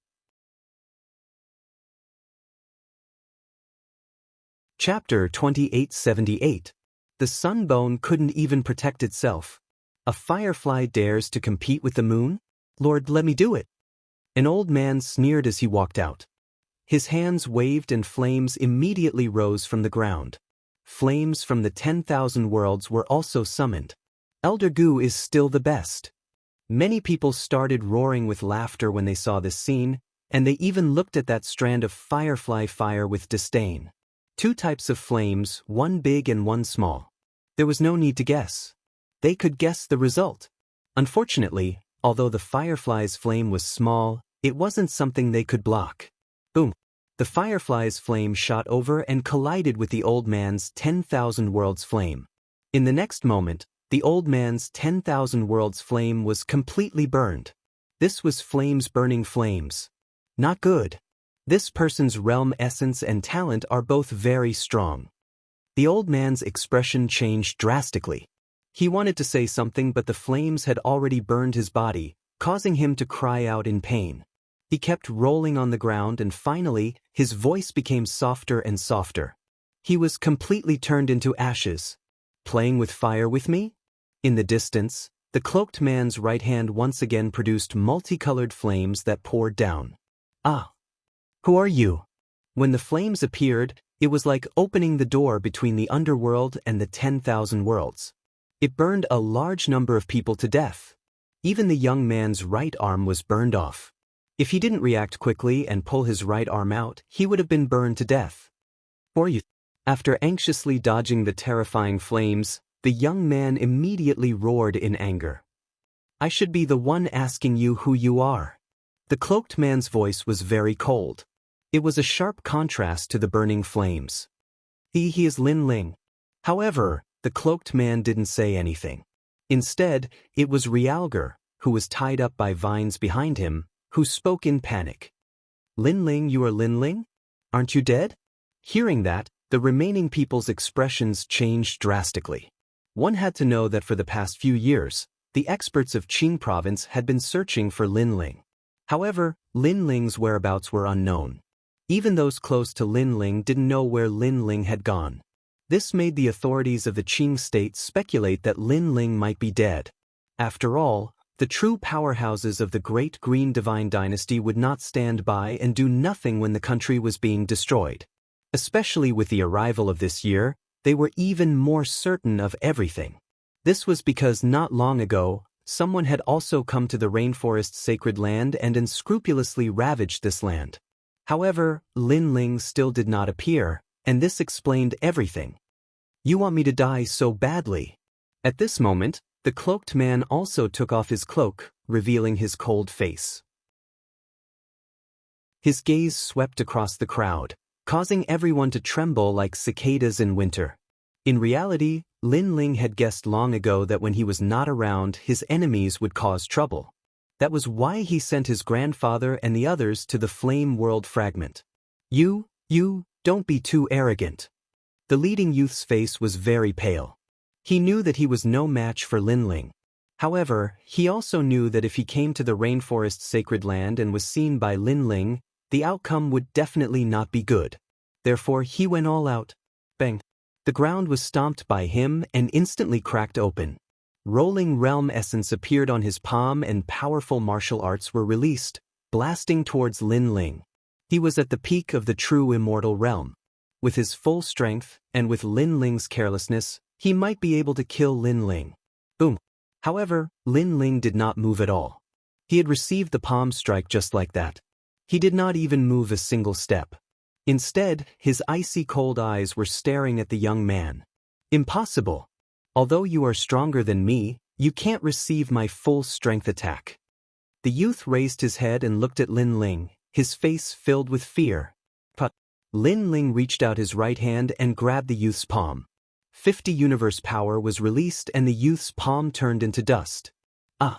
Chapter 2878. The Sunbone couldn't even protect itself. A firefly dares to compete with the moon? Lord, let me do it. An old man sneered as he walked out. His hands waved and flames immediately rose from the ground. Flames from the 10,000 worlds were also summoned. Elder Gu is still the best. Many people started roaring with laughter when they saw this scene, and they even looked at that strand of firefly fire with disdain. 2 types of flames, one big and one small. There was no need to guess. They could guess the result. Unfortunately, although the firefly's flame was small, it wasn't something they could block. Boom! The firefly's flame shot over and collided with the old man's 10,000 worlds flame. In the next moment, the old man's 10,000 worlds flame was completely burned. This was flames burning flames. Not good. This person's realm essence and talent are both very strong. The old man's expression changed drastically. He wanted to say something, but the flames had already burned his body, causing him to cry out in pain. He kept rolling on the ground, and finally, his voice became softer and softer. He was completely turned into ashes. Playing with fire with me? In the distance, the cloaked man's right hand once again produced multicolored flames that poured down. Ah! Who are you? When the flames appeared, it was like opening the door between the underworld and the 10,000 worlds. It burned a large number of people to death. Even the young man's right arm was burned off. If he didn't react quickly and pull his right arm out, he would have been burned to death. After anxiously dodging the terrifying flames, the young man immediately roared in anger. I should be the one asking you who you are. The cloaked man's voice was very cold. It was a sharp contrast to the burning flames. He is Lin Ling. However, the cloaked man didn't say anything. Instead, it was Realger, who was tied up by vines behind him, who spoke in panic. Lin Ling, you are Lin Ling? Aren't you dead? Hearing that, the remaining people's expressions changed drastically. One had to know that for the past few years, the experts of Qing province had been searching for Lin Ling. However, Lin Ling's whereabouts were unknown. Even those close to Lin Ling didn't know where Lin Ling had gone. This made the authorities of the Qing state speculate that Lin Ling might be dead. After all, the true powerhouses of the Great Green Divine Dynasty would not stand by and do nothing when the country was being destroyed. Especially with the arrival of this year, they were even more certain of everything. This was because not long ago, someone had also come to the rainforest's sacred land and unscrupulously ravaged this land. However, Lin Ling still did not appear, and this explained everything. You want me to die so badly? At this moment, the cloaked man also took off his cloak, revealing his cold face. His gaze swept across the crowd, causing everyone to tremble like cicadas in winter. In reality, Lin Ling had guessed long ago that when he was not around, his enemies would cause trouble. That was why he sent his grandfather and the others to the Flame World Fragment. You, don't be too arrogant. The leading youth's face was very pale. He knew that he was no match for Lin Ling. However, he also knew that if he came to the rainforest's sacred land and was seen by Lin Ling, the outcome would definitely not be good. Therefore, he went all out. Bang! The ground was stomped by him and instantly cracked open. Rolling realm essence appeared on his palm and powerful martial arts were released, blasting towards Lin Ling. He was at the peak of the true immortal realm. With his full strength, and with Lin Ling's carelessness, he might be able to kill Lin Ling. Boom! However, Lin Ling did not move at all. He had received the palm strike just like that. He did not even move a single step. Instead, his icy cold eyes were staring at the young man. Impossible! Although you are stronger than me, you can't receive my full strength attack. The youth raised his head and looked at Lin Ling, his face filled with fear. But Lin Ling reached out his right hand and grabbed the youth's palm. 50 universe power was released and the youth's palm turned into dust. Ah!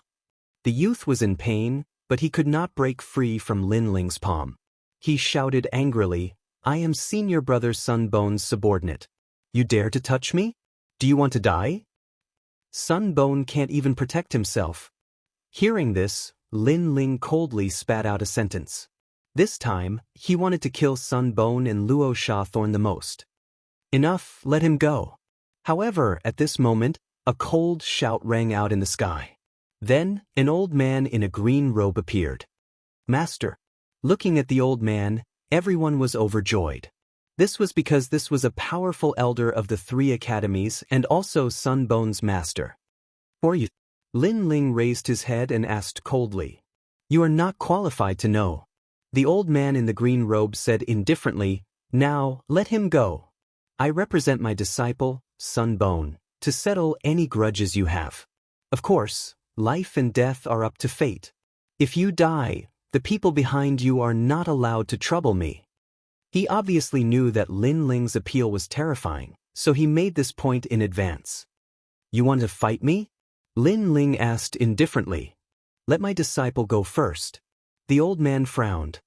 The youth was in pain, but he could not break free from Lin Ling's palm. He shouted angrily, I am Senior Brother Sun Bone's subordinate. You dare to touch me? Do you want to die? Sun Bone can't even protect himself. Hearing this, Lin Ling coldly spat out a sentence. This time, he wanted to kill Sun Bone and Luo Shawthorn the most. Enough, let him go. However, at this moment, a cold shout rang out in the sky. Then, an old man in a green robe appeared. Master. Looking at the old man, everyone was overjoyed. This was because this was a powerful elder of the 3 academies and also Sun Bone's master. For you? Lin Ling raised his head and asked coldly. You are not qualified to know. The old man in the green robe said indifferently, Now, let him go. I represent my disciple, Sun Bone, to settle any grudges you have. Of course, life and death are up to fate. If you die, the people behind you are not allowed to trouble me. He obviously knew that Lin Ling's appeal was terrifying, so he made this point in advance. You want to fight me? Lin Ling asked indifferently. Let my disciple go first. The old man frowned.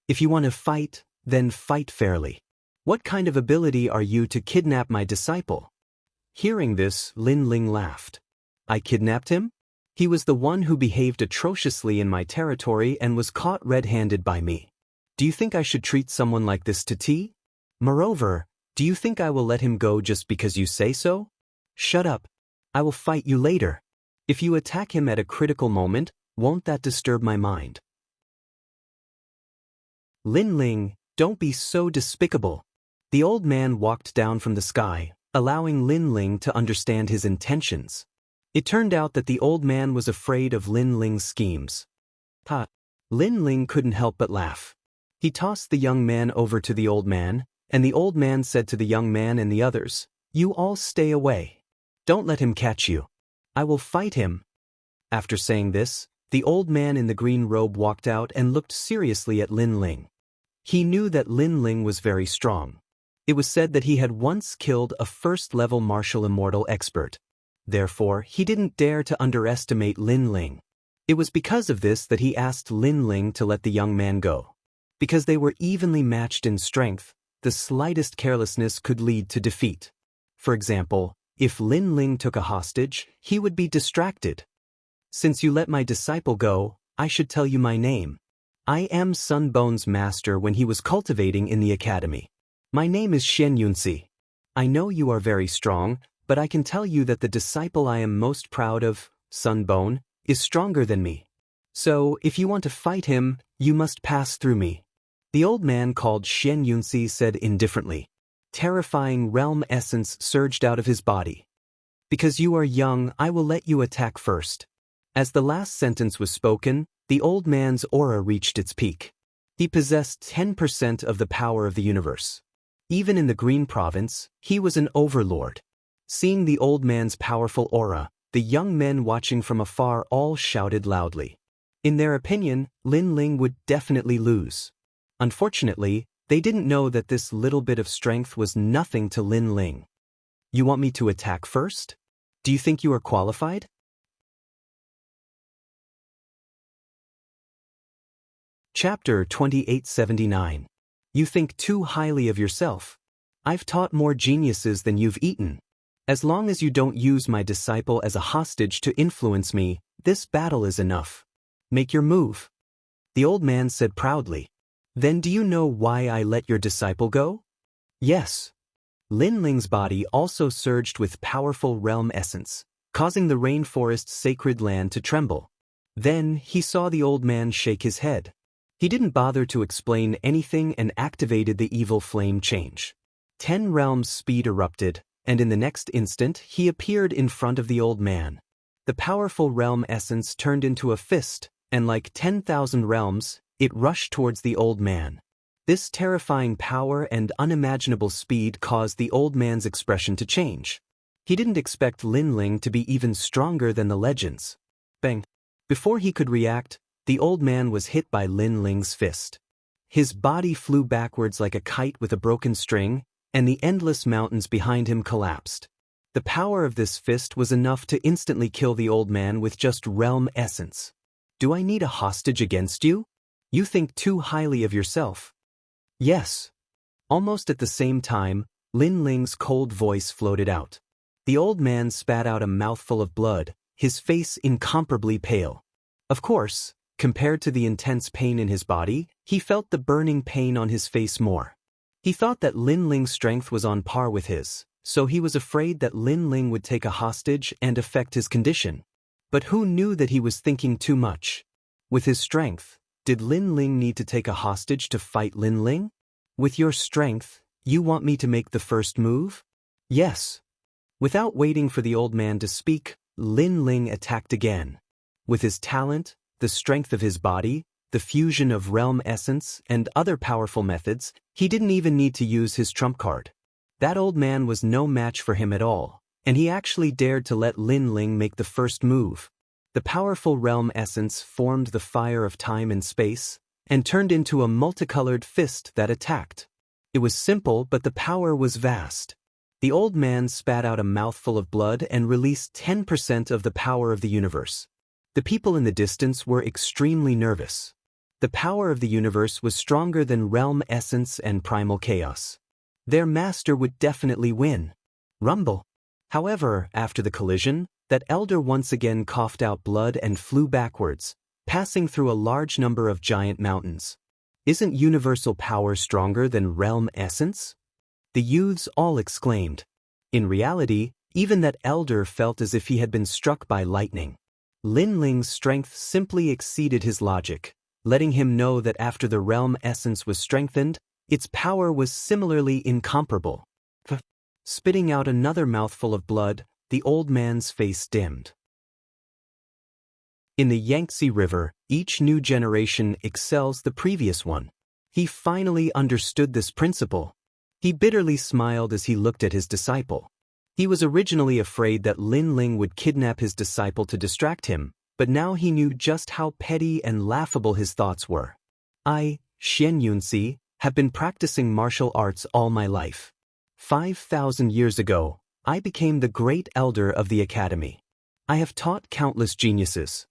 If you want to fight, then fight fairly. What kind of ability are you to kidnap my disciple? Hearing this, Lin Ling laughed. I kidnapped him? He was the one who behaved atrociously in my territory and was caught red-handed by me. Do you think I should treat someone like this to tea? Moreover, do you think I will let him go just because you say so? Shut up. I will fight you later. If you attack him at a critical moment, won't that disturb my mind? Lin Ling, don't be so despicable. The old man walked down from the sky, allowing Lin Ling to understand his intentions. It turned out that the old man was afraid of Lin Ling's schemes. Lin Ling couldn't help but laugh. He tossed the young man over to the old man, and the old man said to the young man and the others, "You all stay away. Don't let him catch you. I will fight him." After saying this, the old man in the green robe walked out and looked seriously at Lin Ling. He knew that Lin Ling was very strong. It was said that he had once killed a first-level martial immortal expert. Therefore, he didn't dare to underestimate Lin Ling. It was because of this that he asked Lin Ling to let the young man go. Because they were evenly matched in strength, the slightest carelessness could lead to defeat. For example, if Lin Ling took a hostage, he would be distracted. "Since you let my disciple go, I should tell you my name. I am Sun Bone's master when he was cultivating in the academy. My name is Shen Yunxi. I know you are very strong, but I can tell you that the disciple I am most proud of, Sun Bone, is stronger than me. So, if you want to fight him, you must pass through me." The old man called Shen Yunxi said indifferently. Terrifying realm essence surged out of his body. "Because you are young, I will let you attack first." As the last sentence was spoken, the old man's aura reached its peak. He possessed 10% of the power of the universe. Even in the Green Province, he was an overlord. Seeing the old man's powerful aura, the young men watching from afar all shouted loudly. In their opinion, Lin Ling would definitely lose. Unfortunately, they didn't know that this little bit of strength was nothing to Lin Ling. "You want me to attack first? Do you think you are qualified?" Chapter 2879. You think too highly of yourself. I've taught more geniuses than you've eaten. As long as you don't use my disciple as a hostage to influence me, this battle is enough. Make your move. The old man said proudly. "Then do you know why I let your disciple go?" "Yes." Lin Ling's body also surged with powerful realm essence, causing the rainforest's sacred land to tremble. Then he saw the old man shake his head. He didn't bother to explain anything and activated the evil flame change. 10 realms speed erupted, and in the next instant he appeared in front of the old man. The powerful realm essence turned into a fist, and like 10,000 realms, it rushed towards the old man. This terrifying power and unimaginable speed caused the old man's expression to change. He didn't expect Lin Ling to be even stronger than the legends. Bang! Before he could react, the old man was hit by Lin Ling's fist. His body flew backwards like a kite with a broken string, and the endless mountains behind him collapsed. The power of this fist was enough to instantly kill the old man with just realm essence. "Do I need a hostage against you? You think too highly of yourself." "Yes." Almost at the same time, Lin Ling's cold voice floated out. The old man spat out a mouthful of blood, his face incomparably pale. Of course, compared to the intense pain in his body, he felt the burning pain on his face more. He thought that Lin Ling's strength was on par with his, so he was afraid that Lin Ling would take a hostage and affect his condition. But who knew that he was thinking too much? With his strength, did Lin Ling need to take a hostage to fight Lin Ling? "With your strength, you want me to make the first move?" "Yes." Without waiting for the old man to speak, Lin Ling attacked again. With his talent, the strength of his body, the fusion of realm essence, and other powerful methods, he didn't even need to use his trump card. That old man was no match for him at all, and he actually dared to let Lin Ling make the first move. The powerful realm essence formed the fire of time and space, and turned into a multicolored fist that attacked. It was simple, but the power was vast. The old man spat out a mouthful of blood and released 10% of the power of the universe. The people in the distance were extremely nervous. The power of the universe was stronger than realm essence and primal chaos. Their master would definitely win. Rumble. However, after the collision, that elder once again coughed out blood and flew backwards, passing through a large number of giant mountains. "Isn't universal power stronger than realm essence?" The youths all exclaimed. In reality, even that elder felt as if he had been struck by lightning. Lin Ling's strength simply exceeded his logic, letting him know that after the realm essence was strengthened, its power was similarly incomparable. Spitting out another mouthful of blood, the old man's face dimmed. In the Yangtze River, each new generation excels the previous one. He finally understood this principle. He bitterly smiled as he looked at his disciple. He was originally afraid that Lin Ling would kidnap his disciple to distract him, but now he knew just how petty and laughable his thoughts were. I, Xian Yunxi, have been practicing martial arts all my life. 5,000 years ago, I became the great elder of the academy. I have taught countless geniuses.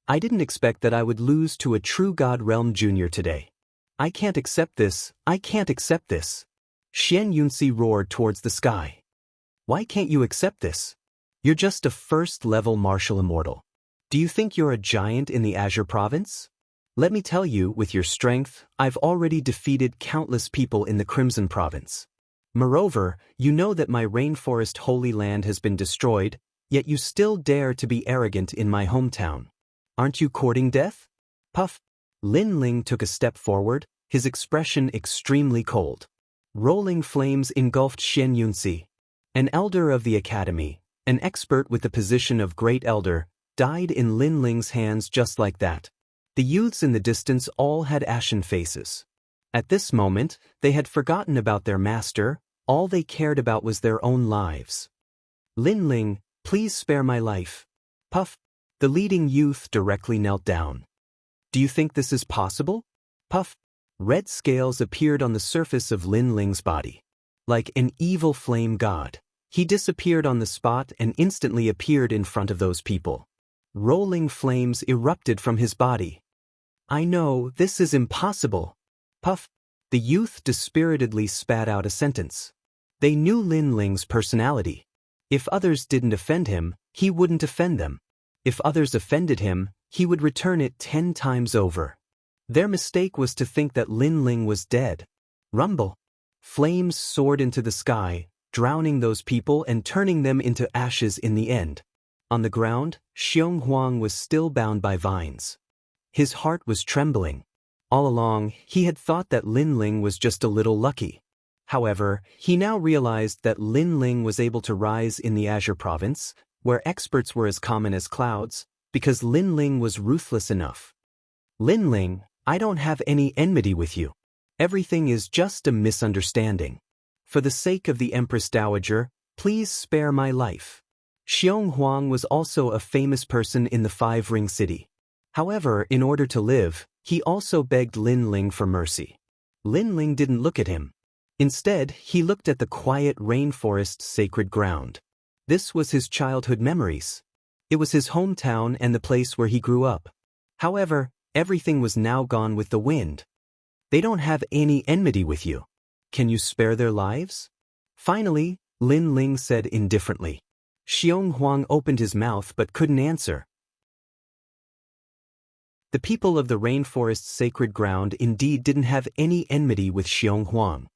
I didn't expect that I would lose to a true God Realm Junior today. I can't accept this, I can't accept this. Xian Yunxi roared towards the sky. Why can't you accept this? You're just a first-level martial immortal. Do you think you're a giant in the Azure Province? Let me tell you, with your strength, I've already defeated countless people in the Crimson Province. Moreover, you know that my rainforest holy land has been destroyed, yet you still dare to be arrogant in my hometown. Aren't you courting death? Puff. Lin Ling took a step forward, his expression extremely cold. Rolling flames engulfed Xian Yunxi. An elder of the academy, an expert with the position of great elder, died in Lin Ling's hands just like that. The youths in the distance all had ashen faces. At this moment, they had forgotten about their master, all they cared about was their own lives. Lin Ling, please spare my life. Puff. The leading youth directly knelt down. Do you think this is possible? Puff. Red scales appeared on the surface of Lin Ling's body. Like an evil flame god, he disappeared on the spot and instantly appeared in front of those people. Rolling flames erupted from his body. I know, this is impossible. Puff. The youth dispiritedly spat out a sentence. They knew Lin Ling's personality. If others didn't offend him, he wouldn't offend them. If others offended him, he would return it 10 times over. Their mistake was to think that Lin Ling was dead. Rumble. Flames soared into the sky, drowning those people and turning them into ashes in the end. On the ground, Xiong Huang was still bound by vines. His heart was trembling. All along, he had thought that Lin Ling was just a little lucky. However, he now realized that Lin Ling was able to rise in the Azure Province, where experts were as common as clouds, because Lin Ling was ruthless enough. Lin Ling, I don't have any enmity with you. Everything is just a misunderstanding. For the sake of the Empress Dowager, please spare my life. Xiong Huang was also a famous person in the Five Ring City. However, in order to live, he also begged Lin Ling for mercy. Lin Ling didn't look at him. Instead, he looked at the quiet rainforest's sacred ground. This was his childhood memories. It was his hometown and the place where he grew up. However, everything was now gone with the wind. They don't have any enmity with you. Can you spare their lives? Finally, Lin Ling said indifferently. Xiong Huang opened his mouth but couldn't answer. The people of the rainforest's sacred ground indeed didn't have any enmity with Xiong Huang.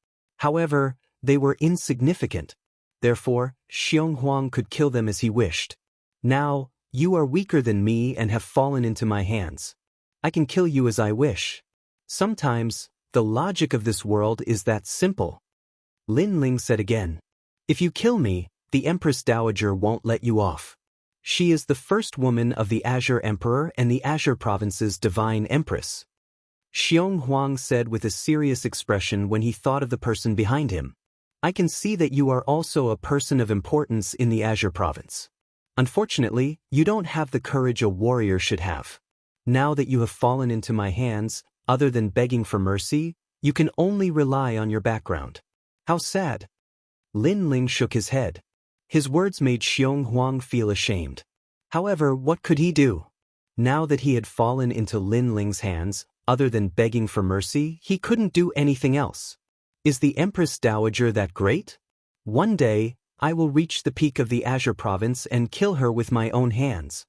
However, they were insignificant. Therefore, Xiong Huang could kill them as he wished. Now, you are weaker than me and have fallen into my hands. I can kill you as I wish. Sometimes, the logic of this world is that simple. Lin Ling said again. If you kill me, the Empress Dowager won't let you off. She is the first woman of the Azure Emperor and the Azure Province's Divine Empress. Xiong Huang said with a serious expression when he thought of the person behind him. I can see that you are also a person of importance in the Azure Province. Unfortunately, you don't have the courage a warrior should have. Now that you have fallen into my hands, other than begging for mercy, you can only rely on your background. How sad. Lin Ling shook his head. His words made Xiong Huang feel ashamed. However, what could he do? Now that he had fallen into Lin Ling's hands, other than begging for mercy, he couldn't do anything else. Is the Empress Dowager that great? One day, I will reach the peak of the Azure Province and kill her with my own hands.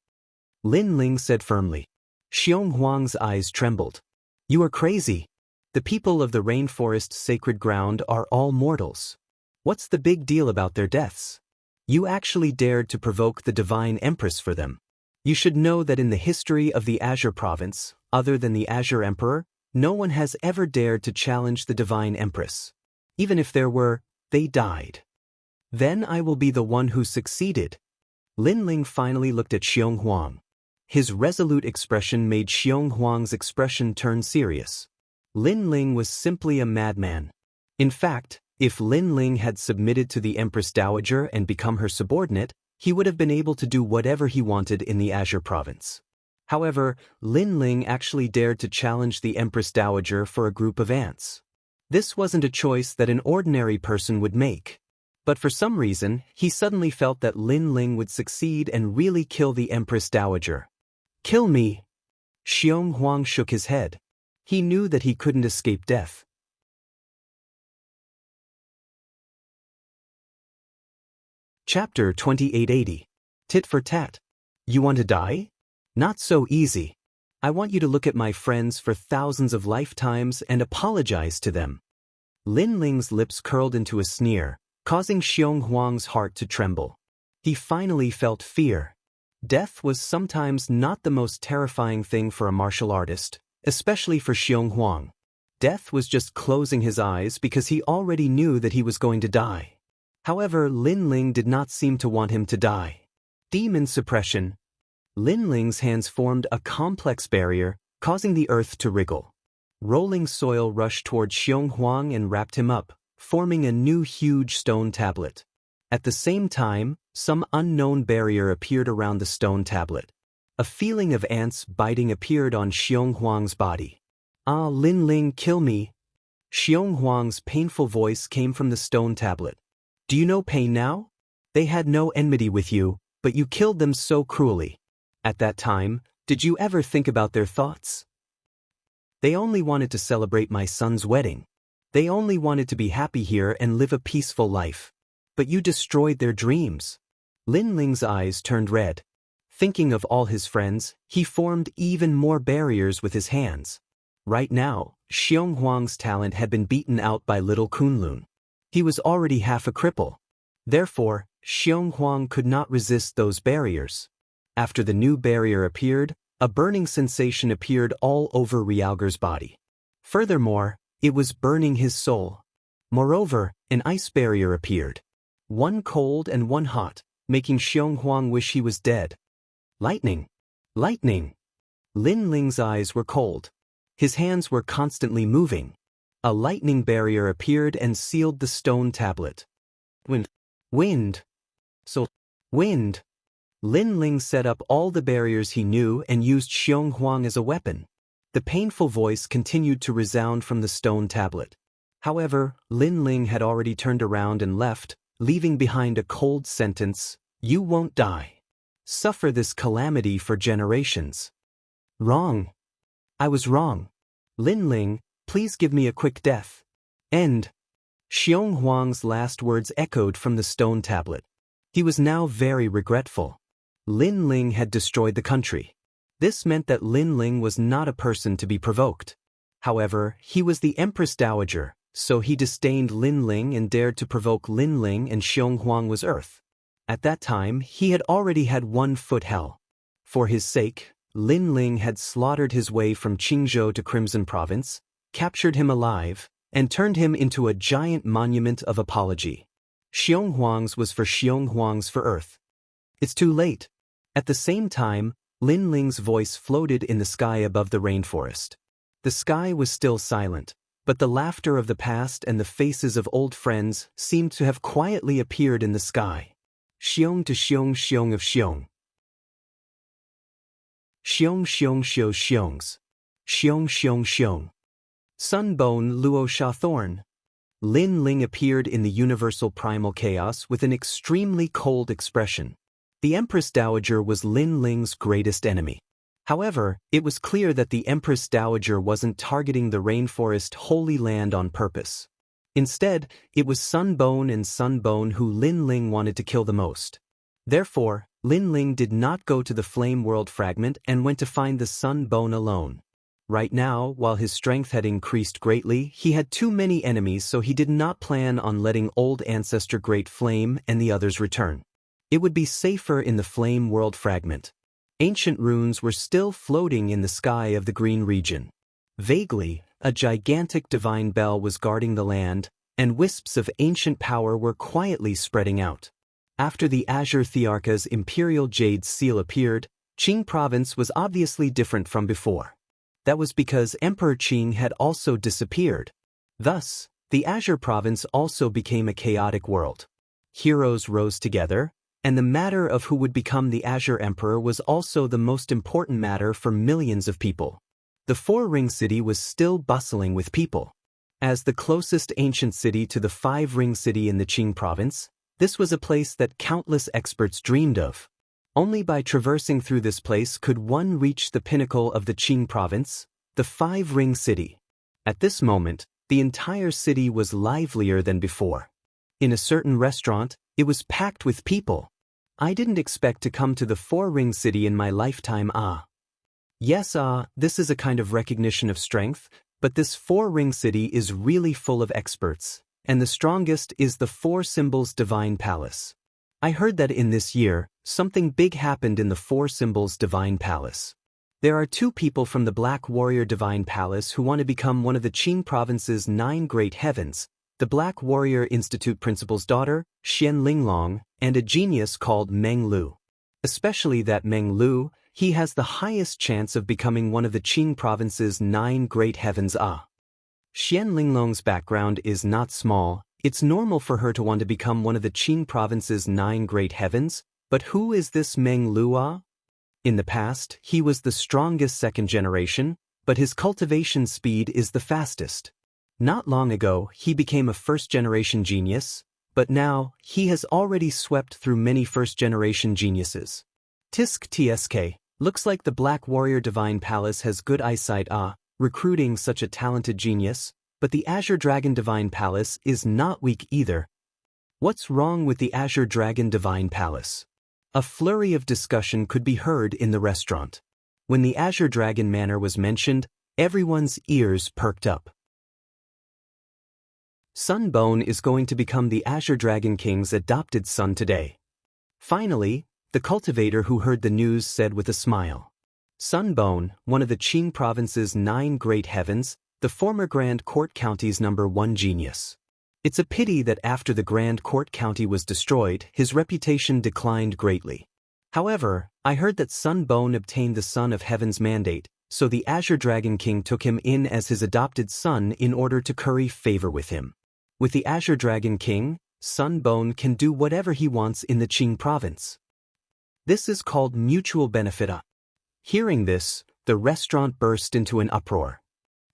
Lin Ling said firmly. Xiong Huang's eyes trembled. You are crazy. The people of the rainforest's sacred ground are all mortals. What's the big deal about their deaths? You actually dared to provoke the Divine Empress for them. You should know that in the history of the Azure Province, other than the Azure Emperor, no one has ever dared to challenge the Divine Empress. Even if there were, they died. Then I will be the one who succeeded. Lin Ling finally looked at Xiong Huang. His resolute expression made Xiong Huang's expression turn serious. Lin Ling was simply a madman. In fact, if Lin Ling had submitted to the Empress Dowager and become her subordinate, he would have been able to do whatever he wanted in the Azure Province. However, Lin Ling actually dared to challenge the Empress Dowager for a group of ants. This wasn't a choice that an ordinary person would make. But for some reason, he suddenly felt that Lin Ling would succeed and really kill the Empress Dowager. Kill me! Xiong Huang shook his head. He knew that he couldn't escape death. Chapter 2880. Tit for tat. You want to die? Not so easy. I want you to look at my friends for thousands of lifetimes and apologize to them. Lin Ling's lips curled into a sneer, causing Xiong Huang's heart to tremble. He finally felt fear. Death was sometimes not the most terrifying thing for a martial artist, especially for Xiong Huang. Death was just closing his eyes because he already knew that he was going to die. However, Lin Ling did not seem to want him to die. Demon suppression. Lin Ling's hands formed a complex barrier, causing the earth to wriggle. Rolling soil rushed toward Xiong Huang and wrapped him up, forming a new huge stone tablet. At the same time, some unknown barrier appeared around the stone tablet. A feeling of ants biting appeared on Xiong Huang's body. Ah, Lin Ling, kill me. Xiong Huang's painful voice came from the stone tablet. Do you know pain now? They had no enmity with you, but you killed them so cruelly. At that time, did you ever think about their thoughts? They only wanted to celebrate my son's wedding. They only wanted to be happy here and live a peaceful life. But you destroyed their dreams. Lin Ling's eyes turned red. Thinking of all his friends, he formed even more barriers with his hands. Right now, Xiong Huang's talent had been beaten out by little Kunlun. He was already half a cripple. Therefore, Xiong Huang could not resist those barriers. After the new barrier appeared, a burning sensation appeared all over Realger's body. Furthermore, it was burning his soul. Moreover, an ice barrier appeared. One cold and one hot, making Xiong Huang wish he was dead. Lightning! Lightning! Lin Ling's eyes were cold. His hands were constantly moving. A lightning barrier appeared and sealed the stone tablet. Wind! Wind! So, wind! Lin Ling set up all the barriers he knew and used Xiong Huang as a weapon. The painful voice continued to resound from the stone tablet. However, Lin Ling had already turned around and left, leaving behind a cold sentence, "You won't die. Suffer this calamity for generations." Wrong. I was wrong. Lin Ling, please give me a quick death. End. Xiong Huang's last words echoed from the stone tablet. He was now very regretful. Lin Ling had destroyed the country. This meant that Lin Ling was not a person to be provoked. However, he was the Empress Dowager, so he disdained Lin Ling and dared to provoke Lin Ling, and Xiong Huang was earth. At that time, he had already had 1 foot hell. For his sake, Lin Ling had slaughtered his way from Qingzhou to Crimson Province, captured him alive, and turned him into a giant monument of apology. Xiong Huang's was for Xiong Huang's for earth. It's too late. At the same time, Lin Ling's voice floated in the sky above the rainforest. The sky was still silent, but the laughter of the past and the faces of old friends seemed to have quietly appeared in the sky. Xiong to Xiong Xiong of Xiong. Xiong Xiong Xiao Xiongs. Xiong Xiong Xiong. Sunbone Luo Sha Thorn. Lin Ling appeared in the universal primal chaos with an extremely cold expression. The Empress Dowager was Lin Ling's greatest enemy. However, it was clear that the Empress Dowager wasn't targeting the rainforest Holy Land on purpose. Instead, it was Sunbone and Sunbone who Lin Ling wanted to kill the most. Therefore, Lin Ling did not go to the Flame World Fragment and went to find the Sunbone alone. Right now, while his strength had increased greatly, he had too many enemies, so he did not plan on letting old ancestor Great Flame and the others return. It would be safer in the Flame World Fragment. Ancient runes were still floating in the sky of the green region. Vaguely, a gigantic divine bell was guarding the land, and wisps of ancient power were quietly spreading out. After the Azure Thearcha's imperial jade seal appeared, Qing province was obviously different from before. That was because Emperor Qing had also disappeared. Thus, the Azure province also became a chaotic world. Heroes rose together, and the matter of who would become the Azure Emperor was also the most important matter for millions of people. The Four-Ring City was still bustling with people. As the closest ancient city to the Five-Ring City in the Qing province, this was a place that countless experts dreamed of. Only by traversing through this place could one reach the pinnacle of the Qing province, the Five-Ring City. At this moment, the entire city was livelier than before. In a certain restaurant, it was packed with people. I didn't expect to come to the Four-Ring City in my lifetime. Yes, this is a kind of recognition of strength, but this Four-Ring City is really full of experts, and the strongest is the Four Symbols Divine Palace. I heard that in this year, something big happened in the Four Symbols Divine Palace. There are 2 people from the Black Warrior Divine Palace who want to become one of the Qing province's 9 great heavens, the Black Warrior Institute principal's daughter, Xian Linglong, and a genius called Meng Lu. Especially that Meng Lu, he has the highest chance of becoming one of the Qing province's 9 great heavens. Xian Linglong's background is not small. It's normal for her to want to become one of the Qing province's 9 great heavens, but who is this Meng Lu? In the past, he was the strongest second generation, but his cultivation speed is the fastest. Not long ago, he became a first-generation genius, but now, he has already swept through many first-generation geniuses. Tsk. Looks like the Black Warrior Divine Palace has good eyesight, recruiting such a talented genius, but the Azure Dragon Divine Palace is not weak either. What's wrong with the Azure Dragon Divine Palace? A flurry of discussion could be heard in the restaurant. When the Azure Dragon Manor was mentioned, everyone's ears perked up. Sun Bone is going to become the Azure Dragon King's adopted son today. Finally, the cultivator who heard the news said with a smile. Sun Bone, one of the Qing province's 9 great heavens, the former Grand Court County's #1 genius. It's a pity that after the Grand Court County was destroyed, his reputation declined greatly. However, I heard that Sun Bone obtained the Son of Heaven's mandate, so the Azure Dragon King took him in as his adopted son in order to curry favor with him. With the Azure Dragon King, Sun Bone can do whatever he wants in the Qing province. This is called mutual benefit. Hearing this, the restaurant burst into an uproar.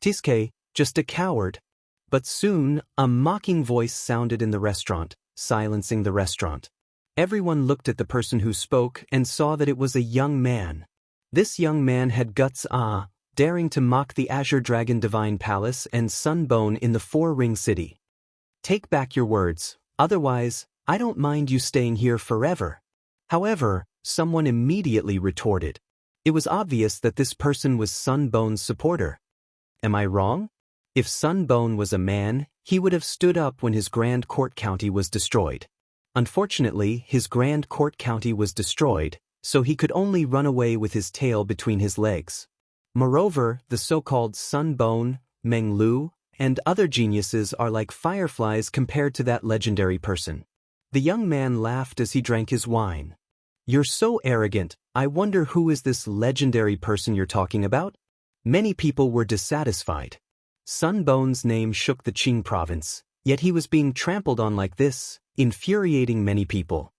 Tsk, just a coward. But soon, a mocking voice sounded in the restaurant, silencing the restaurant. Everyone looked at the person who spoke and saw that it was a young man. This young man had guts, daring to mock the Azure Dragon Divine Palace and Sun Bone in the Four-Ring City. Take back your words, otherwise, I don't mind you staying here forever. However, someone immediately retorted. It was obvious that this person was Sun Bone's supporter. Am I wrong? If Sun Bone was a man, he would have stood up when his Grand Court County was destroyed. Unfortunately, his Grand Court County was destroyed, so he could only run away with his tail between his legs. Moreover, the so-called Sun Bone, Meng Lu, and other geniuses are like fireflies compared to that legendary person. The young man laughed as he drank his wine. You're so arrogant, I wonder who is this legendary person you're talking about? Many people were dissatisfied. Sun Bone's name shook the Qing province, yet he was being trampled on like this, infuriating many people.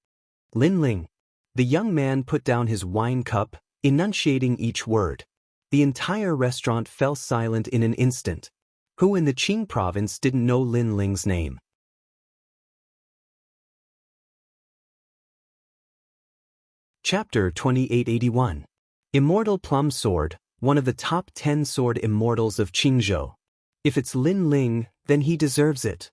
Linling. The young man put down his wine cup, enunciating each word. The entire restaurant fell silent in an instant. Who in the Qing province didn't know Linling's name? Chapter 2881. Immortal Plum Sword, one of the top 10 sword immortals of Qingzhou. If it's Lin Ling, then he deserves it.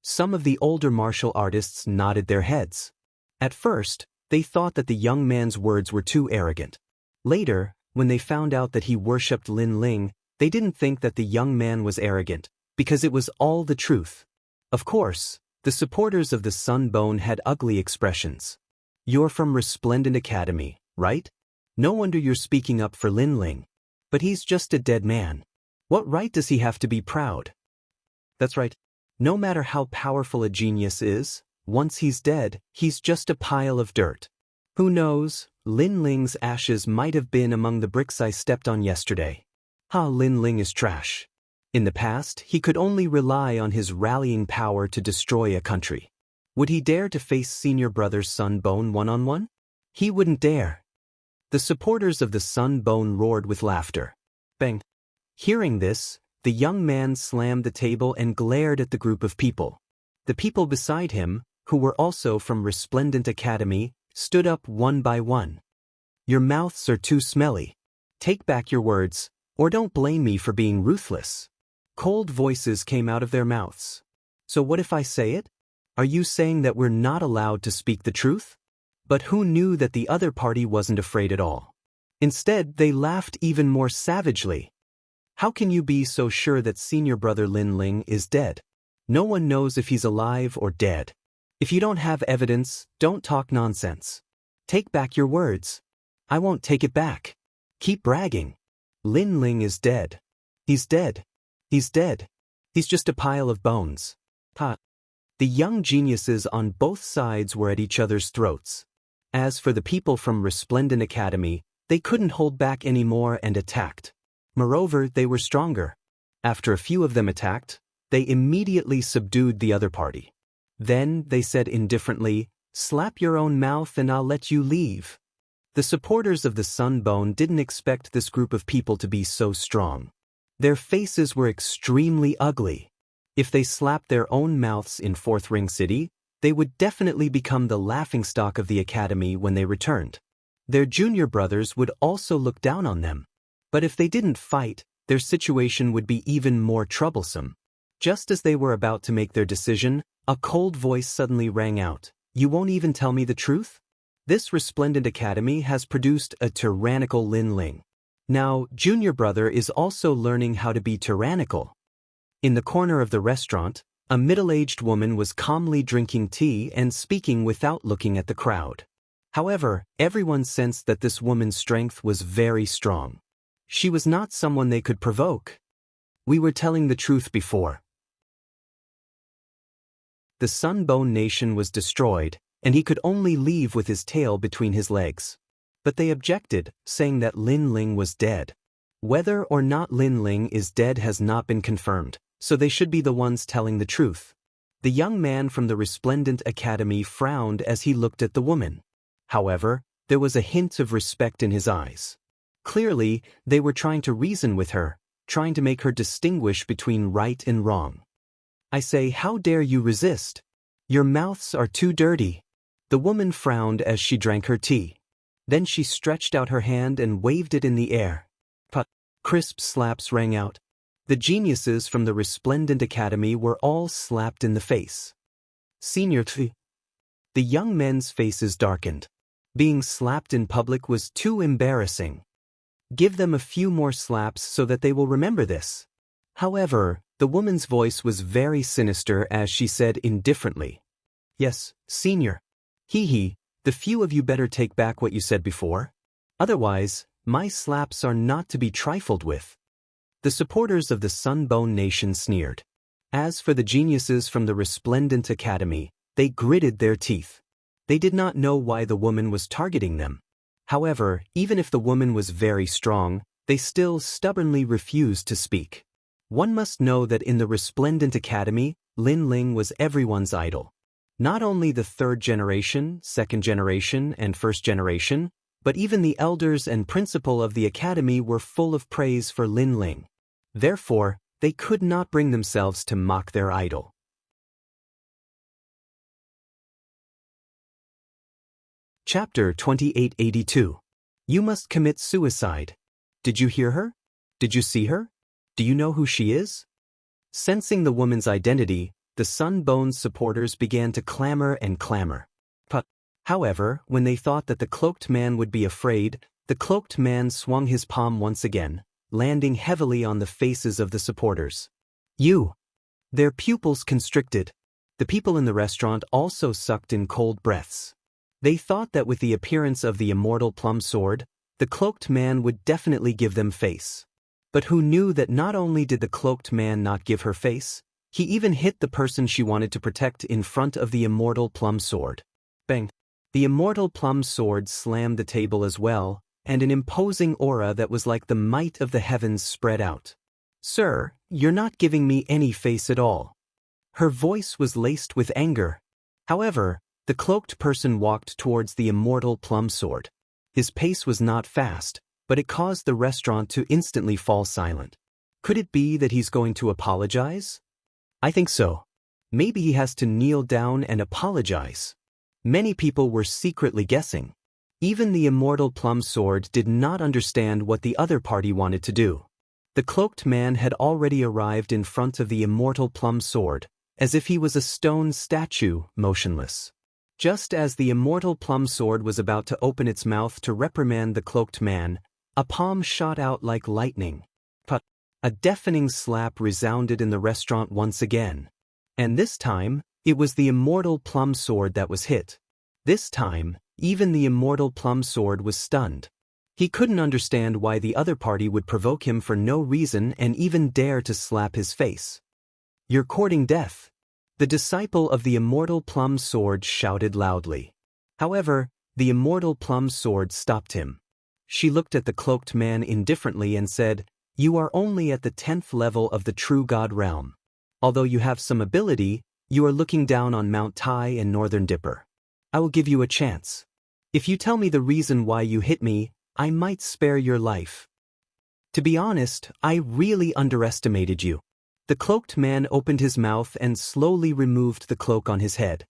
Some of the older martial artists nodded their heads. At first, they thought that the young man's words were too arrogant. Later, when they found out that he worshipped Lin Ling, they didn't think that the young man was arrogant, because it was all the truth. Of course, the supporters of the Sun Bone had ugly expressions. You're from Resplendent Academy, right? No wonder you're speaking up for Lin Ling. But he's just a dead man. What right does he have to be proud? That's right. No matter how powerful a genius is, once he's dead, he's just a pile of dirt. Who knows, Lin Ling's ashes might have been among the bricks I stepped on yesterday. Lin Ling is trash. In the past, he could only rely on his rallying power to destroy a country. Would he dare to face senior brother's Sun Bone one-on-one? He wouldn't dare. The supporters of the Sun Bone roared with laughter. Bang! Hearing this, the young man slammed the table and glared at the group of people. The people beside him, who were also from Resplendent Academy, stood up one by one. Your mouths are too smelly. Take back your words, or don't blame me for being ruthless. Cold voices came out of their mouths. So what if I say it? Are you saying that we're not allowed to speak the truth? But who knew that the other party wasn't afraid at all? Instead, they laughed even more savagely. How can you be so sure that senior brother Lin Ling is dead? No one knows if he's alive or dead. If you don't have evidence, don't talk nonsense. Take back your words. I won't take it back. Keep bragging. Lin Ling is dead. He's dead. He's dead. He's just a pile of bones. The young geniuses on both sides were at each other's throats. As for the people from Resplendent Academy, they couldn't hold back anymore and attacked. Moreover, they were stronger. After a few of them attacked, they immediately subdued the other party. Then, they said indifferently, "Slap your own mouth and I'll let you leave." The supporters of the Sun Bone didn't expect this group of people to be so strong. Their faces were extremely ugly. If they slapped their own mouths in Fourth Ring City, they would definitely become the laughingstock of the academy when they returned. Their junior brothers would also look down on them. But if they didn't fight, their situation would be even more troublesome. Just as they were about to make their decision, a cold voice suddenly rang out. "You won't even tell me the truth?" This Resplendent Academy has produced a tyrannical Lin Ling. Now, junior brother is also learning how to be tyrannical. In the corner of the restaurant, a middle-aged woman was calmly drinking tea and speaking without looking at the crowd. However, everyone sensed that this woman's strength was very strong. She was not someone they could provoke. We were telling the truth before. The Sun Bone Nation was destroyed, and he could only leave with his tail between his legs. But they objected, saying that Lin Ling was dead. Whether or not Lin Ling is dead has not been confirmed, so they should be the ones telling the truth. The young man from the Resplendent Academy frowned as he looked at the woman. However, there was a hint of respect in his eyes. Clearly, they were trying to reason with her, trying to make her distinguish between right and wrong. I say, how dare you resist? Your mouths are too dirty. The woman frowned as she drank her tea. Then she stretched out her hand and waved it in the air. Crisp slaps rang out. The geniuses from the Resplendent Academy were all slapped in the face. Senior T. The young men's faces darkened. Being slapped in public was too embarrassing. Give them a few more slaps so that they will remember this. However, the woman's voice was very sinister as she said indifferently. Yes, senior. The few of you better take back what you said before. Otherwise, my slaps are not to be trifled with. The supporters of the Sun Bone Nation sneered. As for the geniuses from the Resplendent Academy, they gritted their teeth. They did not know why the woman was targeting them. However, even if the woman was very strong, they still stubbornly refused to speak. One must know that in the Resplendent Academy, Lin Ling was everyone's idol. Not only the third generation, second generation, and first generation, but even the elders and principal of the academy were full of praise for Lin Ling. Therefore, they could not bring themselves to mock their idol. Chapter 2882. You must commit suicide. Did you hear her? Did you see her? Do you know who she is? Sensing the woman's identity, the Sun Bone's supporters began to clamor and clamor. However, when they thought that the cloaked man would be afraid, the cloaked man swung his palm once again, landing heavily on the faces of the supporters. Their pupils constricted. The people in the restaurant also sucked in cold breaths. They thought that with the appearance of the immortal plum sword, the cloaked man would definitely give them face. But who knew that not only did the cloaked man not give her face, He even hit the person she wanted to protect in front of the immortal plum sword. Bang! The immortal plum sword slammed the table as well, and an imposing aura that was like the might of the heavens spread out. "Sir, you're not giving me any face at all." Her voice was laced with anger. However, the cloaked person walked towards the immortal plum sword. His pace was not fast, but it caused the restaurant to instantly fall silent. Could it be that he's going to apologize? I think so. Maybe he has to kneel down and apologize. Many people were secretly guessing. Even the immortal plum sword did not understand what the other party wanted to do. The cloaked man had already arrived in front of the immortal plum sword, as if he was a stone statue, motionless. Just as the immortal plum sword was about to open its mouth to reprimand the cloaked man, a palm shot out like lightning. But a deafening slap resounded in the restaurant once again. And this time, it was the immortal plum sword that was hit. This time, even the immortal plum sword was stunned. He couldn't understand why the other party would provoke him for no reason and even dare to slap his face. "You're courting death." The disciple of the immortal plum sword shouted loudly. However, the immortal plum sword stopped him. She looked at the cloaked man indifferently and said, "You are only at the 10th level of the true God realm. Although you have some ability, you are looking down on Mount Tai and Northern Dipper. I will give you a chance. If you tell me the reason why you hit me, I might spare your life." To be honest, I really underestimated you. The cloaked man opened his mouth and slowly removed the cloak on his head.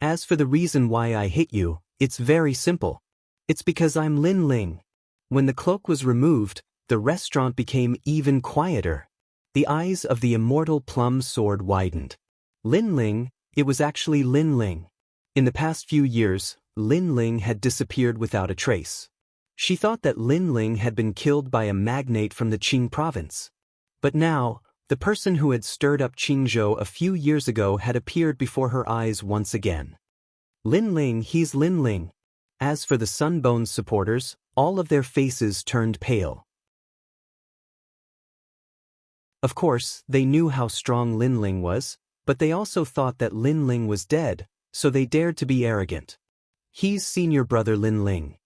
"As for the reason why I hit you, it's very simple. It's because I'm Lin Ling." When the cloak was removed, the restaurant became even quieter. The eyes of the immortal plum sword widened. Lin Ling, it was actually Lin Ling. In the past few years, Lin Ling had disappeared without a trace. She thought that Lin Ling had been killed by a magnate from the Qing province. But now, the person who had stirred up Qingzhou a few years ago had appeared before her eyes once again. Lin Ling, he's Lin Ling. As for the Sunbone's supporters, all of their faces turned pale. Of course, they knew how strong Lin Ling was, but they also thought that Lin Ling was dead, so they dared to be arrogant. "He's senior brother Lin Ling."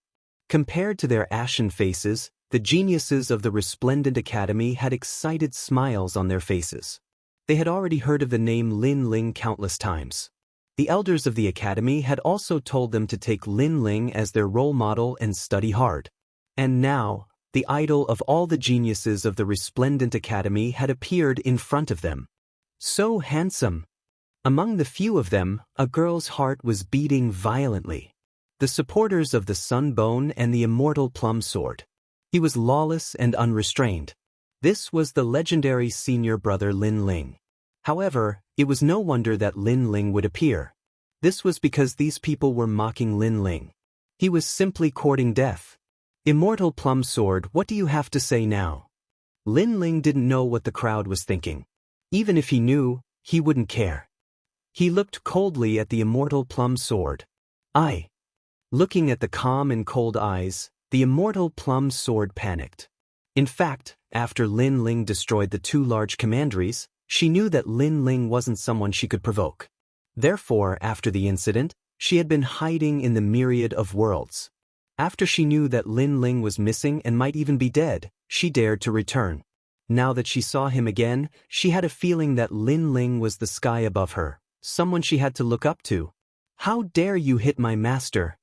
Compared to their ashen faces, the geniuses of the Resplendent Academy had excited smiles on their faces. They had already heard of the name Lin Ling countless times. The elders of the academy had also told them to take Lin Ling as their role model and study hard. And now, the idol of all the geniuses of the Resplendent Academy had appeared in front of them. So handsome! Among the few of them, a girl's heart was beating violently. The supporters of the Sunbone and the immortal plum sword. He was lawless and unrestrained. This was the legendary senior brother Lin Ling. However, it was no wonder that Lin Ling would appear. This was because these people were mocking Lin Ling. He was simply courting death. "Immortal plum sword, what do you have to say now?" Lin Ling didn't know what the crowd was thinking. Even if he knew, he wouldn't care. He looked coldly at the immortal plum sword. Looking at the calm and cold eyes, the immortal plum sword panicked. In fact, after Lin Ling destroyed the two large commanderies, she knew that Lin Ling wasn't someone she could provoke. Therefore, after the incident, she had been hiding in the myriad of worlds. After she knew that Lin Ling was missing and might even be dead, she dared to return. Now that she saw him again, she had a feeling that Lin Ling was the sky above her, someone she had to look up to. "How dare you hit my master?"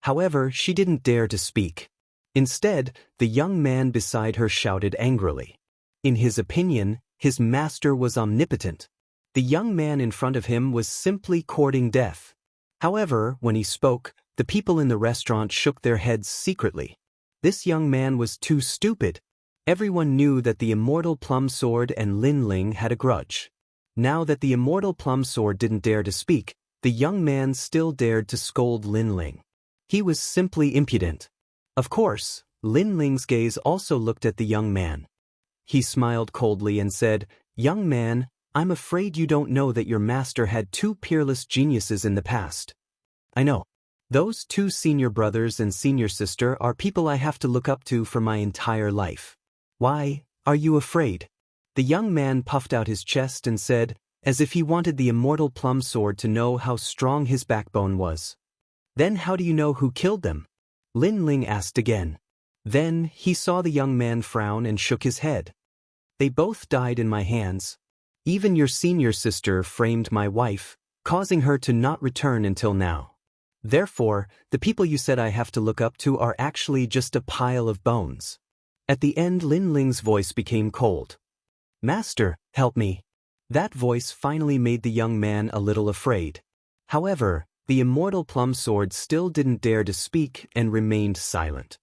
However, she didn't dare to speak. Instead, the young man beside her shouted angrily. In his opinion, his master was omnipotent. The young man in front of him was simply courting death. However, when he spoke, the people in the restaurant shook their heads secretly. This young man was too stupid. Everyone knew that the immortal plum sword and Lin Ling had a grudge. Now that the immortal plum sword didn't dare to speak, the young man still dared to scold Lin Ling. He was simply impudent. Of course, Lin Ling's gaze also looked at the young man. He smiled coldly and said, "Young man, I'm afraid you don't know that your master had two peerless geniuses in the past." "I know. Those two senior brothers and senior sister are people I have to look up to for my entire life." "Why, are you afraid?" The young man puffed out his chest and said, as if he wanted the immortal plum sword to know how strong his backbone was. Then how do you know who killed them? Lin Ling asked again. Then he saw the young man frown and shook his head. They both died in my hands. Even your senior sister framed my wife, causing her to not return until now. Therefore, the people you said I have to look up to are actually just a pile of bones. At the end, Lin Ling's voice became cold. Master, help me. That voice finally made the young man a little afraid. However, the immortal plum sword still didn't dare to speak and remained silent.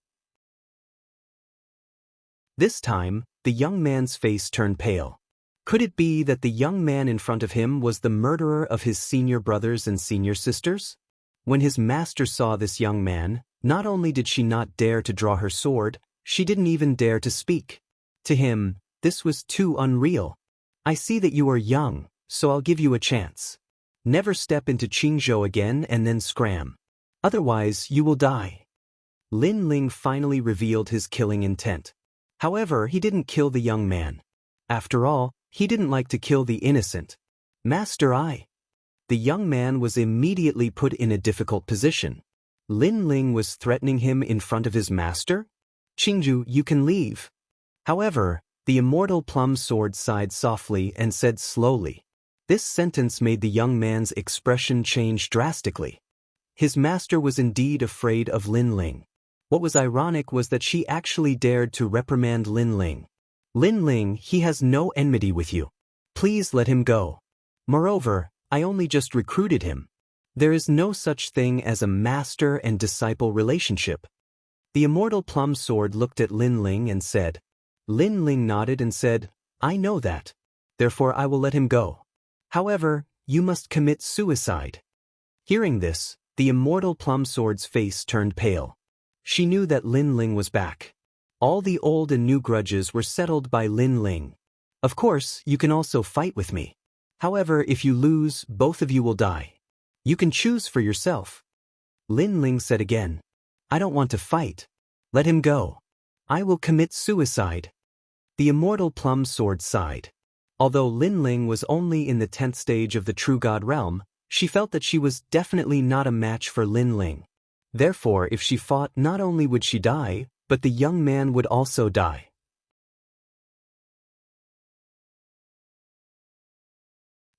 This time, the young man's face turned pale. Could it be that the young man in front of him was the murderer of his senior brothers and senior sisters? When his master saw this young man, not only did she not dare to draw her sword, she didn't even dare to speak. To him, this was too unreal. I see that you are young, so I'll give you a chance. Never step into Qingzhou again and then scram. Otherwise, you will die. Lin Ling finally revealed his killing intent. However, he didn't kill the young man. After all, he didn't like to kill the innocent. Master, The young man was immediately put in a difficult position. Lin Ling was threatening him in front of his master? Qingzhou, you can leave. However, the immortal plum sword sighed softly and said slowly. This sentence made the young man's expression change drastically. His master was indeed afraid of Lin Ling. What was ironic was that she actually dared to reprimand Lin Ling. Lin Ling, he has no enmity with you. Please let him go. Moreover, I only just recruited him. There is no such thing as a master and disciple relationship. The immortal plum sword looked at Lin Ling and said. Lin Ling nodded and said, I know that. Therefore I will let him go. However, you must commit suicide. Hearing this, the immortal plum sword's face turned pale. She knew that Lin Ling was back. All the old and new grudges were settled by Lin Ling. Of course, you can also fight with me. However, if you lose, both of you will die. You can choose for yourself. Lin Ling said again. I don't want to fight. Let him go. I will commit suicide. The immortal plum sword sighed. Although Lin Ling was only in the 10th stage of the True God realm, she felt that she was definitely not a match for Lin Ling. Therefore, if she fought, not only would she die, but the young man would also die.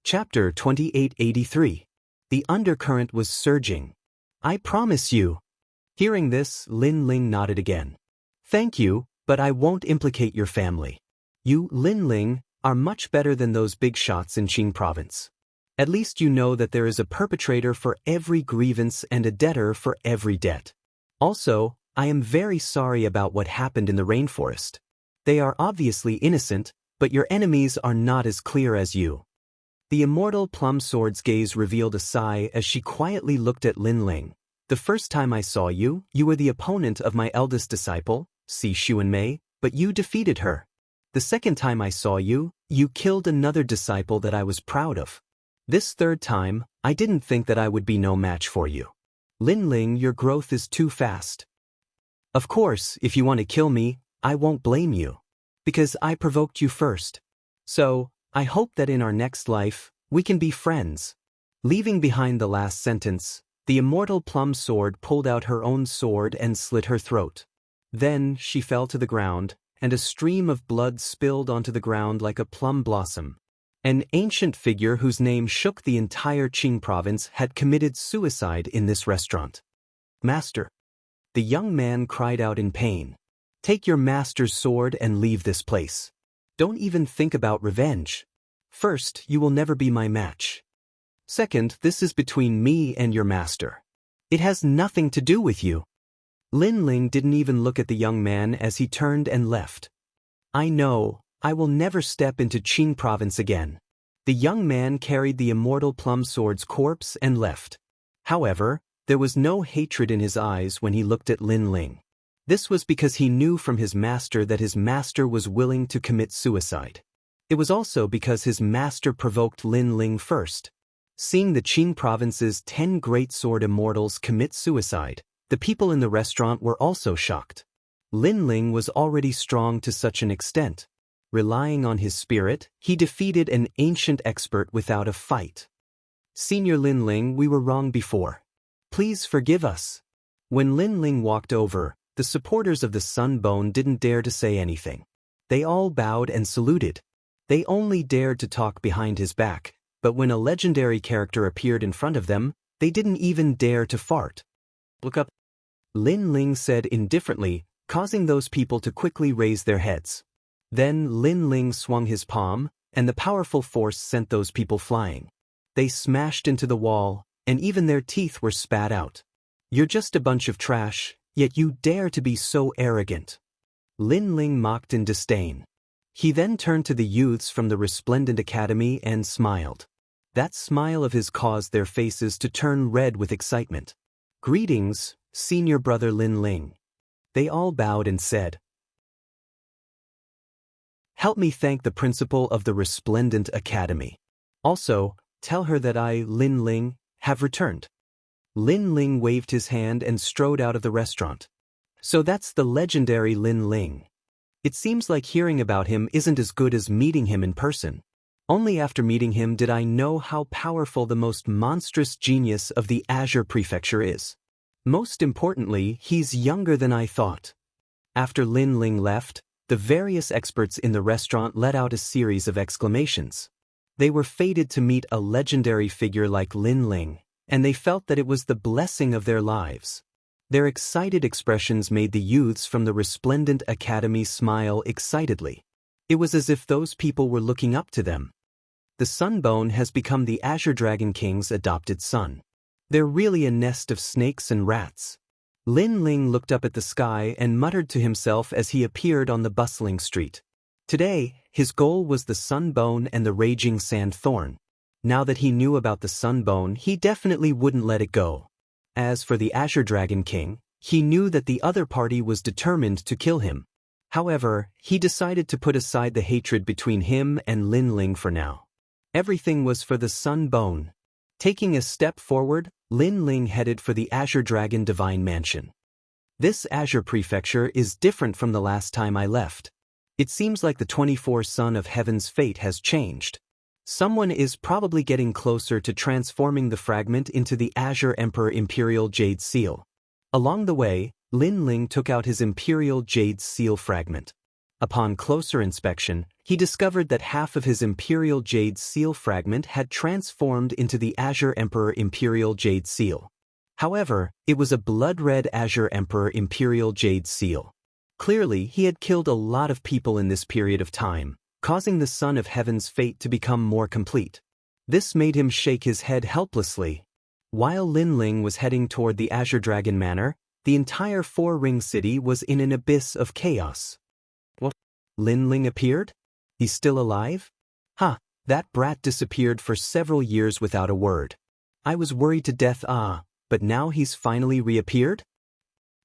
Chapter 2883. The undercurrent was surging. I promise you. Hearing this, Lin Ling nodded again. Thank you, but I won't implicate your family. You, Lin Ling, are much better than those big shots in Qing province. At least you know that there is a perpetrator for every grievance and a debtor for every debt. Also, I am very sorry about what happened in the rainforest. They are obviously innocent, but your enemies are not as clear as you. The immortal plum sword's gaze revealed a sigh as she quietly looked at Lin Ling. The first time I saw you, you were the opponent of my eldest disciple, Si Xuanmei, but you defeated her. The second time I saw you, you killed another disciple that I was proud of. This third time, I didn't think that I would be no match for you. Lin Ling, your growth is too fast. Of course, if you want to kill me, I won't blame you. Because I provoked you first. So, I hope that in our next life, we can be friends. Leaving behind the last sentence, the immortal plum sword pulled out her own sword and slit her throat. Then, she fell to the ground, and a stream of blood spilled onto the ground like a plum blossom. An ancient figure whose name shook the entire Qing province had committed suicide in this restaurant. Master. The young man cried out in pain. Take your master's sword and leave this place. Don't even think about revenge. First, you will never be my match. Second, this is between me and your master. It has nothing to do with you. Lin Ling didn't even look at the young man as he turned and left. I know, I will never step into Qing province again. The young man carried the immortal plum sword's corpse and left. However, there was no hatred in his eyes when he looked at Lin Ling. This was because he knew from his master that his master was willing to commit suicide. It was also because his master provoked Lin Ling first. Seeing the Qing province's 10 great sword immortals commit suicide, the people in the restaurant were also shocked. Lin Ling was already strong to such an extent. Relying on his spirit, he defeated an ancient expert without a fight. Senior Lin Ling, we were wrong before. Please forgive us. When Lin Ling walked over, the supporters of the Sun Bone didn't dare to say anything. They all bowed and saluted. They only dared to talk behind his back, but when a legendary character appeared in front of them, they didn't even dare to fart. Look up, Lin Ling said indifferently, causing those people to quickly raise their heads. Then Lin Ling swung his palm, and the powerful force sent those people flying. They smashed into the wall, and even their teeth were spat out. You're just a bunch of trash, yet you dare to be so arrogant. Lin Ling mocked in disdain. He then turned to the youths from the Resplendent Academy and smiled. That smile of his caused their faces to turn red with excitement. Greetings, senior brother Lin Ling. They all bowed and said, help me thank the principal of the Resplendent Academy. Also, tell her that I, Lin Ling, have returned. Lin Ling waved his hand and strode out of the restaurant. So that's the legendary Lin Ling. It seems like hearing about him isn't as good as meeting him in person. Only after meeting him did I know how powerful the most monstrous genius of the Azure Prefecture is. Most importantly, he's younger than I thought. After Lin Ling left, the various experts in the restaurant let out a series of exclamations. They were fated to meet a legendary figure like Lin Ling, and they felt that it was the blessing of their lives. Their excited expressions made the youths from the Resplendent Academy smile excitedly. It was as if those people were looking up to them. The Sunbone has become the Azure Dragon King's adopted son. They're really a nest of snakes and rats. Lin Ling looked up at the sky and muttered to himself as he appeared on the bustling street. Today, his goal was the Sunbone and the Raging Sand Thorn. Now that he knew about the Sunbone, he definitely wouldn't let it go. As for the Azure Dragon King, he knew that the other party was determined to kill him. However, he decided to put aside the hatred between him and Lin Ling for now. Everything was for the Sunbone. Taking a step forward, Lin Ling headed for the Azure Dragon Divine Mansion. This Azure Prefecture is different from the last time I left. It seems like the 24 Son of Heaven's fate has changed. Someone is probably getting closer to transforming the fragment into the Azure Emperor Imperial Jade Seal. Along the way, Lin Ling took out his Imperial Jade Seal fragment. Upon closer inspection, he discovered that half of his Imperial Jade Seal fragment had transformed into the Azure Emperor Imperial Jade Seal. However, it was a blood-red Azure Emperor Imperial Jade Seal. Clearly, he had killed a lot of people in this period of time, causing the Son of Heaven's fate to become more complete. This made him shake his head helplessly. While Lin Ling was heading toward the Azure Dragon Manor, the entire Four-Ring City was in an abyss of chaos. What? Lin Ling appeared? He's still alive? That brat disappeared for several years without a word. I was worried to death, but now he's finally reappeared?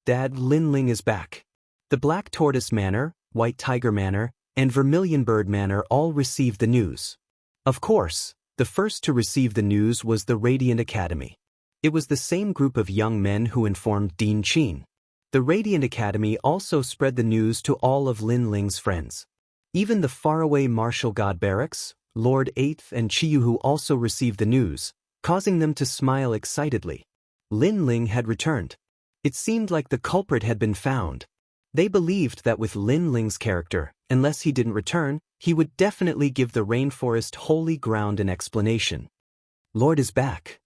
Dad, Lin Ling is back. The Black Tortoise Manor, White Tiger Manor, and Vermilion Bird Manor all received the news. Of course, the first to receive the news was the Radiant Academy. It was the same group of young men who informed Dean Qin. The Radiant Academy also spread the news to all of Lin Ling's friends. Even the faraway Martial God Barracks, Lord Eighth and Chiyuhu also received the news, causing them to smile excitedly. Lin Ling had returned. It seemed like the culprit had been found. They believed that with Lin Ling's character, unless he didn't return, he would definitely give the rainforest holy ground an explanation. Lord is back.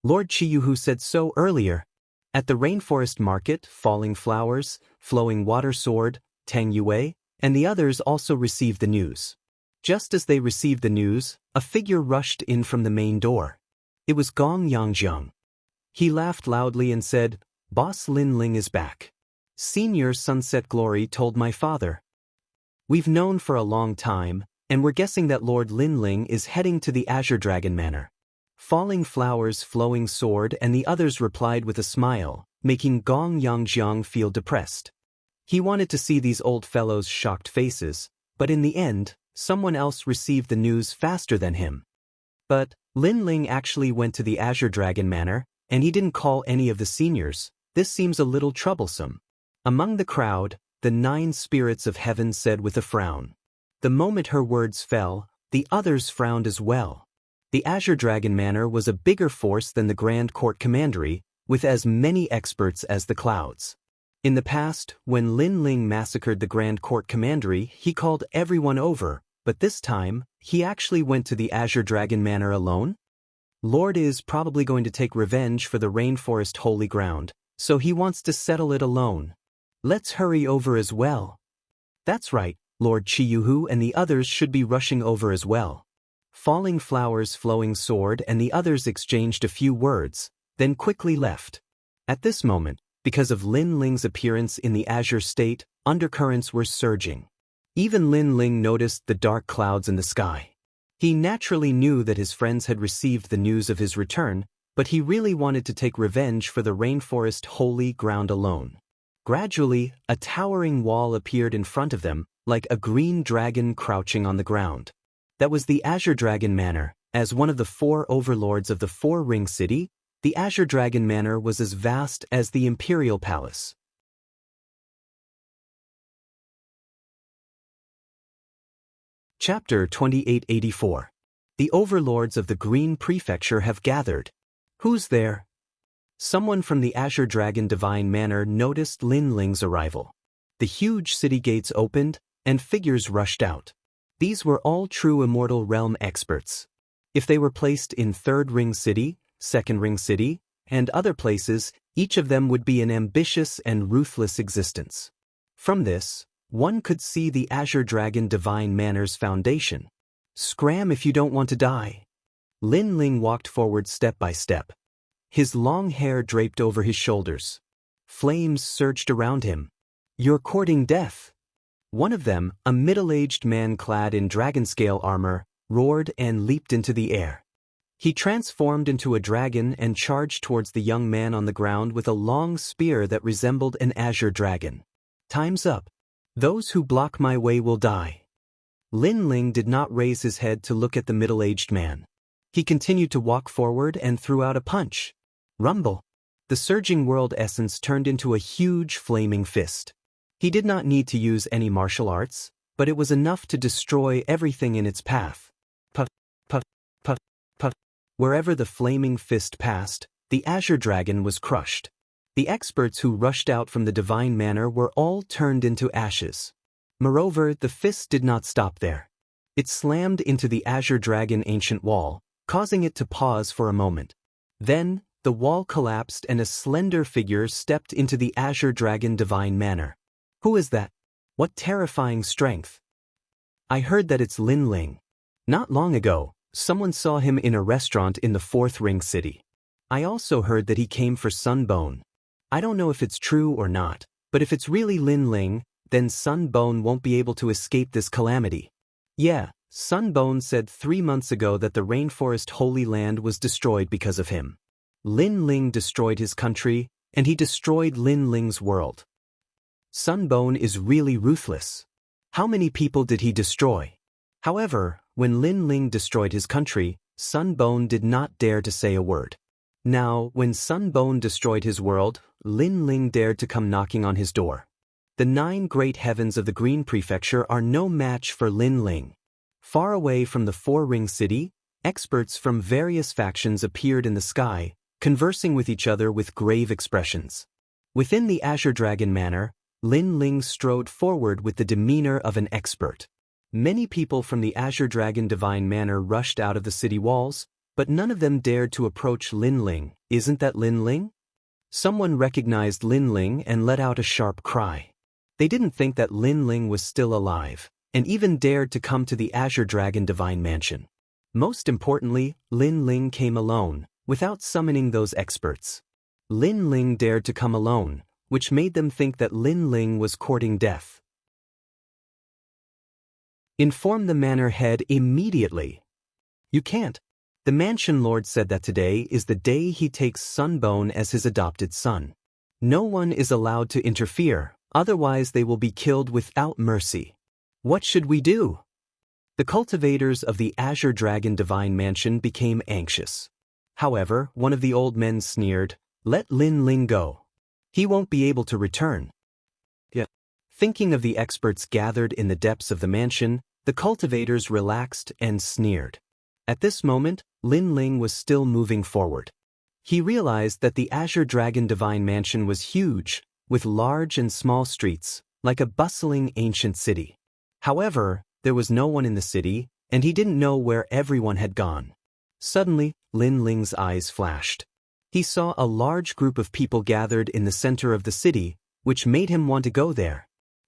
Lord Chiyuhu said so earlier. At the rainforest market, Falling Flowers, Flowing Water Sword, Tang Yue, and the others also received the news. Just as they received the news, a figure rushed in from the main door. It was Gong Yangjiang. He laughed loudly and said, Boss Lin Ling is back. Senior Sunset Glory told my father. We've known for a long time, and we're guessing that Lord Lin Ling is heading to the Azure Dragon Manor. Falling Flowers, Flowing Sword, and the others replied with a smile, making Gong Yangjiang feel depressed. He wanted to see these old fellows' shocked faces, but in the end, someone else received the news faster than him. But Lin Ling actually went to the Azure Dragon Manor, and he didn't call any of the seniors. This seems a little troublesome. Among the crowd, the 9 spirits of heaven said with a frown. The moment her words fell, the others frowned as well. The Azure Dragon Manor was a bigger force than the Grand Court Commandery, with as many experts as the clouds. In the past, when Lin Ling massacred the Grand Court Commandery, he called everyone over, but this time, he actually went to the Azure Dragon Manor alone? Lord is probably going to take revenge for the Rainforest Holy Ground, so he wants to settle it alone. Let's hurry over as well. That's right, Lord Chiyuhu and the others should be rushing over as well. Falling Flowers Flowing Sword and the others exchanged a few words, then quickly left. At this moment, because of Lin Ling's appearance in the Azure State, undercurrents were surging. Even Lin Ling noticed the dark clouds in the sky. He naturally knew that his friends had received the news of his return, but he really wanted to take revenge for the Rainforest Holy Ground alone. Gradually, a towering wall appeared in front of them, like a green dragon crouching on the ground. That was the Azure Dragon Manor. As one of the 4 overlords of the 4-ring city, the Azure Dragon Manor was as vast as the Imperial Palace. Chapter 2884. The overlords of the Green Prefecture have gathered. Who's there? Someone from the Azure Dragon Divine Manor noticed Lin Ling's arrival. The huge city gates opened, and figures rushed out. These were all true Immortal Realm experts. If they were placed in 3rd Ring City, 2nd Ring City, and other places, each of them would be an ambitious and ruthless existence. From this, one could see the Azure Dragon Divine Manor's foundation. Scram if you don't want to die. Lin Ling walked forward step by step. His long hair draped over his shoulders. Flames surged around him. You're courting death. One of them, a middle-aged man clad in dragon-scale armor, roared and leaped into the air. He transformed into a dragon and charged towards the young man on the ground with a long spear that resembled an azure dragon. Time's up. Those who block my way will die. Lin Ling did not raise his head to look at the middle-aged man. He continued to walk forward and threw out a punch. Rumble. The surging world essence turned into a huge flaming fist. He did not need to use any martial arts, but it was enough to destroy everything in its path. Puff, puff, puff, puff. Wherever the flaming fist passed, the Azure Dragon was crushed. The experts who rushed out from the Divine Manor were all turned into ashes. Moreover, the fist did not stop there. It slammed into the Azure Dragon ancient wall, causing it to pause for a moment. Then, the wall collapsed and a slender figure stepped into the Azure Dragon Divine Manor. Who is that? What terrifying strength! I heard that it's Lin Ling. Not long ago, someone saw him in a restaurant in the 4th Ring City. I also heard that he came for Sunbone. I don't know if it's true or not, but if it's really Lin Ling, then Sunbone won't be able to escape this calamity. Yeah, Sunbone said 3 months ago that the Rainforest Holy Land was destroyed because of him. Lin Ling destroyed his country, and he destroyed Lin Ling's world. Sunbone is really ruthless. How many people did he destroy? However, when Lin Ling destroyed his country, Sunbone did not dare to say a word. Now, when Sunbone destroyed his world, Lin Ling dared to come knocking on his door. The 9 great heavens of the Green Prefecture are no match for Lin Ling. Far away from the 4-ring city, experts from various factions appeared in the sky, conversing with each other with grave expressions. Within the Azure Dragon Manor, Lin Ling strode forward with the demeanor of an expert. Many people from the Azure Dragon Divine Manor rushed out of the city walls, but none of them dared to approach Lin Ling. Isn't that Lin Ling? Someone recognized Lin Ling and let out a sharp cry. They didn't think that Lin Ling was still alive, and even dared to come to the Azure Dragon Divine Mansion. Most importantly, Lin Ling came alone, without summoning those experts. Lin Ling dared to come alone, which made them think that Lin Ling was courting death. Inform the manor head immediately. You can't. The mansion lord said that today is the day he takes Sunbone as his adopted son. No one is allowed to interfere, otherwise they will be killed without mercy. What should we do? The cultivators of the Azure Dragon Divine Mansion became anxious. However, one of the old men sneered, "Let Lin Ling go. He won't be able to return." Yeah. Thinking of the experts gathered in the depths of the mansion, the cultivators relaxed and sneered. At this moment, Lin Ling was still moving forward. He realized that the Azure Dragon Divine Mansion was huge, with large and small streets, like a bustling ancient city. However, there was no one in the city, and he didn't know where everyone had gone. Suddenly, Lin Ling's eyes flashed. He saw a large group of people gathered in the center of the city, which made him want to go there.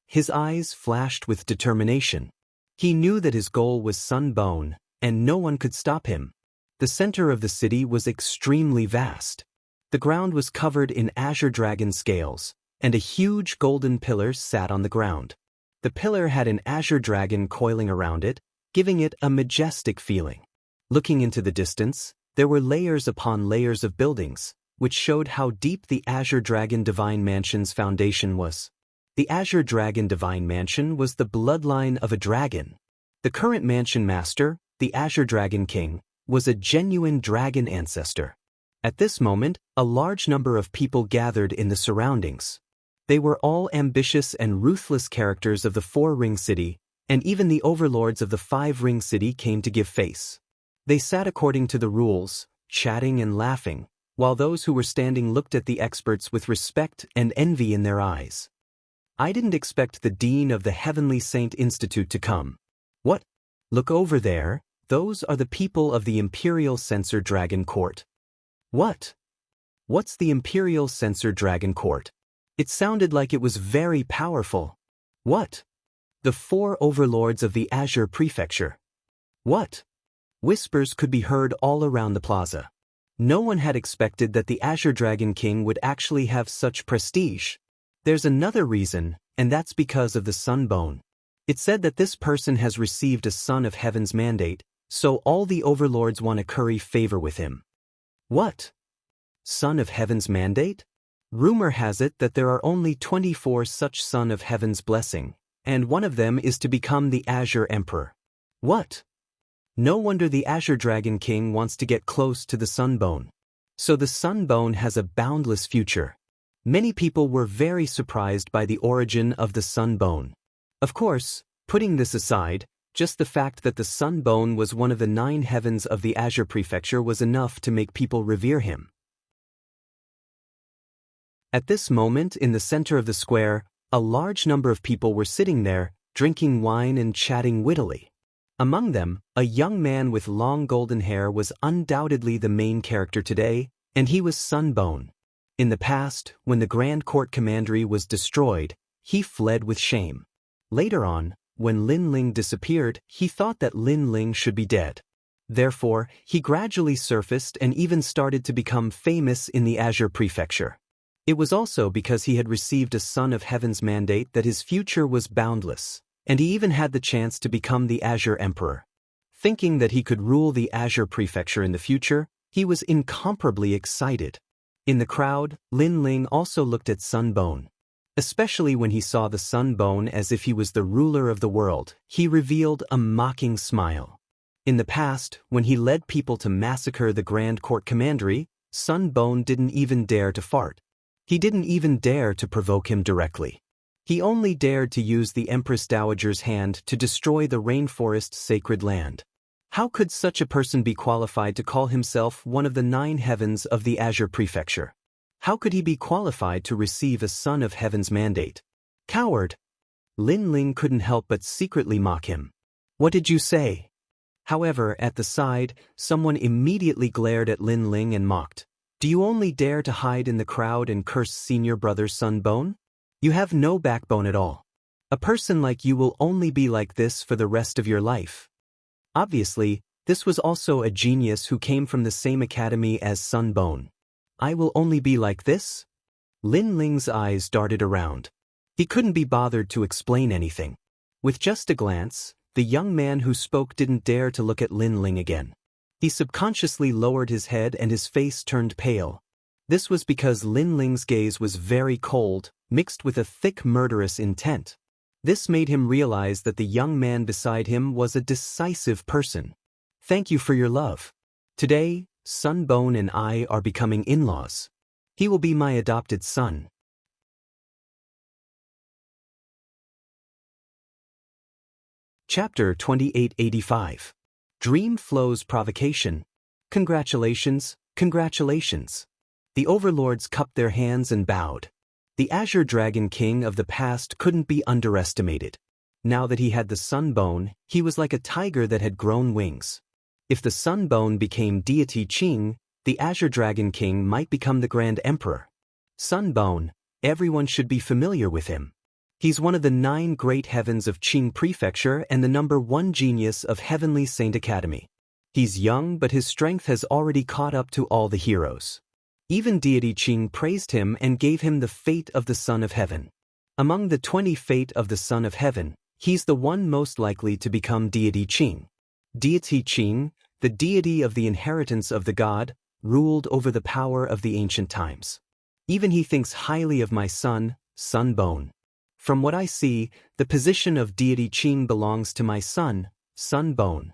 His eyes flashed with determination. He knew that his goal was Sunbone, and no one could stop him. The center of the city was extremely vast. The ground was covered in azure dragon scales, and a huge golden pillar sat on the ground. The pillar had an azure dragon coiling around it, giving it a majestic feeling. Looking into the distance, there were layers upon layers of buildings, which showed how deep the Azure Dragon Divine Mansion's foundation was. The Azure Dragon Divine Mansion was the bloodline of a dragon. The current mansion master, the Azure Dragon King, was a genuine dragon ancestor. At this moment, a large number of people gathered in the surroundings. They were all ambitious and ruthless characters of the Four-Ring City, and even the overlords of the Five-Ring City came to give face. They sat according to the rules, chatting and laughing, while those who were standing looked at the experts with respect and envy in their eyes. I didn't expect the Dean of the Heavenly Saint Institute to come. What? Look over there, those are the people of the Imperial Censor Dragon Court. What? What's the Imperial Censor Dragon Court? It sounded like it was very powerful. What? The four overlords of the Azure Prefecture. What? Whispers could be heard all around the plaza. No one had expected that the Azure Dragon King would actually have such prestige. There's another reason, and that's because of the Sunbone. It said that this person has received a Son of Heaven's mandate, so all the overlords want to curry favor with him. What? Son of Heaven's mandate? Rumor has it that there are only 24 such Son of Heaven's blessing, and one of them is to become the Azure Emperor. What? No wonder the Azure Dragon King wants to get close to the Sunbone. So the Sunbone has a boundless future. Many people were very surprised by the origin of the Sunbone. Of course, putting this aside, just the fact that the Sunbone was one of the 9 heavens of the Azure Prefecture was enough to make people revere him. At this moment, in the center of the square, a large number of people were sitting there, drinking wine and chatting wittily. Among them, a young man with long golden hair was undoubtedly the main character today, and he was Sunbone. In the past, when the Grand Court Commandery was destroyed, he fled with shame. Later on, when Lin Ling disappeared, he thought that Lin Ling should be dead. Therefore, he gradually surfaced and even started to become famous in the Azure Prefecture. It was also because he had received a Son of Heaven's mandate that his future was boundless, and he even had the chance to become the Azure Emperor. Thinking that he could rule the Azure Prefecture in the future, he was incomparably excited. In the crowd, Lin Ling also looked at Sunbone. Especially when he saw the Sunbone as if he was the ruler of the world, he revealed a mocking smile. In the past, when he led people to massacre the Grand Court Commandery, Sunbone didn't even dare to fart. He didn't even dare to provoke him directly. He only dared to use the Empress Dowager's hand to destroy the rainforest's sacred land. How could such a person be qualified to call himself one of the 9 heavens of the Azure Prefecture? How could he be qualified to receive a Son of Heaven's mandate? Coward! Lin Ling couldn't help but secretly mock him. What did you say? However, at the side, someone immediately glared at Lin Ling and mocked. Do you only dare to hide in the crowd and curse senior brother Sunbone? You have no backbone at all. A person like you will only be like this for the rest of your life. Obviously, this was also a genius who came from the same academy as Sunbone. I will only be like this? Lin Ling's eyes darted around. He couldn't be bothered to explain anything. With just a glance, the young man who spoke didn't dare to look at Lin Ling again. He subconsciously lowered his head and his face turned pale. This was because Lin Ling's gaze was very cold, mixed with a thick murderous intent. This made him realize that the young man beside him was a decisive person. Thank you for your love. Today, Sunbone and I are becoming in-laws. He will be my adopted son. Chapter 2885. Dream Flow's Provocation. Congratulations, congratulations. The overlords cupped their hands and bowed. The Azure Dragon King of the past couldn't be underestimated. Now that he had the Sunbone, he was like a tiger that had grown wings. If the Sunbone became deity Qing, the Azure Dragon King might become the Grand Emperor. Sunbone, everyone should be familiar with him. He's one of the 9 great heavens of Qing Prefecture and the #1 genius of Heavenly Saint Academy. He's young, but his strength has already caught up to all the heroes. Even deity Qing praised him and gave him the fate of the Son of Heaven. Among the 20 fate of the Son of Heaven, he's the one most likely to become deity Qing. Deity Qing, the deity of the inheritance of the god, ruled over the power of the ancient times. Even he thinks highly of my son, Sunbone. From what I see, the position of deity Qing belongs to my son, Sunbone.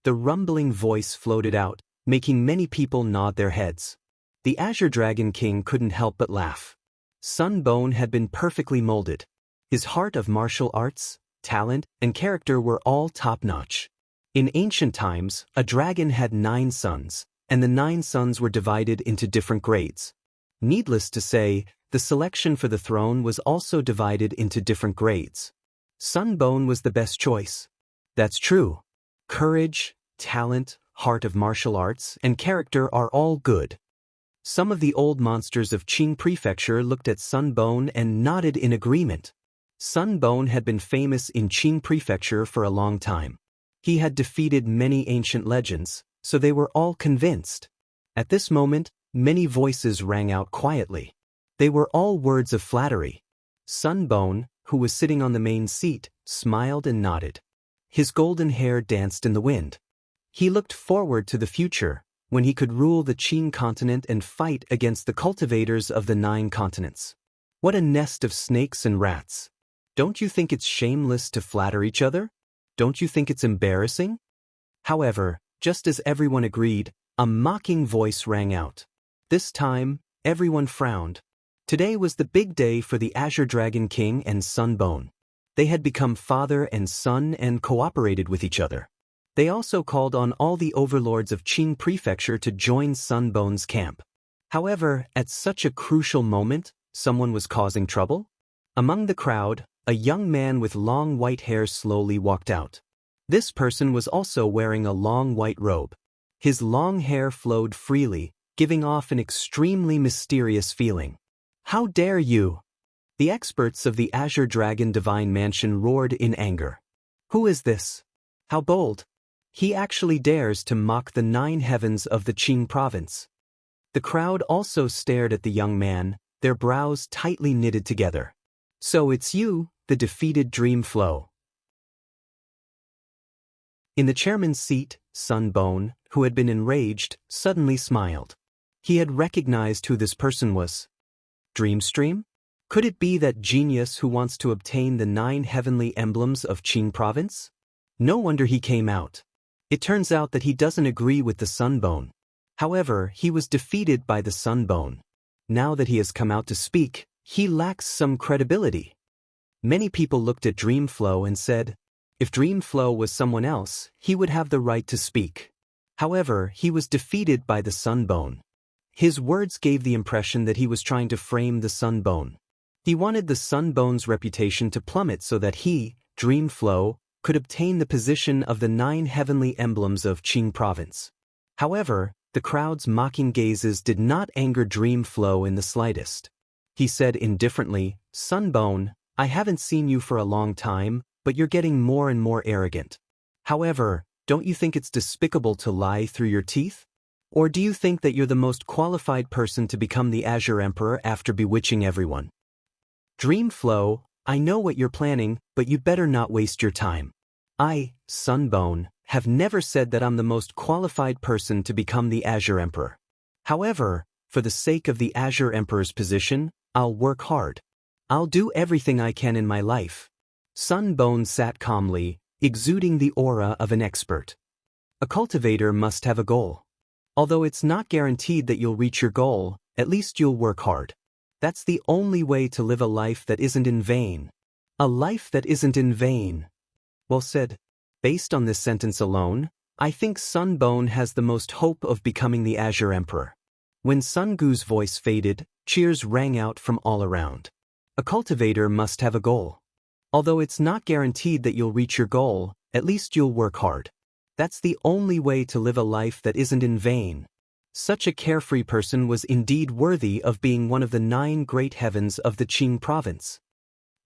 The rumbling voice floated out, making many people nod their heads. The Azure Dragon King couldn't help but laugh. Sunbone had been perfectly molded. His heart of martial arts, talent, and character were all top-notch. In ancient times, a dragon had 9 sons, and the 9 sons were divided into different grades. Needless to say, the selection for the throne was also divided into different grades. Sunbone was the best choice. That's true. Courage, talent, heart of martial arts, and character are all good. Some of the old monsters of Qing Prefecture looked at Sunbone and nodded in agreement. Sunbone had been famous in Qing Prefecture for a long time. He had defeated many ancient legends, so they were all convinced. At this moment, many voices rang out quietly. They were all words of flattery. Sunbone, who was sitting on the main seat, smiled and nodded. His golden hair danced in the wind. He looked forward to the future, when he could rule the Qing continent and fight against the cultivators of the 9 continents. What a nest of snakes and rats. Don't you think it's shameless to flatter each other? Don't you think it's embarrassing? However, just as everyone agreed, a mocking voice rang out. This time, everyone frowned. Today was the big day for the Azure Dragon King and Sunbone. They had become father and son and cooperated with each other. They also called on all the overlords of Qing Prefecture to join Sunbone's camp. However, at such a crucial moment, someone was causing trouble. Among the crowd, a young man with long white hair slowly walked out. This person was also wearing a long white robe. His long hair flowed freely, giving off an extremely mysterious feeling. How dare you! The experts of the Azure Dragon Divine Mansion roared in anger. Who is this? How bold! He actually dares to mock the 9 heavens of the Qing province. The crowd also stared at the young man, their brows tightly knitted together. So it's you, the defeated Dream Flow. In the chairman's seat, Sunbone, who had been enraged, suddenly smiled. He had recognized who this person was. Dreamstream? Could it be that genius who wants to obtain the 9 heavenly emblems of Qing province? No wonder he came out. It turns out that he doesn't agree with the Sunbone. However, he was defeated by the Sunbone. Now that he has come out to speak, he lacks some credibility. Many people looked at Dreamflow and said, if Dreamflow was someone else, he would have the right to speak. However, he was defeated by the Sunbone. His words gave the impression that he was trying to frame the Sunbone. He wanted the Sunbone's reputation to plummet so that he, Dreamflow, could obtain the position of the 9 heavenly emblems of Qing province. However, the crowd's mocking gazes did not anger Dreamflow in the slightest. He said indifferently, Sunbone, I haven't seen you for a long time, but you're getting more and more arrogant. However, don't you think it's despicable to lie through your teeth? Or do you think that you're the most qualified person to become the Azure Emperor after bewitching everyone? Dreamflow, I know what you're planning, but you'd better not waste your time. I, Sunbone, have never said that I'm the most qualified person to become the Azure Emperor. However, for the sake of the Azure Emperor's position, I'll work hard. I'll do everything I can in my life. Sunbone sat calmly, exuding the aura of an expert. A cultivator must have a goal. Although it's not guaranteed that you'll reach your goal, at least you'll work hard. That's the only way to live a life that isn't in vain. A life that isn't in vain. Well said. Based on this sentence alone, I think Sun Bone has the most hope of becoming the Azure Emperor. When Sun Gu's voice faded, cheers rang out from all around. A cultivator must have a goal. Although it's not guaranteed that you'll reach your goal, at least you'll work hard. That's the only way to live a life that isn't in vain. Such a carefree person was indeed worthy of being one of the 9 great heavens of the Qing province.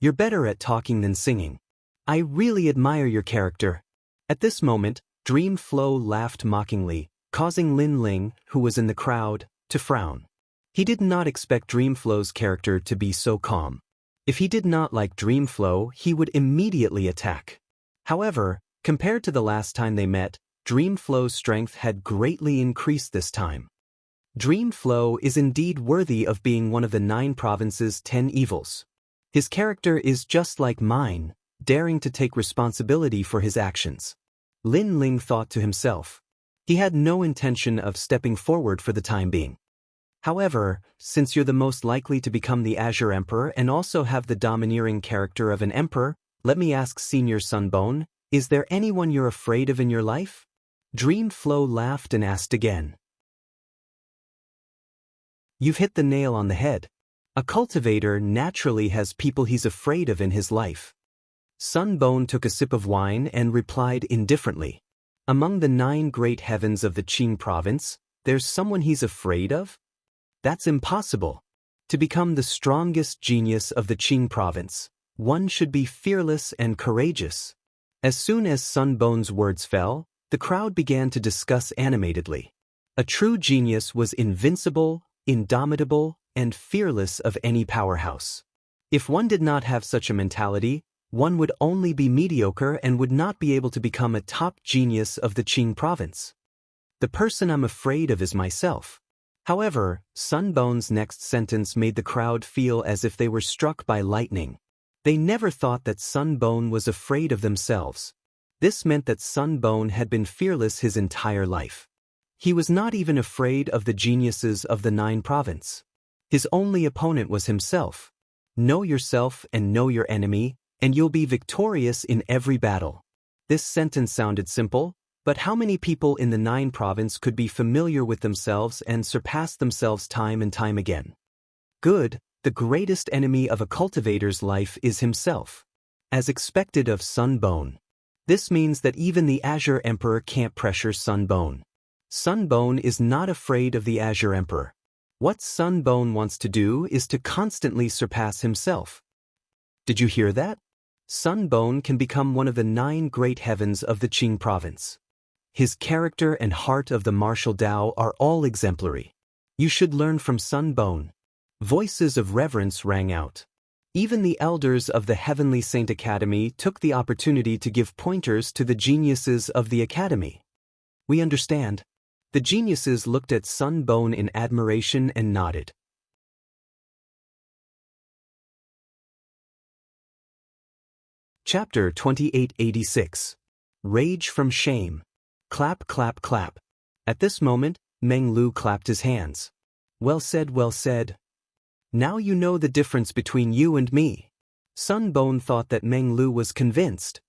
You're better at talking than singing. I really admire your character. At this moment, Dream Flow laughed mockingly, causing Lin Ling, who was in the crowd, to frown. He did not expect Dream Flow's character to be so calm. If he did not like Dream Flow, he would immediately attack. However, compared to the last time they met, Dream Flow's strength had greatly increased this time. Dream Flow is indeed worthy of being one of the 9 provinces' 10 evils. His character is just like mine, daring to take responsibility for his actions. Lin Ling thought to himself. He had no intention of stepping forward for the time being. However, since you're the most likely to become the Azure Emperor and also have the domineering character of an emperor, let me ask Senior Sunbone, is there anyone you're afraid of in your life? Dream Flow laughed and asked again. You've hit the nail on the head. A cultivator naturally has people he's afraid of in his life. Sunbone took a sip of wine and replied indifferently. Among the 9 great heavens of the Qing province, there's someone he's afraid of? That's impossible. To become the strongest genius of the Qing province, one should be fearless and courageous. As soon as Sunbone's words fell, the crowd began to discuss animatedly. A true genius was invincible, indomitable, and fearless of any powerhouse. If one did not have such a mentality, one would only be mediocre and would not be able to become a top genius of the Qing province. The person I'm afraid of is myself. However, Sunbone's next sentence made the crowd feel as if they were struck by lightning. They never thought that Sunbone was afraid of themselves. This meant that Sunbone had been fearless his entire life. He was not even afraid of the geniuses of the 9 province. His only opponent was himself. Know yourself and know your enemy, and you'll be victorious in every battle. This sentence sounded simple, but how many people in the 9 province could be familiar with themselves and surpass themselves time and time again? Good, the greatest enemy of a cultivator's life is himself. As expected of Sunbone. This means that even the Azure Emperor can't pressure Sunbone. Sunbone is not afraid of the Azure Emperor. What Sunbone wants to do is to constantly surpass himself. Did you hear that? Sunbone can become one of the 9 great heavens of the Qing province. His character and heart of the martial Tao are all exemplary. You should learn from Sunbone. Voices of reverence rang out. Even the elders of the Heavenly Saint Academy took the opportunity to give pointers to the geniuses of the academy. We understand. The geniuses looked at Sunbone in admiration and nodded. Chapter 2886. Rage from Shame. Clap, clap, clap. At this moment, Meng Lu clapped his hands. Well said, well said. Now you know the difference between you and me. Sunbone thought that Meng Lu was convinced.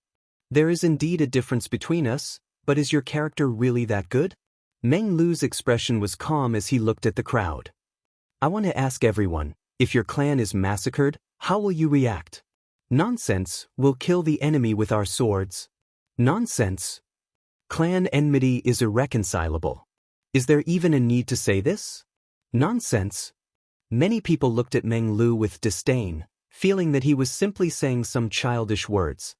There is indeed a difference between us, but is your character really that good? Meng Lu's expression was calm as he looked at the crowd. I want to ask everyone, if your clan is massacred, how will you react? Nonsense, we'll kill the enemy with our swords. Nonsense. Clan enmity is irreconcilable. Is there even a need to say this? Nonsense. Many people looked at Meng Lu with disdain, feeling that he was simply saying some childish words.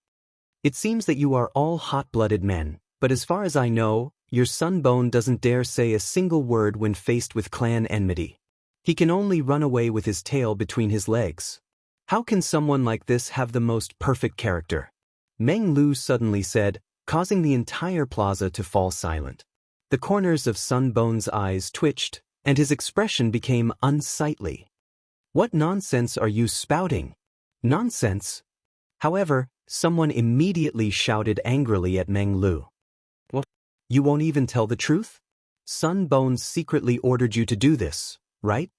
It seems that you are all hot-blooded men, but as far as I know, your Sunbone doesn't dare say a single word when faced with clan enmity. He can only run away with his tail between his legs. How can someone like this have the most perfect character? Meng Lu suddenly said, causing the entire plaza to fall silent. The corners of Sunbone's eyes twitched, and his expression became unsightly. What nonsense are you spouting? Nonsense. However, someone immediately shouted angrily at Meng Lu. What? You won't even tell the truth? Sunbone secretly ordered you to do this, right?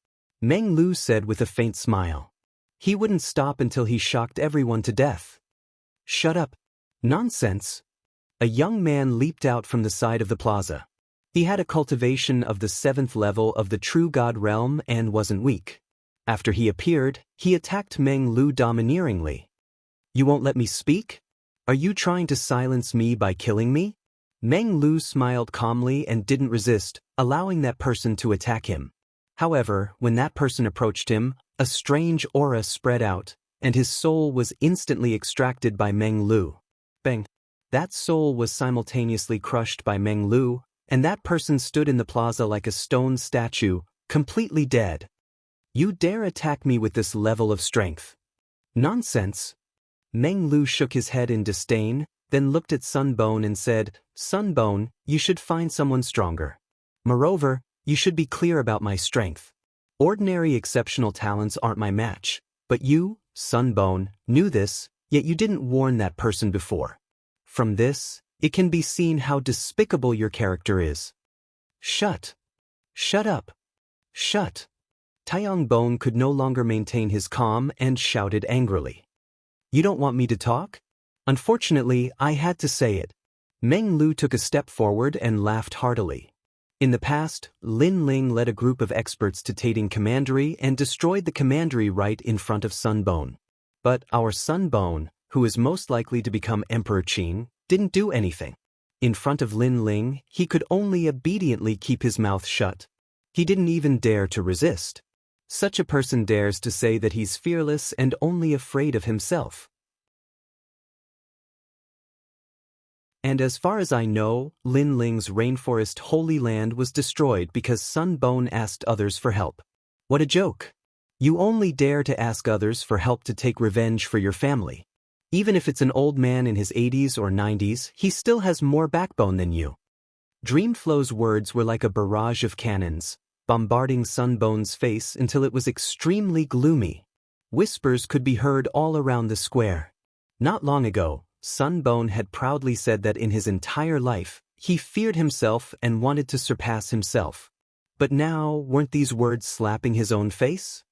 Meng Lu said with a faint smile. He wouldn't stop until he shocked everyone to death. Shut up. Nonsense. A young man leaped out from the side of the plaza. He had a cultivation of the 7th level of the true god realm and wasn't weak. After he appeared, he attacked Meng Lu domineeringly. You won't let me speak? Are you trying to silence me by killing me? Meng Lu smiled calmly and didn't resist, allowing that person to attack him. However, when that person approached him, a strange aura spread out, and his soul was instantly extracted by Meng Lu. Bang! That soul was simultaneously crushed by Meng Lu, and that person stood in the plaza like a stone statue, completely dead. You dare attack me with this level of strength? Nonsense! Meng Lu shook his head in disdain, then looked at Sunbone and said, Sunbone, you should find someone stronger. Moreover, you should be clear about my strength. Ordinary exceptional talents aren't my match, but you, Sunbone, knew this, yet you didn't warn that person before. From this, it can be seen how despicable your character is. Shut. Shut up. Shut. Taeyongbone could no longer maintain his calm and shouted angrily. You don't want me to talk? Unfortunately, I had to say it. Meng Lu took a step forward and laughed heartily. In the past, Lin Ling led a group of experts to Tating Commandery and destroyed the commandery right in front of Sunbone. But our Sunbone, who is most likely to become Emperor Qin, didn't do anything. In front of Lin Ling, he could only obediently keep his mouth shut. He didn't even dare to resist. Such a person dares to say that he's fearless and only afraid of himself. And as far as I know, Lin Ling's rainforest Holy Land was destroyed because Sunbone asked others for help. What a joke! You only dare to ask others for help to take revenge for your family. Even if it's an old man in his 80s or 90s, he still has more backbone than you. Dreamflow's words were like a barrage of cannons, bombarding Sunbone's face until it was extremely gloomy. Whispers could be heard all around the square. Not long ago, Sunbone had proudly said that in his entire life, he feared himself and wanted to surpass himself. But now, weren't these words slapping his own face?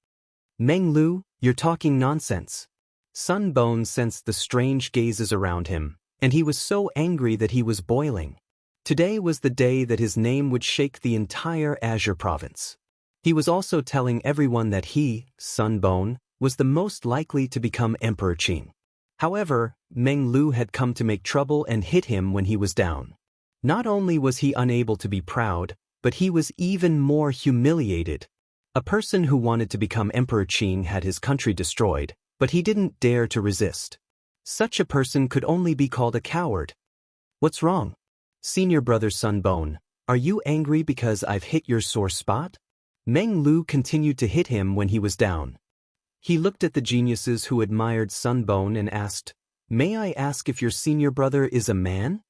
Meng Lu, you're talking nonsense. Sunbone sensed the strange gazes around him, and he was so angry that he was boiling. Today was the day that his name would shake the entire Azure province. He was also telling everyone that he, Sunbone, was the most likely to become Emperor Qin. However, Meng Lu had come to make trouble and hit him when he was down. Not only was he unable to be proud, but he was even more humiliated. A person who wanted to become Emperor Qin had his country destroyed, but he didn't dare to resist. Such a person could only be called a coward. What's wrong? Senior brother Sunbone, are you angry because I've hit your sore spot? Meng Lu continued to hit him when he was down. He looked at the geniuses who admired Sunbone and asked, May I ask if your senior brother is a man?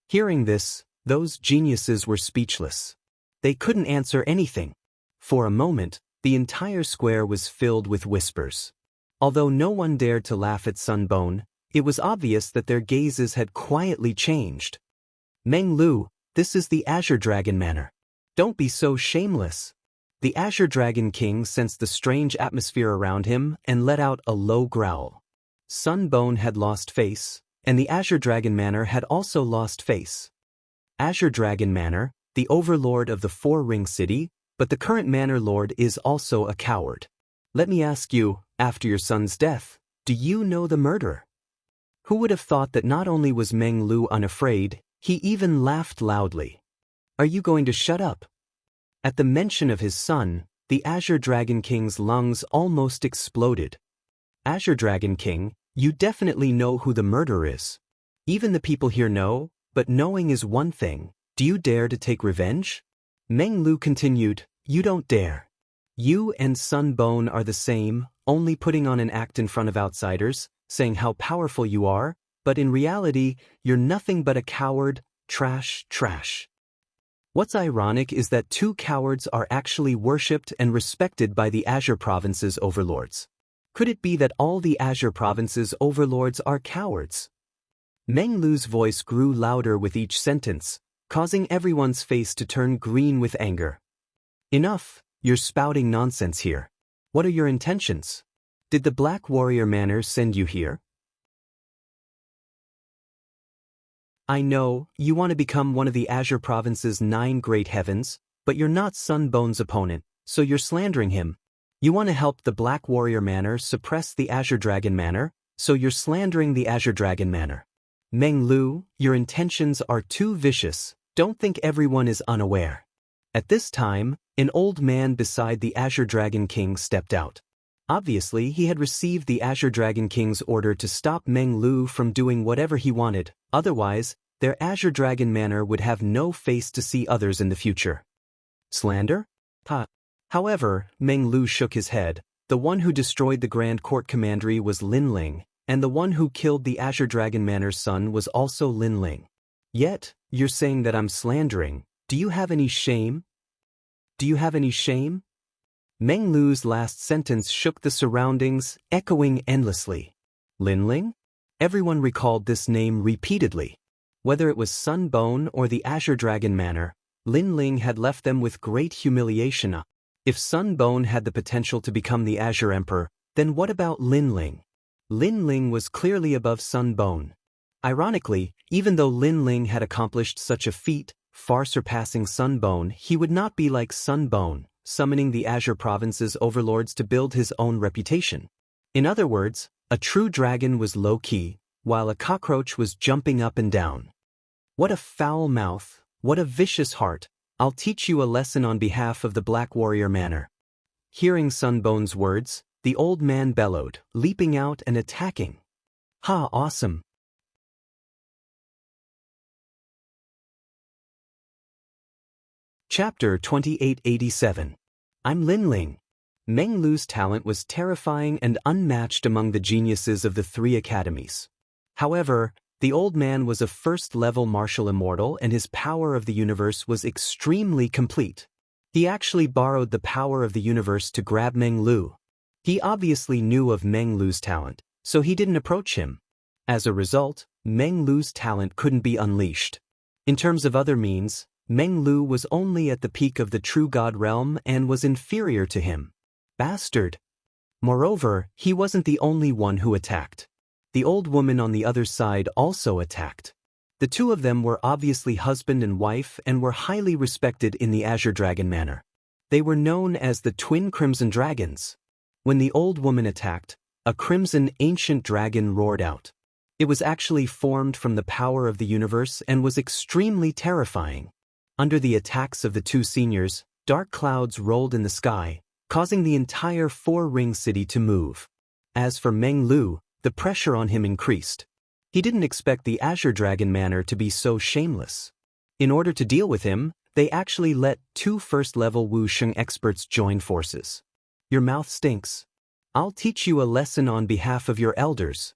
Hearing this, those geniuses were speechless. They couldn't answer anything. For a moment, the entire square was filled with whispers. Although no one dared to laugh at Sunbone, it was obvious that their gazes had quietly changed. Meng Lu, this is the Azure Dragon Manor. Don't be so shameless. The Azure Dragon King sensed the strange atmosphere around him and let out a low growl. Sunbone had lost face, and the Azure Dragon Manor had also lost face. Azure Dragon Manor, the overlord of the Four-Ring City, but the current manor lord is also a coward. Let me ask you, after your son's death, do you know the murderer? Who would have thought that not only was Meng Lu unafraid, he even laughed loudly. Are you going to shut up? At the mention of his son, the Azure Dragon King's lungs almost exploded. Azure Dragon King, you definitely know who the murderer is. Even the people here know, but knowing is one thing. Do you dare to take revenge? Meng Lu continued, you don't dare. You and Sunbone are the same, only putting on an act in front of outsiders, saying how powerful you are, but in reality, you're nothing but a coward, trash. What's ironic is that two cowards are actually worshipped and respected by the Azure Province's overlords. Could it be that all the Azure Province's overlords are cowards? Meng Lu's voice grew louder with each sentence, causing everyone's face to turn green with anger. Enough, you're spouting nonsense here. What are your intentions? Did the Black Warrior Manor send you here? I know, you want to become one of the Azure Province's 9 great heavens, but you're not Sunbone's opponent, so you're slandering him. You want to help the Black Warrior Manor suppress the Azure Dragon Manor, so you're slandering the Azure Dragon Manor. Meng Lu, your intentions are too vicious, don't think everyone is unaware. At this time, an old man beside the Azure Dragon King stepped out. Obviously, he had received the Azure Dragon King's order to stop Meng Lu from doing whatever he wanted, otherwise, their Azure Dragon Manor would have no face to see others in the future. Slander? Ha. However, Meng Lu shook his head. The one who destroyed the Grand Court Commandery was Lin Ling, and the one who killed the Azure Dragon Manor's son was also Lin Ling. Yet, you're saying that I'm slandering. Do you have any shame? Do you have any shame? Meng Lu's last sentence shook the surroundings, echoing endlessly. Lin Ling? Everyone recalled this name repeatedly. Whether it was Sunbone or the Azure Dragon Manor, Lin Ling had left them with great humiliation. If Sunbone had the potential to become the Azure Emperor, then what about Lin Ling? Lin Ling was clearly above Sunbone. Ironically, even though Lin Ling had accomplished such a feat, far surpassing Sunbone, he would not be like Sunbone, summoning the Azure Province's overlords to build his own reputation. In other words, a true dragon was low-key, while a cockroach was jumping up and down. What a foul mouth, what a vicious heart. I'll teach you a lesson on behalf of the Black Warrior Manor. Hearing Sunbone's words, the old man bellowed, leaping out and attacking. Ha, awesome. Chapter 2887. I'm Lin Ling. Meng Lu's talent was terrifying and unmatched among the geniuses of the 3 academies. However, the old man was a first-level martial immortal and his power of the universe was extremely complete. He actually borrowed the power of the universe to grab Meng Lu. He obviously knew of Meng Lu's talent, so he didn't approach him. As a result, Meng Lu's talent couldn't be unleashed. In terms of other means, Meng Lu was only at the peak of the true god realm and was inferior to him. Bastard! Moreover, he wasn't the only one who attacked. The old woman on the other side also attacked. The two of them were obviously husband and wife and were highly respected in the Azure Dragon Manor. They were known as the Twin Crimson Dragons. When the old woman attacked, a crimson ancient dragon roared out. It was actually formed from the power of the universe and was extremely terrifying. Under the attacks of the two seniors, dark clouds rolled in the sky, causing the entire 4-ring city to move. As for Meng Lu, the pressure on him increased. He didn't expect the Azure Dragon Manor to be so shameless. In order to deal with him, they actually let 2 first-level Wusheng experts join forces. Your mouth stinks. I'll teach you a lesson on behalf of your elders.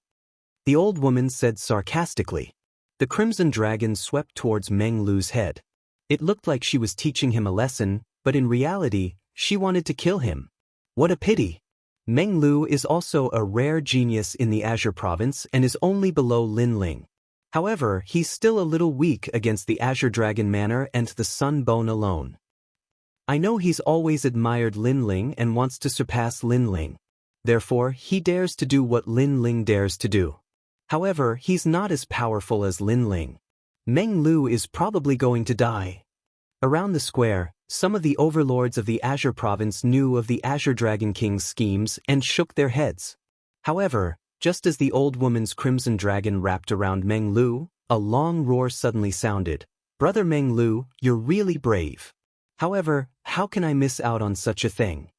The old woman said sarcastically. The Crimson Dragon swept towards Meng Lu's head. It looked like she was teaching him a lesson, but in reality, she wanted to kill him. What a pity! Meng Lu is also a rare genius in the Azure Province and is only below Lin Ling. However, he's still a little weak against the Azure Dragon Manor and the Sunbone alone. I know he's always admired Lin Ling and wants to surpass Lin Ling. Therefore, he dares to do what Lin Ling dares to do. However, he's not as powerful as Lin Ling. Meng Lu is probably going to die. Around the square, some of the overlords of the Azure Province knew of the Azure Dragon King's schemes and shook their heads. However, just as the old woman's crimson dragon wrapped around Meng Lu, a long roar suddenly sounded. Brother Meng Lu, you're really brave. However, how can I miss out on such a thing?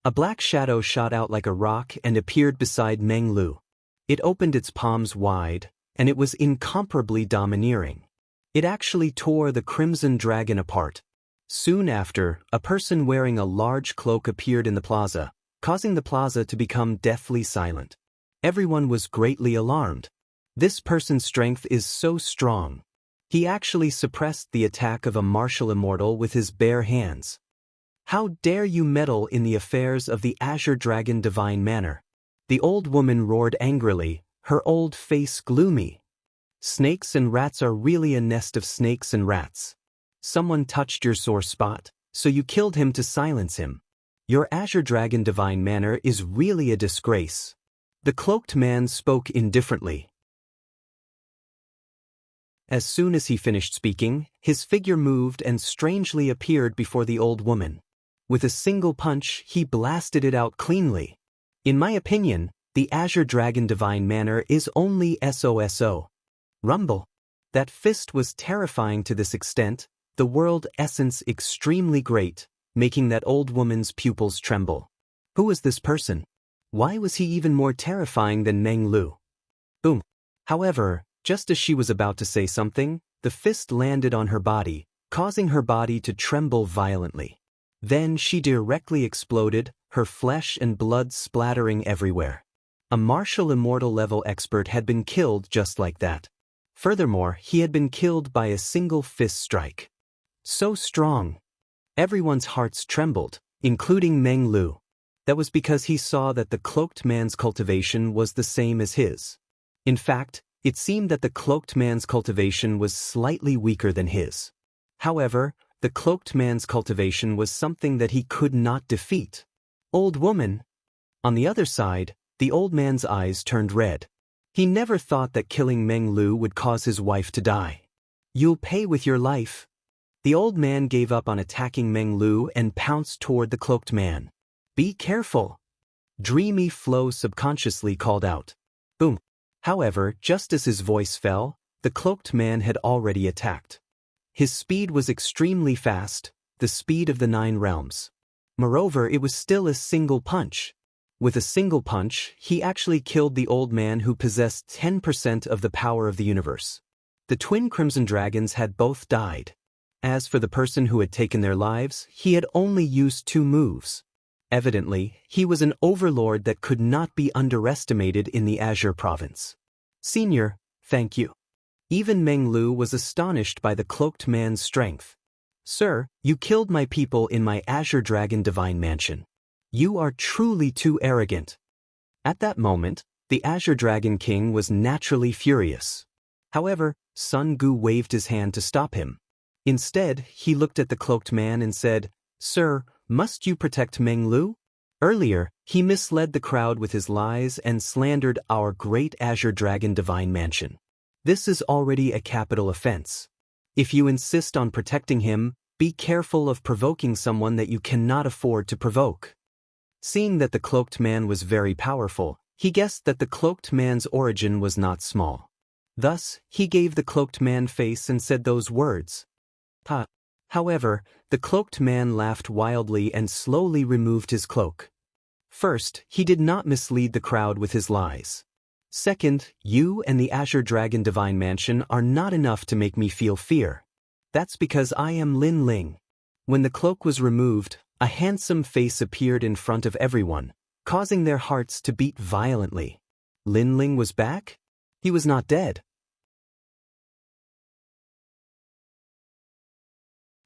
A black shadow shot out like a rock and appeared beside Meng Lu. It opened its palms wide, and it was incomparably domineering. It actually tore the crimson dragon apart. Soon after, a person wearing a large cloak appeared in the plaza, causing the plaza to become deathly silent. Everyone was greatly alarmed. This person's strength is so strong. He actually suppressed the attack of a martial immortal with his bare hands. How dare you meddle in the affairs of the Azure Dragon Divine Manor? The old woman roared angrily, her old face gloomy. Snakes and rats are really a nest of snakes and rats. Someone touched your sore spot, so you killed him to silence him. Your Azure Dragon Divine Manor is really a disgrace. The cloaked man spoke indifferently. As soon as he finished speaking, his figure moved and strangely appeared before the old woman. With a single punch, he blasted it out cleanly. In my opinion, the Azure Dragon Divine Manner is only SOSO. Rumble. That fist was terrifying to this extent, the world essence extremely great, making that old woman's pupils tremble. Who was this person? Why was he even more terrifying than Meng Lu? Boom. However, just as she was about to say something, the fist landed on her body, causing her body to tremble violently. Then she directly exploded, her flesh and blood splattering everywhere. A martial immortal level expert had been killed just like that. Furthermore, he had been killed by a single fist strike. So strong. Everyone's hearts trembled, including Meng Lu. That was because he saw that the cloaked man's cultivation was the same as his. In fact, it seemed that the cloaked man's cultivation was slightly weaker than his. However, the cloaked man's cultivation was something that he could not defeat. Old woman. On the other side, the old man's eyes turned red. He never thought that killing Meng Lu would cause his wife to die. You'll pay with your life. The old man gave up on attacking Meng Lu and pounced toward the cloaked man. Be careful. Dreamy Flow subconsciously called out. Boom. However, just as his voice fell, the cloaked man had already attacked. His speed was extremely fast, the speed of the 9 realms. Moreover, it was still a single punch. With a single punch, he actually killed the old man who possessed 10% of the power of the universe. The twin Crimson Dragons had both died. As for the person who had taken their lives, he had only used 2 moves. Evidently, he was an overlord that could not be underestimated in the Azure province. Senior, thank you. Even Meng Lu was astonished by the cloaked man's strength. Sir, you killed my people in my Azure Dragon Divine Mansion. You are truly too arrogant. At that moment, the Azure Dragon King was naturally furious. However, Sun Gu waved his hand to stop him. Instead, he looked at the cloaked man and said, Sir, must you protect Meng Lu? Earlier, he misled the crowd with his lies and slandered our great Azure Dragon Divine Mansion. This is already a capital offense. If you insist on protecting him, be careful of provoking someone that you cannot afford to provoke. Seeing that the cloaked man was very powerful, he guessed that the cloaked man's origin was not small. Thus, he gave the cloaked man face and said those words. Ha! However, the cloaked man laughed wildly and slowly removed his cloak. First, he did not mislead the crowd with his lies. Second, you and the Azure Dragon Divine Mansion are not enough to make me feel fear. That's because I am Lin Ling. When the cloak was removed, a handsome face appeared in front of everyone, causing their hearts to beat violently. Lin Ling was back? He was not dead.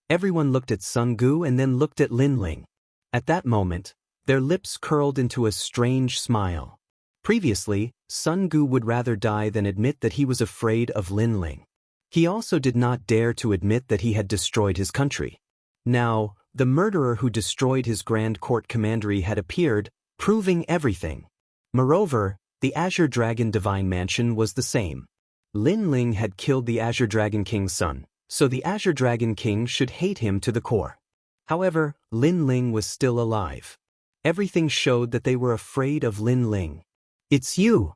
Everyone looked at Sun Gu and then looked at Lin Ling. At that moment, their lips curled into a strange smile. Previously, Sun Gu would rather die than admit that he was afraid of Lin Ling. He also did not dare to admit that he had destroyed his country. Now, the murderer who destroyed his Grand Court Commandery had appeared, proving everything. Moreover, the Azure Dragon Divine Mansion was the same. Lin Ling had killed the Azure Dragon King's son, so the Azure Dragon King should hate him to the core. However, Lin Ling was still alive. Everything showed that they were afraid of Lin Ling. It's you!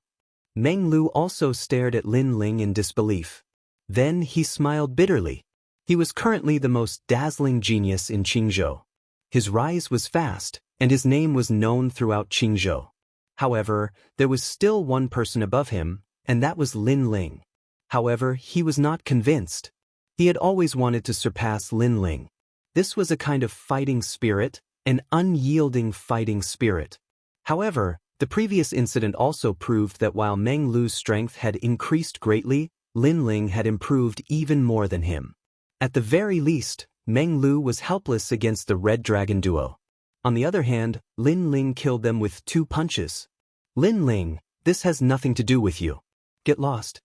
Meng Lu also stared at Lin Ling in disbelief. Then he smiled bitterly. He was currently the most dazzling genius in Qingzhou. His rise was fast, and his name was known throughout Qingzhou. However, there was still one person above him, and that was Lin Ling. However, he was not convinced. He had always wanted to surpass Lin Ling. This was a kind of fighting spirit, an unyielding fighting spirit. However, the previous incident also proved that while Meng Lu's strength had increased greatly, Lin Ling had improved even more than him. At the very least, Meng Lu was helpless against the Red Dragon duo. On the other hand, Lin Ling killed them with 2 punches. Lin Ling, this has nothing to do with you. Get lost.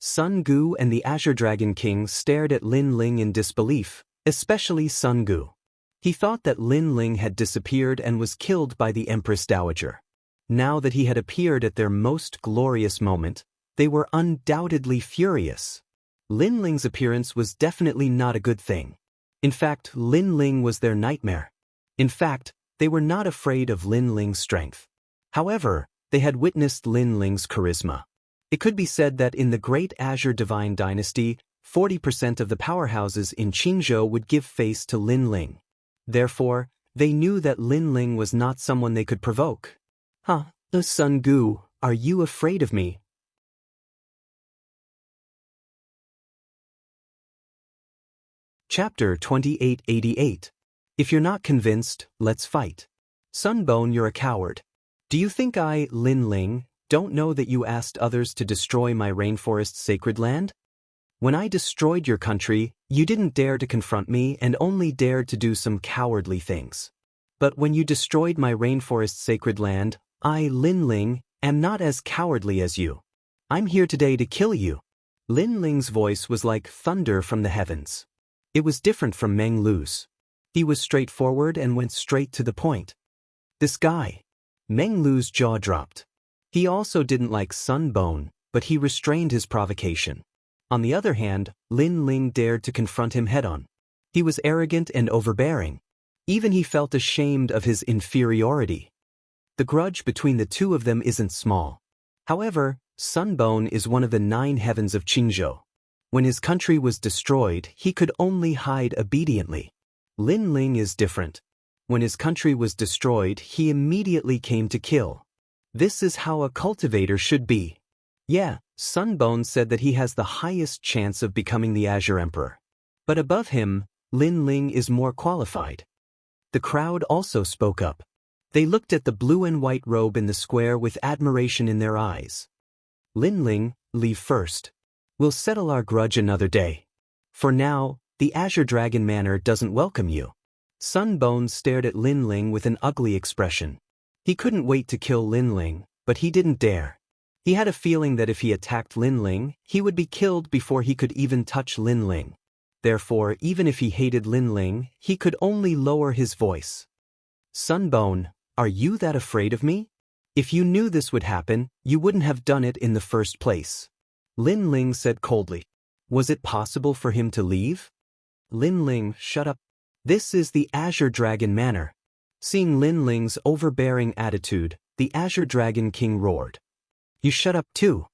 Sun Gu and the Azure Dragon King stared at Lin Ling in disbelief, especially Sun Gu. He thought that Lin Ling had disappeared and was killed by the Empress Dowager. Now that he had appeared at their most glorious moment, they were undoubtedly furious. Lin Ling's appearance was definitely not a good thing. In fact, Lin Ling was their nightmare. In fact, they were not afraid of Lin Ling's strength. However, they had witnessed Lin Ling's charisma. It could be said that in the Great Azure Divine Dynasty, 40% of the powerhouses in Qingzhou would give face to Lin Ling. Therefore, they knew that Lin Ling was not someone they could provoke. Sun Gu, are you afraid of me? Chapter 2888. If you're not convinced, let's fight. Sunbone, you're a coward. Do you think I, Lin Ling, don't know that you asked others to destroy my rainforest's sacred land? When I destroyed your country, you didn't dare to confront me and only dared to do some cowardly things. But when you destroyed my rainforest's sacred land, I, Lin Ling, am not as cowardly as you. I'm here today to kill you. Lin Ling's voice was like thunder from the heavens. It was different from Meng Lu's. He was straightforward and went straight to the point. This guy. Meng Lu's jaw dropped. He also didn't like Sunbone, but he restrained his provocation. On the other hand, Lin Ling dared to confront him head-on. He was arrogant and overbearing. Even he felt ashamed of his inferiority. The grudge between the two of them isn't small. However, Sunbone is one of the 9 heavens of Qingzhou. When his country was destroyed, he could only hide obediently. Lin Ling is different. When his country was destroyed, he immediately came to kill. This is how a cultivator should be. Yeah, Sunbone said that he has the highest chance of becoming the Azure Emperor. But above him, Lin Ling is more qualified. The crowd also spoke up. They looked at the blue and white robe in the square with admiration in their eyes. Lin Ling, leave first. We'll settle our grudge another day. For now, the Azure Dragon Manor doesn't welcome you. Sunbone stared at Lin Ling with an ugly expression. He couldn't wait to kill Lin Ling, but he didn't dare. He had a feeling that if he attacked Lin Ling, he would be killed before he could even touch Lin Ling. Therefore, even if he hated Lin Ling, he could only lower his voice. Sunbone, are you that afraid of me? If you knew this would happen, you wouldn't have done it in the first place. Lin Ling said coldly. Was it possible for him to leave? Lin Ling, shut up. This is the Azure Dragon Manor. Seeing Lin Ling's overbearing attitude, the Azure Dragon King roared. You shut up too.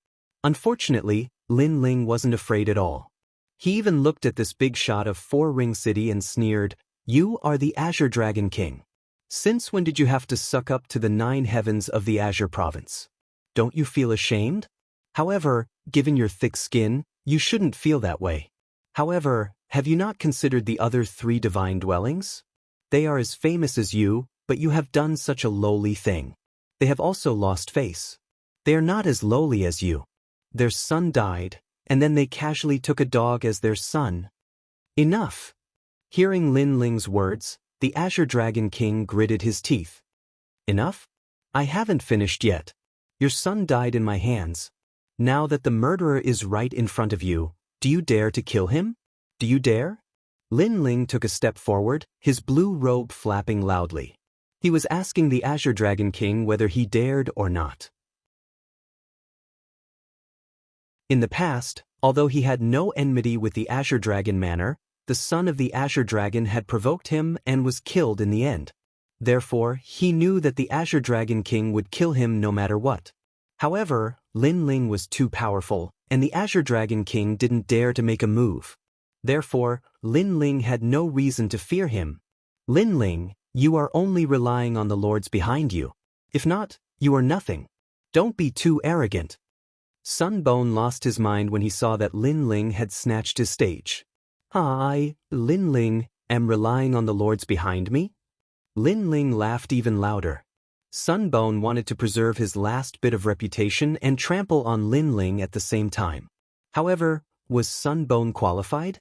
Unfortunately, Lin Ling wasn't afraid at all. He even looked at this big shot of 4-ring city and sneered, You are the Azure Dragon King. Since when did you have to suck up to the 9 heavens of the Azure province? Don't you feel ashamed? However, given your thick skin, you shouldn't feel that way. However, have you not considered the other 3 divine dwellings? They are as famous as you, but you have done such a lowly thing. They have also lost face. They are not as lowly as you. Their son died, and then they casually took a dog as their son. Enough! Hearing Lin Ling's words, the Azure Dragon King gritted his teeth. Enough? I haven't finished yet. Your son died in my hands. Now that the murderer is right in front of you, do you dare to kill him? Do you dare? Lin Ling took a step forward, his blue robe flapping loudly. He was asking the Azure Dragon King whether he dared or not. In the past, although he had no enmity with the Azure Dragon Manor, the son of the Azure Dragon had provoked him and was killed in the end. Therefore, he knew that the Azure Dragon King would kill him no matter what. However, Lin Ling was too powerful, and the Azure Dragon King didn't dare to make a move. Therefore, Lin Ling had no reason to fear him. Lin Ling, you are only relying on the lords behind you. If not, you are nothing. Don't be too arrogant. Sunbone lost his mind when he saw that Lin Ling had snatched his stage. I, Lin Ling, am relying on the lords behind me? Lin Ling laughed even louder. Sunbone wanted to preserve his last bit of reputation and trample on Lin Ling at the same time. However, was Sunbone qualified?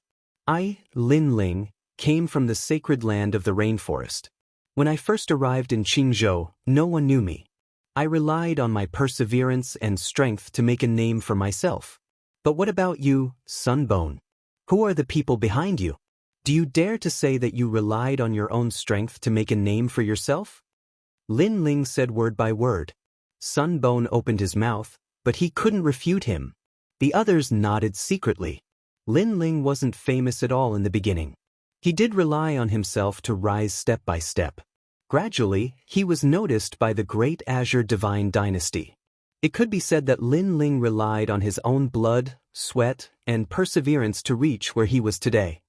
I, Lin Ling, came from the sacred land of the rainforest. When I first arrived in Qingzhou, no one knew me. I relied on my perseverance and strength to make a name for myself. But what about you, Sunbone? Who are the people behind you? Do you dare to say that you relied on your own strength to make a name for yourself? Lin Ling said word by word. Sunbone opened his mouth, but he couldn't refute him. The others nodded secretly. Lin Ling wasn't famous at all in the beginning. He did rely on himself to rise step by step. Gradually, he was noticed by the great Azure Divine Dynasty. It could be said that Lin Ling relied on his own blood, sweat, and perseverance to reach where he was today.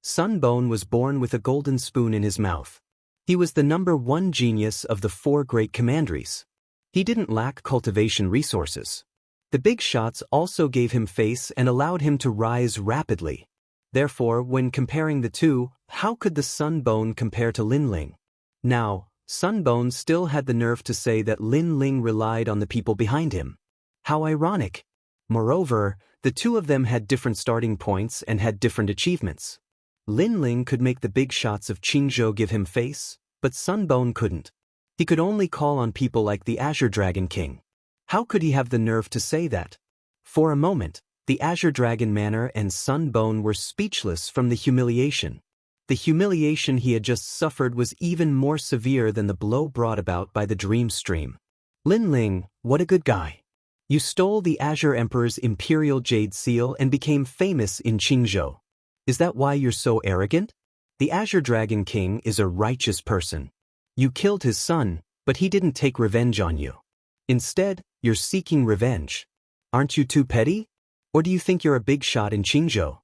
Sunbone was born with a golden spoon in his mouth. He was the #1 genius of the 4 great commanderies. He didn't lack cultivation resources. The big shots also gave him face and allowed him to rise rapidly. Therefore, when comparing the two, how could the Sunbone compare to Lin Ling? Now, Sunbone still had the nerve to say that Lin Ling relied on the people behind him. How ironic. Moreover, the two of them had different starting points and had different achievements. Lin Ling could make the big shots of Qingzhou give him face, but Sunbone couldn't. He could only call on people like the Azure Dragon King. How could he have the nerve to say that? For a moment, the Azure Dragon Manor and Sunbone were speechless from the humiliation. The humiliation he had just suffered was even more severe than the blow brought about by the dream stream. Lin Ling, what a good guy. You stole the Azure Emperor's Imperial Jade Seal and became famous in Qingzhou. Is that why you're so arrogant? The Azure Dragon King is a righteous person. You killed his son, but he didn't take revenge on you. Instead, you're seeking revenge. Aren't you too petty? Or do you think you're a big shot in Qingzhou?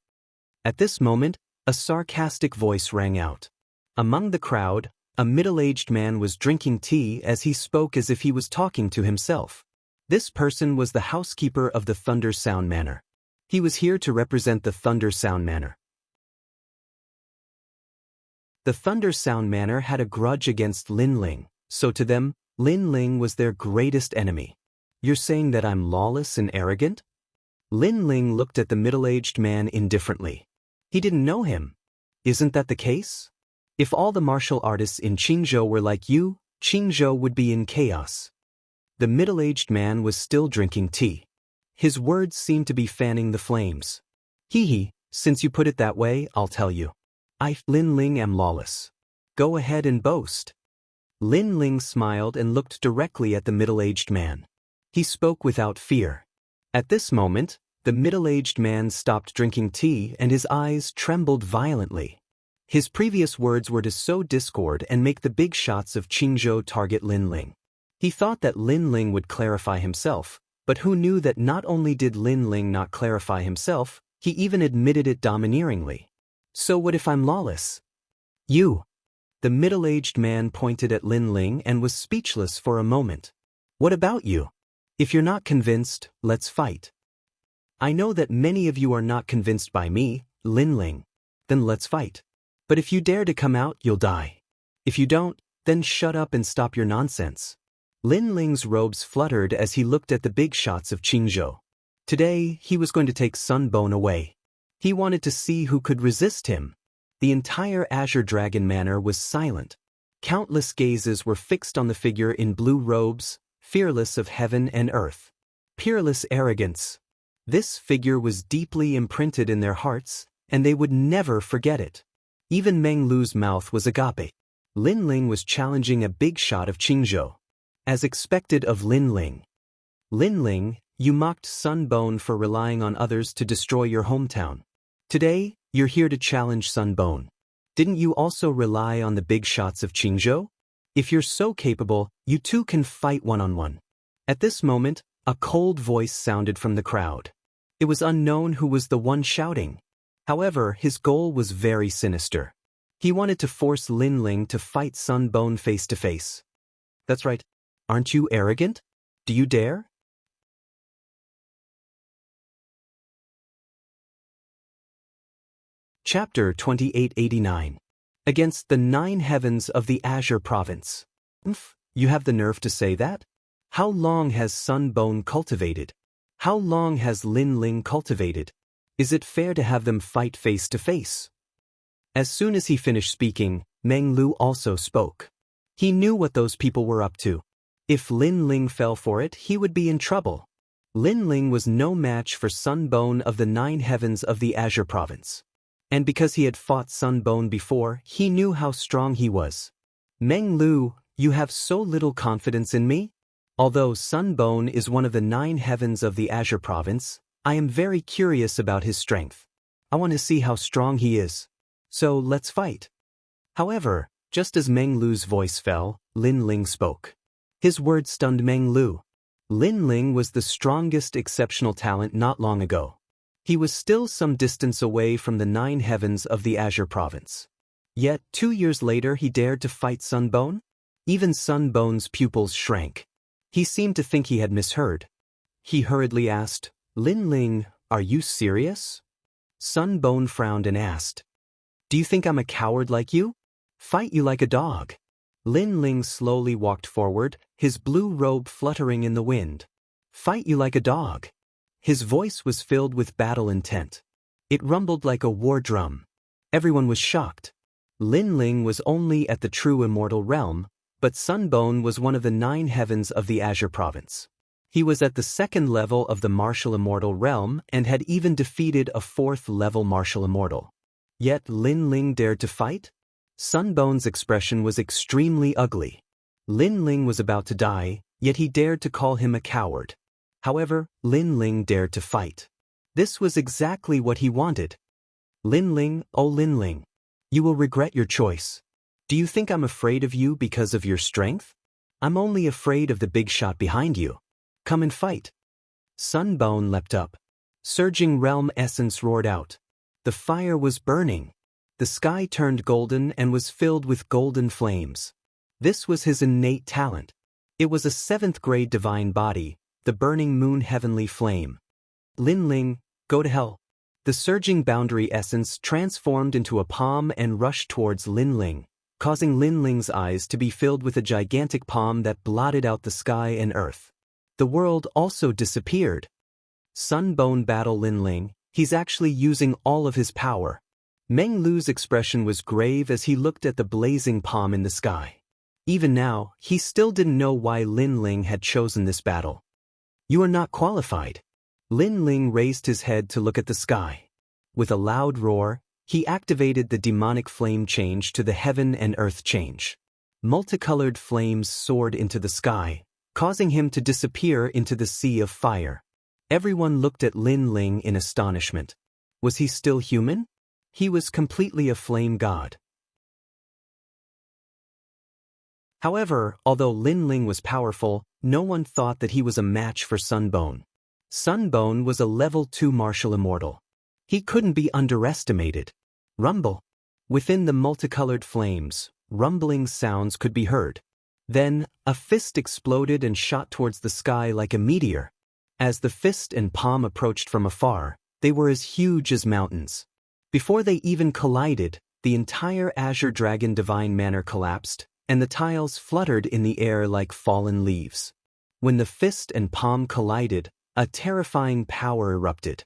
At this moment, a sarcastic voice rang out. Among the crowd, a middle-aged man was drinking tea as he spoke as if he was talking to himself. This person was the housekeeper of the Thunder Sound Manor. He was here to represent the Thunder Sound Manor. The Thunder Sound Manor had a grudge against Lin Ling, so to them, Lin Ling was their greatest enemy. You're saying that I'm lawless and arrogant? Lin Ling looked at the middle-aged man indifferently. He didn't know him. Isn't that the case? If all the martial artists in Qingzhou were like you, Qingzhou would be in chaos. The middle-aged man was still drinking tea. His words seemed to be fanning the flames. Hee, since you put it that way, I'll tell you. I, Lin Ling, am lawless. Go ahead and boast. Lin Ling smiled and looked directly at the middle-aged man. He spoke without fear. At this moment, the middle-aged man stopped drinking tea and his eyes trembled violently. His previous words were to sow discord and make the big shots of Qingzhou target Lin Ling. He thought that Lin Ling would clarify himself, but who knew that not only did Lin Ling not clarify himself, he even admitted it domineeringly. So what if I'm lawless? You. The middle-aged man pointed at Lin Ling and was speechless for a moment. What about you? If you're not convinced, let's fight. I know that many of you are not convinced by me, Lin Ling. Then let's fight. But if you dare to come out, you'll die. If you don't, then shut up and stop your nonsense. Lin Ling's robes fluttered as he looked at the big shots of Qingzhou. Today, he was going to take Sunbone away. He wanted to see who could resist him. The entire Azure Dragon Manor was silent. Countless gazes were fixed on the figure in blue robes, fearless of heaven and earth. Peerless arrogance. This figure was deeply imprinted in their hearts, and they would never forget it. Even Meng Lu's mouth was agape. Lin Ling was challenging a big shot of Qingzhou. As expected of Lin Ling. Lin Ling, you mocked Sunbone for relying on others to destroy your hometown. Today, you're here to challenge Sunbone. Didn't you also rely on the big shots of Qingzhou? If you're so capable, you two can fight one-on-one. At this moment, a cold voice sounded from the crowd. It was unknown who was the one shouting. However, his goal was very sinister. He wanted to force Lin Ling to fight Sunbone face to face. That's right. Aren't you arrogant? Do you dare? Chapter 2889. Against the 9 heavens of the Azure Province. You have the nerve to say that? How long has Sunbone cultivated? How long has Lin Ling cultivated? Is it fair to have them fight face to face? As soon as he finished speaking, Meng Lu also spoke. He knew what those people were up to. If Lin Ling fell for it, he would be in trouble. Lin Ling was no match for Sunbone of the 9 heavens of the Azure Province. And because he had fought Sunbone before, he knew how strong he was. Meng Lu, you have so little confidence in me? Although Sunbone is one of the 9 heavens of the Azure Province, I am very curious about his strength. I want to see how strong he is. So let's fight. However, just as Meng Lu's voice fell, Lin Ling spoke. His words stunned Meng Lu. Lin Ling was the strongest exceptional talent not long ago. He was still some distance away from the 9 heavens of the Azure province. Yet 2 years later he dared to fight Sunbone? Even Sunbone's pupils shrank. He seemed to think he had misheard. He hurriedly asked, Lin Ling, are you serious? Sunbone frowned and asked, do you think I'm a coward like you? Fight you like a dog. Lin Ling slowly walked forward, his blue robe fluttering in the wind. Fight you like a dog. His voice was filled with battle intent. It rumbled like a war drum. Everyone was shocked. Lin Ling was only at the true immortal realm, but Sunbone was one of the 9 heavens of the Azure province. He was at the 2nd level of the martial immortal realm and had even defeated a 4th level martial immortal. Yet Lin Ling dared to fight? Sunbone's expression was extremely ugly. Lin Ling was about to die, yet he dared to call him a coward. However, Lin Ling dared to fight. This was exactly what he wanted. Lin Ling, oh Lin Ling, you will regret your choice. Do you think I'm afraid of you because of your strength? I'm only afraid of the big shot behind you. Come and fight. Sunbone leapt up. Surging realm essence roared out. The fire was burning. The sky turned golden and was filled with golden flames. This was his innate talent. It was a 7th grade divine body, the burning moon heavenly flame. Lin Ling, go to hell. The surging boundary essence transformed into a palm and rushed towards Lin Ling, causing Lin Ling's eyes to be filled with a gigantic palm that blotted out the sky and earth. The world also disappeared. Sunbone battle Lin Ling, he's actually using all of his power. Meng Lu's expression was grave as he looked at the blazing palm in the sky. Even now, he still didn't know why Lin Ling had chosen this battle. You are not qualified. Lin Ling raised his head to look at the sky. With a loud roar, he activated the demonic flame change to the heaven and earth change. Multicolored flames soared into the sky, causing him to disappear into the sea of fire. Everyone looked at Lin Ling in astonishment. Was he still human? He was completely a flame god. However, although Lin Ling was powerful, no one thought that he was a match for Sunbone. Sunbone was a level 2 martial immortal. He couldn't be underestimated. Rumble. Within the multicolored flames, rumbling sounds could be heard. Then, a fist exploded and shot towards the sky like a meteor. As the fist and palm approached from afar, they were as huge as mountains. Before they even collided, the entire Azure Dragon Divine Manor collapsed, and the tiles fluttered in the air like fallen leaves. When the fist and palm collided, a terrifying power erupted.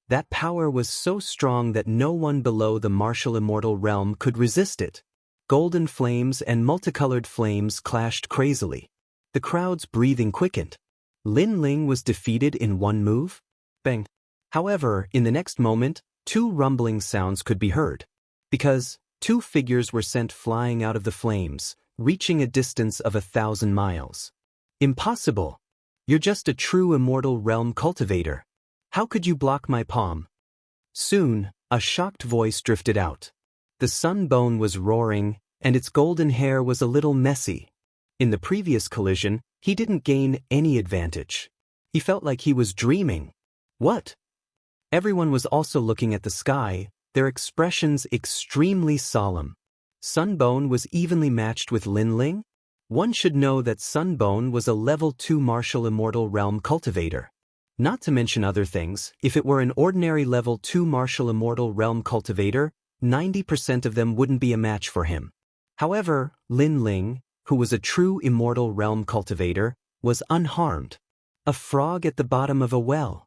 That power was so strong that no one below the martial immortal realm could resist it. Golden flames and multicolored flames clashed crazily. The crowd's breathing quickened. Lin Ling was defeated in one move? Bang. However, in the next moment, 2 rumbling sounds could be heard. Because 2 figures were sent flying out of the flames, reaching a distance of 1,000 miles. Impossible! You're just a true immortal realm cultivator. How could you block my palm? Soon, a shocked voice drifted out. The Sunbone was roaring, and its golden hair was a little messy. In the previous collision, he didn't gain any advantage. He felt like he was dreaming. What? Everyone was also looking at the sky, their expressions extremely solemn. Sunbone was evenly matched with Lin Ling? One should know that Sunbone was a level 2 martial immortal realm cultivator. Not to mention other things, if it were an ordinary level 2 martial immortal realm cultivator, 90% of them wouldn't be a match for him. However, Lin Ling, who was a true immortal realm cultivator, was unharmed. A frog at the bottom of a well.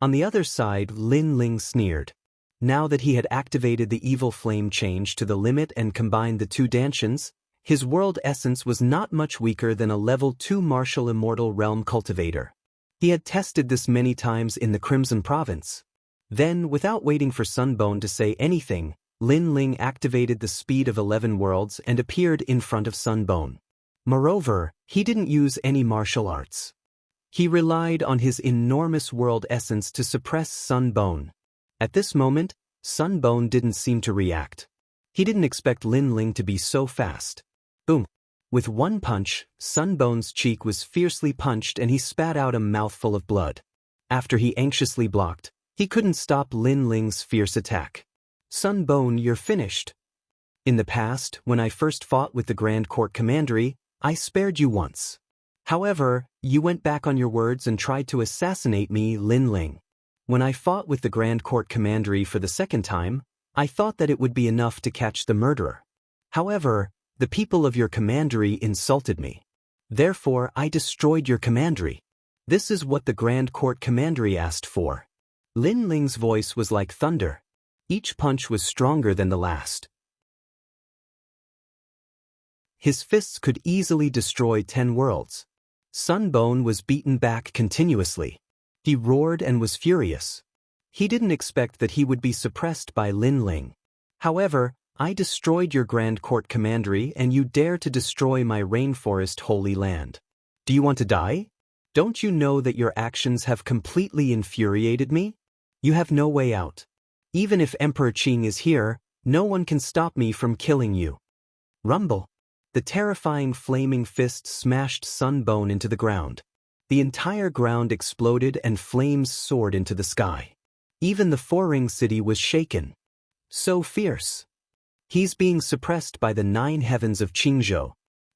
On the other side, Lin Ling sneered. Now that he had activated the evil flame change to the limit and combined the 2 dantians, his world essence was not much weaker than a level 2 martial immortal realm cultivator. He had tested this many times in the Crimson Province. Then, without waiting for Sunbone to say anything, Lin Ling activated the speed of 11 worlds and appeared in front of Sunbone. Moreover, he didn't use any martial arts. He relied on his enormous world essence to suppress Sunbone. At this moment, Sunbone didn't seem to react. He didn't expect Lin Ling to be so fast. Boom. With one punch, Sunbone's cheek was fiercely punched and he spat out a mouthful of blood. After he anxiously blocked, he couldn't stop Lin Ling's fierce attack. Sunbone, you're finished. In the past, when I first fought with the Grand Court Commandery, I spared you once. However, you went back on your words and tried to assassinate me, Lin Ling. When I fought with the Grand Court Commandery for the second time, I thought that it would be enough to catch the murderer. However, the people of your commandery insulted me. Therefore, I destroyed your commandery. This is what the Grand Court Commandery asked for. Lin Ling's voice was like thunder. Each punch was stronger than the last. His fists could easily destroy 10 worlds. Sunbone was beaten back continuously. He roared and was furious. He didn't expect that he would be suppressed by Lin Ling. However, I destroyed your Grand Court Commandery and you dare to destroy my rainforest holy land. Do you want to die? Don't you know that your actions have completely infuriated me? You have no way out. Even if Emperor Qing is here, no one can stop me from killing you. Rumble. The terrifying flaming fist smashed Sunbone into the ground. The entire ground exploded and flames soared into the sky. Even the Four-Ring City was shaken. So fierce. He's being suppressed by the 9 heavens of Qingzhou.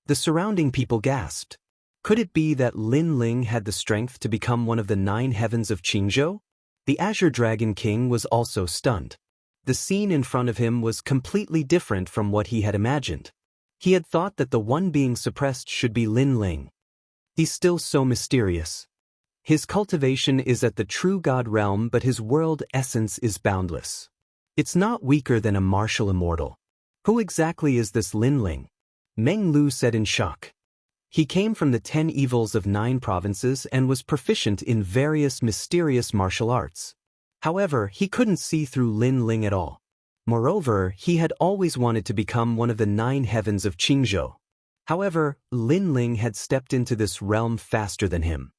The surrounding people gasped. Could it be that Lin Ling had the strength to become one of the 9 heavens of Qingzhou? The Azure Dragon King was also stunned. The scene in front of him was completely different from what he had imagined. He had thought that the one being suppressed should be Lin Ling. He's still so mysterious. His cultivation is at the true God realm, but his world essence is boundless. It's not weaker than a martial immortal. Who exactly is this Lin Ling? Meng Lu said in shock. He came from the 10 evils of 9 provinces and was proficient in various mysterious martial arts. However, he couldn't see through Lin Ling at all. Moreover, he had always wanted to become one of the 9 heavens of Qingzhou. However, Lin Ling had stepped into this realm faster than him.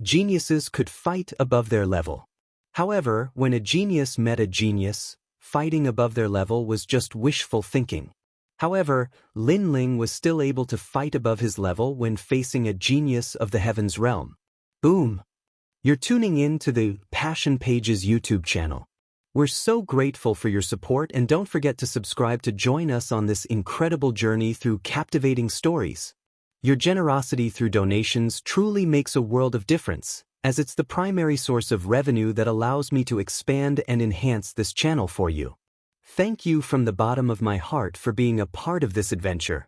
Geniuses could fight above their level. However, when a genius met a genius, fighting above their level was just wishful thinking. However, Lin Ling was still able to fight above his level when facing a genius of the heavens realm. Boom! You're tuning in to the Passion Pages YouTube channel. We're so grateful for your support, and don't forget to subscribe to join us on this incredible journey through captivating stories. Your generosity through donations truly makes a world of difference, as it's the primary source of revenue that allows me to expand and enhance this channel for you. Thank you from the bottom of my heart for being a part of this adventure.